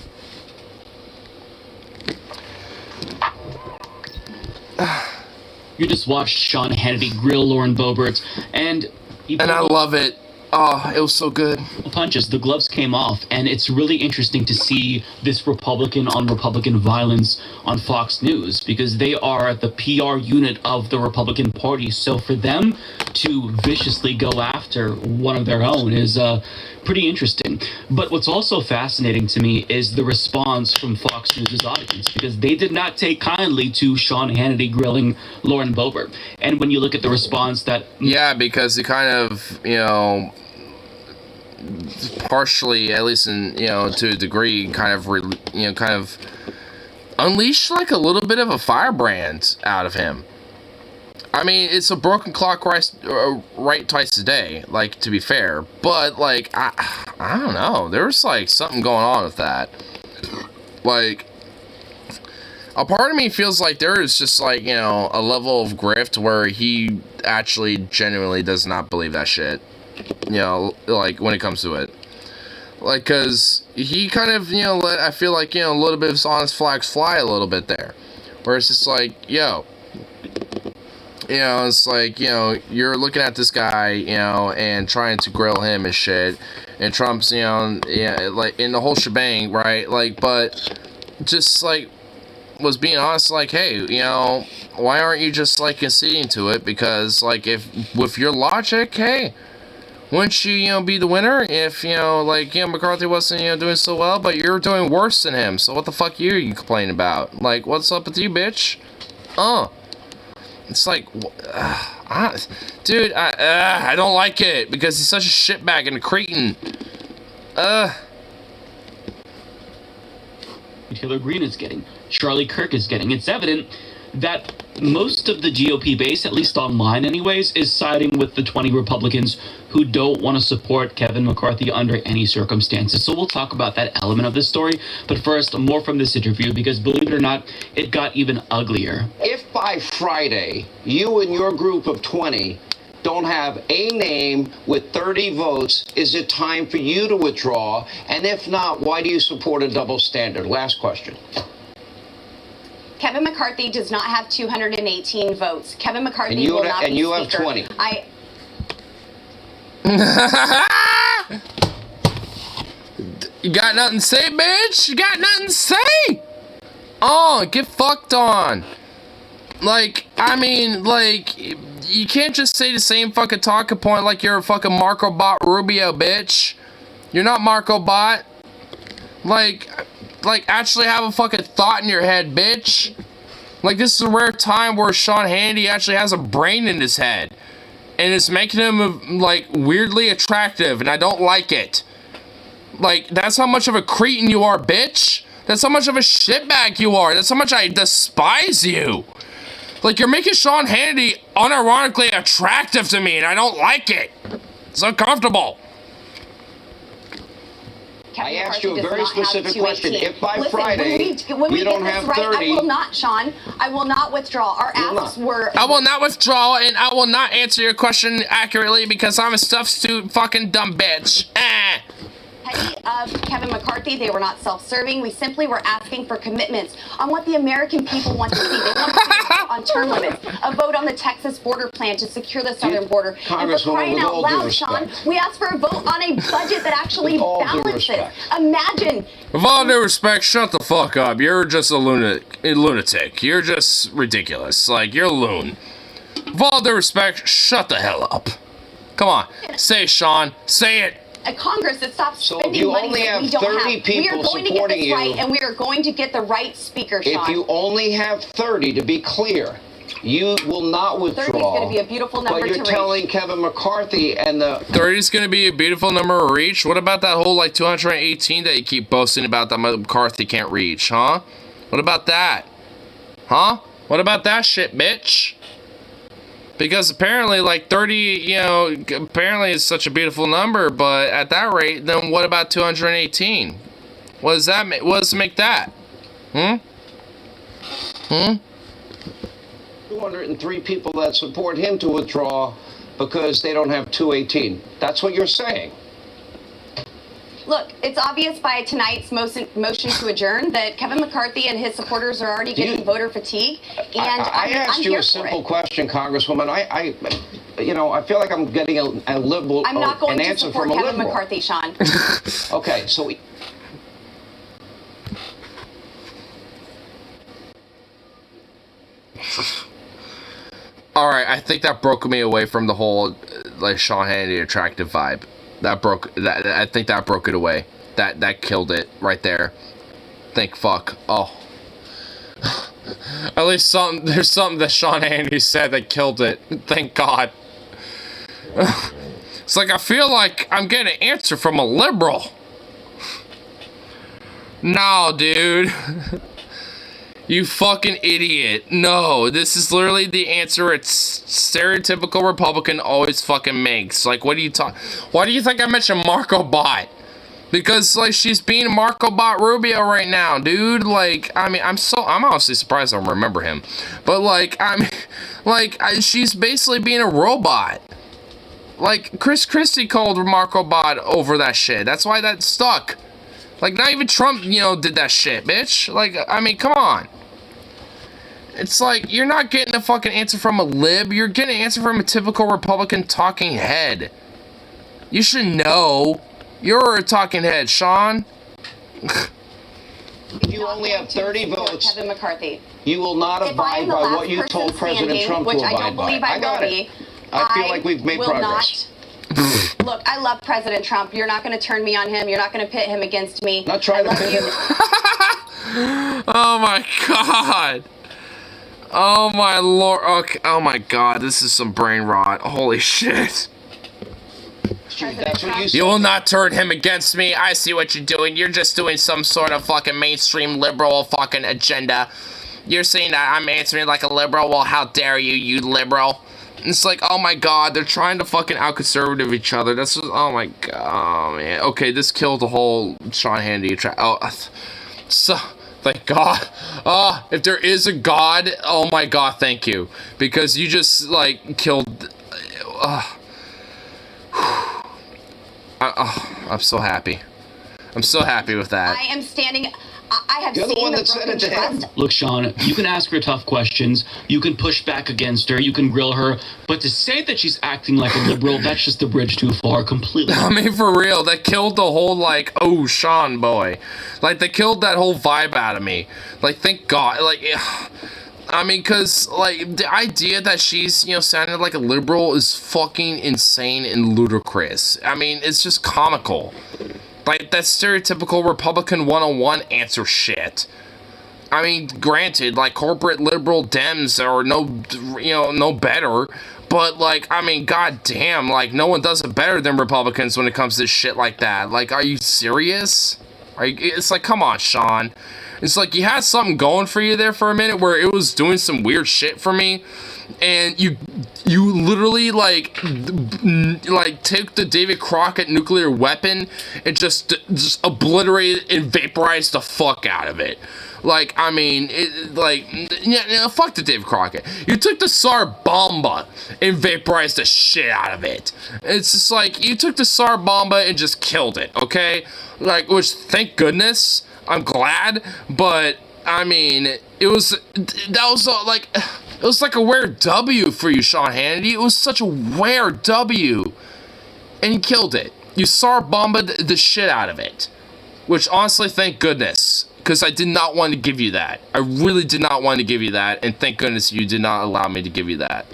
You just watched Sean Hannity grill Lauren Boebert, and I love it. Oh, it was so good. Punches, the gloves came off, and it's really interesting to see this Republican on Republican violence on Fox News, because they are the PR unit of the Republican Party. So for them to viciously go after one of their own is pretty interesting. But what's also fascinating to me is the response from Fox News' audience, because they did not take kindly to Sean Hannity grilling Lauren Boebert. And when you look at the response that... Yeah, because it kind of, you know, partially, at least in, you know, to a degree, kind of unleashed like a little bit of a firebrand out of him. I mean, it's a broken clock right twice a day, like, to be fair. But, like, I don't know. There was, like, something going on with that. Like, a part of me feels like there is just, like, you know, a level of grift where he actually genuinely does not believe that shit. You know, like, when it comes to it. Like, because he kind of, you know, I feel like, you know, a little bit of honest flags fly a little bit there. Where it's just like, yo... You know, it's like, you know, you're looking at this guy, you know, and trying to grill him and shit. And Trump's, you know, yeah, like, in the whole shebang, right? Like, but just, like, was being honest, like, hey, you know, why aren't you just, like, conceding to it? Because, like, if, with your logic, hey, wouldn't you, you know, be the winner if, you know, like, you know, McCarthy wasn't, you know, doing so well, but you're doing worse than him. So what the fuck are you complaining about? Like, what's up with you, bitch? It's like, dude, I don't like it because he's such a shitbag and a cretin. Taylor Greene is getting, Charlie Kirk is getting. It's evident that most of the GOP base, at least online anyways, is siding with the 20 Republicans who don't want to support Kevin McCarthy under any circumstances. So we'll talk about that element of this story. But first, more from this interview, because believe it or not, it got even uglier. If by Friday, you and your group of 20 don't have a name with 30 votes, is it time for you to withdraw? And if not, why do you support a double standard? Last question. Kevin McCarthy does not have 218 votes. Kevin McCarthy and you will not be you speaker. Have 20. You got nothing to say, bitch? You got nothing to say? Oh, get fucked on. Like, I mean, like, you can't just say the same fucking talking point like you're a fucking Marco Bot Rubio, bitch. You're not Marco Bot. Like, like, actually have a fucking thought in your head, bitch. Like, this is a rare time where Sean Hannity actually has a brain in his head. And it's making him, like, weirdly attractive, and I don't like it. Like, that's how much of a cretin you are, bitch. That's how much of a shitbag you are. That's how much I despise you. Like, you're making Sean Hannity unironically attractive to me, and I don't like it. It's uncomfortable. I asked you a very specific question. If by Friday when we don't get have this right, 30... I will not, Sean. I will not withdraw. Our asks were... I will not withdraw, and I will not answer your question accurately because I'm a stuffed fucking dumb bitch. Of Kevin McCarthy. They were not self-serving. We simply were asking for commitments on what the American people want to see. They want to see a vote on term limits, a vote on the Texas border plan to secure the southern border. And for crying out loud, Sean, we asked for a vote on a budget that actually balances. Imagine. With all due respect, shut the fuck up. You're just a lunatic. You're just ridiculous. Like, you're a loon. With all due respect, shut the hell up. Come on. Say it, Sean. Say it. A Congress that stops spending money that we don't have. We are going to get this right, and we are going to get the right speaker, Sean. If you only have 30, to be clear, you will not withdraw. 30 is going to be a beautiful number to reach. But you're telling Kevin McCarthy and the... 30 is going to be a beautiful number to reach? What about that whole, like, 218 that you keep boasting about that McCarthy can't reach, huh? What about that? Huh? What about that shit, bitch? Because apparently, like, 30, you know, apparently it's such a beautiful number, but at that rate, then what about 218? What does that make? What does it make that? 203 people that support him to withdraw because they don't have 218. That's what you're saying. Look, it's obvious by tonight's motion to adjourn that Kevin McCarthy and his supporters are already getting voter fatigue. And I asked you a simple question, Congresswoman. I feel like I'm getting a liberal I'm not going an to answer support from a Kevin liberal. McCarthy, Sean. Okay, so we... All right, I think that broke me away from the whole, like, Sean Hannity attractive vibe. I think that broke it away. That killed it right there. Thank fuck. Oh. At least there's something that Sean Hannity said that killed it. Thank God. It's like I feel like I'm getting an answer from a liberal. No, dude. You fucking idiot. No, this is literally the answer it's stereotypical Republican always fucking makes. Like, what do you why do you think I mentioned Marco Bot? Because, like, she's being Marco Bot Rubio right now, dude. Like, I mean, I'm honestly surprised I don't remember him. But, like, she's basically being a robot. Like, Chris Christie called Marco Bot over that shit. That's why that stuck. Like, not even Trump, you know, did that shit, bitch. Like, I mean, come on. It's like, you're not getting a fucking answer from a lib. You're getting an answer from a typical Republican talking head. You should know. You're a talking head, Sean. If you only have 30 votes, Kevin McCarthy. You will not abide by what you told President Trump to abide by. I got it. I feel like we've made progress. Look, I love President Trump. You're not going to turn me on him. You're not going to pit him against me. Not trying to pit him. Oh my God. Oh my Lord. Okay. Oh my God. This is some brain rot. Holy shit. You will not turn him against me. I see what you're doing. You're just doing some sort of fucking mainstream liberal fucking agenda. You're saying that I'm answering like a liberal. Well, how dare you, you liberal. It's like, oh my God, they're trying to fucking out-conservative each other. That's just, oh my God, oh man. Okay, this killed the whole Sean Hannity so, thank God. Oh, if there is a God, oh my God, thank you. Because you just, like, killed, I'm so happy. I'm so happy with that. I am standing... I have You're seen the one the that said it to trust. him. Look, Sean, you can ask her tough questions. You can push back against her. You can grill her. But to say that she's acting like a liberal, that's just a bridge too far completely. I mean, for real, that killed the whole, like, oh, Sean boy. Like, they killed that whole vibe out of me. Like, thank God. Like, I mean, because, like, the idea that she's, you know, sounding like a liberal is fucking insane and ludicrous. I mean, it's just comical. Like, that's stereotypical Republican 101 answer shit. I mean, granted, like, corporate liberal Dems are no better, but, like, I mean, goddamn, like, no one does it better than Republicans when it comes to shit like that. Like, are you serious? It's like, come on, Sean. It's like, you had something going for you there for a minute where it was doing some weird shit for me, and you literally, like took the David Crockett nuclear weapon and just obliterated and vaporized the fuck out of it. Like, I mean, fuck the David Crockett. You took the Tsar Bomba and vaporized the shit out of it. It's just like, you took the Tsar Bomba and just killed it, okay? Like, which, thank goodness, I'm glad, but, I mean, it was like a rare W for you, Sean Hannity. It was such a rare W. And you killed it. You Tsar Bomba'd the shit out of it. Which, honestly, thank goodness. Because I did not want to give you that. I really did not want to give you that. And thank goodness you did not allow me to give you that.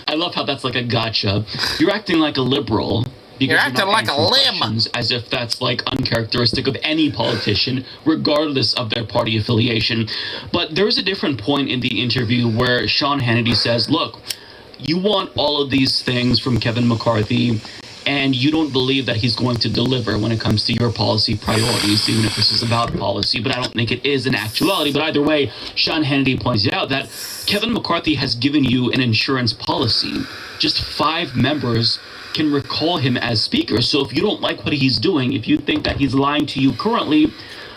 I love how that's like a gotcha. You're acting like a liberal. You're acting like a limb. As if that's like uncharacteristic of any politician, regardless of their party affiliation. But there's a different point in the interview where Sean Hannity says, look, you want all of these things from Kevin McCarthy, and you don't believe that he's going to deliver when it comes to your policy priorities, even if this is about policy. But I don't think it is in actuality. But either way, Sean Hannity pointed out that Kevin McCarthy has given you an insurance policy. Just 5 members can recall him as speaker. So if you don't like what he's doing, if you think that he's lying to you currently,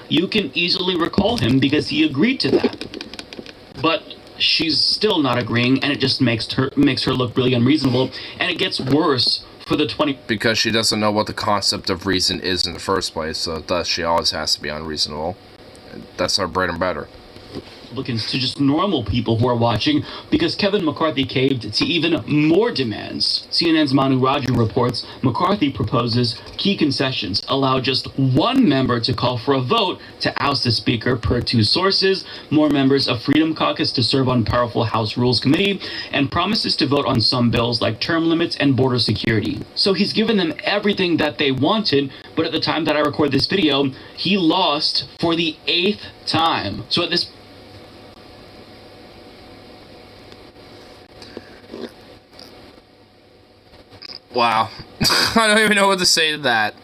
you can easily recall him because he agreed to that. But she's still not agreeing, and it just makes her look really unreasonable. And it gets worse for the 20... Because she doesn't know what the concept of reason is in the first place, so thus she always has to be unreasonable. That's our bread and butter. Republicans to just normal people who are watching, because Kevin McCarthy caved to even more demands. CNN's Manu Raju reports McCarthy proposes key concessions, allow just 1 member to call for a vote to oust the speaker per 2 sources, more members of Freedom Caucus to serve on powerful House Rules Committee, and promises to vote on some bills like term limits and border security. So he's given them everything that they wanted, but at the time that I record this video, he lost for the 8th time. So at this wow. I don't even know what to say to that.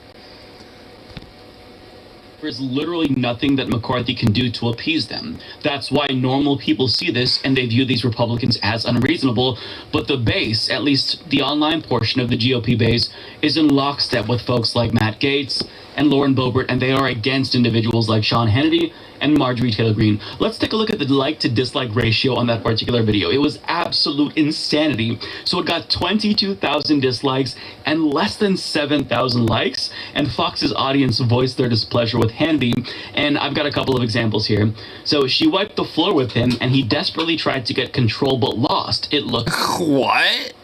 There's literally nothing that McCarthy can do to appease them. That's why normal people see this and they view these Republicans as unreasonable. But the base, at least the online portion of the GOP base, is in lockstep with folks like Matt Gaetz and Lauren Boebert, and they are against individuals like Sean Hannity and Marjorie Taylor Greene. Let's take a look at the like to dislike ratio on that particular video. It was absolute insanity. So it got 22,000 dislikes and less than 7,000 likes, and Fox's audience voiced their displeasure with Hannity, and I've got a couple of examples here. So she wiped the floor with him, and he desperately tried to get control but lost. It looked... What?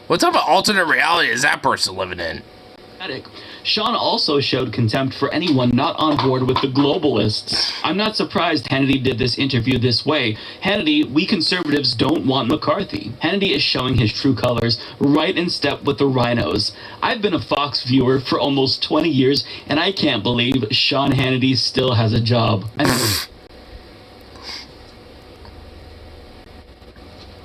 What type of alternate reality is that person living in? Sean also showed contempt for anyone not on board with the globalists. I'm not surprised Hannity did this interview this way. Hannity, we conservatives don't want McCarthy. Hannity is showing his true colors, right in step with the rhinos. I've been a Fox viewer for almost 20 years, and I can't believe Sean Hannity still has a job.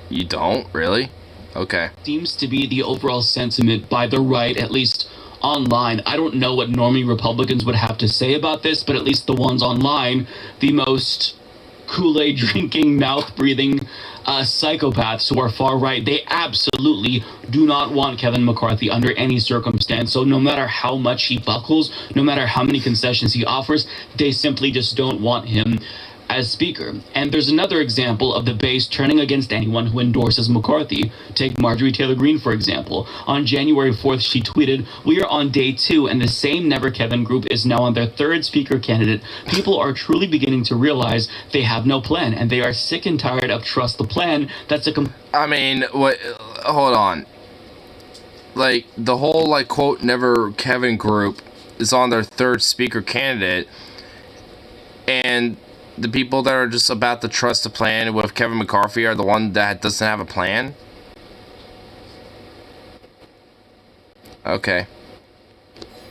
You don't? Really? Okay. Seems to be the overall sentiment by the right, at least online. I don't know what normie Republicans would have to say about this, but at least the ones online, the most Kool-Aid drinking, mouth breathing psychopaths who are far right, they absolutely do not want Kevin McCarthy under any circumstance. So no matter how much he buckles, no matter how many concessions he offers, they simply just don't want him as speaker. And there's another example of the base turning against anyone who endorses McCarthy. Take Marjorie Taylor Greene, for example. On January 4th, she tweeted, "We are on day 2, and the same Never Kevin group is now on their 3rd speaker candidate. People are truly beginning to realize they have no plan, and they are sick and tired of trust the plan. That's a I mean, what? Hold on. Like, the whole, like, quote, Never Kevin group is on their 3rd speaker candidate, and the people that are just about to trust the plan with Kevin McCarthy are the one that doesn't have a plan? Okay.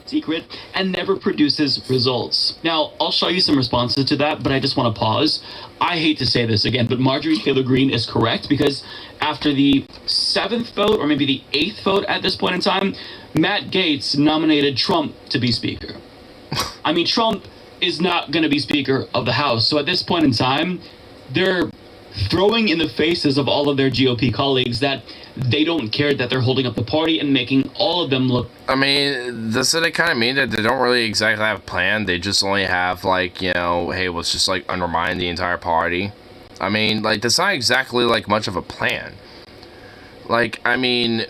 secret and never produces results. Now, I'll show you some responses to that, but I just want to pause. I hate to say this again, but Marjorie Taylor Greene is correct, because after the 7th vote, or maybe the 8th vote at this point in time, Matt Gaetz nominated Trump to be Speaker. I mean, Trump is not going to be Speaker of the House, so at this point in time, they're throwing in the faces of all of their GOP colleagues that they don't care that they're holding up the party and making all of them look. I mean, doesn't it kind of mean that they don't really exactly have a plan? They just only have, like, you know, hey, let's just, like, undermine the entire party. I mean, like, that's not exactly, like, much of a plan. Like, I mean,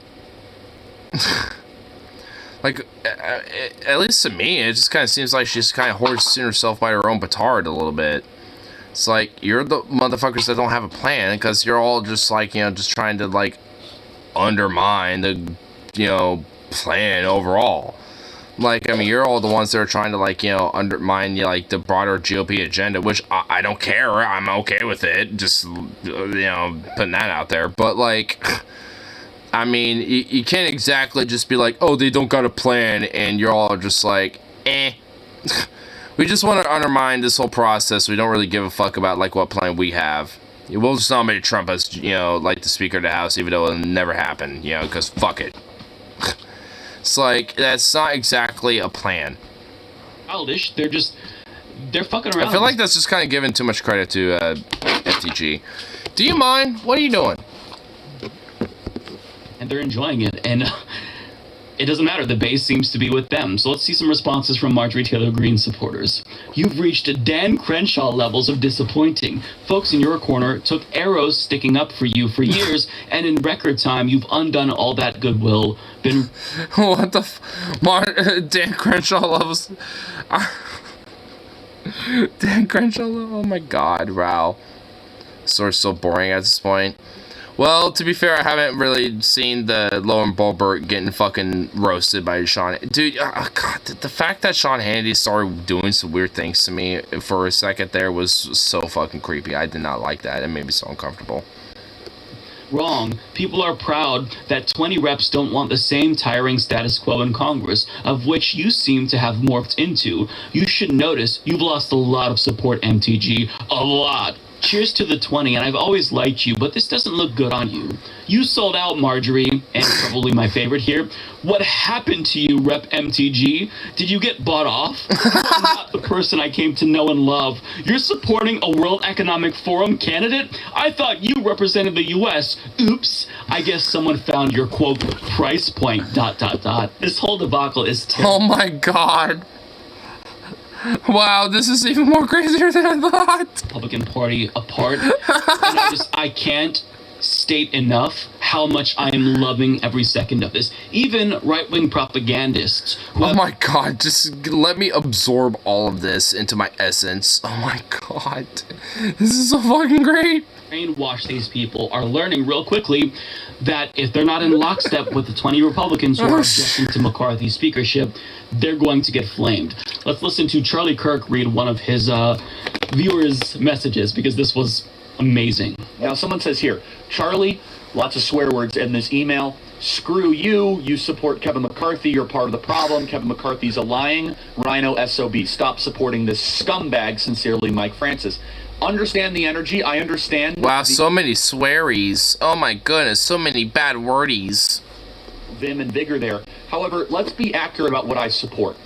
like, at least to me, it just kind of seems like she's kind of hoisting herself by her own petard a little bit. It's like, you're the motherfuckers that don't have a plan, because you're all just, like, you know, just trying to, like, undermine the, you know, plan overall. Like, I mean, you're all the ones that are trying to, like, you know, undermine, you know, like, the broader GOP agenda, which I don't care. I'm okay with it. Just, you know, putting that out there. But, like, I mean, you can't exactly just be like, oh, they don't got a plan, and you're all just like, eh. We just want to undermine this whole process. We don't really give a fuck about, like, what plan we have. We'll just nominate Trump as, you know, like, the Speaker of the House, even though it'll never happen, you know, because fuck it. It's like, that's not exactly a plan. Childish. They're fucking around. I feel like that's just kind of giving too much credit to FTG. Do you mind? What are you doing? And they're enjoying it, and it doesn't matter. The base seems to be with them. So let's see some responses from Marjorie Taylor Greene supporters. You've reached Dan Crenshaw levels of disappointing. Folks in your corner took arrows sticking up for you for years, and in record time, you've undone all that goodwill. What the Dan Crenshaw levels. Dan Crenshaw, oh my god, wow. Source so boring at this point. Well, to be fair, I haven't really seen the Lauren Boebert getting fucking roasted by Sean. Dude, God, the fact that Sean Hannity started doing some weird things to me for a second there was so fucking creepy. I did not like that. It made me so uncomfortable. Wrong. People are proud that 20 reps don't want the same tiring status quo in Congress, of which you seem to have morphed into. You should notice you've lost a lot of support, MTG. A lot. Cheers to the 20, and I've always liked you, but this doesn't look good on you. You sold out, Marjorie, and probably my favorite here. What happened to you, Rep MTG? Did you get bought off? You're not the person I came to know and love. You're supporting a World Economic Forum candidate? I thought you represented the U.S. Oops. I guess someone found your, quote, price point, ... This whole debacle is terrible. Oh my god. Wow, this is even more crazier than I thought. Republican Party apart. And I can't state enough how much I am loving every second of this. Even right-wing propagandists. Oh my god, just let me absorb all of this into my essence. Oh my god. This is so fucking great. Brainwash these people are learning real quickly that if they're not in lockstep with the 20 Republicans who are objecting to McCarthy's speakership, they're going to get flamed. Let's listen to Charlie Kirk read one of his viewers' messages, because this was amazing. Now, someone says here, Charlie, lots of swear words in this email. Screw you. You support Kevin McCarthy. You're part of the problem. Kevin McCarthy's a lying rhino SOB. Stop supporting this scumbag. Sincerely, Mike Francis. Understand the energy. I understand. Wow, so many swearies. Oh my goodness, so many bad wordies. Vim and vigor there. However, let's be accurate about what I support.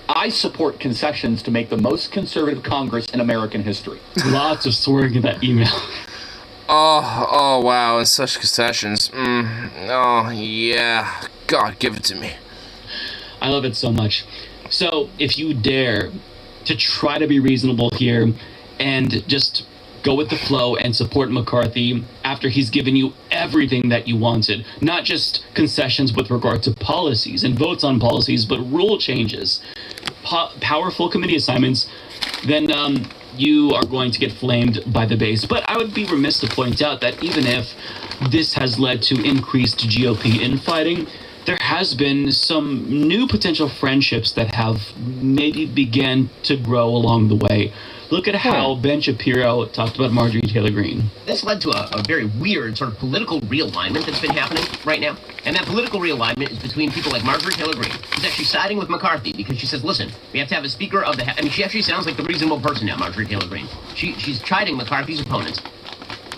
I support concessions to make the most conservative Congress in American history. Lots of swearing in that email. Oh wow, and such concessions. Oh yeah, God, give it to me. I love it so much. So if you dare to try to be reasonable here and just go with the flow and support McCarthy after he's given you everything that you wanted, not just concessions with regard to policies and votes on policies, but rule changes, powerful committee assignments, then you are going to get flamed by the base. But I would be remiss to point out that even if this has led to increased GOP infighting, there has been some new potential friendships that have maybe began to grow along the way. Look at how Ben Shapiro talked about Marjorie Taylor Greene. This led to a very weird sort of political realignment that's been happening right now. And that political realignment is between people like Marjorie Taylor Greene, who's actually siding with McCarthy because she says, listen, we have to have a speaker of the House. I mean, she actually sounds like the reasonable person now, Marjorie Taylor Greene. She's chiding McCarthy's opponents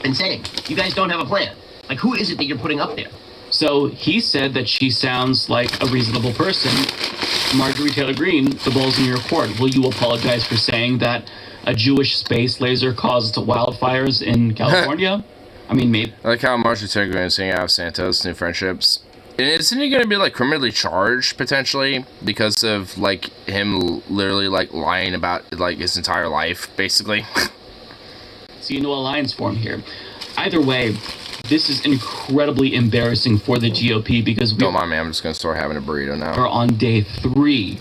and saying, you guys don't have a plan. Like, who is it that you're putting up there? So he said that she sounds like a reasonable person. Marjorie Taylor Greene, the ball's in your court. Will you apologize for saying that a Jewish space laser caused wildfires in California? I mean, maybe. I like how Marjorie Taylor Greene is saying out of Santos, New Friendships. And isn't he going to be, like, criminally charged, potentially? Because of, like, him literally, like, lying about, like, his entire life, basically? See a new alliance form here. Either way, this is incredibly embarrassing for the GOP because we don't mind me, I'm just going to start having a burrito now. Are on day 3,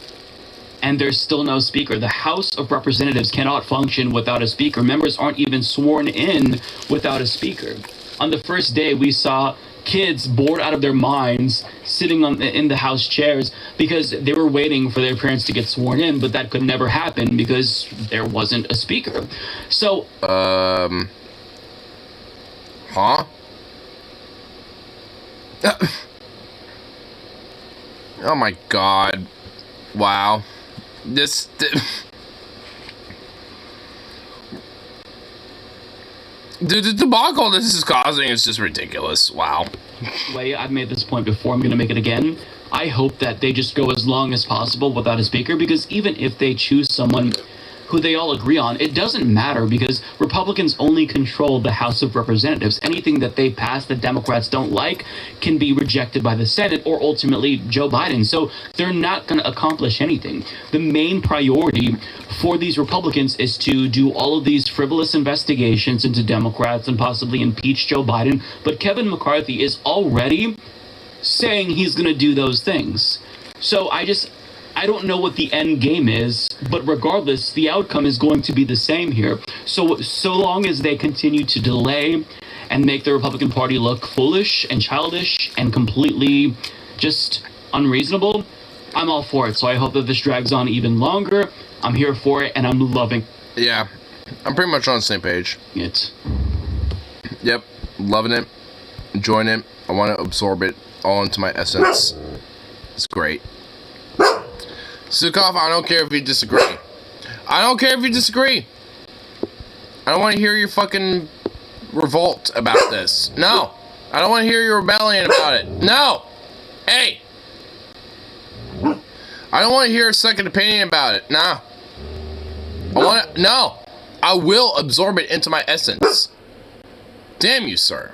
and there's still no speaker. The House of Representatives cannot function without a speaker. Members aren't even sworn in without a speaker. On the first day, we saw kids bored out of their minds sitting in the House chairs because they were waiting for their parents to get sworn in, but that could never happen because there wasn't a speaker. So, huh? Oh my god. Wow. The debacle this is causing is just ridiculous. Wow. I've made this point before, I'm going to make it again. I hope that they just go as long as possible without a speaker, because even if they choose someone who they all agree on, it doesn't matter because Republicans only control the House of Representatives. Anything that they pass that Democrats don't like can be rejected by the Senate or ultimately Joe Biden. So they're not going to accomplish anything. The main priority for these Republicans is to do all of these frivolous investigations into Democrats and possibly impeach Joe Biden. But Kevin McCarthy is already saying he's going to do those things. So I don't know what the end game is, but regardless, the outcome is going to be the same here. So long as they continue to delay and make the Republican Party look foolish and childish and completely just unreasonable, I'm all for it. So I hope that this drags on even longer. I'm here for it, and I'm loving. Yeah, I'm pretty much on the same page. Yep, loving it, enjoying it. I want to absorb it all into my essence. It's great. Sukov, I don't care if you disagree. I don't care if you disagree. I don't want to hear your fucking revolt about this. No. I don't want to hear your rebellion about it. No. Hey. I don't want to hear a second opinion about it. No. No. I will absorb it into my essence. Damn you, sir.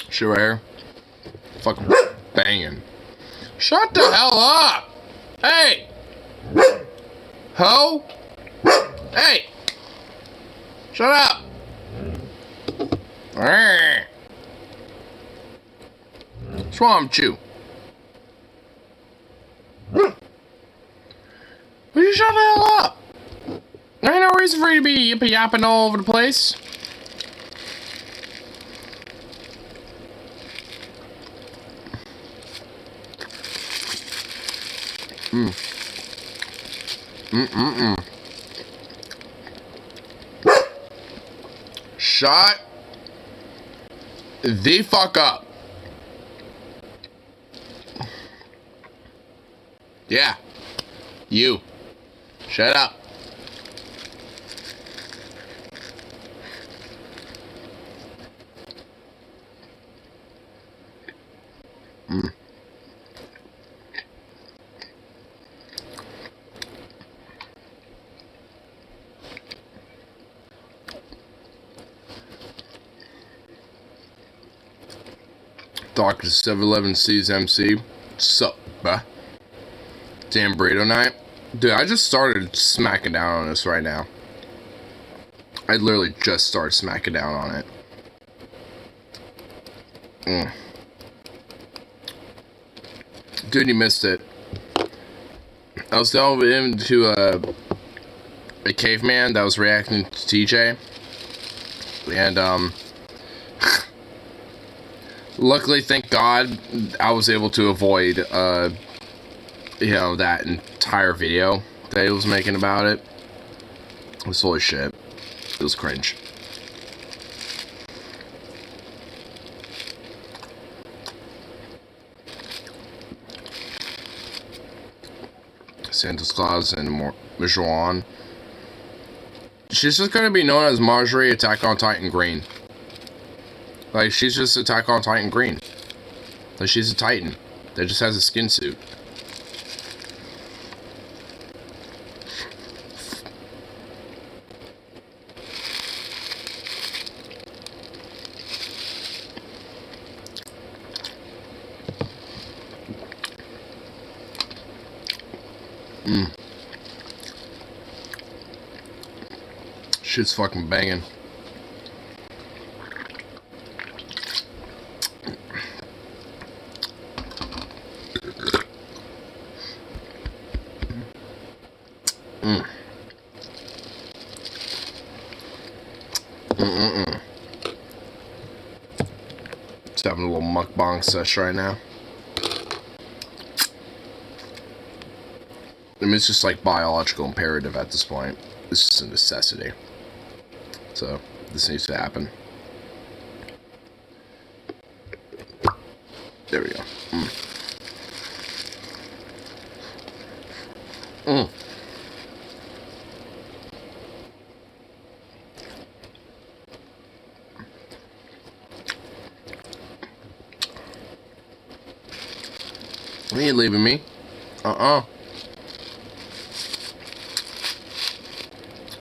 Shit right here. Fucking banging. Shut the hell up! Hey! Ho! Hey! Shut up! What's wrong with you? Will you shut the hell up? There ain't no reason for you to be yippee-yapping all over the place. Shut the fuck up. Yeah. You. Shut up. Dr. 711 C's MC. Sup, bruh? Damn burrito night. Dude, I just started smacking down on this right now. I literally just started smacking down on it. Dude, you missed it. I was delving into a caveman that was reacting to TJ. And luckily, thank God, I was able to avoid you know, that entire video that he was making about it. It was holy shit. It was cringe. Santa Claus and Marjorie. She's just gonna be known as Marjorie Attack on Titan Green. Like, she's just Attack on Titan Green. Like, she's a Titan that just has a skin suit. Shit's fucking banging. Just having a little mukbang sesh right now. I mean, it's just like biological imperative at this point. It's just a necessity. So, this needs to happen. There we go. You ain't leaving me.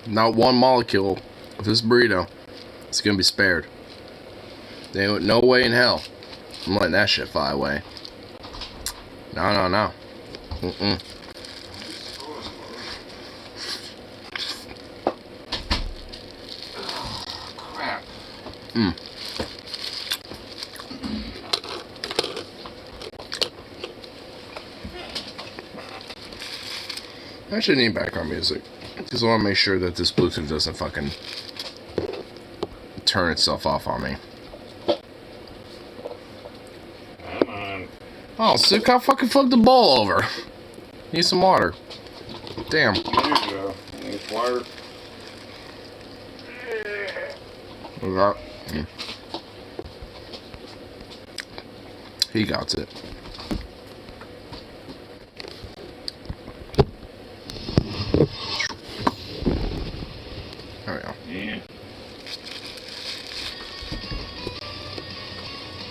Not one molecule of this burrito is gonna be spared. There ain't no way in hell I'm letting that shit fly away. No. Crap. I should need background music. Because I want to make sure that this Bluetooth doesn't fucking turn itself off on me. Come on. Oh, Suk, I fucking flipped the bowl over. Need some water. Damn. There you go. Need water. He got it. There we go. Yeah.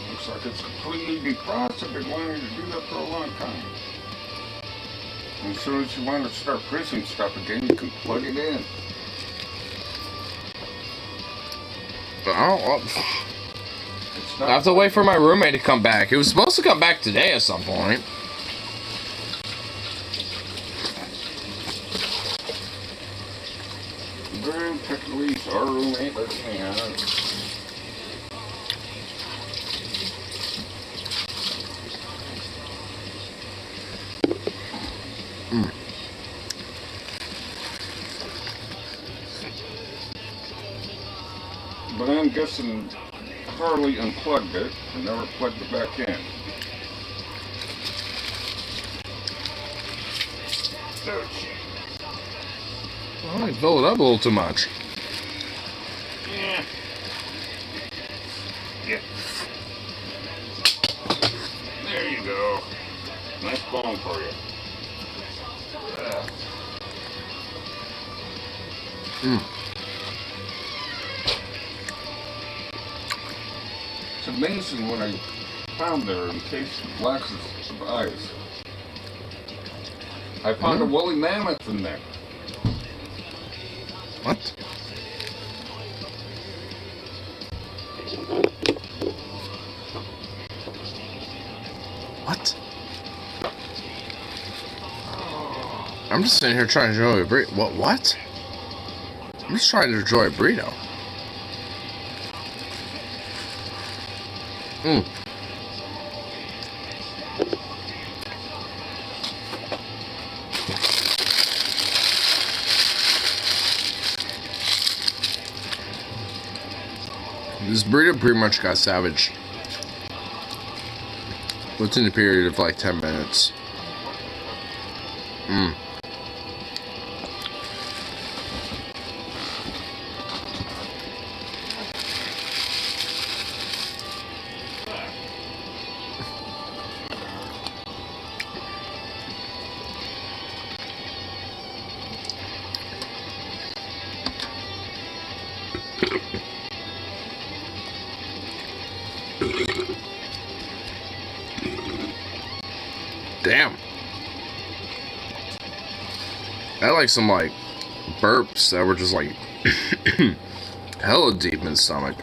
Looks like it's completely defrosted. I've been wanting to do that for a long time. And as soon as you want to start freezing stuff again, you can plug it in. I have to wait for my roommate to come back. He was supposed to come back today at some point. Very technically, our roommate, but yeah. But I'm guessing Harley unplugged it and never plugged it back in. Oh, I filled it up a little too much. Yeah. Yeah. There you go. Nice bone for you. It's amazing what I found there in case of glasses of eyes. I found a woolly mammoth in there. What? What? I'm just sitting here trying to enjoy a burrito. What? I'm just trying to enjoy a burrito. This burrito pretty much got savage. Within a period of like 10 minutes. Damn. I had like some like burps that were just like hella deep in the stomach.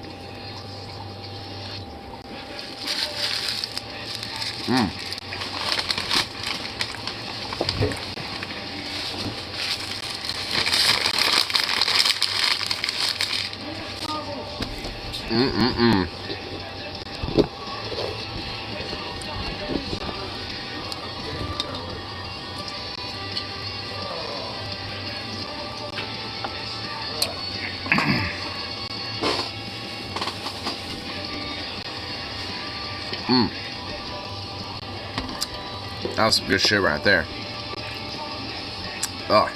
That was some good shit right there. Oh.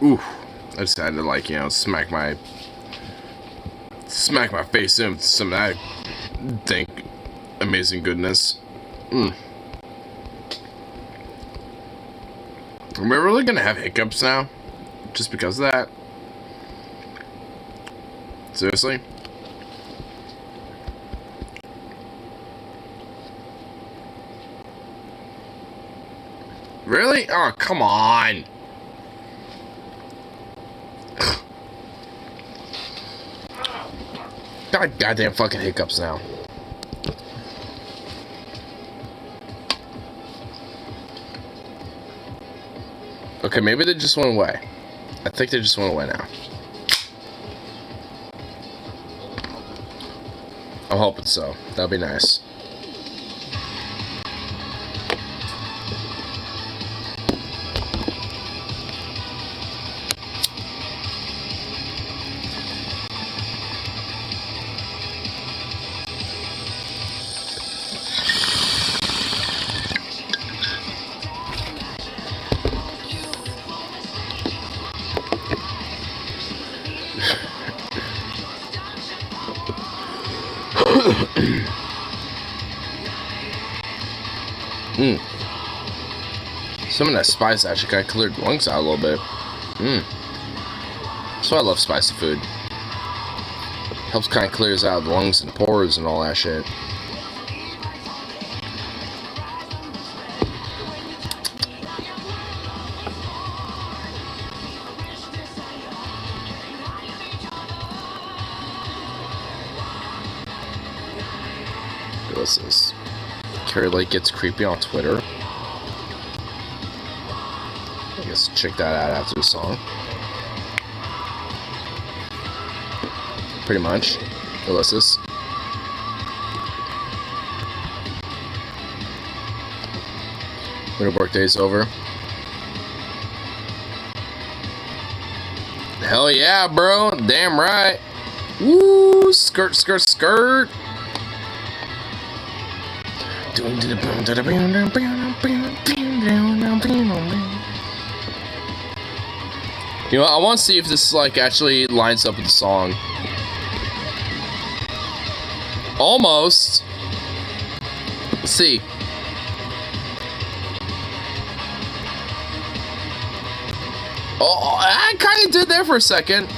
Ooh. I decided to like, you know, smack my face in with some of that dank, amazing goodness. Am I really gonna have hiccups now? Just because of that? Seriously? Really? Oh, come on. Goddamn fucking hiccups now. Okay, maybe they just went away. I think they just went away now. I'm hoping so. That'd be nice. Some of that spice actually kind of cleared the lungs out a little bit. That's why I love spicy food. Helps kind of clears out the lungs and pores and all that shit. What's this? Carrie Lake gets creepy on Twitter. I guess check that out after the song. Pretty much. Ulysses. When the workday's over. Hell yeah, bro. Damn right. Woo! Skirt, skirt, skirt. You know, I want to see if this like actually lines up with the song. Almost. Let's see. Oh, I kind of did there for a second.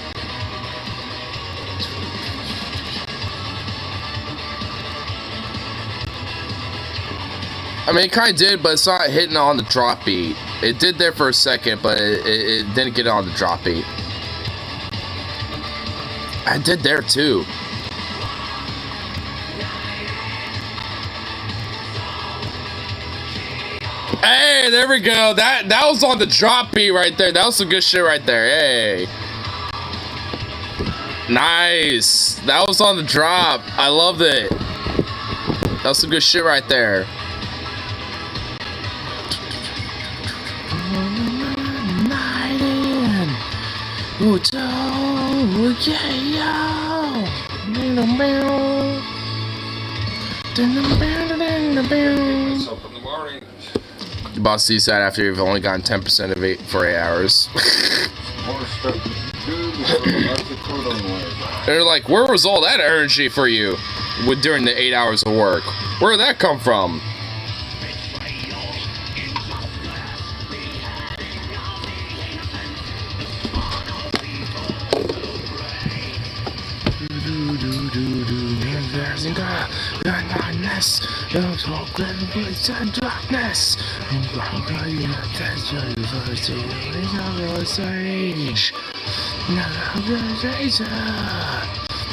I mean, it kind of did, but it's not hitting on the drop beat. It did there for a second, but it didn't get on the drop beat. I did there too. Hey, there we go. That was on the drop beat right there. That was some good shit right there. Hey. Nice. That was on the drop. I loved it. That was some good shit right there. What's up in the morning? Your boss sees that after you've only gotten 10% of it for 8 hours. More stuff to do before the lots of food on the way. They're like, where was all that energy for you during the 8 hours of work? Where did that come from?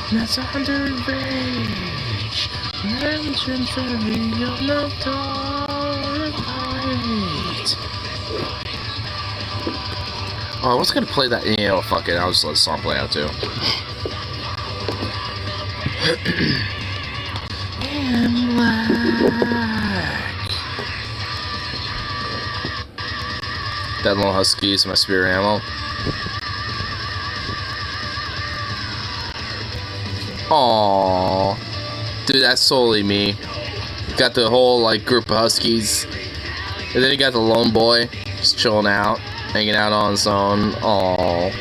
That's underage. Oh, I was gonna play that. You know, fuck it. I'll just let the song play out too. And black. That little husky is my spirit ammo. Aww. Dude, that's solely me. Got the whole, like, group of huskies. And then you got the lone boy just chilling out, hanging out on his own. Aww.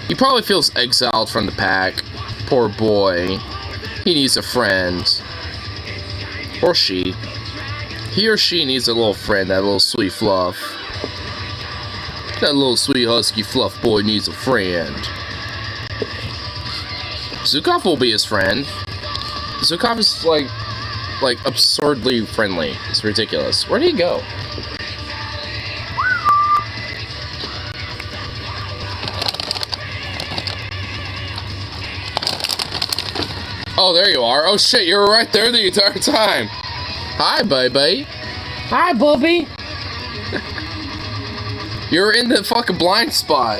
He probably feels exiled from the pack. Poor boy. He needs a friend. Or she. He or she needs a little friend, that little sweet fluff. That little sweet husky fluff boy needs a friend. Zukov will be his friend. Zukov is like absurdly friendly. It's ridiculous. Where did he go? Oh, there you are. Oh shit, you were right there the entire time. Hi, baby. Hi, Bubby. You're in the fucking blind spot.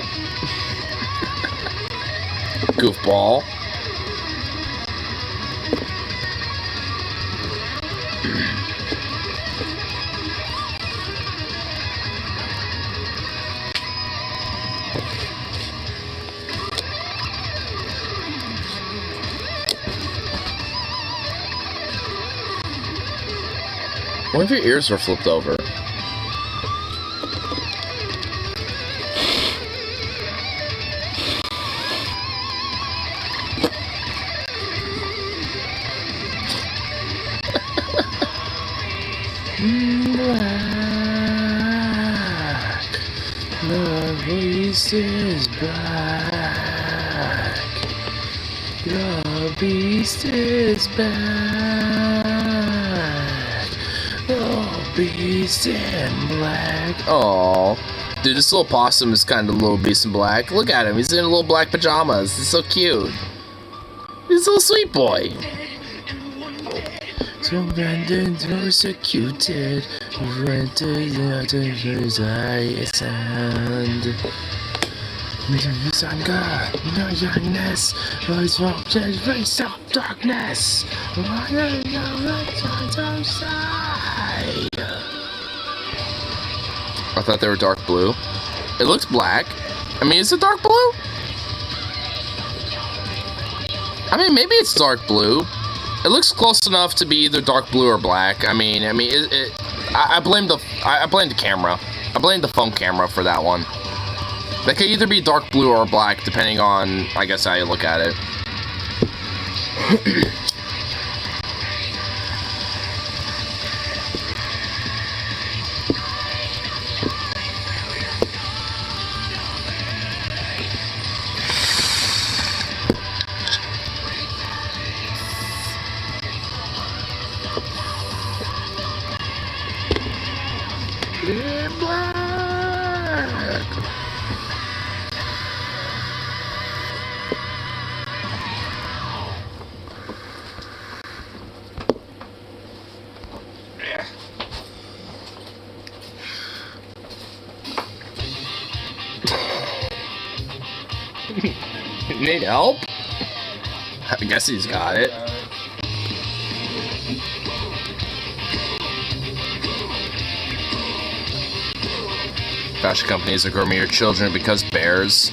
Goofball. What if your ears were flipped over? Black. The beast is back. The beast is back. The beast in black. Aww. Dude, this little possum is kind of a little beast in black. Look at him. He's in little black pajamas. He's so cute. He's a little sweet boy. So abandoned, persecuted, went to the other's eyes and sun God, no youngness, was from the race of darkness. I thought they were dark blue. It looks black. I mean, is it dark blue? I mean, maybe it's dark blue. It looks close enough to be either dark blue or black. I blame the camera. I blame the phone camera for that one. That could either be dark blue or black, depending on, I guess, how you look at it. Need help? I guess he's got it. Fashion companies are grooming your children because bears.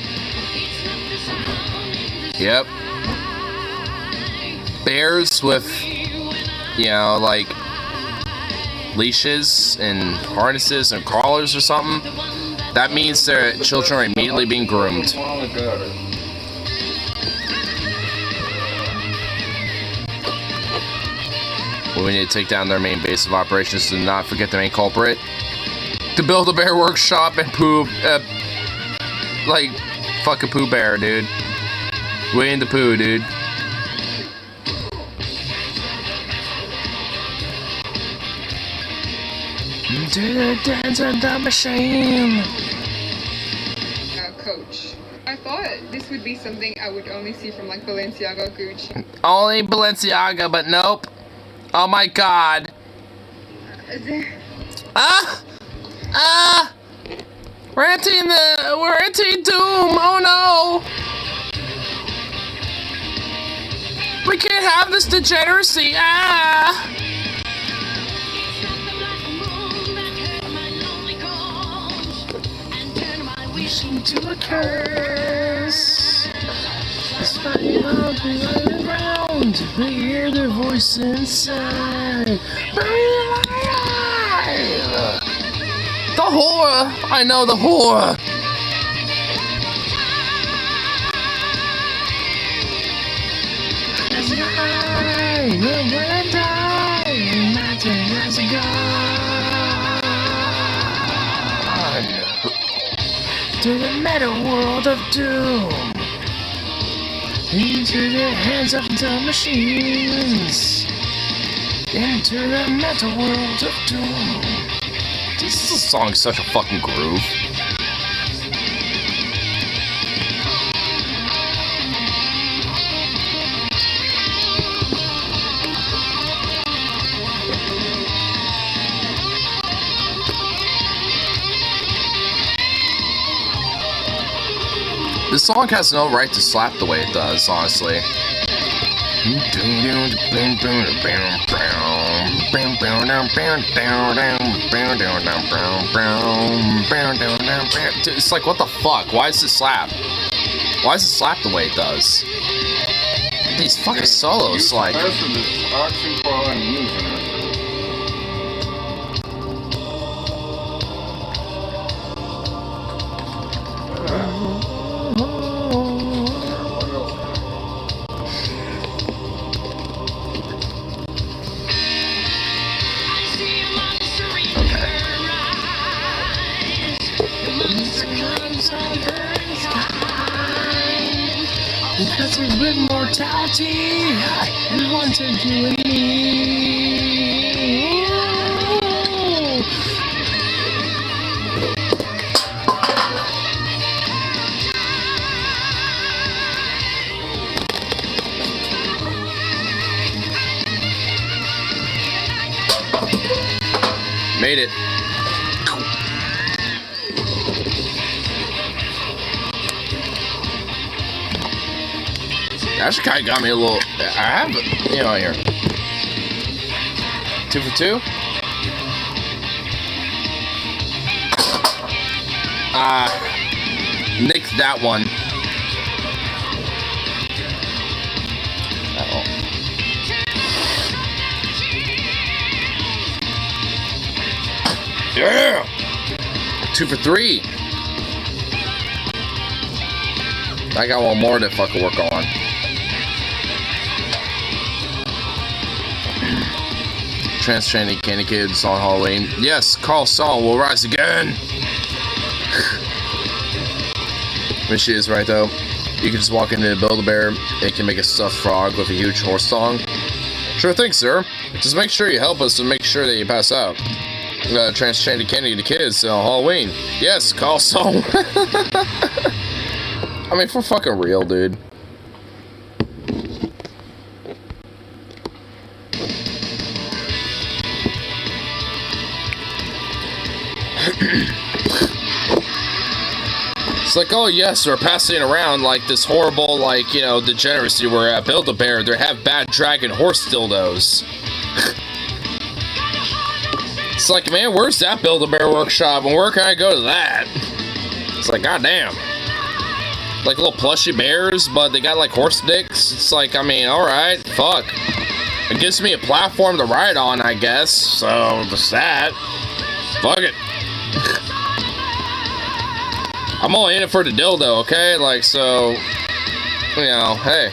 Yep. Bears with, you know, like leashes and harnesses and collars or something. That means their children are immediately being groomed. We need to take down their main base of operations and not forget the main culprit. To build a bear workshop and Pooh, like, fucking Pooh Bear, dude. Winnie the Pooh, dude. Do the dance of the machine. Coach, I thought this would be something I would only see from like Balenciaga or Gucci. Only Balenciaga, but nope. Oh my god. We're entering doom. Oh no. We can't have this degeneracy. To a curse. It's fighting on the ground. We hear their voice inside. Buried alive. The horror. I know the horror. As I will die, nothing as a god. To the meta world of doom. Into the hands of the machines. Into the meta world of doom. This song is such a fucking groove. This song has no right to slap the way it does, honestly. It's like, what the fuck? Why does it slap? Why does it slap the way it does? These fucking solos, like... Because of immortality, I wanted you and me. Made it. Actually kind of got me a little... I have, you know, here. 2 for 2? Nicked that one. Uh-oh. Yeah! 2 for 3. I got one more to fucking work on. Trans-training candy kids on Halloween. Yes, Carl Saul will rise again. When she is right though, you can just walk into Build-A-Bear. It can make a stuffed frog with a huge horse tongue. Sure thing, sir. Just make sure you help us to make sure that you pass out. Trans-training candy to kids on Halloween. Yes, Carl Saul. I mean, for fucking real, dude. It's like, oh yes, we're passing around like this horrible, like, you know, degeneracy where at Build-A-Bear they have bad dragon horse dildos. It's like, man, where's that Build-A-Bear workshop, and where can I go to that? It's like, goddamn. Like little plushy bears, but they got like horse dicks. It's like, I mean, alright, fuck. It gives me a platform to ride on, I guess, so just that. Fuck it. I'm only in it for the dildo, okay? Like, so, you know, hey.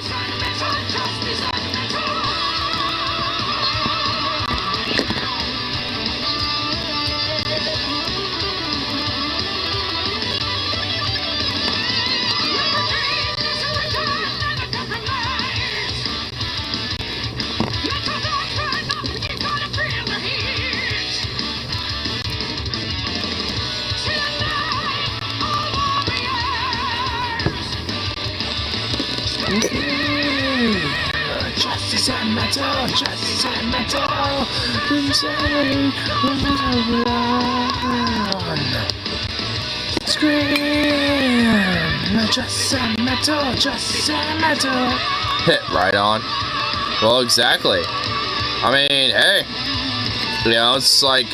Justice and metal, justice and metal. Scream, justice and metal, justice and metal. Hit right on. Well, exactly. I mean, hey, you know, it's like,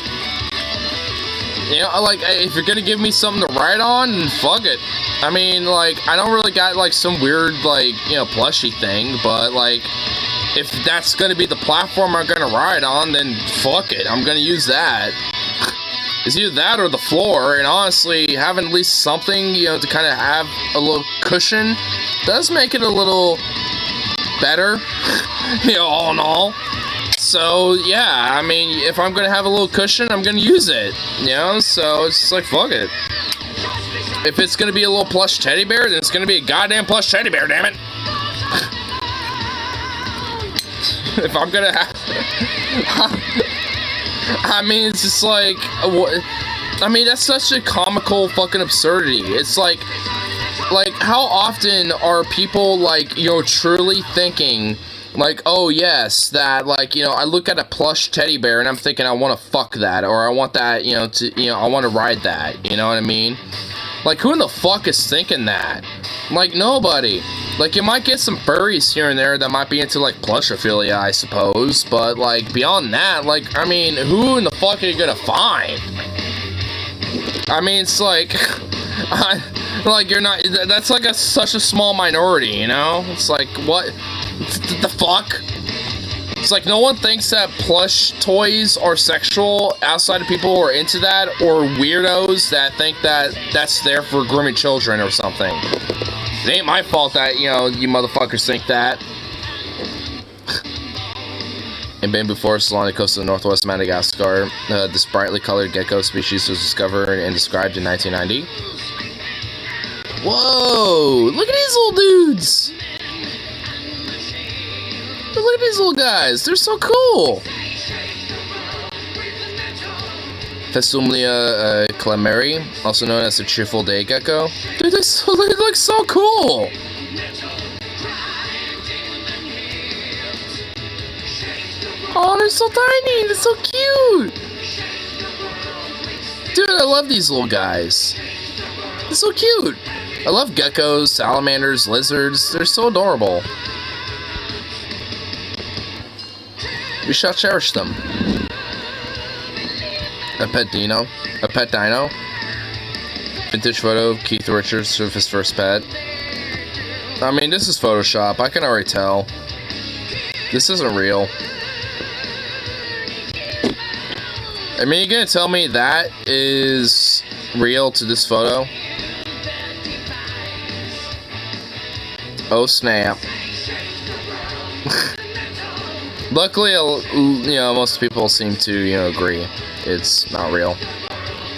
you know, like, if you're gonna give me something to ride on, then fuck it. I mean, like, I don't really got, like, some weird, like, you know, plushy thing, but, like, if that's gonna be the platform I'm gonna ride on, then fuck it, I'm gonna use that. It's either that or the floor, and honestly, having at least something, you know, to kind of have a little cushion does make it a little better, you know, all in all. So, yeah, I mean, if I'm gonna have a little cushion, I'm gonna use it, you know, so it's like, fuck it. If it's gonna be a little plush teddy bear, then it's gonna be a goddamn plush teddy bear, damn it. If I'm gonna have... I mean, it's just like... I mean, that's such a comical fucking absurdity. It's like, how often are people, like, you know, truly thinking, like, oh, yes, that, like, you know, I look at a plush teddy bear and I'm thinking I want to fuck that, or I want that, you know, I want to ride that, you know what I mean? Like, who in the fuck is thinking that? Like, nobody. Like, you might get some furries here and there that might be into, like, plushophilia, I suppose. But, like, beyond that, like, I mean, who in the fuck are you gonna find? I mean, it's like... like, you're not... That's, like, such a small minority, you know? It's like, what? The fuck? It's like, no one thinks that plush toys are sexual outside of people who are into that, or weirdos that think that that's there for grooming children or something. It ain't my fault that, you know, you motherfuckers think that. In Bamboo Forest along the coast of the northwest Madagascar, this brightly colored gecko species was discovered and described in 1990. Whoa! Look at these little dudes! Look at these little guys. They're so cool. Fesumlia clameri, also known as the cheerful day gecko. Dude, they look so cool. Oh, they're so tiny. They're so cute. Dude, I love these little guys. They're so cute. I love geckos, salamanders, lizards. They're so adorable. We shall cherish them. A pet dino. Vintage photo of Keith Richards of his first pet. I mean, this is Photoshop. I can already tell. This isn't real. I mean, you're gonna tell me that is real to this photo? Oh, snap. Luckily, you know, most people seem to, you know, agree it's not real.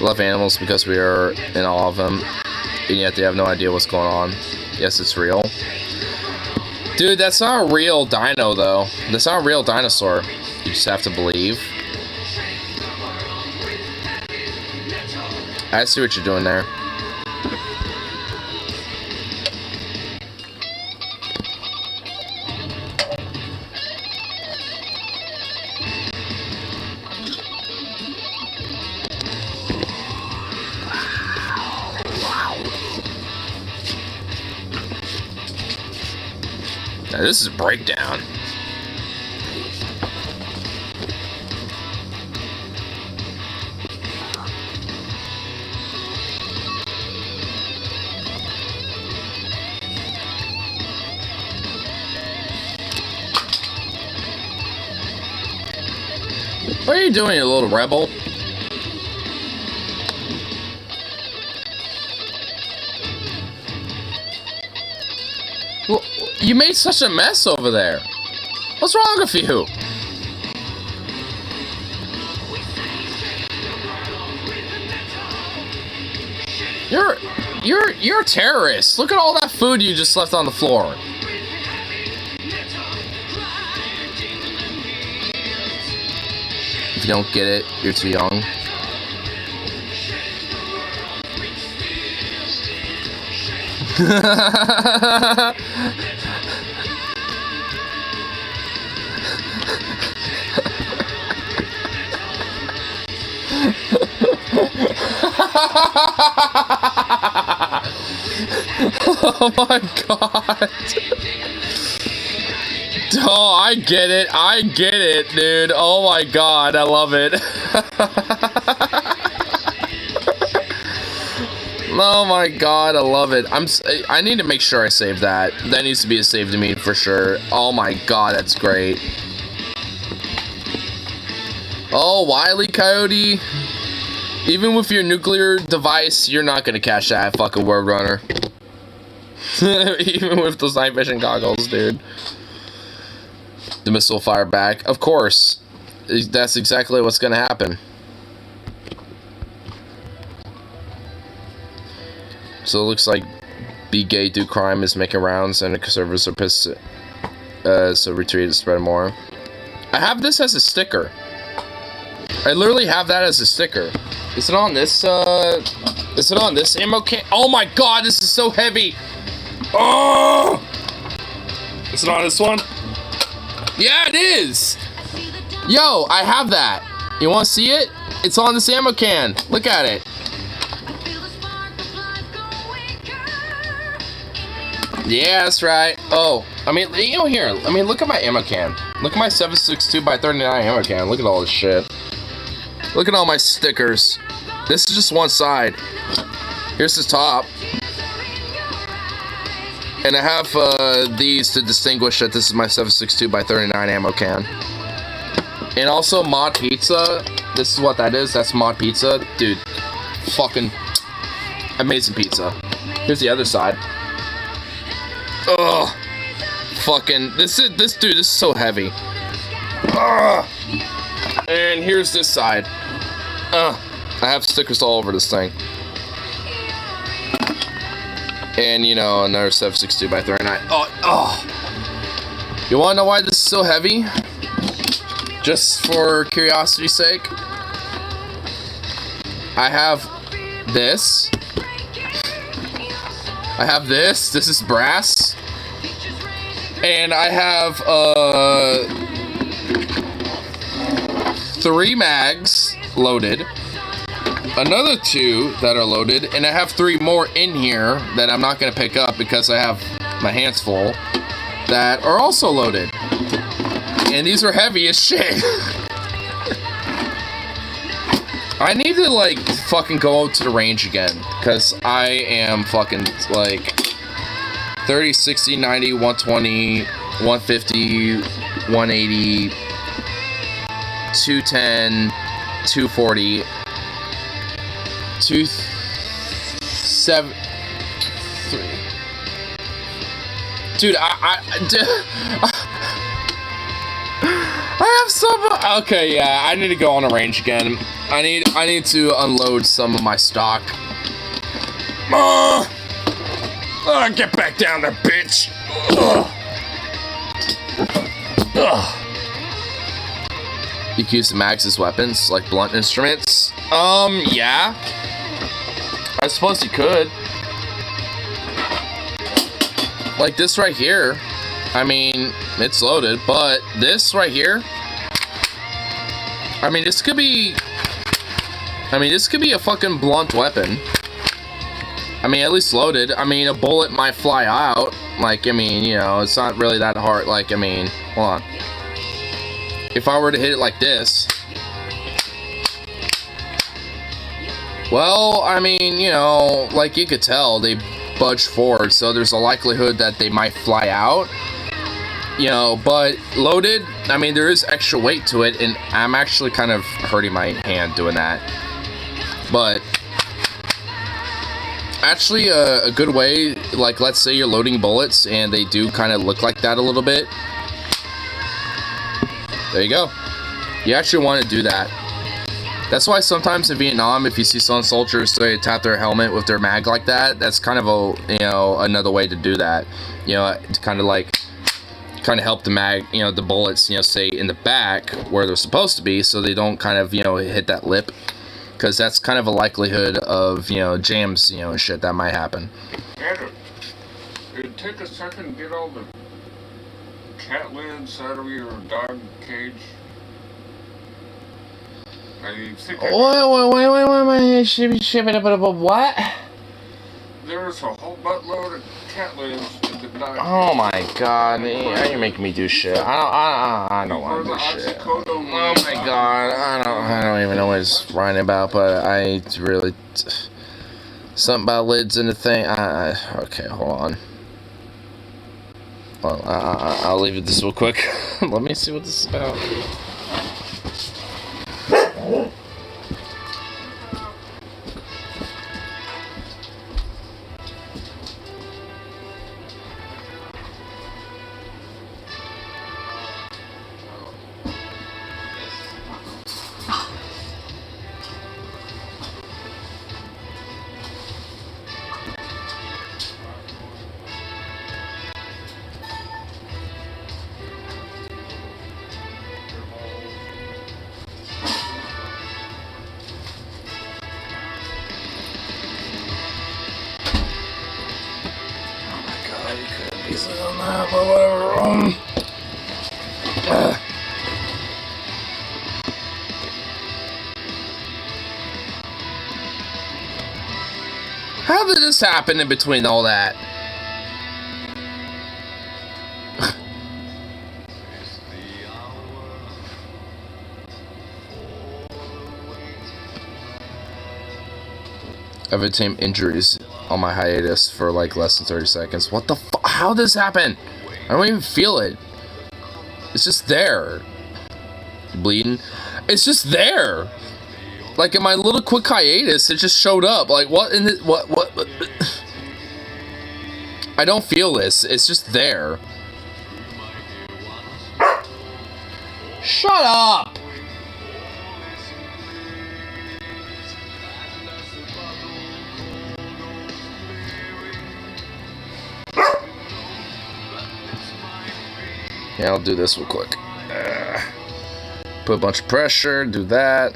Love animals because we are in awe of them, and yet they have no idea what's going on. Yes, it's real. Dude, that's not a real dino, though. That's not a real dinosaur. You just have to believe. I see what you're doing there. Now, this is a breakdown. What are you doing, you little rebel? Well, you made such a mess over there. What's wrong with you? You're a terrorist. Look at all that food you just left on the floor. If you don't get it, you're too young. Oh my god. Oh, I get it, dude. Oh my god, I love it. Oh my god, I love it. I need to make sure I save that. That needs to be a save to me for sure. Oh my god, that's great. Oh, Wile E. Coyote. Even with your nuclear device, you're not gonna catch that fucking Word Runner. Even with those night vision goggles, dude. The missile fire back. Of course. That's exactly what's gonna happen. So it looks like Be Gay, Do Crime is making rounds and the conservatives are pissed. So retreat to spread more. I have this as a sticker. I literally have that as a sticker. Is it on this, is it on this ammo can? Oh my god, this is so heavy! Oh! Is it on this one? Yeah, it is! Yo, I have that. You wanna see it? It's on this ammo can. Look at it. Yeah, that's right. Oh, I mean, you know, here. I mean, look at my ammo can. Look at my 7.62x39 ammo can. Look at all this shit. Look at all my stickers. This is just one side. Here's the top. And I have these to distinguish that this is my 7.62x39 ammo can. And also Mod Pizza. This is what that is. That's Mod Pizza. Dude, fucking amazing pizza. Here's the other side. Ugh. Fucking, this dude, this is so heavy. Ugh. And here's this side. I have stickers all over this thing. And, you know, another 7.62x39. Oh. You wanna know why this is so heavy? Just for curiosity's sake. I have this. I have this. This is brass. And I have 3 mags loaded. Another 2 that are loaded, and I have 3 more in here that I'm not gonna pick up because I have my hands full that are also loaded. And these are heavy as shit. I need to like fucking go to the range again because I am fucking like 30, 60, 90, 120, 150, 180, 210, 240, 273. Dude, I have some. Okay, yeah, I need to go on a range again. I need to unload some of my stock. Get back down there, bitch. You can use the mags as weapons, like blunt instruments. Yeah. I suppose you could. Like this right here. I mean, it's loaded, but this right here. I mean, this could be a fucking blunt weapon. I mean, at least loaded. I mean, a bullet might fly out. Like, I mean, you know, it's not really that hard. Like, I mean, hold on. If I were to hit it like this. Well, I mean, you know, like you could tell, they budge forward. So there's a likelihood that they might fly out. You know, but loaded, I mean, there is extra weight to it, and I'm actually kind of hurting my hand doing that. But actually, a good way, like, let's say you're loading bullets, and they do kind of look like that a little bit. There you go. You actually want to do that. That's why sometimes in Vietnam, if you see some soldiers, they tap their helmet with their mag like that, that's kind of a, you know, another way to do that. You know, to kind of like, kind of help the mag, you know, the bullets, you know, stay in the back where they're supposed to be, so they don't kind of, you know, hit that lip, because that's kind of a likelihood of, you know, jams, you know, and shit that might happen. Adam, it'd take a second to get all the cat lids out of your dog cage. What? There's a whole buttload of cat lids in the dog. Oh my god, you're making me do shit. I don't want to do shit. Oh my god, I don't even know what it's writing about, but I really, something about lids in the thing. Okay, hold on. Well, I'll leave it this real quick. Let me see what this is about. How did this happen in between all that? I've had team injuries on my hiatus for like less than 30 seconds. What the fuck? How did this happen? I don't even feel it. It's just there. Bleeding. It's just there. Like in my little quick hiatus, it just showed up. Like what in the what? I don't feel this. It's just there. Shut up. Yeah, I'll do this real quick. Put a bunch of pressure, do that.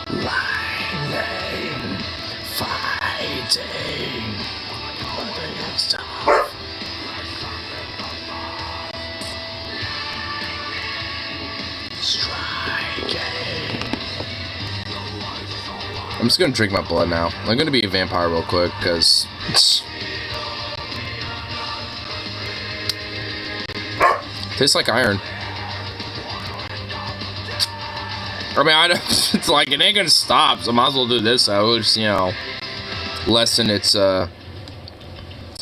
Lightning, fighting, stuff. Striking. I'm just gonna drink my blood now. I'm gonna be a vampire real quick, because tastes like iron. I mean, it's like, it ain't gonna stop, so I might as well do this. I would just, you know, lessen its,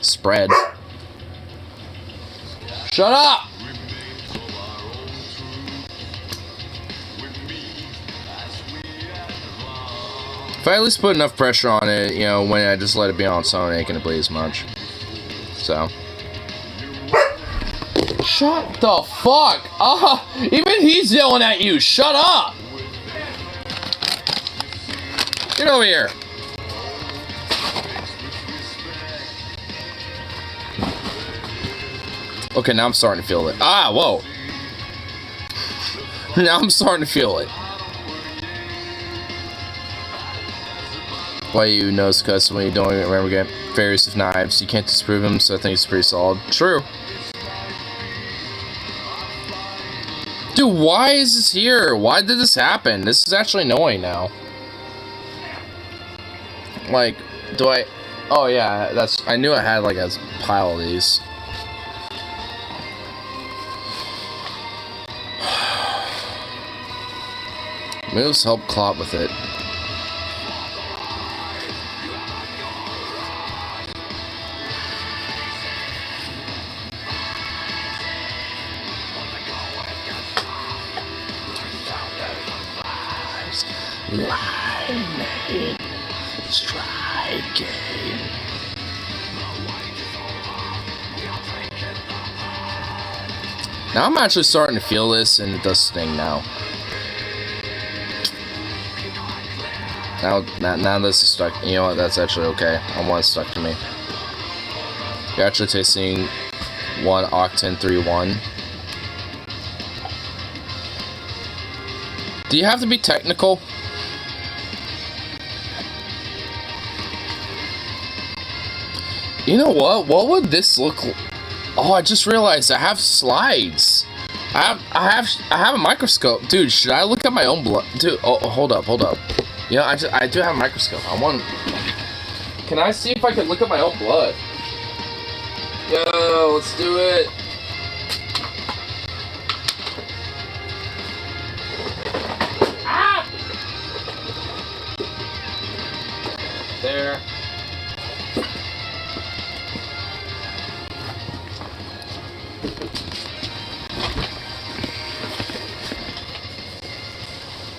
spread. Shut up! If I at least put enough pressure on it, you know, when I just let it be on its own, it ain't gonna bleed as much. So. Shut the fuck up! Even he's yelling at you, shut up! Get over here. Okay, now I'm starting to feel it. Ah, whoa. Now I'm starting to feel it. Why you nose cuss when you don't even remember getting various knives? You can't disprove them, so I think it's pretty solid. True. Dude, why is this here? Why did this happen? This is actually annoying now. Like, do I... Oh, yeah, that's... I knew I had, like, a pile of these. Moves help Clot with it. Lightning striking. Now I'm actually starting to feel this, and it does sting now. Now this is stuck. You know what? That's actually okay. I want it stuck to me. You're actually tasting 1 Octane 3-1. Do you have to be technical? You know what? What would this look like? Oh, I just realized I have slides. I have a microscope, dude. Should I look at my own blood, dude? Oh, hold up. You know, I do have a microscope. Can I see if I can look at my own blood? Yo, let's do it. Ah! There.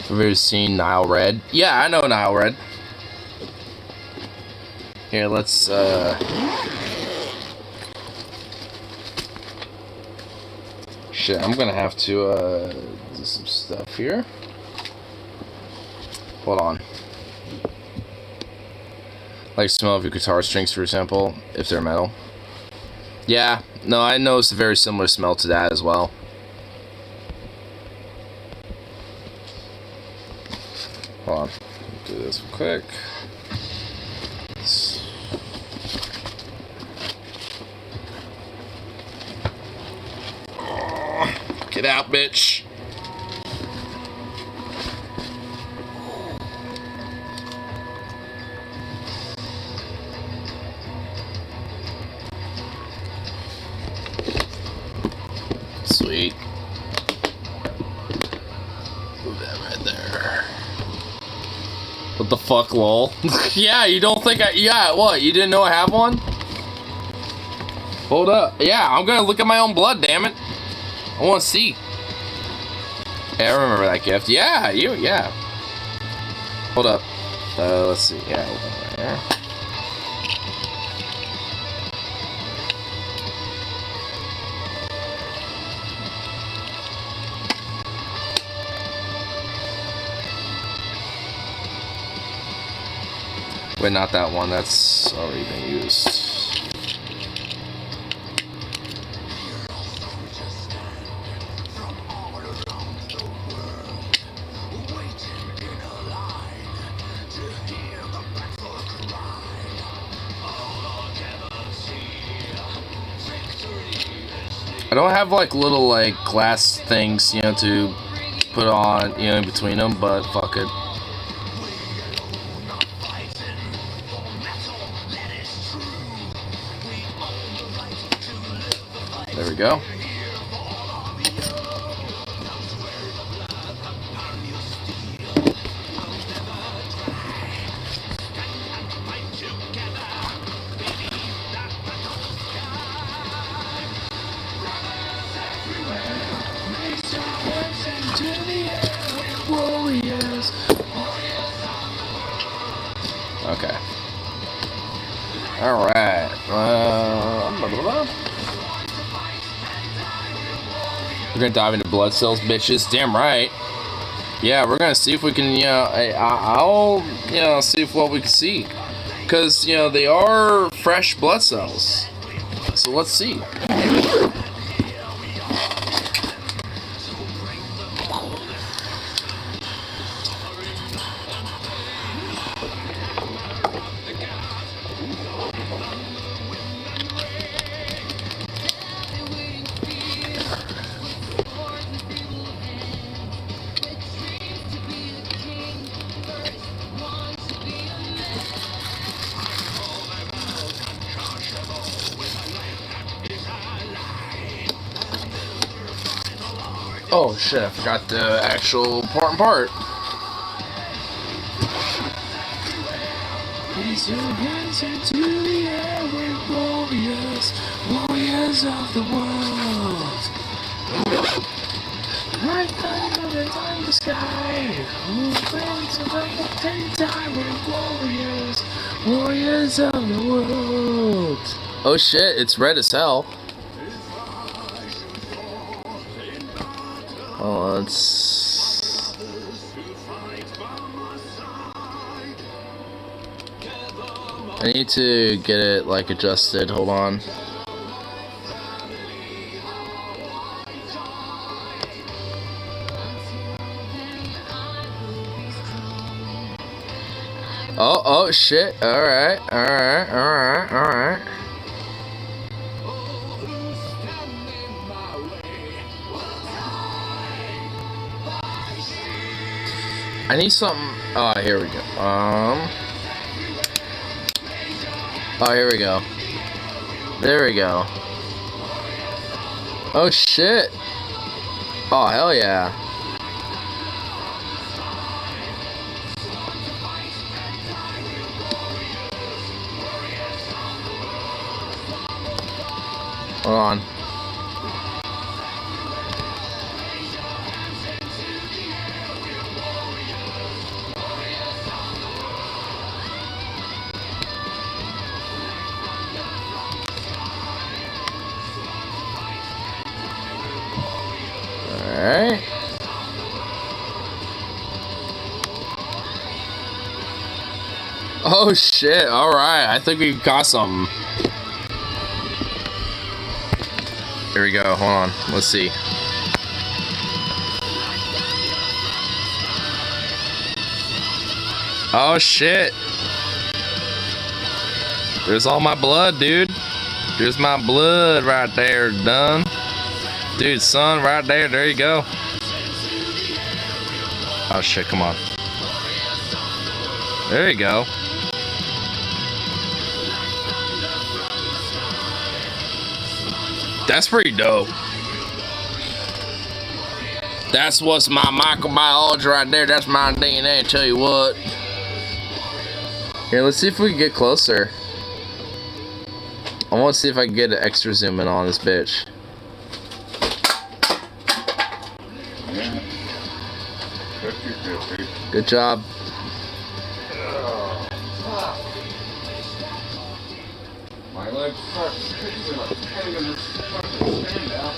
Have you ever seen Nile Red? Yeah, I know Nile Red. Here, let's shit, I'm gonna have to do some stuff here. Hold on. Like smell of your guitar strings, for example, if they're metal. Yeah, no, I know it's a very similar smell to that as well. Hold on, do this real quick. Get out, bitch. Sweet. Move that right there. What the fuck, lol? Yeah, you don't think yeah, what? You didn't know I have one? Hold up. Yeah, I'm gonna look at my own blood, damn it. I want to see. Yeah, I remember that gift. Yeah, yeah. Hold up. Let's see. Yeah, right there. Wait, not that one. That's already been used. I don't have like little like glass things, you know, to put on, you know, in between them, but fuck it. There we go. Okay. All right. We're gonna dive into blood cells, bitches. Damn right. Yeah, we're gonna see if we can, you know, I'll, you know, see if what we can see, because you know they are fresh blood cells. So let's see. Oh shit, I forgot the actual part. Raise your hands into the air, we're warriors, warriors of the world. Right time of the time to sky. Movements of the entire warriors. Warriors of the world. Oh shit, it's red as hell. Oh, let's... I need to get it like adjusted, hold on. Oh shit, alright. I need something. Oh, here we go. Oh, here we go. There we go. Oh shit. Oh, hell yeah. Hold on. Alright. Oh shit, alright. I think we got something. Here we go, hold on. Let's see. Oh shit. There's all my blood, dude. There's my blood right there, done. Dude, son, right there. There you go. Oh shit, come on. There you go. That's pretty dope. That's what's my microbiology right there. That's my DNA, I tell you what. Here, let's see if we can get closer. I want to see if I can get an extra zoom in on this bitch. Good job. My legs start kicking like hanging this fucking stand out.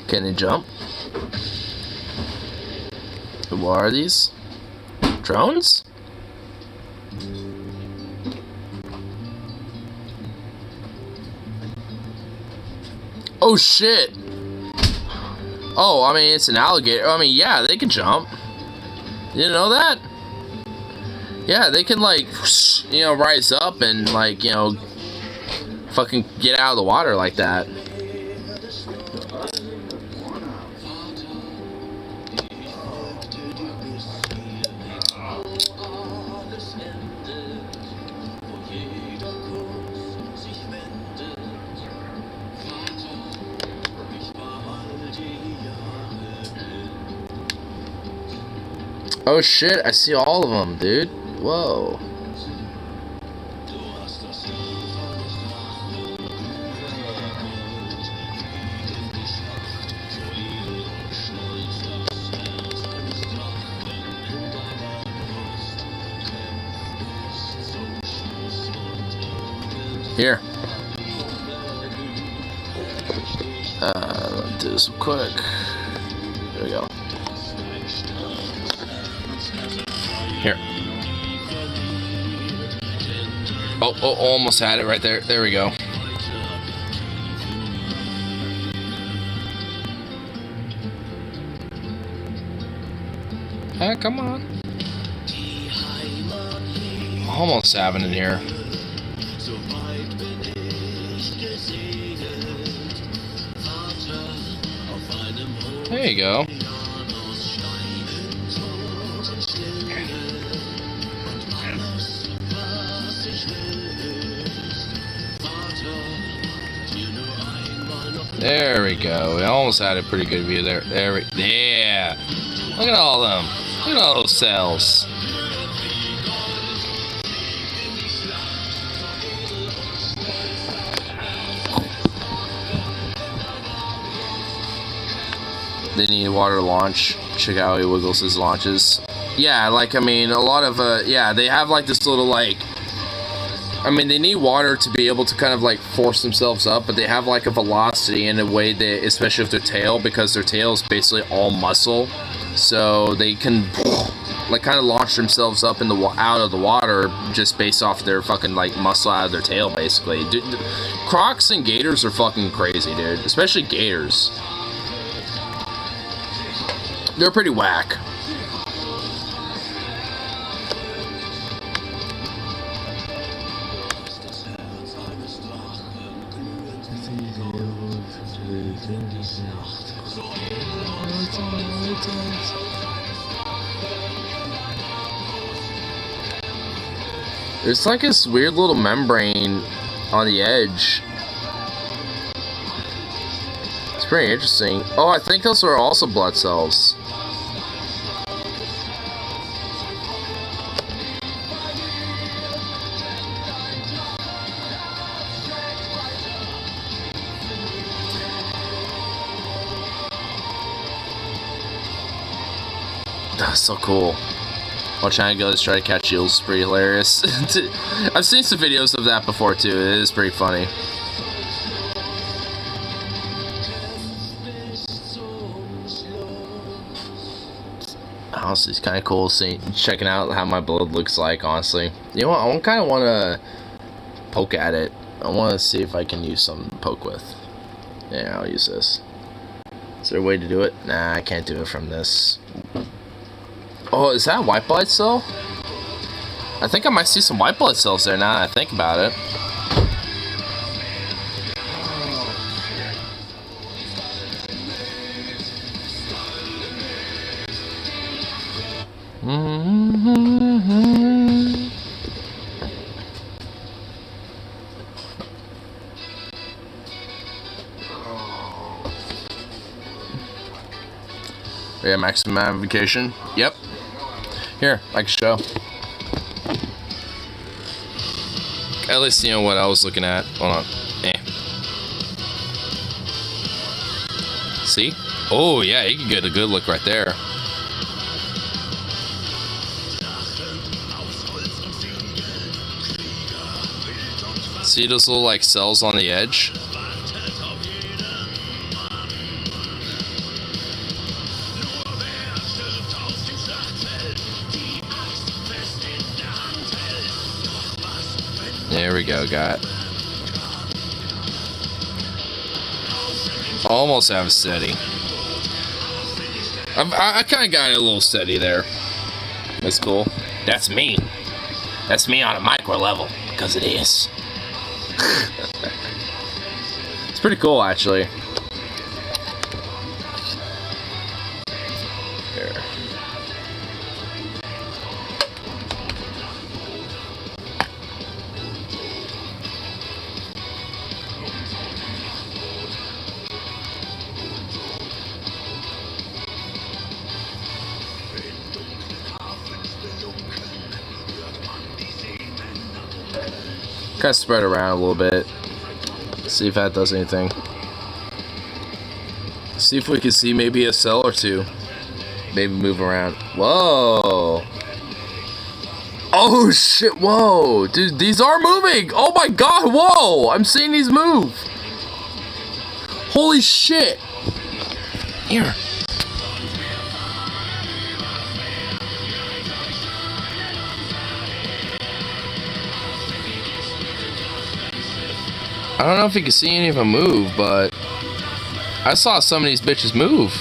Can he jump? What are these? Drones? Oh shit! Oh, I mean, it's an alligator. I mean, yeah, they can jump. You didn't know that? Yeah, they can, like, you know, rise up and, like, you know, fucking get out of the water like that. Oh shit, I see all of them, dude. Whoa. Here. Let's do this quick. There we go. Here. Oh, almost had it right there. There we go. Come on. Almost having it here. There you go. There we go. We almost had a pretty good view there. Yeah. Look at all of them. Look at all those cells. they need water to launch. Check out how he wiggles his launches. Yeah, like, I mean, a lot of, yeah, they have, like, this little, like, I mean, they need water to be able to kind of, like, force themselves up, but they have, like, a velocity in a way that, especially with their tail, because their tail is basically all muscle, so they can, like, kind of launch themselves up in the out of the water just based off their fucking, like, muscle out of their tail, basically. Dude, Crocs and gators are fucking crazy, dude, especially gators. They're pretty whack. There's like this weird little membrane on the edge. It's pretty interesting. Oh, I think those are also blood cells. That's so cool. Watch how goes try to catch eels. It's pretty hilarious. I've seen some videos of that before too. It is pretty funny. Honestly, it's kind of cool checking out how my blood looks like, honestly. You know what? I kind of want to poke at it. I want to see if I can use something to poke with. Yeah, I'll use this. Is there a way to do it? Nah, I can't do it from this. Oh, is that white blood cell? I think I might see some white blood cells there now that I think about it. Yeah, maximum magnification. Yep. Here, I can show. At least you know what I was looking at. Hold on. See? Oh, yeah, you can get a good look right there. See those little, like, cells on the edge? There we go, got it. Almost have it steady. I kind of got it a little steady there. That's cool. That's me. That's me on a micro level, because it is. It's pretty cool, actually. There. Kind of spread around a little bit. See if that does anything. See if we can see maybe a cell or two. Maybe move around. Whoa. Oh shit, whoa. Dude, these are moving. Oh my god, whoa. I'm seeing these move. Holy shit. Here. I don't know if you can see any of them move, but I saw some of these bitches move.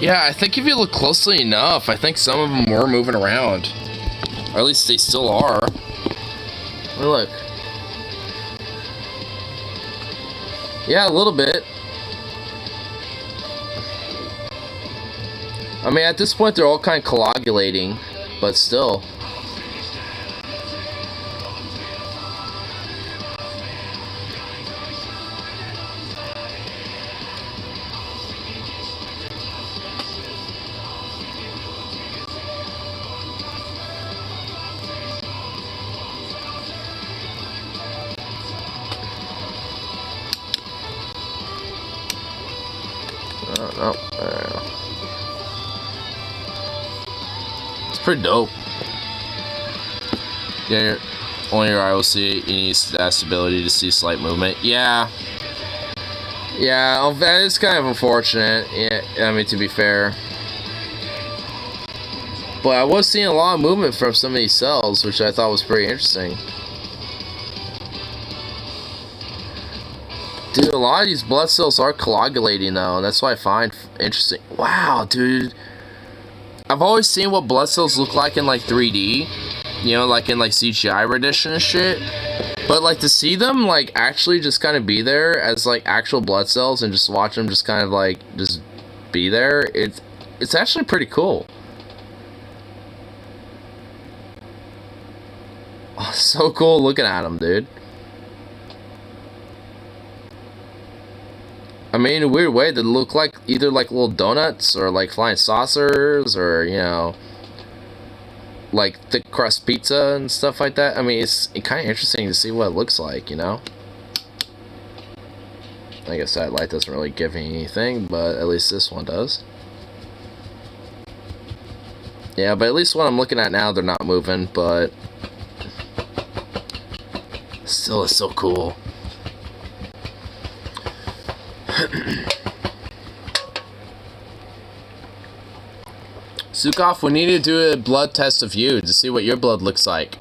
Yeah, I think if you look closely enough, I think some of them were moving around. Or at least they still are. Look. Yeah, a little bit. I mean, at this point, they're all kind of coagulating, but still. No. It's pretty dope. Yeah, only your eye will see it. You need that stability to see slight movement. Yeah. Yeah, that is kind of unfortunate. Yeah, I mean, to be fair. But I was seeing a lot of movement from some of these cells, which I thought was pretty interesting. Dude, a lot of these blood cells are coagulating though, and that's what I find interesting. Wow, dude. I've always seen what blood cells look like in like 3D. You know, like in like CGI rendition and shit. But like to see them like actually just kind of be there as like actual blood cells and just watch them just kind of like just be there, it's actually pretty cool. Oh, so cool looking at them, dude. I mean, in a weird way, they look like either like little donuts or like flying saucers or, you know, like thick crust pizza and stuff like that. I mean, it's kind of interesting to see what it looks like, you know. I guess that light doesn't really give me anything, but at least this one does. Yeah, but at least what I'm looking at now, they're not moving, but still is so cool. Zukov, we need to do a blood test of you to see what your blood looks like.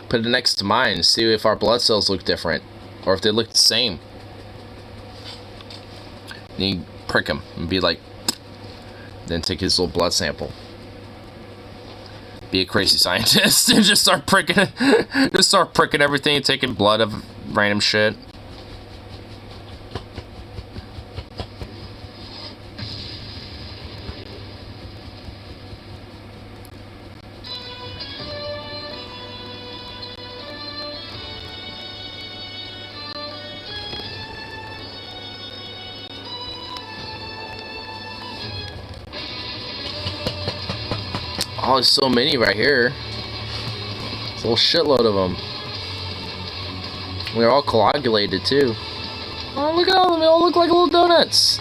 Put it next to mine to see if our blood cells look different or if they look the same. And you prick him and be like, then take his little blood sample. Be a crazy scientist and just start pricking everything and taking blood of random shit. Oh, there's so many right here. There's a whole shitload of them. They're all coagulated too. Oh, look at all of them. They all look like little donuts.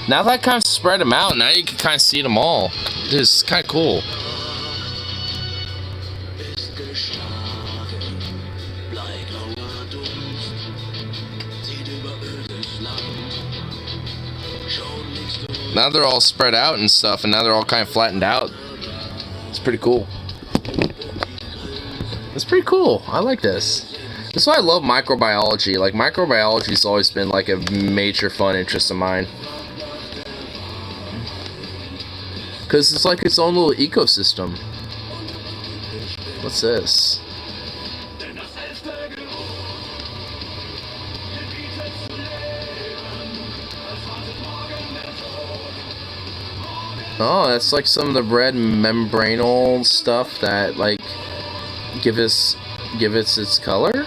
Now that I kind of spread them out, now you can kind of see them all. It's kind of cool. Now they're all spread out and stuff, and now they're all kind of flattened out. It's pretty cool. It's pretty cool. I like this. That's why I love microbiology. Like, microbiology's always been like a major fun interest of mine. Because it's like its own little ecosystem. What's this? Oh, that's like some of the red membranal stuff that like give it its color.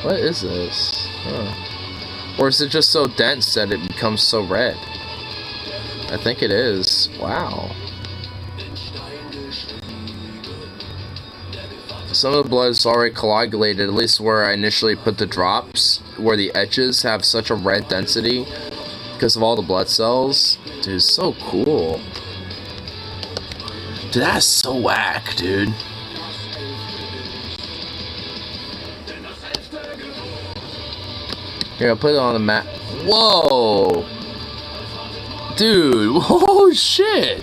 What is this? Huh. Or is it just so dense that it becomes so red? I think it is. Wow. Some of the blood is already coagulated, at least where I initially put the drops, where the edges have such a red density because of all the blood cells. Dude, so cool. Dude, that's so whack, dude. Here, I'll put it on the map. Whoa! Dude, oh shit!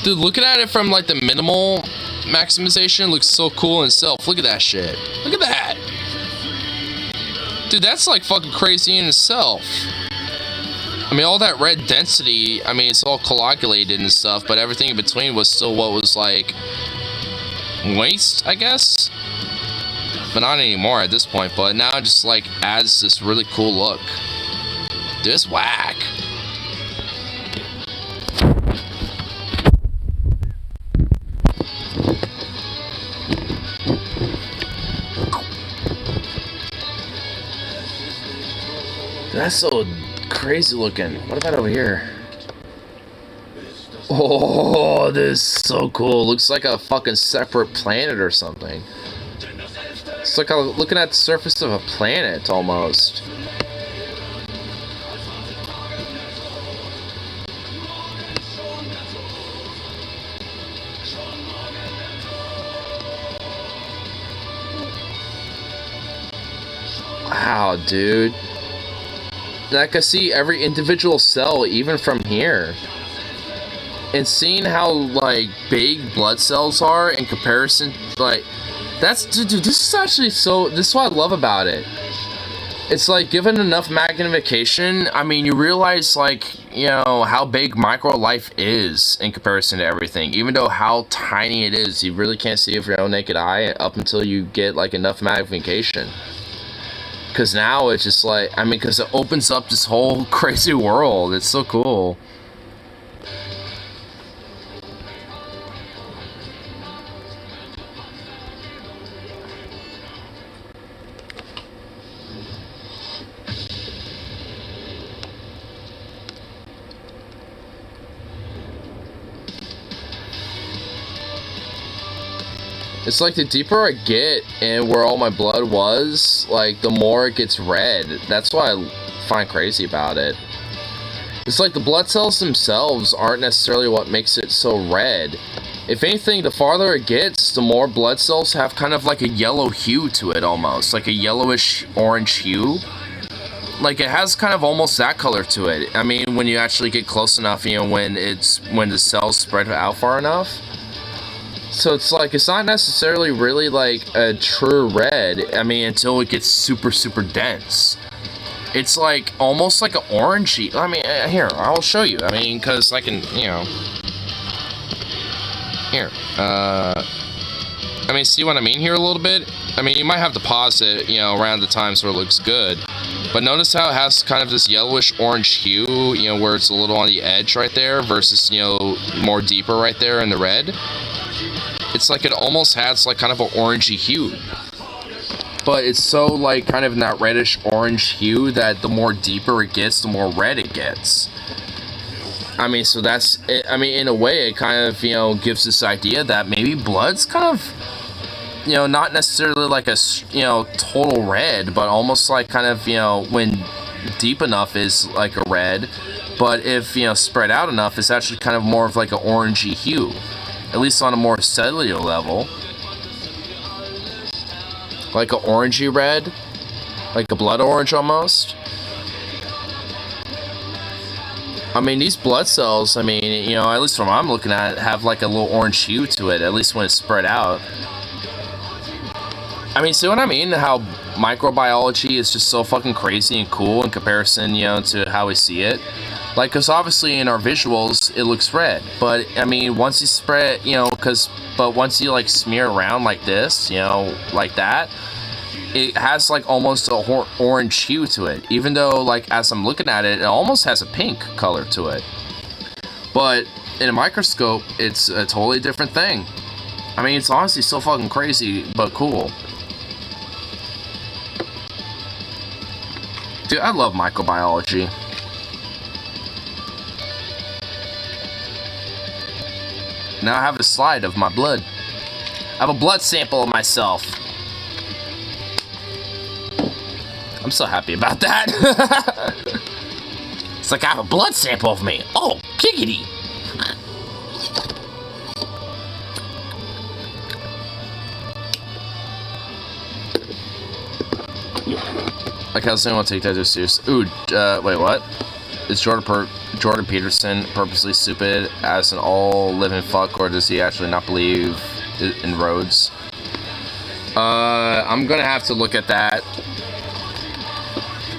Dude, looking at it from like the minimal maximization looks so cool in itself. Look at that shit. Look at that! Dude, that's like fucking crazy in itself. I mean, all that red density, I mean, it's all coagulated and stuff, but everything in between was still what was like waste, I guess? But not anymore at this point, but now it just like adds this really cool look. Dude, it's whack. That's so crazy looking. What about over here? Oh, this is so cool. Looks like a fucking separate planet or something. It's like looking at the surface of a planet, almost. Wow, dude. And I can see every individual cell, even from here. And seeing how, like, big blood cells are in comparison, like, that's, dude, this is actually so, this is what I love about it. It's like, given enough magnification, I mean, you realize, like, you know, how big micro life is in comparison to everything. Even though how tiny it is, you really can't see it with your own naked eye up until you get, like, enough magnification. Because now it's just like, I mean, because it opens up this whole crazy world. It's so cool. It's like the deeper I get and where all my blood was, like the more it gets red. That's what I find crazy about it. It's like the blood cells themselves aren't necessarily what makes it so red. If anything, the farther it gets, the more blood cells have kind of like a yellow hue to it almost. Like a yellowish orange hue. Like it has kind of almost that color to it. I mean, when you actually get close enough, you know, when the cells spread out far enough. So it's like, it's not necessarily really like a true red, I mean, until it gets super, super dense. It's like, almost like an orangey, I mean, here, I'll show you, I mean, because I can, you know, here, I mean, see what I mean here a little bit? I mean, you might have to pause it, you know, around the time so it looks good. But notice how it has kind of this yellowish orange hue, you know, where it's a little on the edge right there versus, you know, more deeper right there in the red. It's like it almost has like kind of an orangey hue. But it's so like kind of in that reddish orange hue that the more deeper it gets, the more red it gets. I mean, so that's it. I mean, in a way, it kind of, you know, gives this idea that maybe blood's kind of, you know, not necessarily like a, you know, total red, but almost like kind of, you know, when deep enough is like a red, but if, you know, spread out enough, it's actually kind of more of like an orangey hue. At least on a more cellular level. Like an orangey red. Like a blood orange almost. I mean, these blood cells, I mean, you know, at least from what I'm looking at, have like a little orange hue to it, at least when it's spread out. I mean, see what I mean? How microbiology is just so fucking crazy and cool in comparison, you know, to how we see it. Like, because obviously in our visuals, it looks red. But, I mean, once you spread, you know, but once you, like, smear around like this, you know, like that, it has, like, almost a orange hue to it. Even though, like, as I'm looking at it, it almost has a pink color to it. But in a microscope, it's a totally different thing. I mean, it's honestly so fucking crazy, but cool. Dude, I love microbiology. Now I have a slide of my blood. I have a blood sample of myself. I'm so happy about that. It's like I have a blood sample of me. Oh, giggity. Like I was saying, I want to take that too serious. Ooh, wait, what? Is Jordan Peterson purposely stupid as an all-living fuck, or does he actually not believe in roads? I'm gonna have to look at that.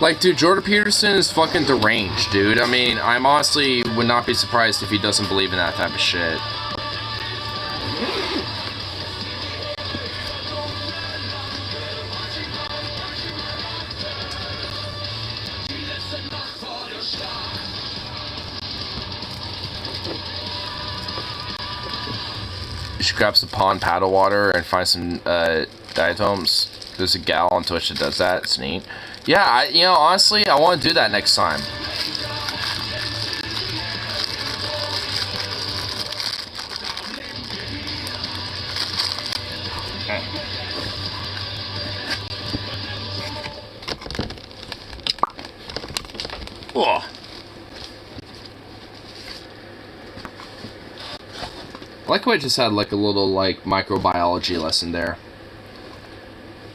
Like, dude, Jordan Peterson is fucking deranged, dude. I mean, I'm honestly would not be surprised if he doesn't believe in that type of shit. You should grab some pond paddle water and find some diatoms. There's a gal on Twitch that does that. It's neat. Yeah, you know, honestly, I want to do that next time. Oh. I like how I just had like a little like microbiology lesson there.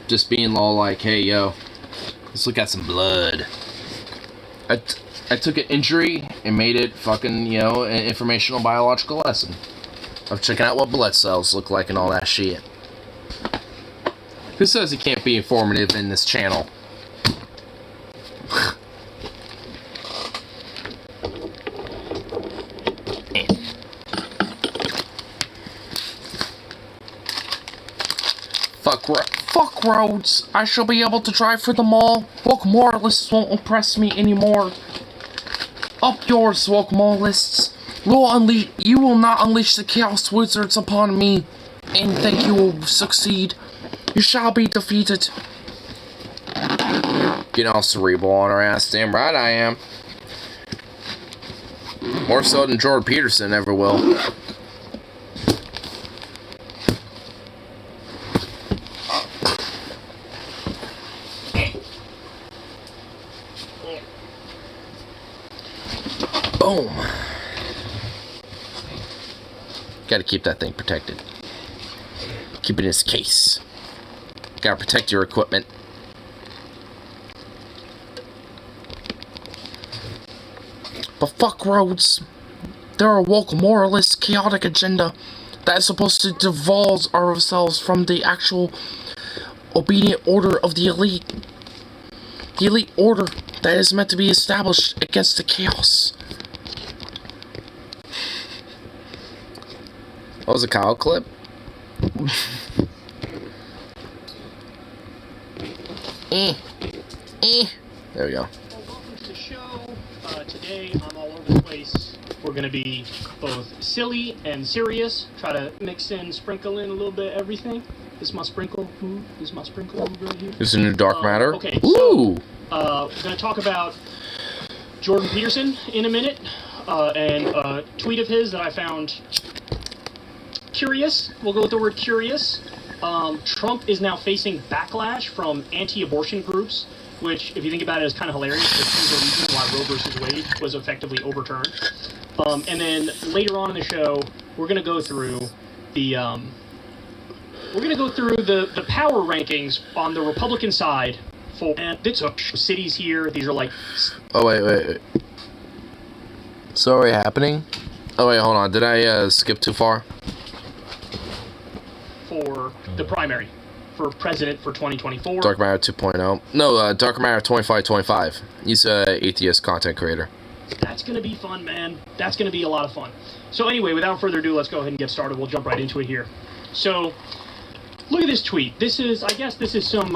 Just being all like, hey yo, let's look at some blood. I took an injury and made it fucking, you know, an informational biological lesson of checking out what blood cells look like and all that shit. Who says it can't be informative in this channel? Fuck roads. I shall be able to drive through the mall. Woke moralists won't oppress me anymore. Up yours, woke moralists. You will not unleash the chaos wizards upon me, and think you will succeed. You shall be defeated. Getting all cerebral on our ass. Damn right I am. More so than Jordan Peterson ever will. Boom. Gotta keep that thing protected. Keep it in its case. Gotta protect your equipment. But fuck roads. They're a woke moralist chaotic agenda that is supposed to divulge ourselves from the actual obedient order of the elite. The elite order that is meant to be established against the chaos. That was a Kyle clip. There we go. Welcome to the show. Today I'm all over the place. We're going to be both silly and serious. Try to mix in, sprinkle in a little bit of everything. This is my sprinkle move. This is my sprinkle move right here. This is a new Dark Matter. Okay, Ooh. so we're going to talk about Jordan Peterson in a minute. And a tweet of his that I found curious. We'll go with the word curious. Trump is now facing backlash from anti-abortion groups, which, if you think about it, is kind of hilarious. It's the reason why Roe versus Wade was effectively overturned. And then later on in the show, we're going to go through the the power rankings on the Republican side for cities here. These are like. Oh wait. It's already happening. Oh wait, hold on. Did I skip too far? For the primary for president for 2024. Dark Matter 2.0. No, Dark Matter 2525. He's a atheist content creator. That's going to be fun, man. That's going to be a lot of fun. So anyway, without further ado, let's go ahead and get started. We'll jump right into it here. So, look at this tweet. I guess this is some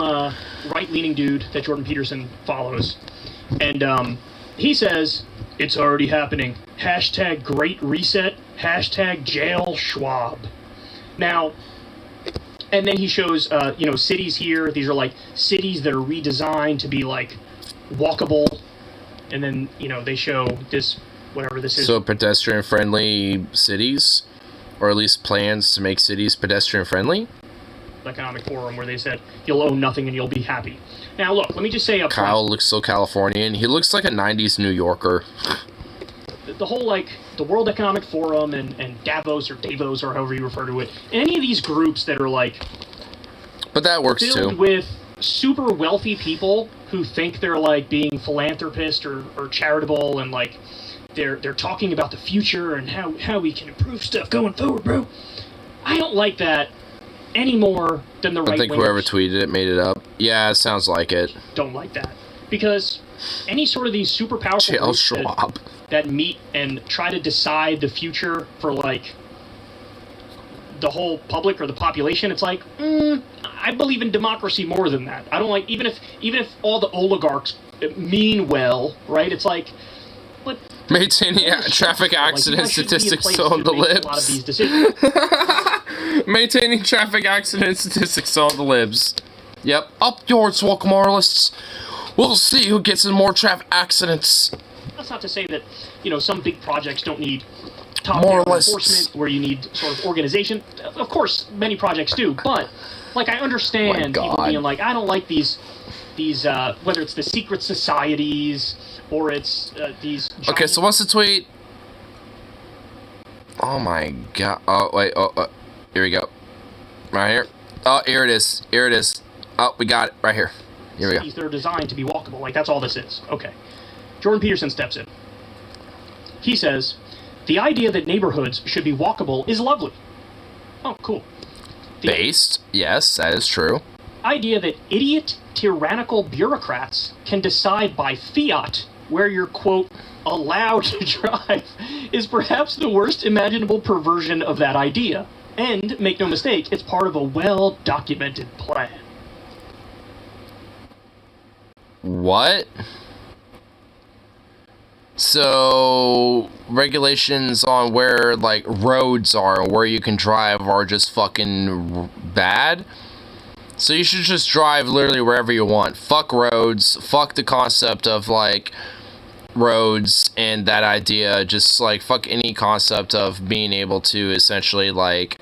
right-leaning dude that Jordan Peterson follows. And he says, it's already happening. Hashtag Great Reset. Hashtag Jail Schwab. Now, and then he shows, cities here. These are like cities that are redesigned to be like walkable. And then, they show this, whatever this is. So pedestrian-friendly cities? Or at least plans to make cities pedestrian-friendly? Economic Forum, where they said, you'll own nothing and you'll be happy. Now, look, let me just say up front. Kyle looks so Californian. He looks like a 90s New Yorker. The whole, the World Economic Forum and Davos or however you refer to it, any of these groups that are, but that works filled too. with super wealthy people who think they're, being philanthropists or charitable and, they're talking about the future and how we can improve stuff going forward, bro. I don't like that any more than the right-wingers. I think whoever tweeted it made it up. Yeah, it sounds like it. Don't like that. Because any sort of these super powerful groups that meet and try to decide the future for, the whole public or the population, it's like, I believe in democracy more than that. I don't like, even if all the oligarchs mean well, right? It's like, but maintaining traffic accident statistics on the libs. A lot of these decisions. Maintaining traffic accident statistics on the libs. Yep. Up yours, woke moralists. We'll see who gets in more traffic accidents. That's not to say that, some big projects don't need top-down enforcement where you need sort of organization. Of course, many projects do, but, I understand people being like, I don't like these whether it's the secret societies or it's these. Okay, so what's the tweet? Oh my god! Oh wait! Here we go. Right here. Oh, here it is. Here it is. Oh, we got it right here. Here we go. That are designed to be walkable. Like that's all this is. Okay. Jordan Peterson steps in. He says, "The idea that neighborhoods should be walkable is lovely." Oh, cool. Based, yes, that is true. Idea that idiot, tyrannical bureaucrats can decide by fiat where you're, quote, allowed to drive is perhaps the worst imaginable perversion of that idea. And, make no mistake, it's part of a well-documented plan. What? So, regulations on where, like, roads are and where you can drive are just fucking bad? So you should just drive literally wherever you want. Fuck roads. Fuck the concept of, like, roads and that idea. Just, like, fuck any concept of being able to essentially, like,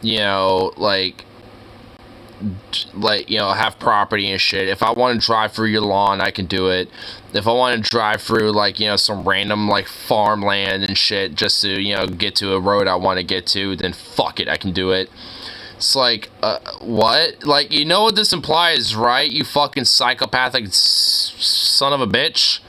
you know, have property and shit. If I want to drive through your lawn, I can do it. If I want to drive through, like, you know, some random, like, farmland and shit just to, you know, get to a road I want to get to, then fuck it, I can do it. It's like, what? Like, you know what this implies, right? You fucking psychopathic son of a bitch.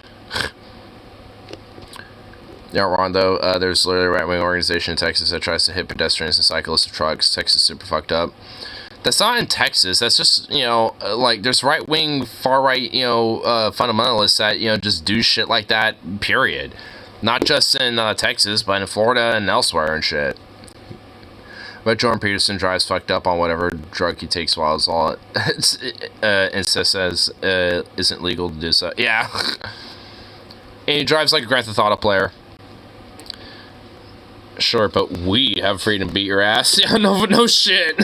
You're not wrong, though. There's literally a right-wing organization in Texas that tries to hit pedestrians and cyclists with trucks. Texas is super fucked up. That's not in Texas. That's just, you know, like, there's right-wing, far-right, you know, fundamentalists that, you know, just do shit like that, period. Not just in Texas, but in Florida and elsewhere and shit. But Jordan Peterson drives fucked up on whatever drug he takes while it's all insists says isn't legal to do so. Yeah. And he drives like a Grand Theft Auto player. Sure, but we have freedom to beat your ass. Yeah, no shit.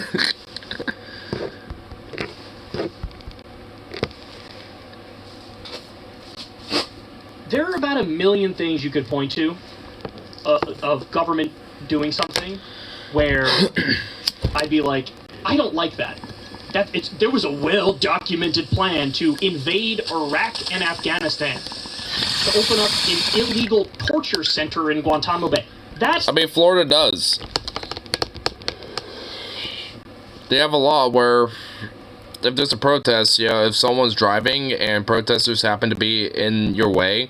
There are about a million things you could point to of government doing something where I'd be like, I don't like that. There was a well-documented plan to invade Iraq and Afghanistan, to open up an illegal torture center in Guantanamo Bay. I mean, Florida does. They have a law where if there's a protest, you know, if someone's driving and protesters happen to be in your way,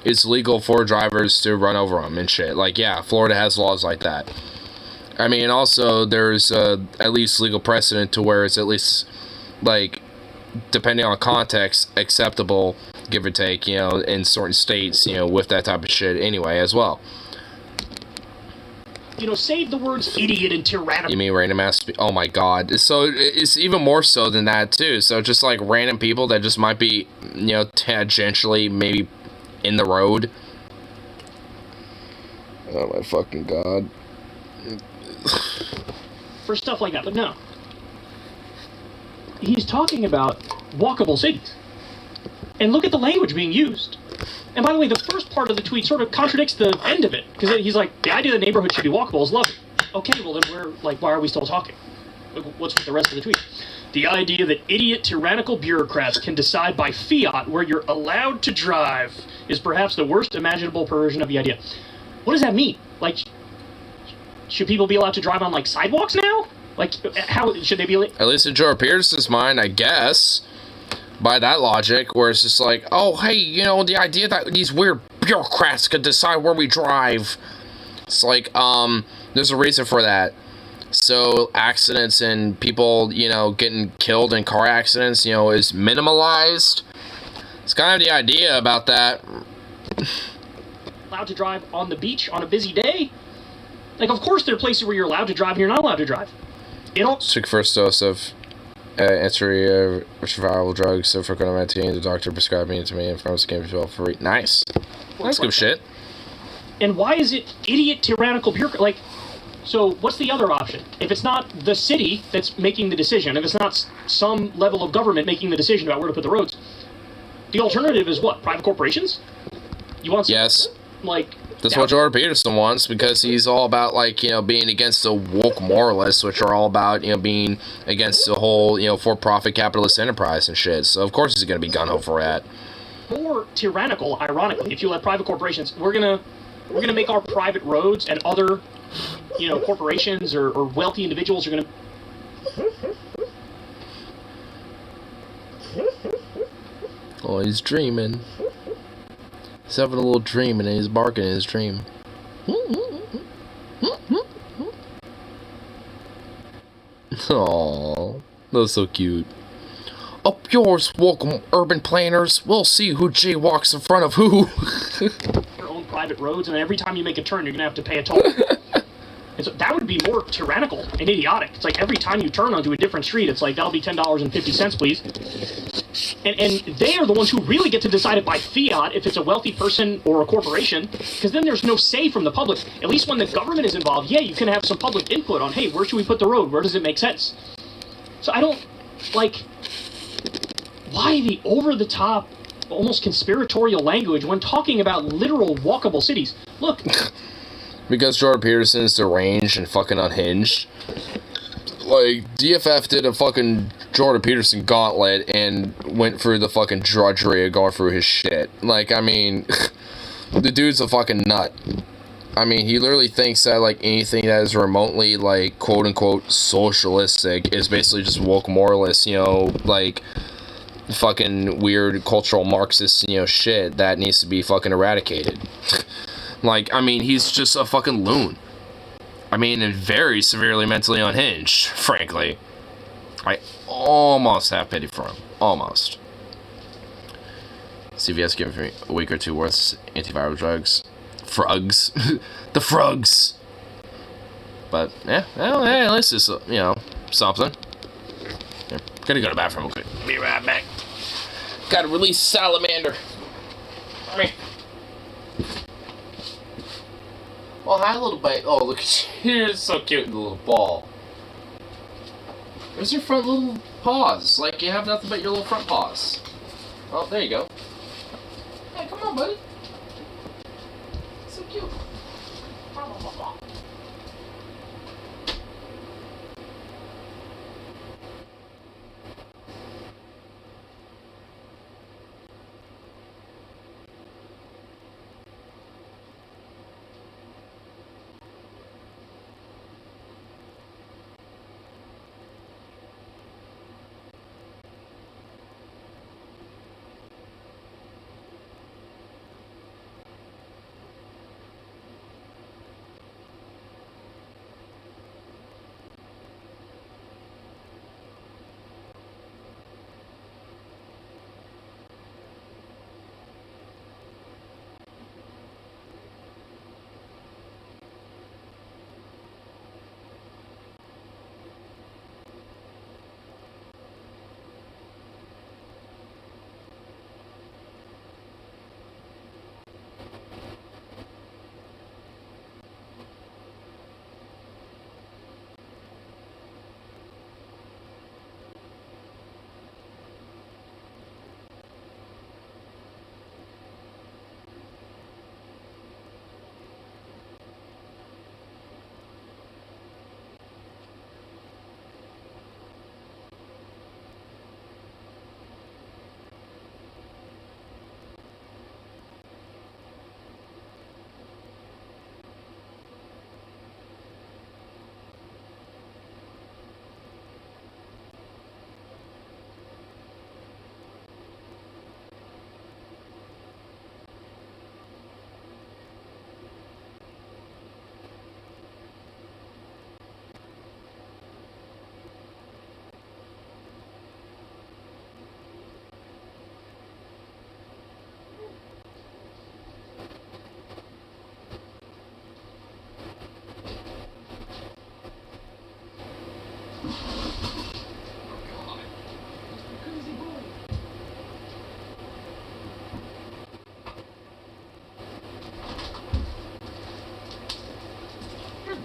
it's legal for drivers to run over them and shit. Like, yeah, Florida has laws like that. I mean, also, there's at least legal precedent to where it's at least, like, depending on context, acceptable, give or take, you know, in certain states, you know, with that type of shit anyway as well. You know, save the words idiot and tyrannical. You mean random ass? Oh my god. So it's even more so than that too. So just like random people that just might be, you know, tangentially maybe in the road. Oh my fucking god. For stuff like that, but no. He's talking about walkable cities. And look at the language being used. And by the way, the first part of the tweet sort of contradicts the end of it. Because he's like, the idea that neighborhood should be walkable is lovely. Okay, well then why are we still talking? What's with the rest of the tweet? The idea that idiot, tyrannical bureaucrats can decide by fiat where you're allowed to drive is perhaps the worst imaginable perversion of the idea. What does that mean? Like, should people be allowed to drive on, like, sidewalks now? Like, how should they be... At least in Jordan Peterson's mind, I guess, by that logic, where it's just like, oh, hey, you know, the idea that these weird bureaucrats could decide where we drive. It's like, there's a reason for that. So accidents and people, you know, getting killed in car accidents, you know, is minimalized. It's kind of the idea about that. Allowed to drive on the beach on a busy day? Like, of course there are places where you're allowed to drive and you're not allowed to drive. Took first dose of antiretroviral drugs, so for COVID-19, the doctor prescribed me to me and pharmacy came to for nice. That's good shit. And why is it idiot, tyrannical bureaucrat? Like, so what's the other option? If it's not the city that's making the decision, if it's not some level of government making the decision about where to put the roads, the alternative is what? Private corporations? You want some, yes. Like, That's what Jordan Peterson wants, because he's all about, like, you know, being against the woke moralists, which are all about, you know, being against the whole, you know, for-profit capitalist enterprise and shit. So of course he's gonna be gun-ho for that. More tyrannical, ironically, if you let private corporations, we're gonna make our private roads, and other, you know, corporations or wealthy individuals are gonna. Oh, he's dreaming. He's having a little dream, and he's barking in his dream. Aww, that's so cute. Up yours, welcome, urban planners. We'll see who jaywalks in front of who. Your own private roads, and every time you make a turn, you're gonna have to pay a toll. And so that would be more tyrannical and idiotic. It's like every time you turn onto a different street, it's like, that'll be $10.50, please. And they are the ones who really get to decide it by fiat if it's a wealthy person or a corporation, because then there's no say from the public. At least when the government is involved, yeah, you can have some public input on, hey, where should we put the road? Where does it make sense? So I don't, like, why the over-the-top, almost conspiratorial language when talking about literal walkable cities? Look. Because Jordan Peterson is deranged and fucking unhinged. Like, DFF did a fucking Jordan Peterson gauntlet and went through the fucking drudgery of going through his shit. Like, I mean, the dude's a fucking nut. I mean, he literally thinks that, like, anything that is remotely, like, quote-unquote socialistic is basically just woke moralist, you know, like, fucking weird cultural Marxist, you know, shit that needs to be fucking eradicated. Like, I mean, he's just a fucking loon. I mean, and very severely mentally unhinged, frankly. I almost have pity for him. Almost. CVS giving me a week or two worth of antiviral drugs. Frogs. The frogs! But, yeah, well, hey, at least it's, you know, something. Yeah, gonna go to the bathroom real quick. Be right back. Gotta release Salamander. Come here. Oh, hi, little bite. Oh, look at you. You're so cute, the little ball. Where's your front little paws? Like, you have nothing but your little front paws. Oh, there you go. Hey, come on, buddy. So cute.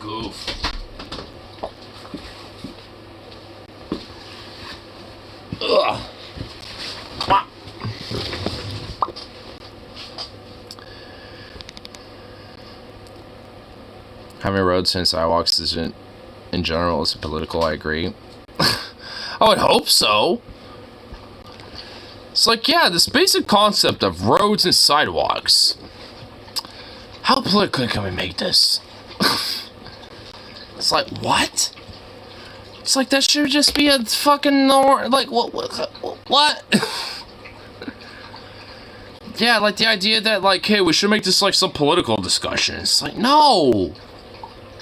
Goof. Ugh. Having roads and sidewalks isn't, in general, is political, I agree. I would hope so. It's like, yeah, this basic concept of roads and sidewalks. How politically can we make this? It's like, what? It's like, that should just be a fucking, like, what? Yeah, like, the idea that, like, hey, we should make this, like, some political discussion. It's like, no!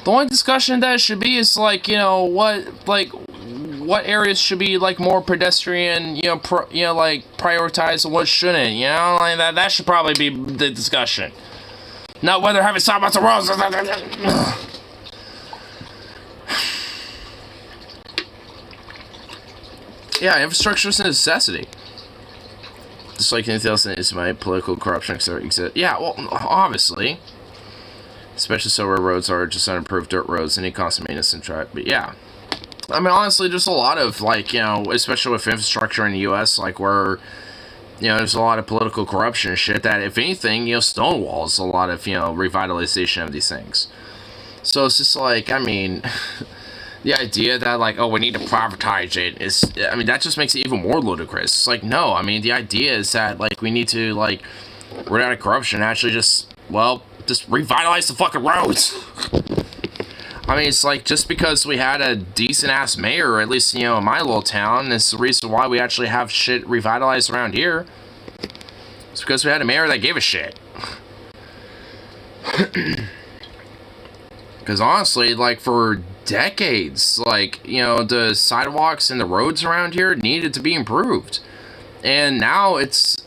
The only discussion that it should be is, like, you know, what areas should be, like, more pedestrian, you know, like, prioritized and what shouldn't, you know? Like, that should probably be the discussion. Not whether having sidewalks or roads. Yeah, infrastructure is a necessity. Just like anything else is my political corruption, etc. Yeah, well, obviously. Especially so where roads are just unimproved dirt roads and need constant maintenance and track. But yeah. I mean, honestly, there's a lot of, like, you know, especially with infrastructure in the U.S., like, where, you know, there's a lot of political corruption and shit that, if anything, you know, stonewalls a lot of, you know, revitalization of these things. So it's just like, I mean... The idea that, like, oh, we need to privatize it is, I mean, that just makes it even more ludicrous. It's like, no, I mean, the idea is that, like, we need to, like, rid out of corruption and actually just, well, just revitalize the fucking roads. I mean, it's like, just because we had a decent-ass mayor, at least, you know, in my little town, is the reason why we actually have shit revitalized around here. It's because we had a mayor that gave a shit. Because honestly, like, for decades, like, you know, the sidewalks and the roads around here needed to be improved. And now it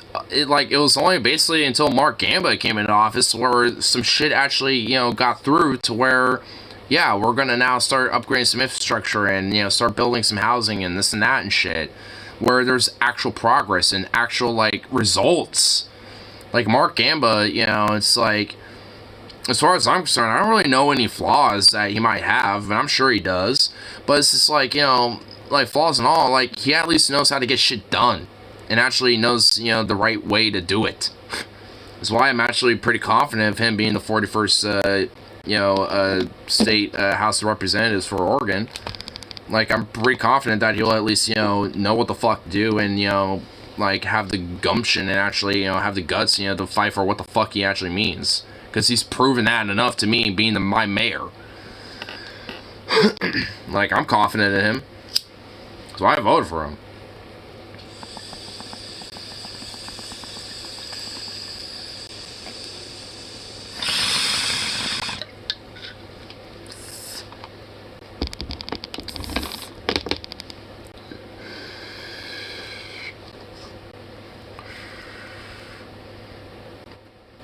was only basically until Mark Gamba came into office where some shit actually, you know, got through to where, yeah, we're gonna now start upgrading some infrastructure and, you know, start building some housing and this and that and shit. Where there's actual progress and actual, like, results. Like, Mark Gamba, you know, it's like... As far as I'm concerned, I don't really know any flaws that he might have, and I'm sure he does. But it's just like, you know, like, flaws and all, like, he at least knows how to get shit done. And actually knows, you know, the right way to do it. That's why I'm actually pretty confident of him being the 41st, you know, state House of Representatives for Oregon. Like, I'm pretty confident that he'll at least, you know what the fuck to do and, you know, like, have the gumption and actually, you know, have the guts, you know, to fight for what the fuck he actually means. Because he's proven that enough to me, being my mayor. Like, I'm confident in him. So I voted for him.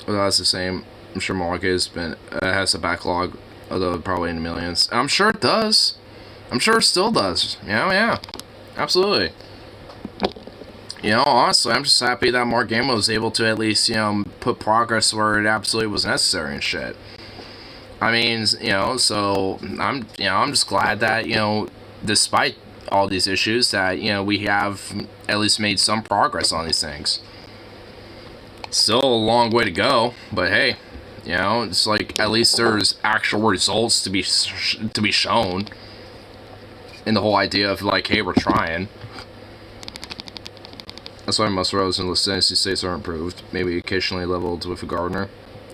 Well, that's the same. I'm sure Milwaukee has a backlog, although probably in the millions. I'm sure it does. I'm sure it still does. Yeah, absolutely. You know, honestly, I'm just happy that Mark Gamba was able to at least, you know, put progress where it absolutely was necessary and shit. I mean, you know, so I'm just glad that, you know, despite all these issues, that, you know, we have at least made some progress on these things. Still a long way to go, but hey. You know, it's like, at least there's actual results to be shown. And the whole idea of, like, hey, we're trying. That's why most roads in the Tennessee states are improved. Maybe occasionally leveled with a gardener.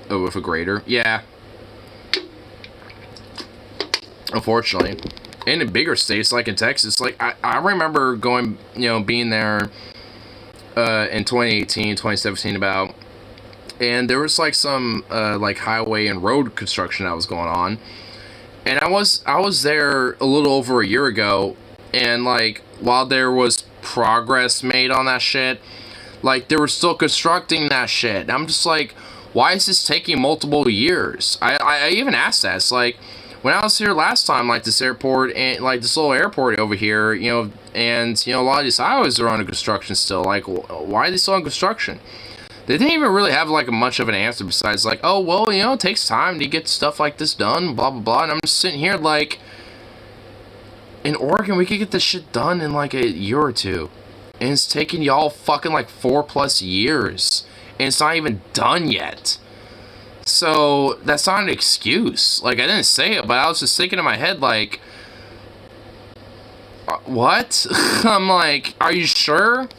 Oh, with a grader. Yeah. Unfortunately. And in bigger states, like in Texas, like, I remember going, you know, being there in 2018, 2017 about... And there was, like, some, like, highway and road construction that was going on. And I was there a little over a year ago. And, like, while there was progress made on that shit, like, they were still constructing that shit. And I'm just like, why is this taking multiple years? I even asked that. It's like, when I was here last time, like, this airport, and, like, this little airport over here, you know, and, you know, a lot of these highways are under construction still. Like, why are they still in construction? They didn't even really have, like, much of an answer besides, like, oh, well, you know, it takes time to get stuff like this done, blah, blah, blah. And I'm just sitting here, like, in Oregon, we could get this shit done in, like, a year or two. And it's taking y'all fucking, like, 4+ years. And it's not even done yet. So that's not an excuse. Like, I didn't say it, but I was just thinking in my head, like, what? I'm like, are you sure?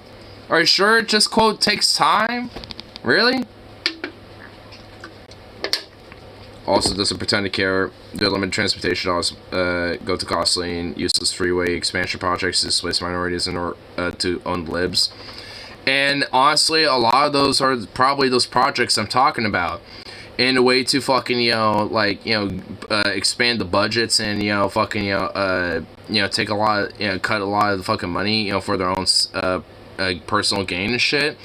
Are you sure it just, quote, takes time? Really? Also, doesn't pretend to care. Their limited transportation laws go to costly and useless freeway expansion projects to displace minorities and to own libs. And honestly, a lot of those are probably those projects I'm talking about. In a way to fucking, expand the budgets and, fucking, take a lot of, cut a lot of the fucking money, for their own personal gain and shit.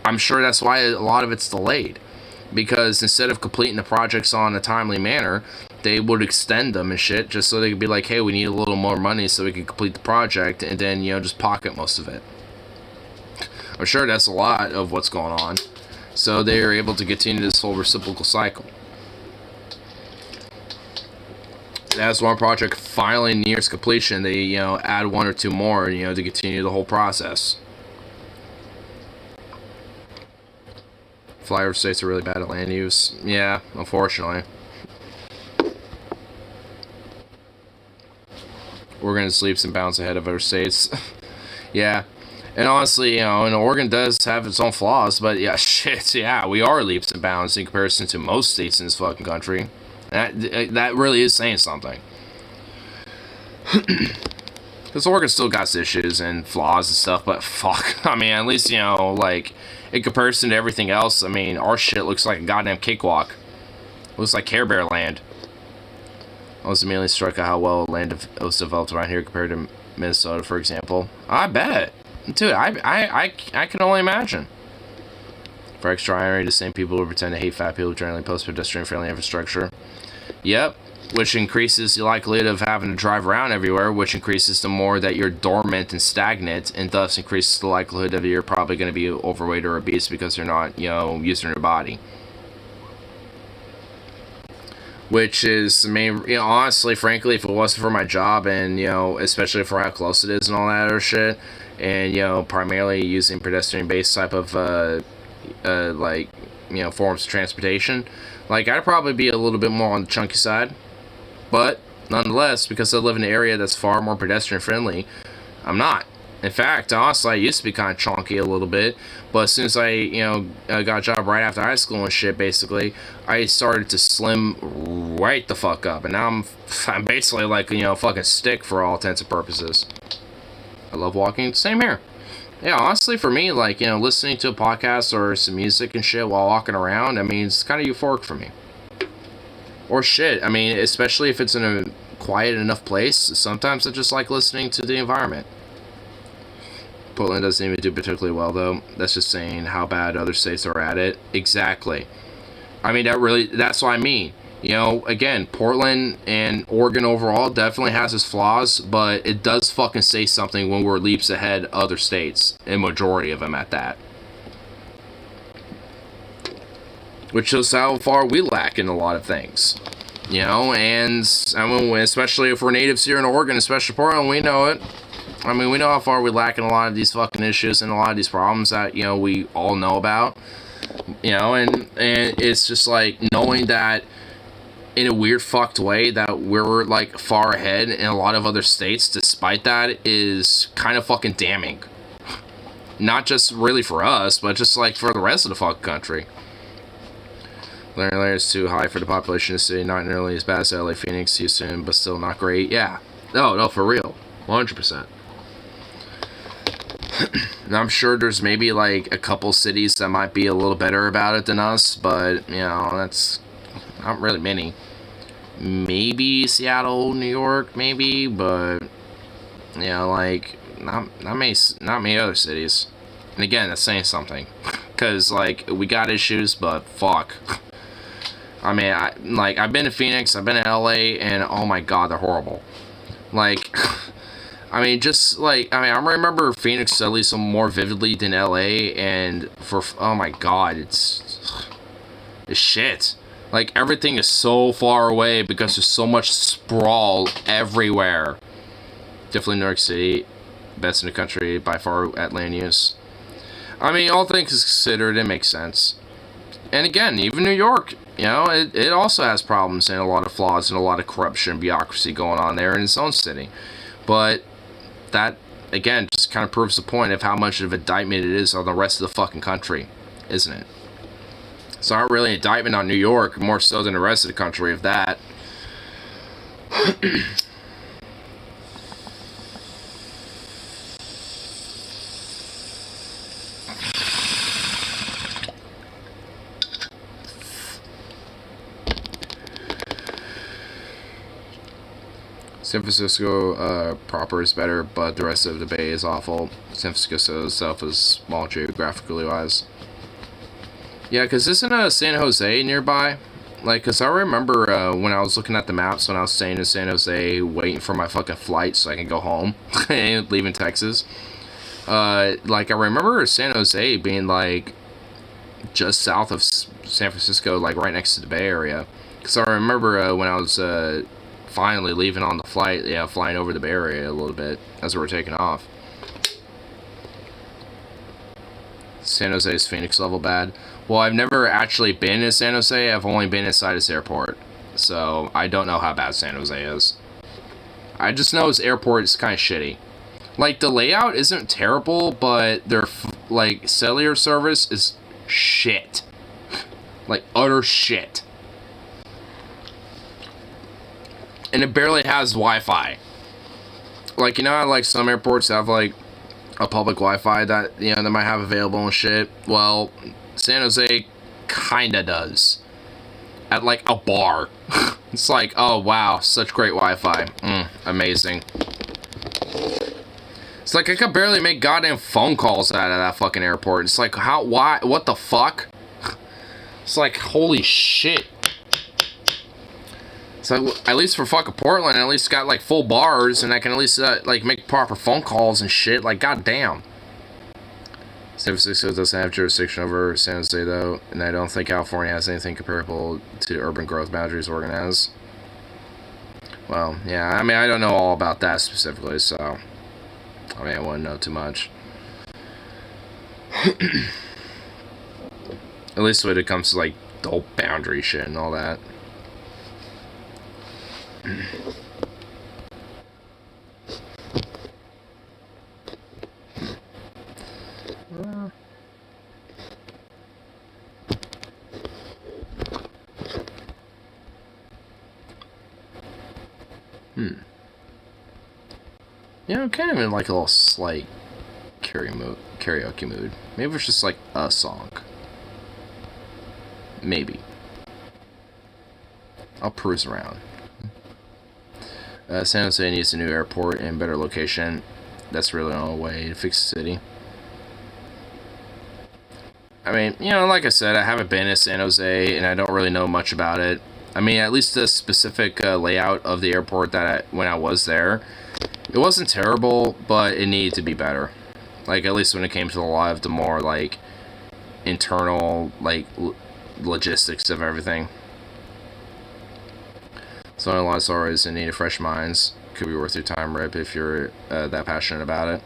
I'm sure that's why a lot of it's delayed. Because instead of completing the projects on a timely manner, they would extend them and shit just so they could be like, hey, we need a little more money so we can complete the project and then, just pocket most of it. I'm sure that's a lot of what's going on. So they are able to continue this whole reciprocal cycle. As one project finally nears completion, they, add one or two more, to continue the whole process. Flyover states are really bad at land use. Yeah, unfortunately. Oregon is leaps and bounds ahead of other states. Yeah. And honestly, and Oregon does have its own flaws, but yeah, shit, yeah, we are leaps and bounds in comparison to most states in this fucking country. That really is saying something. Because Oregon still got issues and flaws and stuff, but fuck, I mean, at least, like, in comparison to everything else, I mean, our shit looks like a goddamn cakewalk. Looks like Care Bear land. I was immediately struck at how well land was developed around here compared to Minnesota, for example. I bet. Dude, I can only imagine. For extra irony, the same people who pretend to hate fat people generally post pedestrian-friendly infrastructure. Yep, which increases the likelihood of having to drive around everywhere, which increases the more that you're dormant and stagnant, and thus increases the likelihood that you're probably going to be overweight or obese because you're not, using your body. Which is, I mean, honestly, frankly, if it wasn't for my job and, especially for how close it is and all that other shit, and, primarily using pedestrian-based type of, forms of transportation, like, I'd probably be a little bit more on the chunky side. But, nonetheless, because I live in an area that's far more pedestrian-friendly, I'm not. In fact, honestly, I used to be kind of chunky a little bit, but as soon as I, got a job right after high school and shit, basically, I started to slim right the fuck up, and now I'm basically like, fucking stick for all intents and purposes. I love walking. Same here. Yeah, honestly, for me, like, listening to a podcast or some music and shit while walking around, I mean, it's kind of euphoric for me. Or shit, I mean, especially if it's in a quiet enough place, sometimes I just like listening to the environment. Portland doesn't even do particularly well, though. That's just saying how bad other states are at it. Exactly. I mean, that's what I mean. Again, Portland and Oregon overall definitely has its flaws, but it does fucking say something when we're leaps ahead other states, and majority of them at that. Which shows how far we lack in a lot of things. And I mean, especially if we're natives here in Oregon, especially Portland, we know it. I mean, we know how far we lack in a lot of these fucking issues and a lot of these problems that, we all know about. And it's just like knowing that in a weird fucked way that we're like far ahead in a lot of other states despite that is kind of fucking damning. Not just really for us, but just like for the rest of the fucking country. Layer is too high for the population of the city, not nearly as bad as LA, Phoenix, Houston, but still not great. Yeah. No, for real. 100%. And I'm sure there's maybe like a couple cities that might be a little better about it than us, but that's not really many. Maybe Seattle, New York, maybe, but like not many other cities. And again, that's saying something, cause like we got issues, but fuck. I mean, I've been to Phoenix, I've been to LA, and oh my god, they're horrible. Like. I mean, I remember Phoenix at least more vividly than LA, and oh my god, it's shit. Like, everything is so far away because there's so much sprawl everywhere. Definitely New York City, best in the country by far at land use. I mean, all things considered, it makes sense. And again, even New York, you know, it also has problems and a lot of flaws and a lot of corruption and bureaucracy going on there in its own city. But that, again, just kind of proves the point of how much of an indictment it is on the rest of the fucking country, isn't it? It's not really an indictment on New York, more so than the rest of the country, if that. San Francisco proper is better, but the rest of the Bay is awful. San Francisco itself is small geographically wise. Yeah, because isn't San Jose nearby? Like, because I remember when I was looking at the maps when I was staying in San Jose, waiting for my fucking flight so I can go home and leaving Texas. Like, I remember San Jose being, like, just south of San Francisco, like, right next to the Bay Area. Because I remember when I was finally leaving on the flight, yeah, flying over the Bay Area a little bit as we were taking off. San Jose's Phoenix level bad. Well, I've never actually been in San Jose. I've only been inside this airport. So, I don't know how bad San Jose is. I just know its airport is kind of shitty. Like, the layout isn't terrible, but their, like, cellular service is shit. Like, utter shit. And it barely has Wi-Fi. Like, you know how, like, some airports have, like, a public Wi-Fi that, you know, they might have available and shit? Well, San Jose kinda does. At, like, a bar. It's like, oh, wow, such great Wi-Fi. Amazing. It's like I could barely make goddamn phone calls out of that fucking airport. It's like, how, why, what the fuck? It's like, holy shit. So at least for fucking Portland, at least got like full bars, and I can at least like make proper phone calls and shit. Like, goddamn. San Francisco doesn't have jurisdiction over San Jose though, and I don't think California has anything comparable to urban growth boundaries Oregon has. Well, yeah, I mean, I don't know all about that specifically, so I mean, I wouldn't know too much. At least when it comes to like the whole boundary shit and all that. Yeah, I'm kind of in like a little slight karaoke mood. Maybe it's just like a song. Maybe. I'll peruse around. San Jose needs a new airport and better location. That's really the only way to fix the city. I mean, you know, like I said, I haven't been to San Jose and I don't really know much about it. I mean, at least the specific layout of the airport that when I was there, it wasn't terrible, but it needed to be better. Like, at least when it came to a lot of the more, like, internal, like, logistics of everything. So a lot of stories in need of fresh minds. Could be worth your time, Rip, if you're that passionate about it.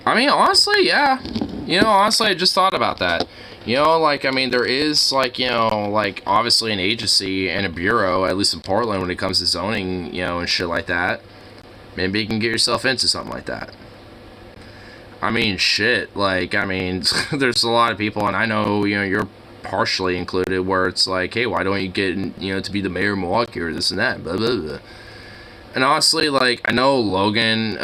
I mean, honestly, yeah. You know, honestly, I just thought about that. You know, like, I mean, there is, like, you know, like, obviously an agency and a bureau, at least in Portland, when it comes to zoning, you know, and shit like that. Maybe you can get yourself into something like that. I mean, shit, like, I mean, there's a lot of people, and I know, you know, you're partially included, where it's like, hey, why don't you get, you know, to be the mayor of Milwaukee or this and that, blah, blah, blah. And honestly, like, I know Logan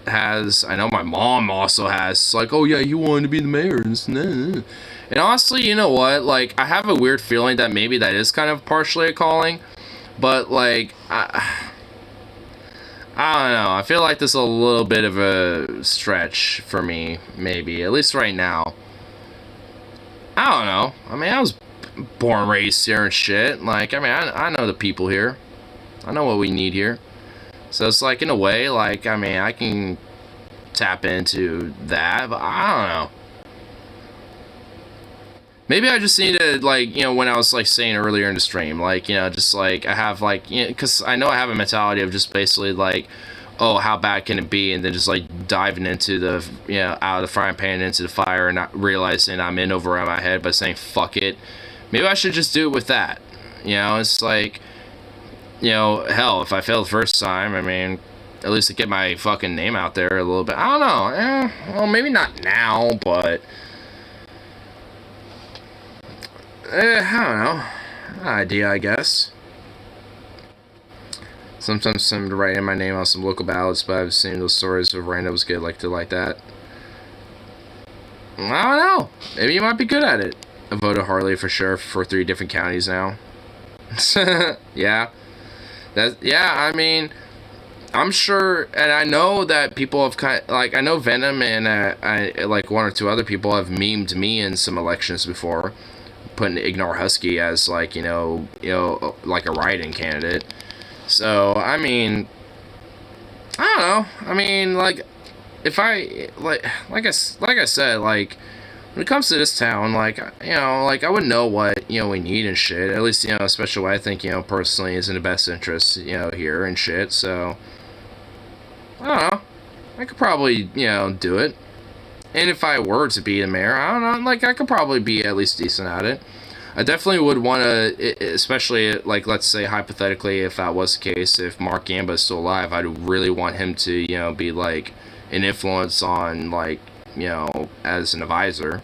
has, I know my mom also has, it's like, oh yeah, you wanted to be the mayor and this and that. And honestly, you know what, like, I have a weird feeling that maybe that is kind of partially a calling, but, like, I don't know, I feel like this is a little bit of a stretch for me, maybe, at least right now. I don't know, I mean, I was born and raised here and shit, like, I mean, I know the people here, I know what we need here, so it's like, in a way, like, I mean, I can tap into that, but I don't know. Maybe I just need to, like, you know, when I was, like, saying earlier in the stream, like, you know, just, like, I have, like, you know, because I know I have a mentality of just basically, like, oh, how bad can it be, and then just like diving into the, you know, out of the frying pan into the fire and not realizing I'm in over my head, but saying fuck it. Maybe I should just do it with that. You know, it's like, you know, hell, if I fail the first time, I mean, at least to get my fucking name out there a little bit. I don't know. Well, maybe not now, but I don't know. An idea, I guess. Sometimes I'm writing my name on some local ballots, but I've seen those stories of randos get elected like that. I don't know. Maybe you might be good at it. I voted Harley for sure for 3 different counties now. Yeah. Yeah, I mean, I'm sure, and I know that people have like, I know Venom and I like 1 or 2 other people have memed me in some elections before, putting Ignore Husky as like, you know, like a write-in candidate. So, I mean, I don't know. I mean, like, if I, like I said, like, when it comes to this town, like, you know, like, I would know what, you know, we need and shit. At least, you know, especially what I think, you know, personally is in the best interest, you know, here and shit. So, I don't know. I could probably, you know, do it. And if I were to be the mayor, I don't know, like, I could probably be at least decent at it. I definitely would want to, especially, like, let's say, hypothetically, if that was the case, if Mark Gamba is still alive, I'd really want him to, you know, be, like, an influence on, like, you know, as an advisor.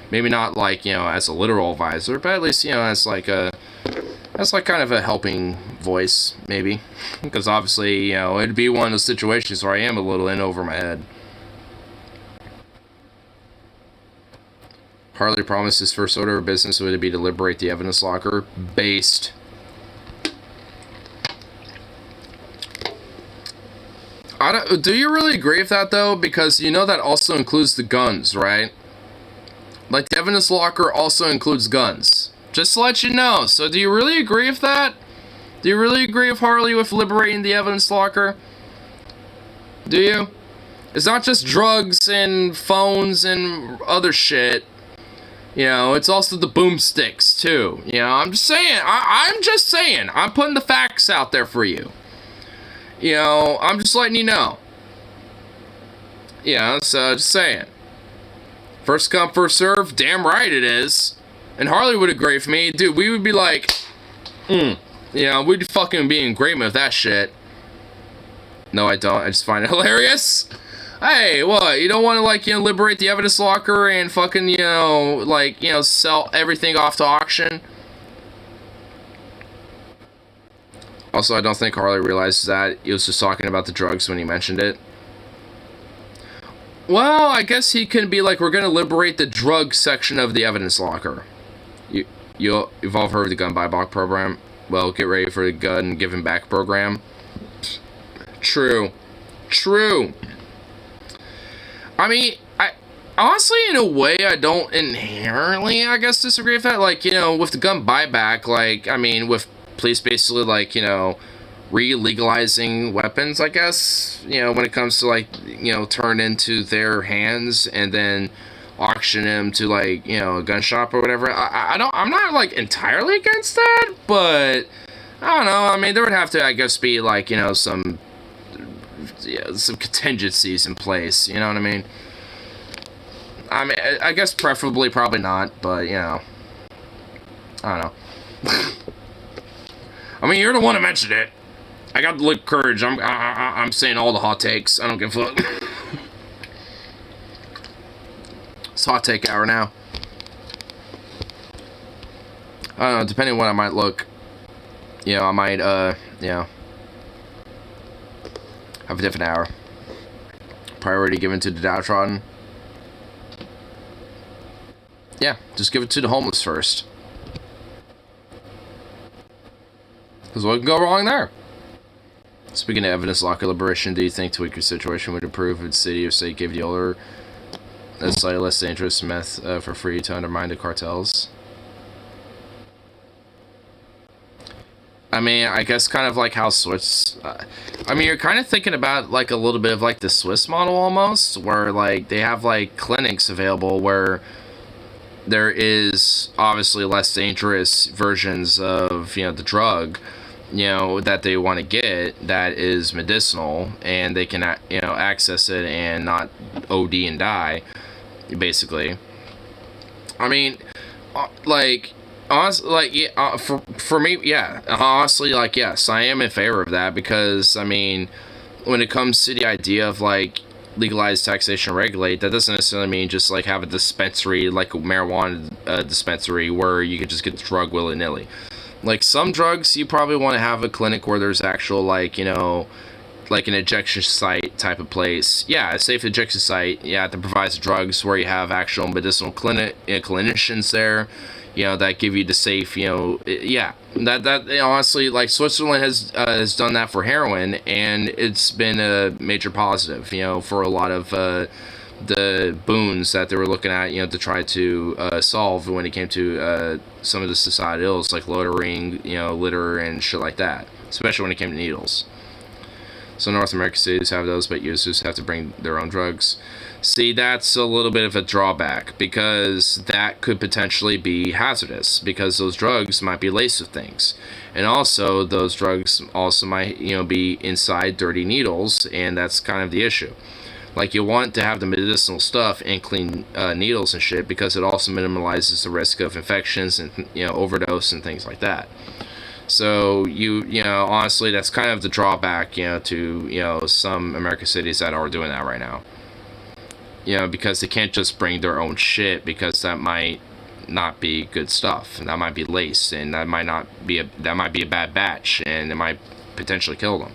Maybe not, like, you know, as a literal advisor, but at least, you know, as, like, kind of a helping voice, maybe. Because, obviously, you know, it'd be one of those situations where I am a little in over my head. Harley promised his first order of business would be to liberate the evidence locker. Based. Do you really agree with that, though? Because you know that also includes the guns, right? Like, the evidence locker also includes guns. Just to let you know. So, do you really agree with that? Do you really agree with Harley with liberating the evidence locker? Do you? It's not just drugs and phones and other shit. You know, it's also the boomsticks, too. You know, I'm just saying. I'm just saying. I'm putting the facts out there for you. You know, I'm just letting you know. You know, so just saying. First come, first serve. Damn right it is. And Harley would agree with me. Dude, we would be like, you know, we'd fucking be in agreement with that shit. No, I don't. I just find it hilarious. Hey, what? You don't want to, like, you know, liberate the evidence locker and fucking, you know, like, you know, sell everything off to auction? Also, I don't think Harley realizes that. He was just talking about the drugs when he mentioned it. Well, I guess he can be like, we're going to liberate the drug section of the evidence locker. You've all heard of the gun buyback program? Well, get ready for the gun giving back program. True. True. I mean, honestly, in a way, I don't inherently, I guess, disagree with that. Like, you know, with the gun buyback, like, I mean, with police basically, like, you know, re-legalizing weapons, I guess, you know, when it comes to, like, you know, turn into their hands and then auction them to, like, you know, a gun shop or whatever. I'm not, like, entirely against that, but I don't know. I mean, there would have to, I guess, be, like, you know, some contingencies in place, you know what I mean? I mean, I guess preferably probably not, but, you know, I don't know. I mean, you're the one that mentioned it. I got the courage. I'm saying all the hot takes. I don't give a fuck. It's hot take hour now. I don't know, depending on what I might look. You know, I might, you know, have a different hour. Priority given to the downtrodden. Yeah, just give it to the homeless first. Because what can go wrong there? Speaking of evidence locker liberation, do you think Tweaker's situation would improve if the city or state gave the older and slightly less dangerous meth for free to undermine the cartels? I mean, I guess kind of like how Swiss... I mean, you're kind of thinking about, like, a little bit of, like, the Swiss model almost, where, like, they have, like, clinics available where there is obviously less dangerous versions of, you know, the drug, that they want to get that is medicinal, and they can, access it and not OD and die, basically. I mean, like, honestly, like, yeah, for me, yeah, honestly, like, yes, I am in favor of that, because, I mean, when it comes to the idea of, like, legalize, taxation, regulate, that doesn't necessarily mean just, like, have a dispensary, like a marijuana dispensary, where you could just get the drug willy-nilly. Like, some drugs, you probably want to have a clinic where there's actual, like, like an injection site type of place. Yeah, a safe injection site, yeah, that provides drugs, where you have actual medicinal clinicians there, that give you the safe, yeah. That honestly, like, Switzerland has done that for heroin, and it's been a major positive, for a lot of the boons that they were looking at, to try to solve when it came to some of the societal ills, like loitering, litter, and shit like that, especially when it came to needles. So North American cities have those, but users have to bring their own drugs. See, that's a little bit of a drawback, because that could potentially be hazardous, because those drugs might be laced with things. And also, those drugs also might, be inside dirty needles, and that's kind of the issue. Like, you want to have the medicinal stuff and clean needles and shit, because it also minimalizes the risk of infections and, overdose and things like that. So, honestly, that's kind of the drawback, to, some American cities that are doing that right now. Because they can't just bring their own shit, because that might not be good stuff. And that might be laced, and that might be a bad batch, and it might potentially kill them.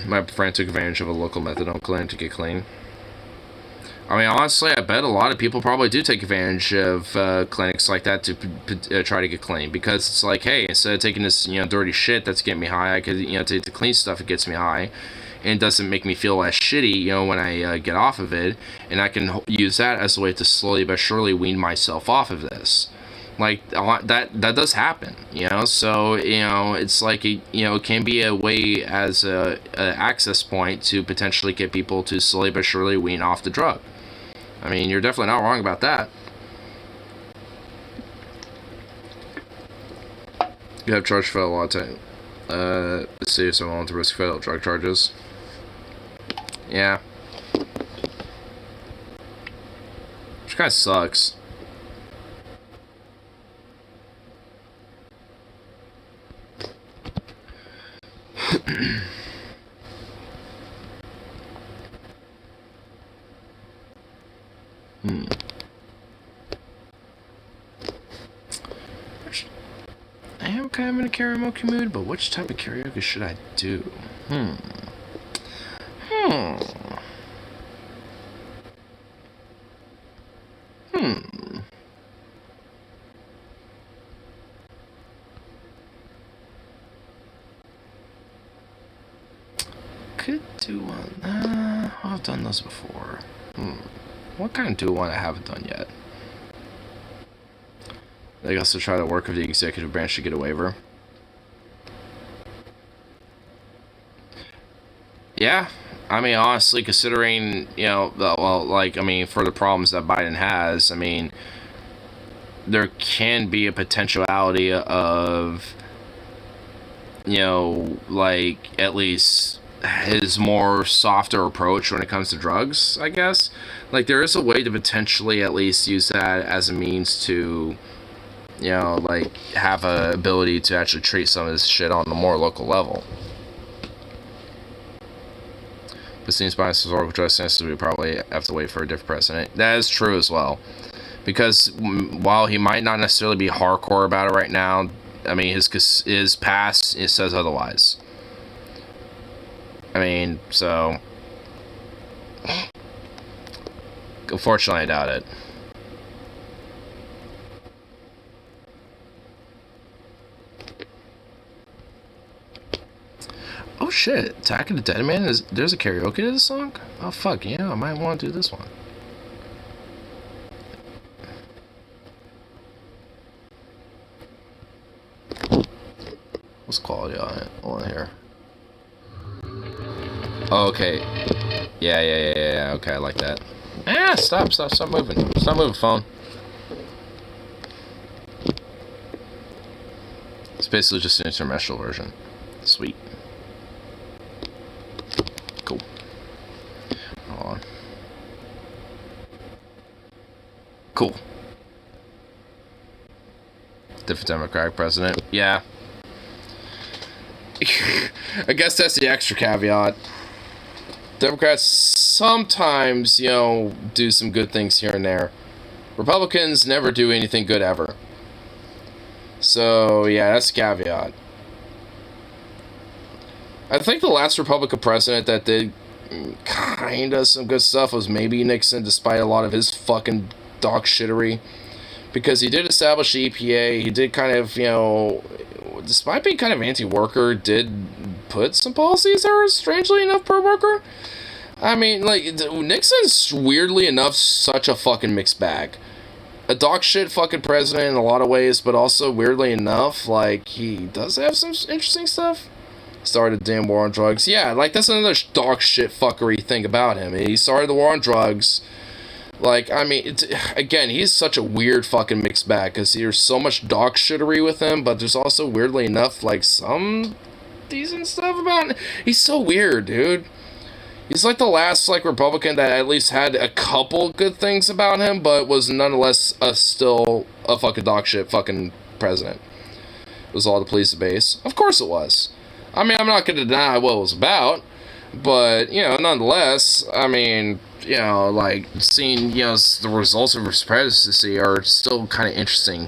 My friend took advantage of a local methadone clinic to get clean. I mean, honestly, I bet a lot of people probably do take advantage of clinics like that to try to get clean, because it's like, hey, instead of taking this, dirty shit that's getting me high, I could, take the clean stuff that gets me high, and it doesn't make me feel less shitty, when I get off of it, and I can use that as a way to slowly but surely wean myself off of this. Like, that does happen, so, it's like, it can be a way as a access point to potentially get people to slowly but surely wean off the drug. I mean, you're definitely not wrong about that. You have charged for a lot of time. See if someone wants to risk federal drug charges. Yeah. Which kind of sucks. I am kind of in a karaoke mood, but which type of karaoke should I do? Could do one. I've done those before. What kind of do one I haven't done yet? I guess to try to work with the executive branch to get a waiver. Yeah, I mean, honestly, considering, well, like, I mean, for the problems that Biden has, I mean, there can be a potentiality of, like, at least his more softer approach when it comes to drugs, I guess. Like, there is a way to potentially at least use that as a means to, like, have a ability to actually treat some of this shit on a more local level. But seems by historical justice, we probably have to wait for a different president. That is true as well. Because while he might not necessarily be hardcore about it right now, I mean, his past, it says otherwise. I mean, so... Unfortunately, I doubt it. Oh shit, Attack of the Dead Man, there's a karaoke to this song? Oh fuck, yeah, I might want to do this one. What's quality on it? On here. Oh, okay. Yeah, okay, I like that. Ah, stop moving. Stop moving, phone. basically just an international version. Sweet. Cool. Hold on. Cool. Different Democratic president. Yeah. I guess that's the extra caveat. Democrats sometimes, you know, do some good things here and there. Republicans never do anything good ever. So, yeah, that's a caveat. I think the last Republican president that did kind of some good stuff was maybe Nixon, despite a lot of his fucking dog shittery. Because he did establish the EPA, he did kind of, you know, despite being kind of anti-worker, did put some policies that were strangely enough pro-worker. I mean, like, Nixon's weirdly enough such a fucking mixed bag. A dog shit fucking president in a lot of ways, but also weirdly enough, like, he does have some interesting stuff. Started the damn war on drugs. Yeah, like, that's another dog shit fuckery thing about him. He started the war on drugs. Like, I mean, again, he's such a weird fucking mixed bag, because there's so much dog shittery with him, but there's also, weirdly enough, like, some decent stuff about him. He's so weird, dude. He's like the last, like, Republican that at least had a couple good things about him, but was nonetheless still a fucking dog shit fucking president. It was all to please the base. Of course it was. I mean, I'm not going to deny what it was about, but, you know, nonetheless, I mean, you know, like, seeing, you know, the results of his presidency are still kind of interesting.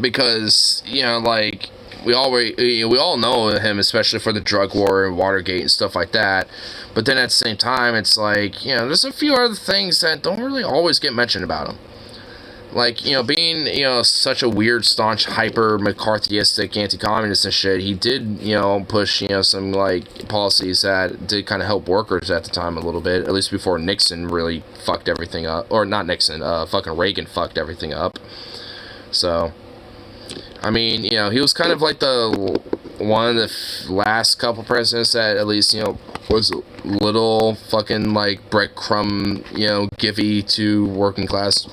Because, you know, like, we all know him, especially for the drug war and Watergate and stuff like that. But then at the same time, it's like, you know, there's a few other things that don't really always get mentioned about him. Like, you know, being, you know, such a weird, staunch, hyper-McCarthyistic anti-communist and shit, he did, you know, push, you know, some, like, policies that did kind of help workers at the time a little bit, at least before Nixon really fucked everything up. Or, not Nixon, fucking Reagan fucked everything up. So, I mean, you know, he was kind of like the one of the last couple presidents that at least, you know, was a little fucking, like, breadcrumb, you know, givey to working class,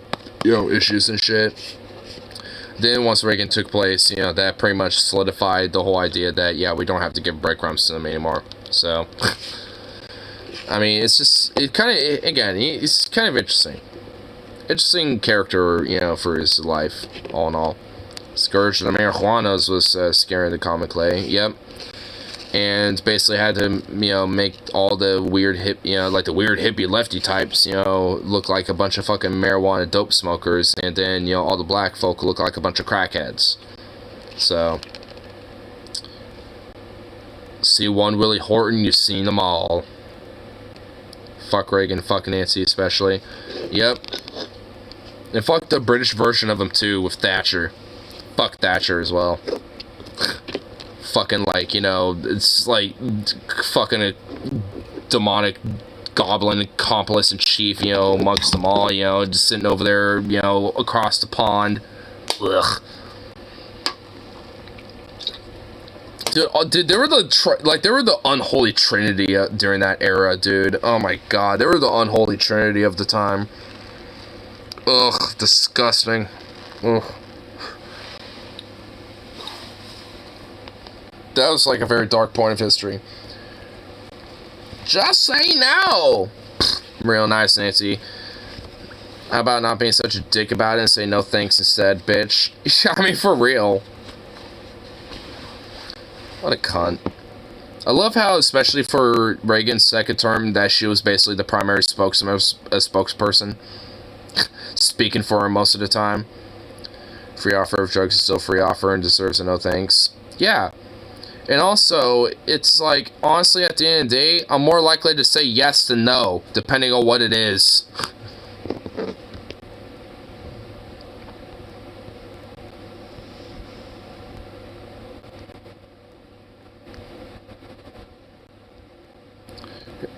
you know, issues and shit. Then once Reagan took place, you know, that pretty much solidified the whole idea that, yeah, we don't have to give breadcrumbs to them anymore. So, I mean, it's just, it kind of, again, he's kind of interesting. Interesting character, you know, for his life, all in all. Scourge of the Marijuanas was scary the comic lay, yep. And basically had to, you know, make all the weird like the weird hippie lefty types, you know, look like a bunch of fucking marijuana dope smokers, and then, you know, all the black folk look like a bunch of crackheads. So, see one Willie Horton, you've seen them all. Fuck Reagan, fuck Nancy especially. Yep. And fuck the British version of him too, with Thatcher. Fuck Thatcher as well. Fucking, like, you know, it's like fucking a demonic goblin accomplice in chief, you know, amongst them all, you know, just sitting over there, you know, across the pond. Ugh. Dude, they were the unholy trinity during that era, dude. Oh my god, they were the unholy trinity of the time. Ugh, disgusting. Ugh. That was like a very dark point of history. Just say no. Real nice, Nancy. How about not being such a dick about it and say no thanks instead, bitch? I mean, for real. What a cunt. I love how, especially for Reagan's second term, that she was basically the primary spokesperson. Speaking for her most of the time. Free offer of drugs is still free offer and deserves a no thanks. Yeah. And also, it's like, honestly, at the end of the day, I'm more likely to say yes than no, depending on what it is.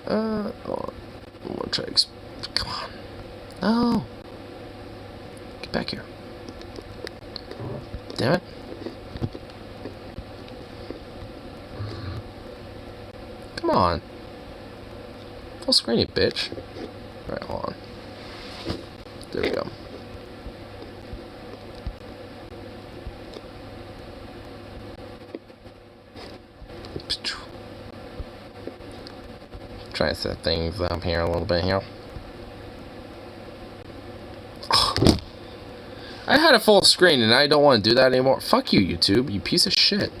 Hold on. I'm gonna try to come on. No. Get back here. Damn it. Come on. Full screen, you bitch. Alright, hold on. There we go. Try to set things up here a little bit here. I had a full screen and I don't want to do that anymore. Fuck you, YouTube, you piece of shit.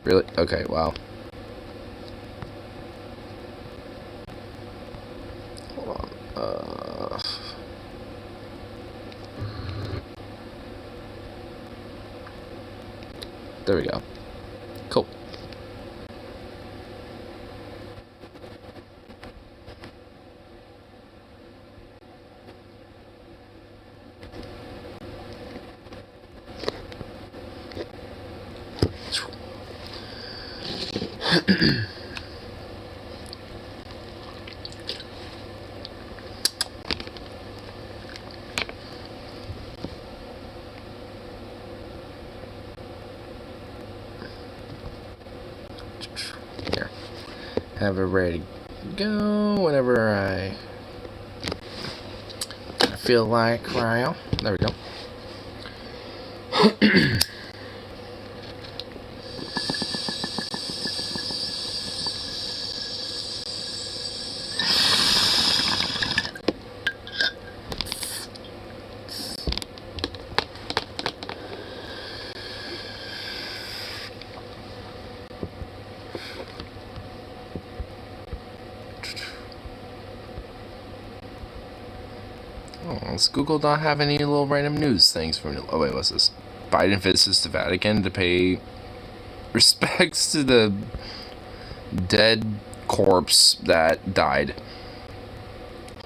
Really? Okay, wow. Hold on. There we go. Cool. Here. Have it ready to go whenever I feel like, Ryle. There we go. Does Google not have any little random news things from... Oh wait, what's this? Biden visits the Vatican to pay respects to the dead corpse that died.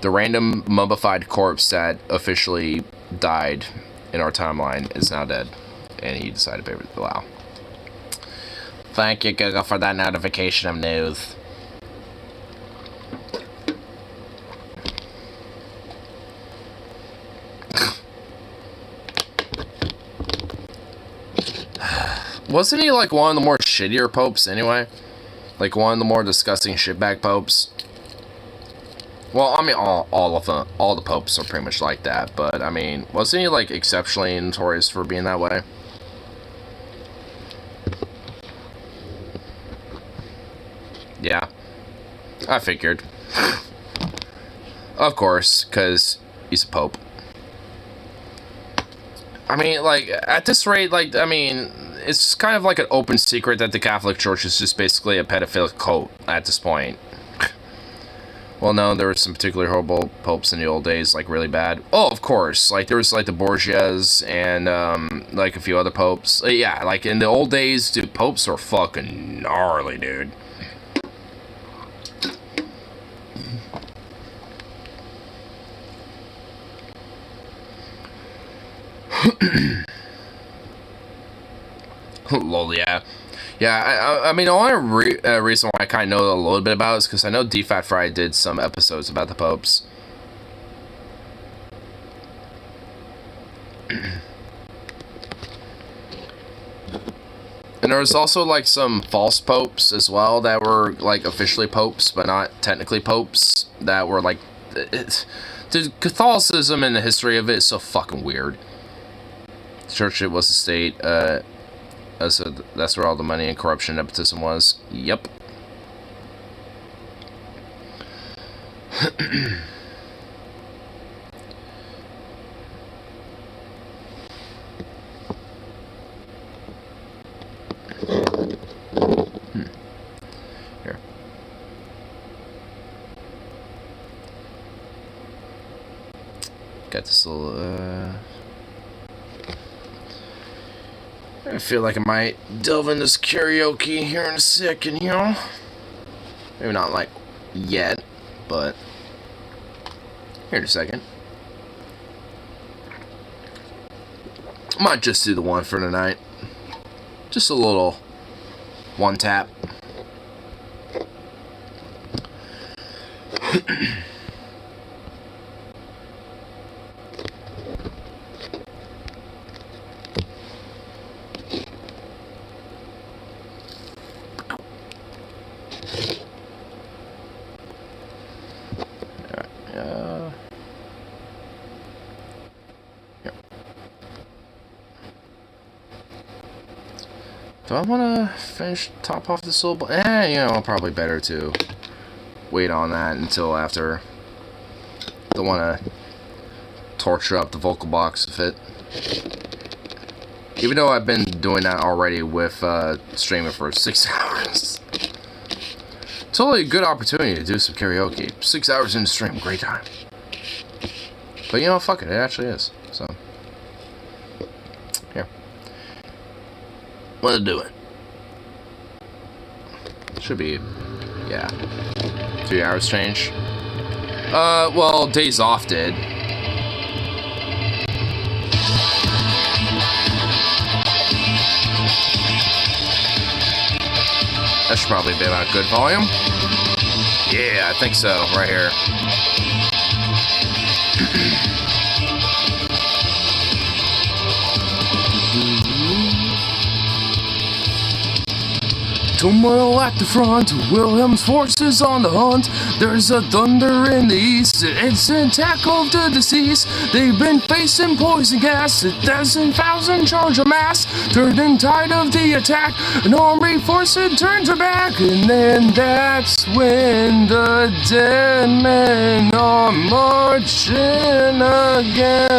The random mummified corpse that officially died in our timeline is now dead. And he decided to pay... Wow. Thank you, Google, for that notification of news. Wasn't he like one of the more shittier popes anyway? Like one of the more disgusting shitbag popes? Well, I mean, all of them, all the popes are pretty much like that, but I mean, wasn't he like exceptionally notorious for being that way? Yeah, I figured. Of course, because he's a pope. I mean, like, at this rate, like, I mean, it's kind of like an open secret that the Catholic Church is just basically a pedophilic cult at this point. Well, no, there were some particularly horrible popes in the old days, like, really bad. Oh, of course, like, there was, like, the Borgias and, like, a few other popes. Yeah, like, in the old days, dude, popes were fucking gnarly, dude. Lol, yeah. Yeah, I mean, the only reason why I kind of know a little bit about it is because I know DFAT Friday did some episodes about the popes. And there was also, like, some false popes as well that were, like, officially popes, but not technically popes, that were, like... Dude, Catholicism and the history of it is so fucking weird. The church, it was the state, so that's where all the money and corruption and nepotism was. Yep. Here. Got this little, I feel like I might delve into this karaoke here in a second, you know? Maybe not, like, yet, but here in a second. I might just do the one for tonight. Just a little one tap. Do I want to finish top off the syllable? You know, probably better to wait on that until after. Don't want to torture up the vocal box with it. Even though I've been doing that already with streaming for 6 hours. Totally a good opportunity to do some karaoke. 6 hours in the stream, great time. But you know, fuck it, it actually is. So, here. Let's do it. Should be, yeah. 3 hours change. Well, days off did. That should probably be about good volume. Yeah, I think so, right here. Turmoil at the front, Wilhelm's forces on the hunt. There's a thunder in the east, it's an attack of the deceased. They've been facing poison gas, 1,000 charge of mass. Turning tide of the attack, an army force turns her back. And then that's when the dead men are marching again.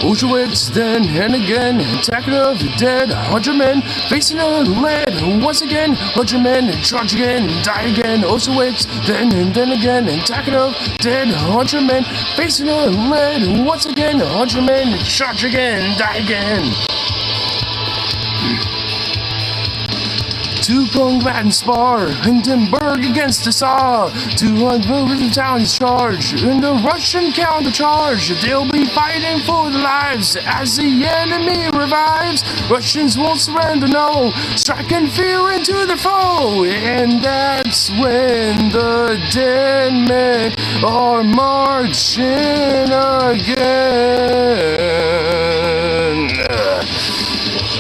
Auschwitz then and again, attacking of the dead, 100 men facing a lead. Once again, 100 men charge again, die again. Auschwitz then and then again, attacking of dead, 100 men facing a lead. Once again, 100 men charge again, die again. Two-pronged Latin spar, Hindenburg against the Tsar. 200 battalions charge in the Russian countercharge. They'll be fighting for their lives as the enemy revives. Russians won't surrender, no, striking fear into the foe. And that's when the dead men are marching again.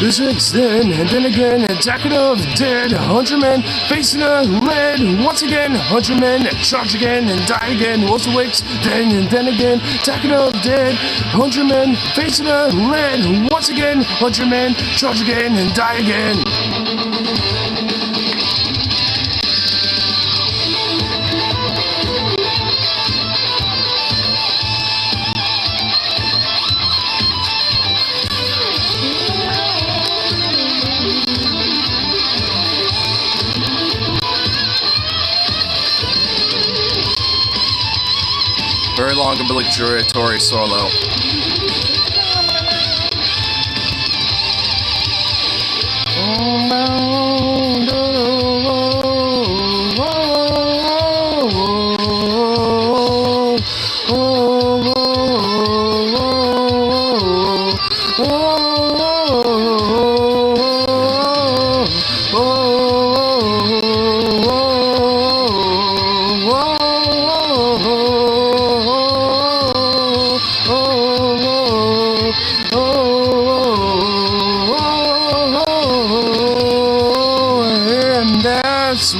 Physics then and then again, attacking of the dead, 100 men facing a lead. Once again, 100 men charge again and die again. Auschwitz then and then again, attacking of the dead, 100 men facing a lead. Once again, 100 men charge again and die again. Very long obligatory solo.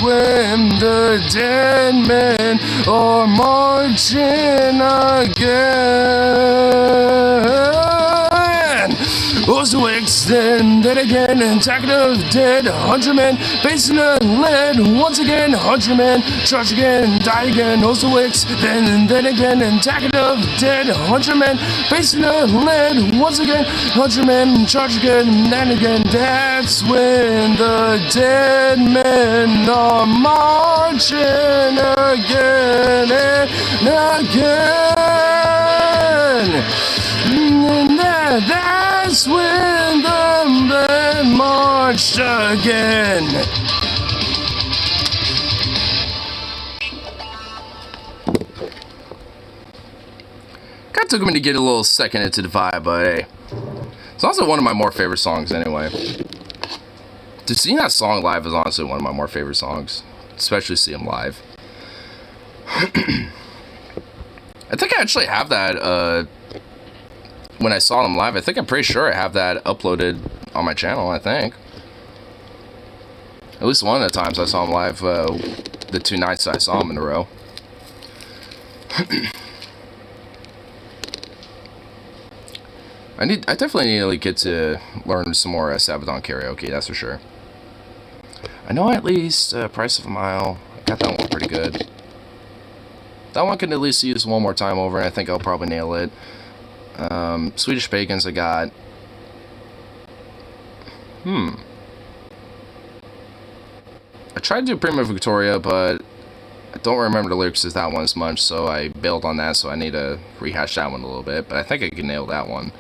When the dead men are marching again. Auschwitz then again, attacking of the dead, 100 men facing a lead. Once again, 100 men charge again, die again. Auschwitz then again, attacking of the dead, 100 men facing a lead. Once again, 100 men charge again, and then again. That's when the dead men are marching again and again. And that's when the men marched again. Kind of took me to get a little second into the vibe, but hey. It's also one of my more favorite songs anyway. To see that song live is honestly one of my more favorite songs. Especially see him live. I think I actually have that, when I saw him live, I think I'm pretty sure I have that uploaded on my channel, I think. At least one of the times I saw him live, the 2 nights I saw him in a row. I definitely need to get to learn some more Sabaton karaoke, that's for sure. I know at least Price of a Mile. I got that one pretty good. That one can at least use one more time over, and I think I'll probably nail it. Swedish Pagans I got. I tried to do Prima Victoria, but I don't remember the lyrics to that one as much, so I bailed on that, so I need to rehash that one a little bit, but I think I can nail that one.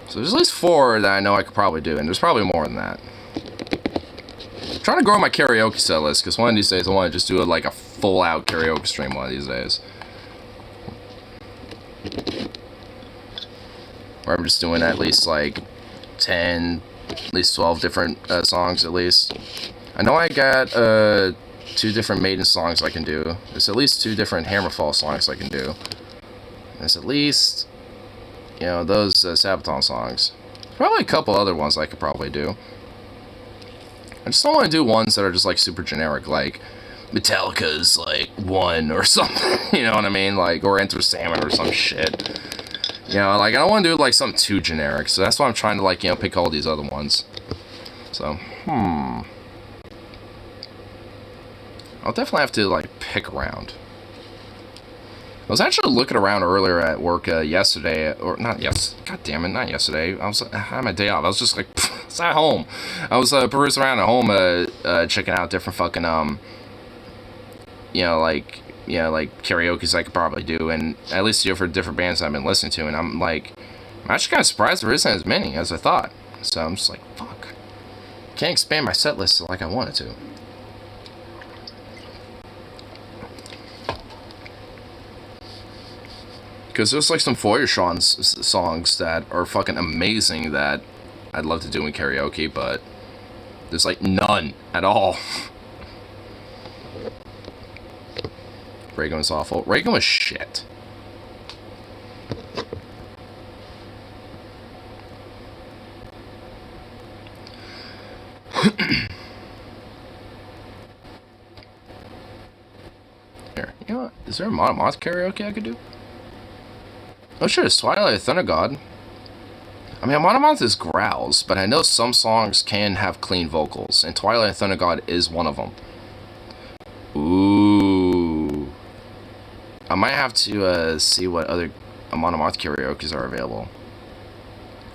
So there's at least 4 that I know I could probably do, and there's probably more than that. I'm trying to grow my karaoke set list, because one of these days I want to just do like a full-out karaoke stream one of these days. Where I'm just doing at least like 10, at least 12 different songs at least. I know I got 2 different Maiden songs I can do. There's at least 2 different Hammerfall songs I can do. There's at least, you know, those Sabaton songs. Probably a couple other ones I could probably do. I just don't want to do ones that are just like super generic, like Metallica's like 1 or something. You know what I mean? Like, or Enter Sandman or some shit. You know, like, I don't want to do like something too generic. So that's why I'm trying to, like, you know, pick all these other ones. So, I'll definitely have to, like, pick around. I was actually looking around earlier at work yesterday, or not god damn it, not yesterday. I had my day off. I was just like, it's at home. I was perusing around at home, checking out different fucking, you know, like karaoke's I could probably do, and at least, you know, for different bands I've been listening to, and I'm actually kind of surprised there isn't as many as I thought. So I'm just like, fuck. Can't expand my set list like I wanted to. Because there's like some Feuerschon songs that are fucking amazing that I'd love to do in karaoke, but there's like none at all. Reagan was awful. Reagan was shit. Here, you know what? Is there a Moth karaoke I could do? Oh shit, it's Twilight of Thunder God. I mean, Monomoth is growls, but I know some songs can have clean vocals, and Twilight of Thunder God is one of them. Ooh. I might have to see what other Monomoth karaokes are available.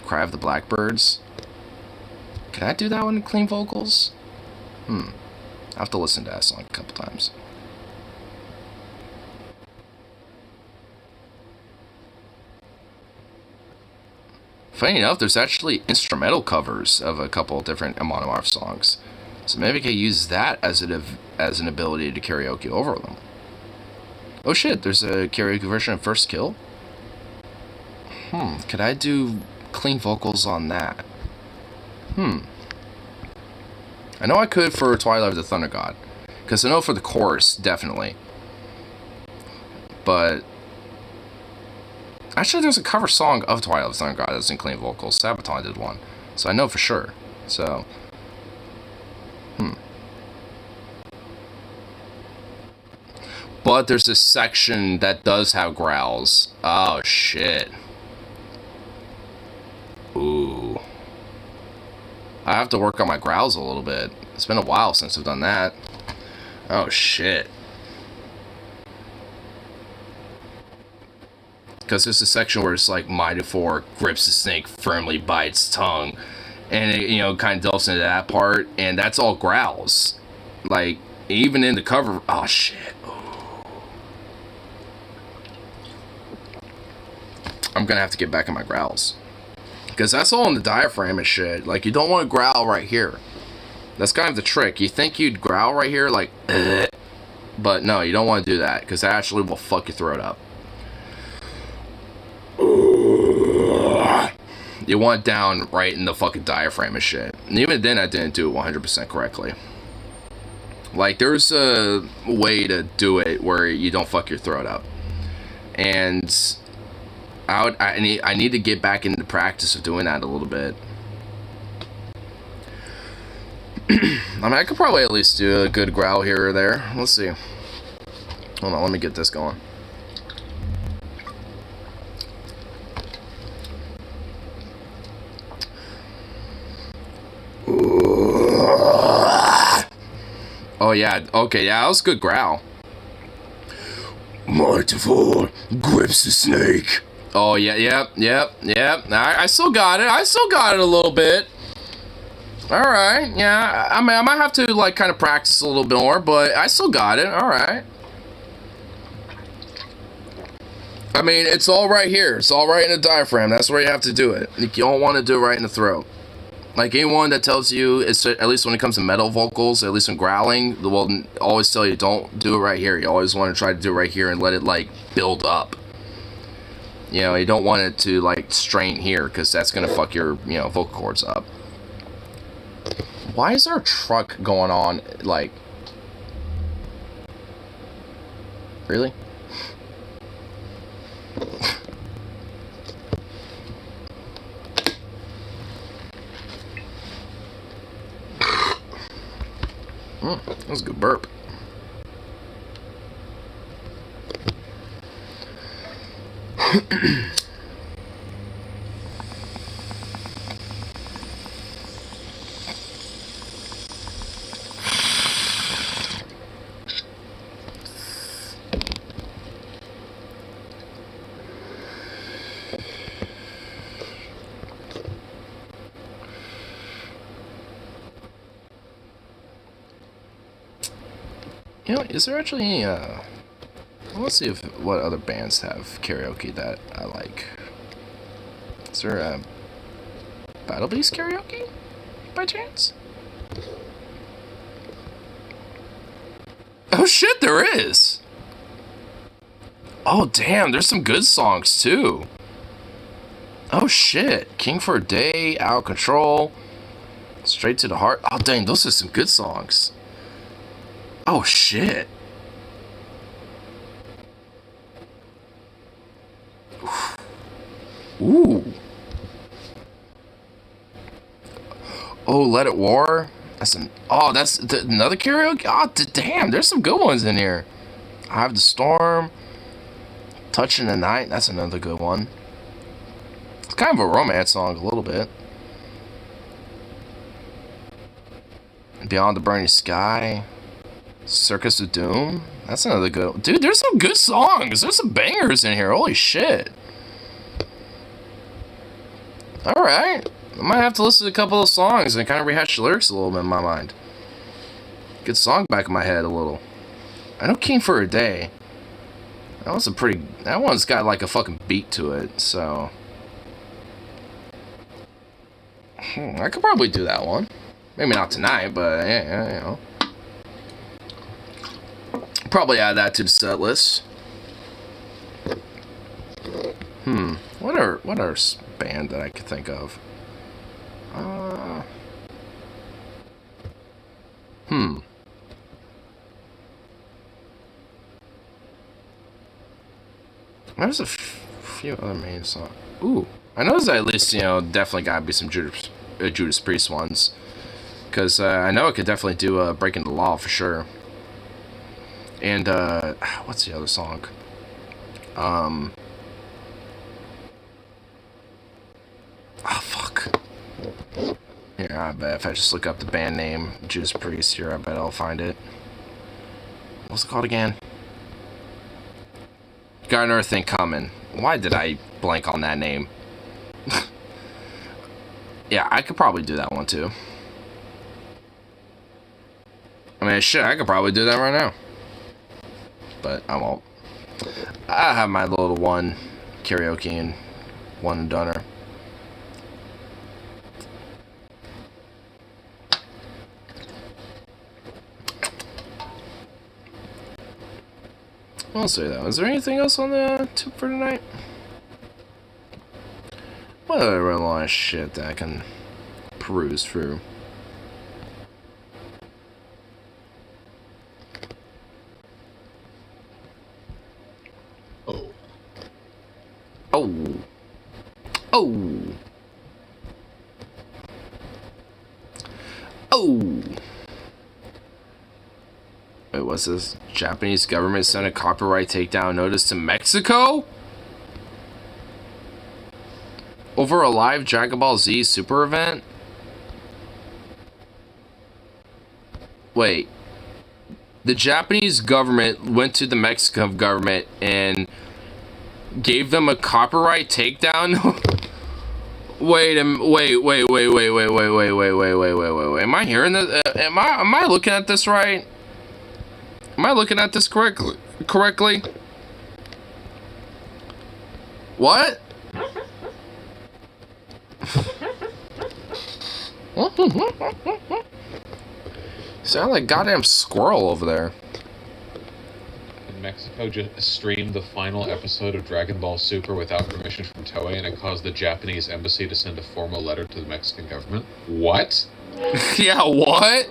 Cry of the Blackbirds. Can I do that one in clean vocals? I have to listen to that song a couple times. Funny enough, there's actually instrumental covers of a couple of different Monomorph songs. So maybe I could use that as an ability to karaoke over them. Oh shit, there's a karaoke version of First Kill? Could I do clean vocals on that? I know I could for Twilight of the Thunder God. Because I know for the chorus, definitely. But actually, there's a cover song of Twilight of the Thunder God that's in clean vocals. Sabaton did one. So I know for sure. So, But there's this section that does have growls. Oh, shit. Ooh. I have to work on my growls a little bit. It's been a while since I've done that. Oh, shit. Because there's a section where it's like Mighty Four grips the snake firmly by its tongue. And it, you know, kind of delves into that part. And that's all growls. Like, even in the cover. Oh, shit. I'm going to have to get back in my growls. Because that's all in the diaphragm and shit. Like, you don't want to growl right here. That's kind of the trick. You think you'd growl right here, like, ugh. But no, you don't want to do that. Because that actually will fuck your throat up. You want it down right in the fucking diaphragm and shit. And even then, I didn't do it 100% correctly. Like, there's a way to do it where you don't fuck your throat up. And I need to get back into the practice of doing that a little bit. I mean, I could probably at least do a good growl here or there. Let's see. Hold on, let me get this going. Oh yeah, okay, yeah, that was a good growl. Martifor grips the snake. Oh yeah, yep. I still got it. I still got it a little bit. All right, yeah. I mean, I might have to like kind of practice a little bit more, but I still got it. All right. I mean, it's all right here. It's all right in the diaphragm. That's where you have to do it. You don't want to do it right in the throat. Like anyone that tells you, it's at least when it comes to metal vocals, at least when growling, will always tell you don't do it right here. You always want to try to do it right here and let it like build up. You know, you don't want it to like strain here because that's gonna fuck your vocal cords up. Why is there a truck going on? Like, really? That was a good burp. You know, is there actually any, let's see what other bands have karaoke that I like. Is there, Battle Beast karaoke, by chance? Oh shit, there is! Oh damn, there's some good songs too. Oh shit, King for a Day, Out of Control, Straight to the Heart. Oh dang, those are some good songs. Oh shit. Ooh. Oh, Let It War. That's another karaoke. Oh damn, there's some good ones in here. I Have the Storm. Touching the Night. That's another good one. It's kind of a romance song a little bit. Beyond the Burning Sky. Circus of Doom. That's another good. Dude, there's some good songs. There's some bangers in here. Holy shit. Alright. I might have to listen to a couple of songs and kind of rehash the lyrics a little bit in my mind. Good song back in my head a little. I know King for a Day. That one's got like a fucking beat to it, so. I could probably do that one. Maybe not tonight, but yeah, you know. Probably add that to the set list. What are band that I could think of? There's a few other main songs. Ooh, I know there's at least, definitely gotta be some Judas Priest ones. Because I know I could definitely do Breaking the Law for sure. And, what's the other song? Oh, fuck. Here, I bet if I just look up the band name, Judas Priest, here, I bet I'll find it. What's it called again? Got Another Thing Coming. Why did I blank on that name? Yeah, I could probably do that one, too. I mean, shit, I could probably do that right now. But I won't. I have my little one karaoke and one and doneer. I'll say that. Is there anything else on the tip for tonight? What other a lot of shit that I can peruse through? Wait, what's this? Japanese government sent a copyright takedown notice to Mexico? Over a live Dragon Ball Z Super event? Wait. the Japanese government went to the Mexican government and gave them a copyright takedown. Wait. Am I hearing this? Am I looking at this right? Am I looking at this correctly? What? Sound like goddamn squirrel over there. Mexico just streamed the final episode of Dragon Ball Super without permission from Toei, and it caused the Japanese embassy to send a formal letter to the Mexican government. What? Yeah, what?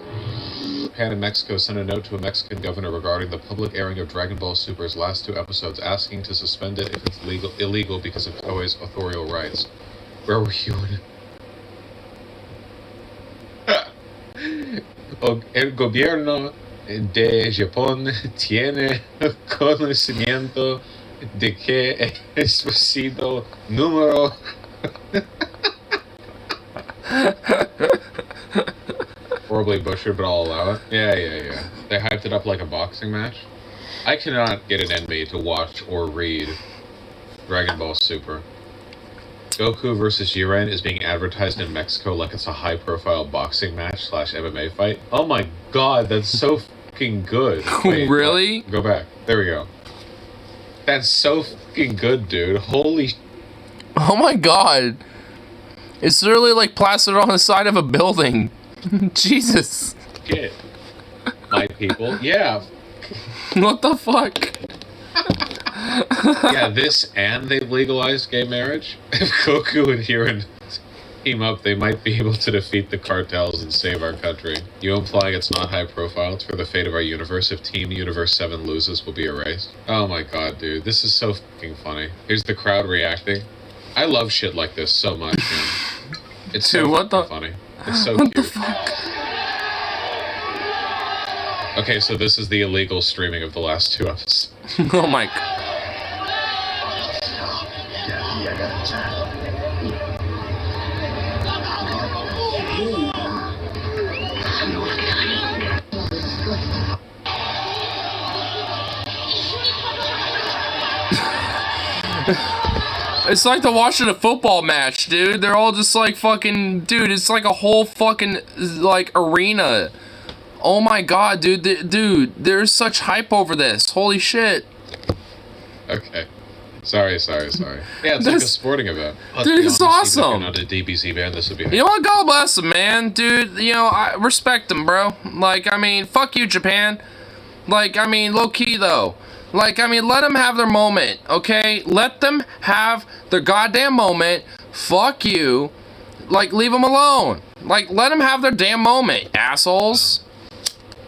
Japan and Mexico sent a note to a Mexican governor regarding the public airing of Dragon Ball Super's last 2 episodes, asking to suspend it if it's illegal because of Toei's authorial rights. Where were you when... El gobierno de Japón tiene conocimiento de que es sido número horribly butchered, but I'll allow it. Yeah. They hyped it up like a boxing match. I cannot get it in me to watch or read Dragon Ball Super. Goku versus Jiren is being advertised in Mexico like it's a high-profile boxing match / MMA fight. Oh my god, that's so fucking good. Wait, really? Go back. There we go. That's so fucking good, dude. Holy... Oh my god. It's literally like plastered on the side of a building. Jesus. Shit. My people. Yeah. What the fuck? Yeah, this and they've legalized gay marriage. If Goku and Jiren team up, they might be able to defeat the cartels and save our country. You implying it's not high profile? It's for the fate of our universe. If Team Universe 7 loses, we'll be erased. Oh my god, dude. This is so fucking funny. Here's the crowd reacting. I love shit like this so much, man. It's so funny. It's so cute. Okay, so this is the illegal streaming of the last 2 episodes. Oh my god. It's like the watching a football match, dude. They're all just like fucking... Dude, it's like a whole fucking, like, arena. Oh my god, dude. Dude, there's such hype over this. Holy shit. Okay. Sorry. Yeah, it's like a sporting event. Dude, it's awesome. Not a DBZ band, this would be... You know what? God bless them, man. Dude, you know, I respect them, bro. Like, I mean, fuck you, Japan. Like, I mean, low-key, though. Like, I mean, let them have their moment, okay? Let them have their goddamn moment. Fuck you. Like, leave them alone. Like, let them have their damn moment, assholes.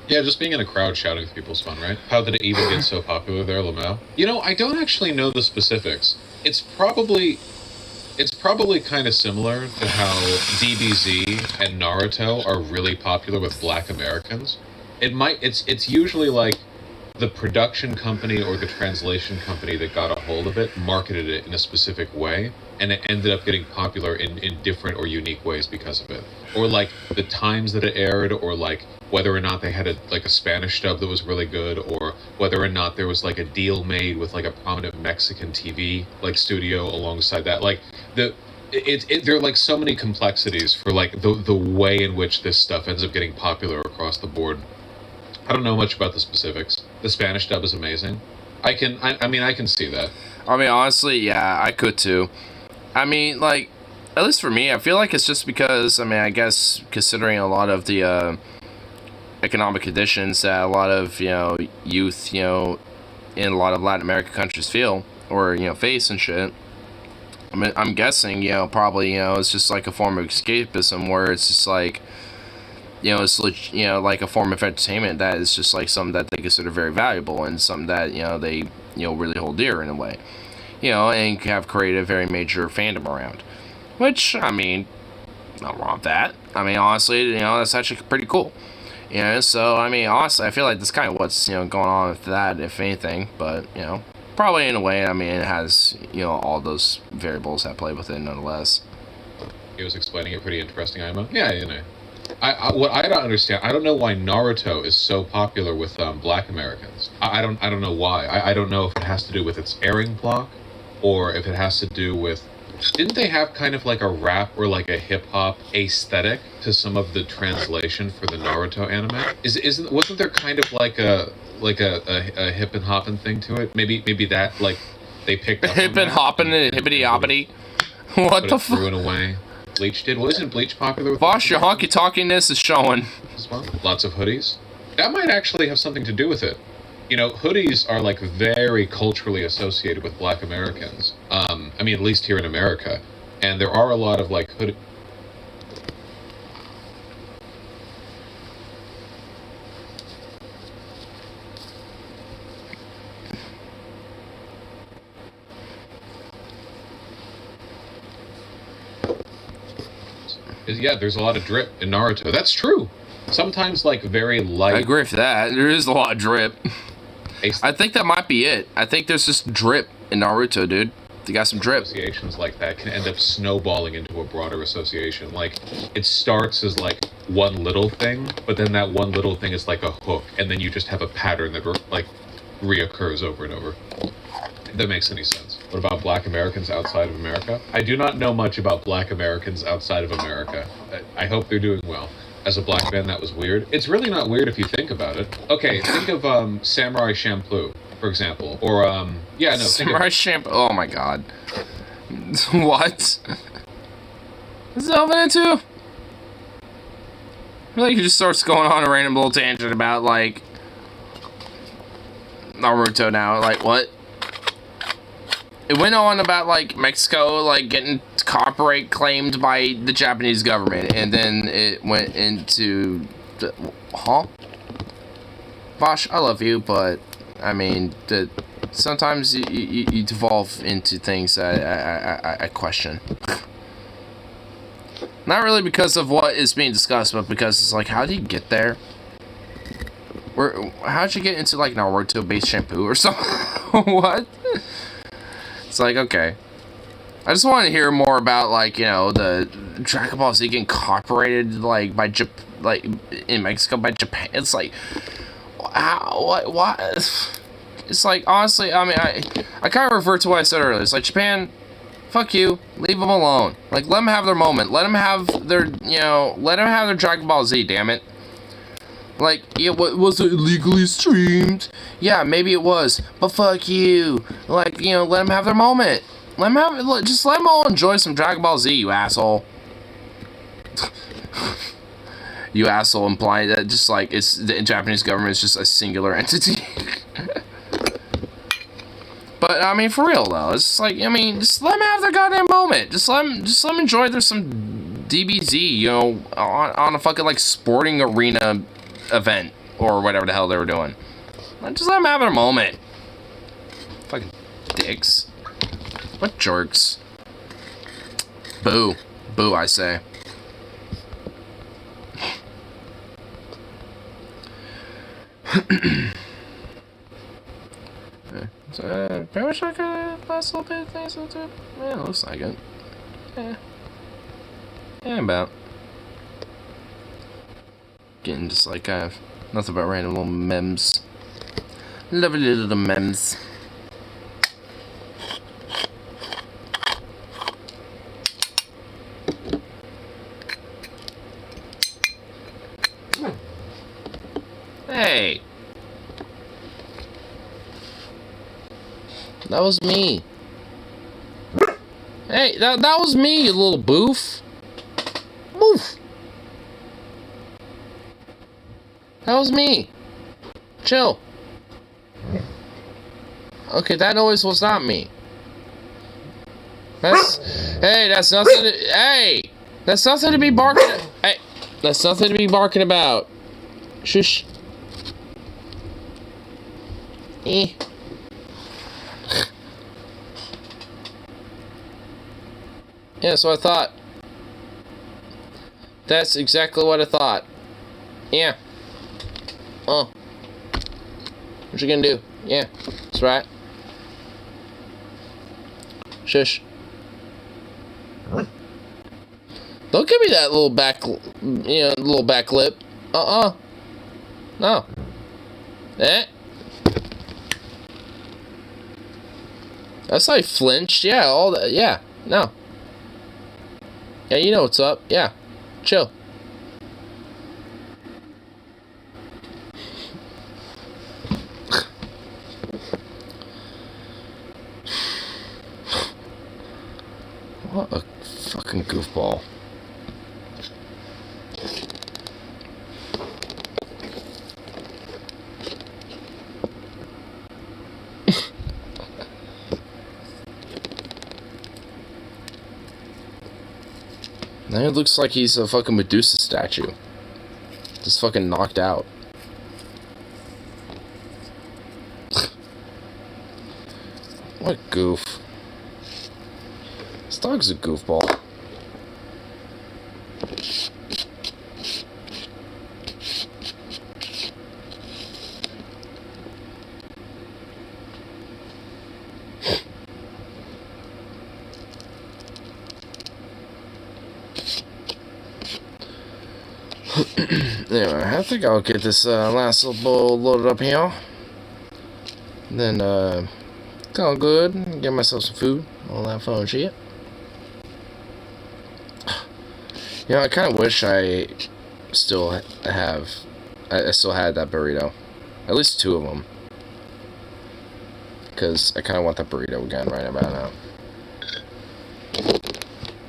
Yeah, just being in a crowd shouting at people's fun, right? How did it even get so popular there, Lamau? You know, I don't actually know the specifics. It's probably kind of similar to how DBZ and Naruto are really popular with Black Americans. It's usually like the production company or the translation company that got a hold of it marketed it in a specific way, and it ended up getting popular in different or unique ways because of it. Or like the times that it aired, or like whether or not they had a Spanish dub that was really good, or whether or not there was like a deal made with like a prominent Mexican TV like studio alongside that. Like there are like so many complexities for like the way in which this stuff ends up getting popular across the board. I don't know much about the specifics. The Spanish dub is amazing. I mean I can see that. I mean, honestly, yeah, I could too. I mean, like, at least for me, I feel like it's just because, I mean, I guess considering a lot of the economic conditions that a lot of, you know, youth, you know, in a lot of Latin American countries feel, or, you know, face and shit. I mean, I'm guessing, you know, probably, you know, it's just like a form of escapism where it's just like, you know, it's, you know, like a form of entertainment that is just like something that they consider very valuable and something that, you know, they, you know, really hold dear in a way. You know, and have created a very major fandom around. Which, I mean, not wrong with that. I mean, honestly, you know, that's actually pretty cool. You know, so, I mean, honestly, I feel like that's kind of what's, you know, going on with that, if anything. But, you know, probably in a way, I mean, it has, you know, all those variables that play with it nonetheless. He was explaining it pretty interesting, Ima. Yeah, you know. What I don't understand, I don't know why Naruto is so popular with Black Americans. I don't know why. I don't know if it has to do with its airing block, or if it has to do with. Didn't they have kind of like a rap or like a hip hop aesthetic to some of the translation for the Naruto anime? Wasn't there kind of like a hip and hopping thing to it? Maybe that like they picked up hip and hopping and hippity hoppity. What the fuck? Threw it away. Bleach did. Well, isn't Bleach popular with Boss, your honky talkiness is showing. Lots of hoodies. That might actually have something to do with it. You know, hoodies are like very culturally associated with Black Americans. I mean, at least here in America. And there are a lot of like hoodie. Yeah, there's a lot of drip in Naruto. That's true. Sometimes, like, very light. I agree with that. There is a lot of drip. I think that might be it. I think there's just drip in Naruto, dude. They got some drip. Associations like that can end up snowballing into a broader association. Like, it starts as, like, one little thing, but then that one little thing is like a hook, and then you just have a pattern that, like, reoccurs over and over. If that makes any sense. What about Black Americans outside of America? I do not know much about Black Americans outside of America. I hope they're doing well. As a black man, that was weird. It's really not weird if you think about it. Okay, think of Samurai Champloo, for example. Or, yeah, no. Samurai Champloo. Oh my god. What? What's Elvin into? I feel like he just starts going on a random little tangent about, like, Naruto now. Like, what? It went on about, like, Mexico, like, getting copyright claimed by the Japanese government, and then it went into... Huh? Bosh, I love you, but, I mean, sometimes you devolve into things that I question. Not really because of what is being discussed, but because it's like, how did you get there? How'd you get into, like, Naruto-based shampoo or something? What? It's like, okay. I just want to hear more about, like, you know, the Dragon Ball Z getting copyrighted, like, by in Mexico by Japan. It's like, how, what? It's like, honestly, I mean, I kind of revert to what I said earlier. It's like, Japan, fuck you, leave them alone. Like, let them have their moment. Let them have their, you know, let them have their Dragon Ball Z, damn it. Like, yeah, was it illegally streamed? Yeah, maybe it was, but fuck you. Like, you know, let them have their moment. Let them have, just let them all enjoy some Dragon Ball Z, you asshole. You asshole, implying that just like it's the Japanese government is just a singular entity. But I mean, for real though, it's just like, I mean, just let them have their goddamn moment. Just let them enjoy their some DBZ, you know, on a fucking like sporting arena event or whatever the hell they were doing. Just let them have their moment. Fucking dicks. What jerks. Boo. Boo, I say. So, pretty much like a last little bit of things into it. Yeah, looks like it. Yeah. Yeah, about. Getting just like kind of nothing but random little memes. Lovely little memes. Hey. That was me. Hey, that was me, you little boof. Boof. That was me. Chill. Okay, that noise was not me. Hey, that's nothing to, hey! That's nothing to be barking at. Hey, that's nothing to be barking about. Shush. Eh. Yeah, so I thought. That's exactly what I thought. Yeah. Oh. What you gonna do? Yeah, that's right. Don't give me that little back, little back lip. No. That's how I flinched. Yeah, all that. Yeah, no. Yeah, you know what's up. Yeah, chill. What a fucking goofball. Now it looks like he's a fucking Medusa statue. Just fucking knocked out. What a goof. This dog's a goofball. Anyway, I think I'll get this last little bowl loaded up here. Then, call good, get myself some food, all that fun shit. You know, I kind of wish I still have, I still had that burrito. At least 2 of them. Because I kind of want that burrito again right about now.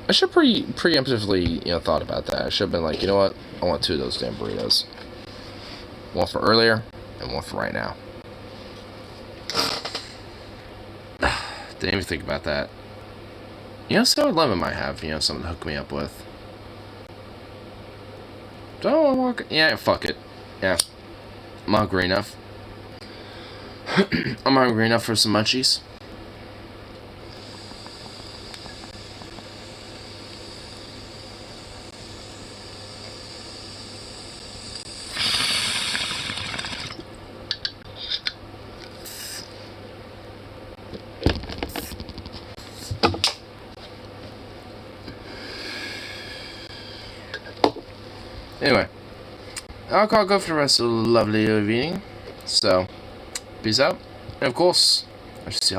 I should preemptively, thought about that. I should have been like, you know what? I want 2 of those damn burritos. One for earlier, and one for right now. Didn't even think about that. 7-Eleven might have, something to hook me up with. Do I want to walk? Yeah, fuck it. Yeah. I'm hungry enough. I'm hungry enough for some munchies. Anyway, I'll call go for the rest of the lovely evening. So, peace out. And of course, I shall see you.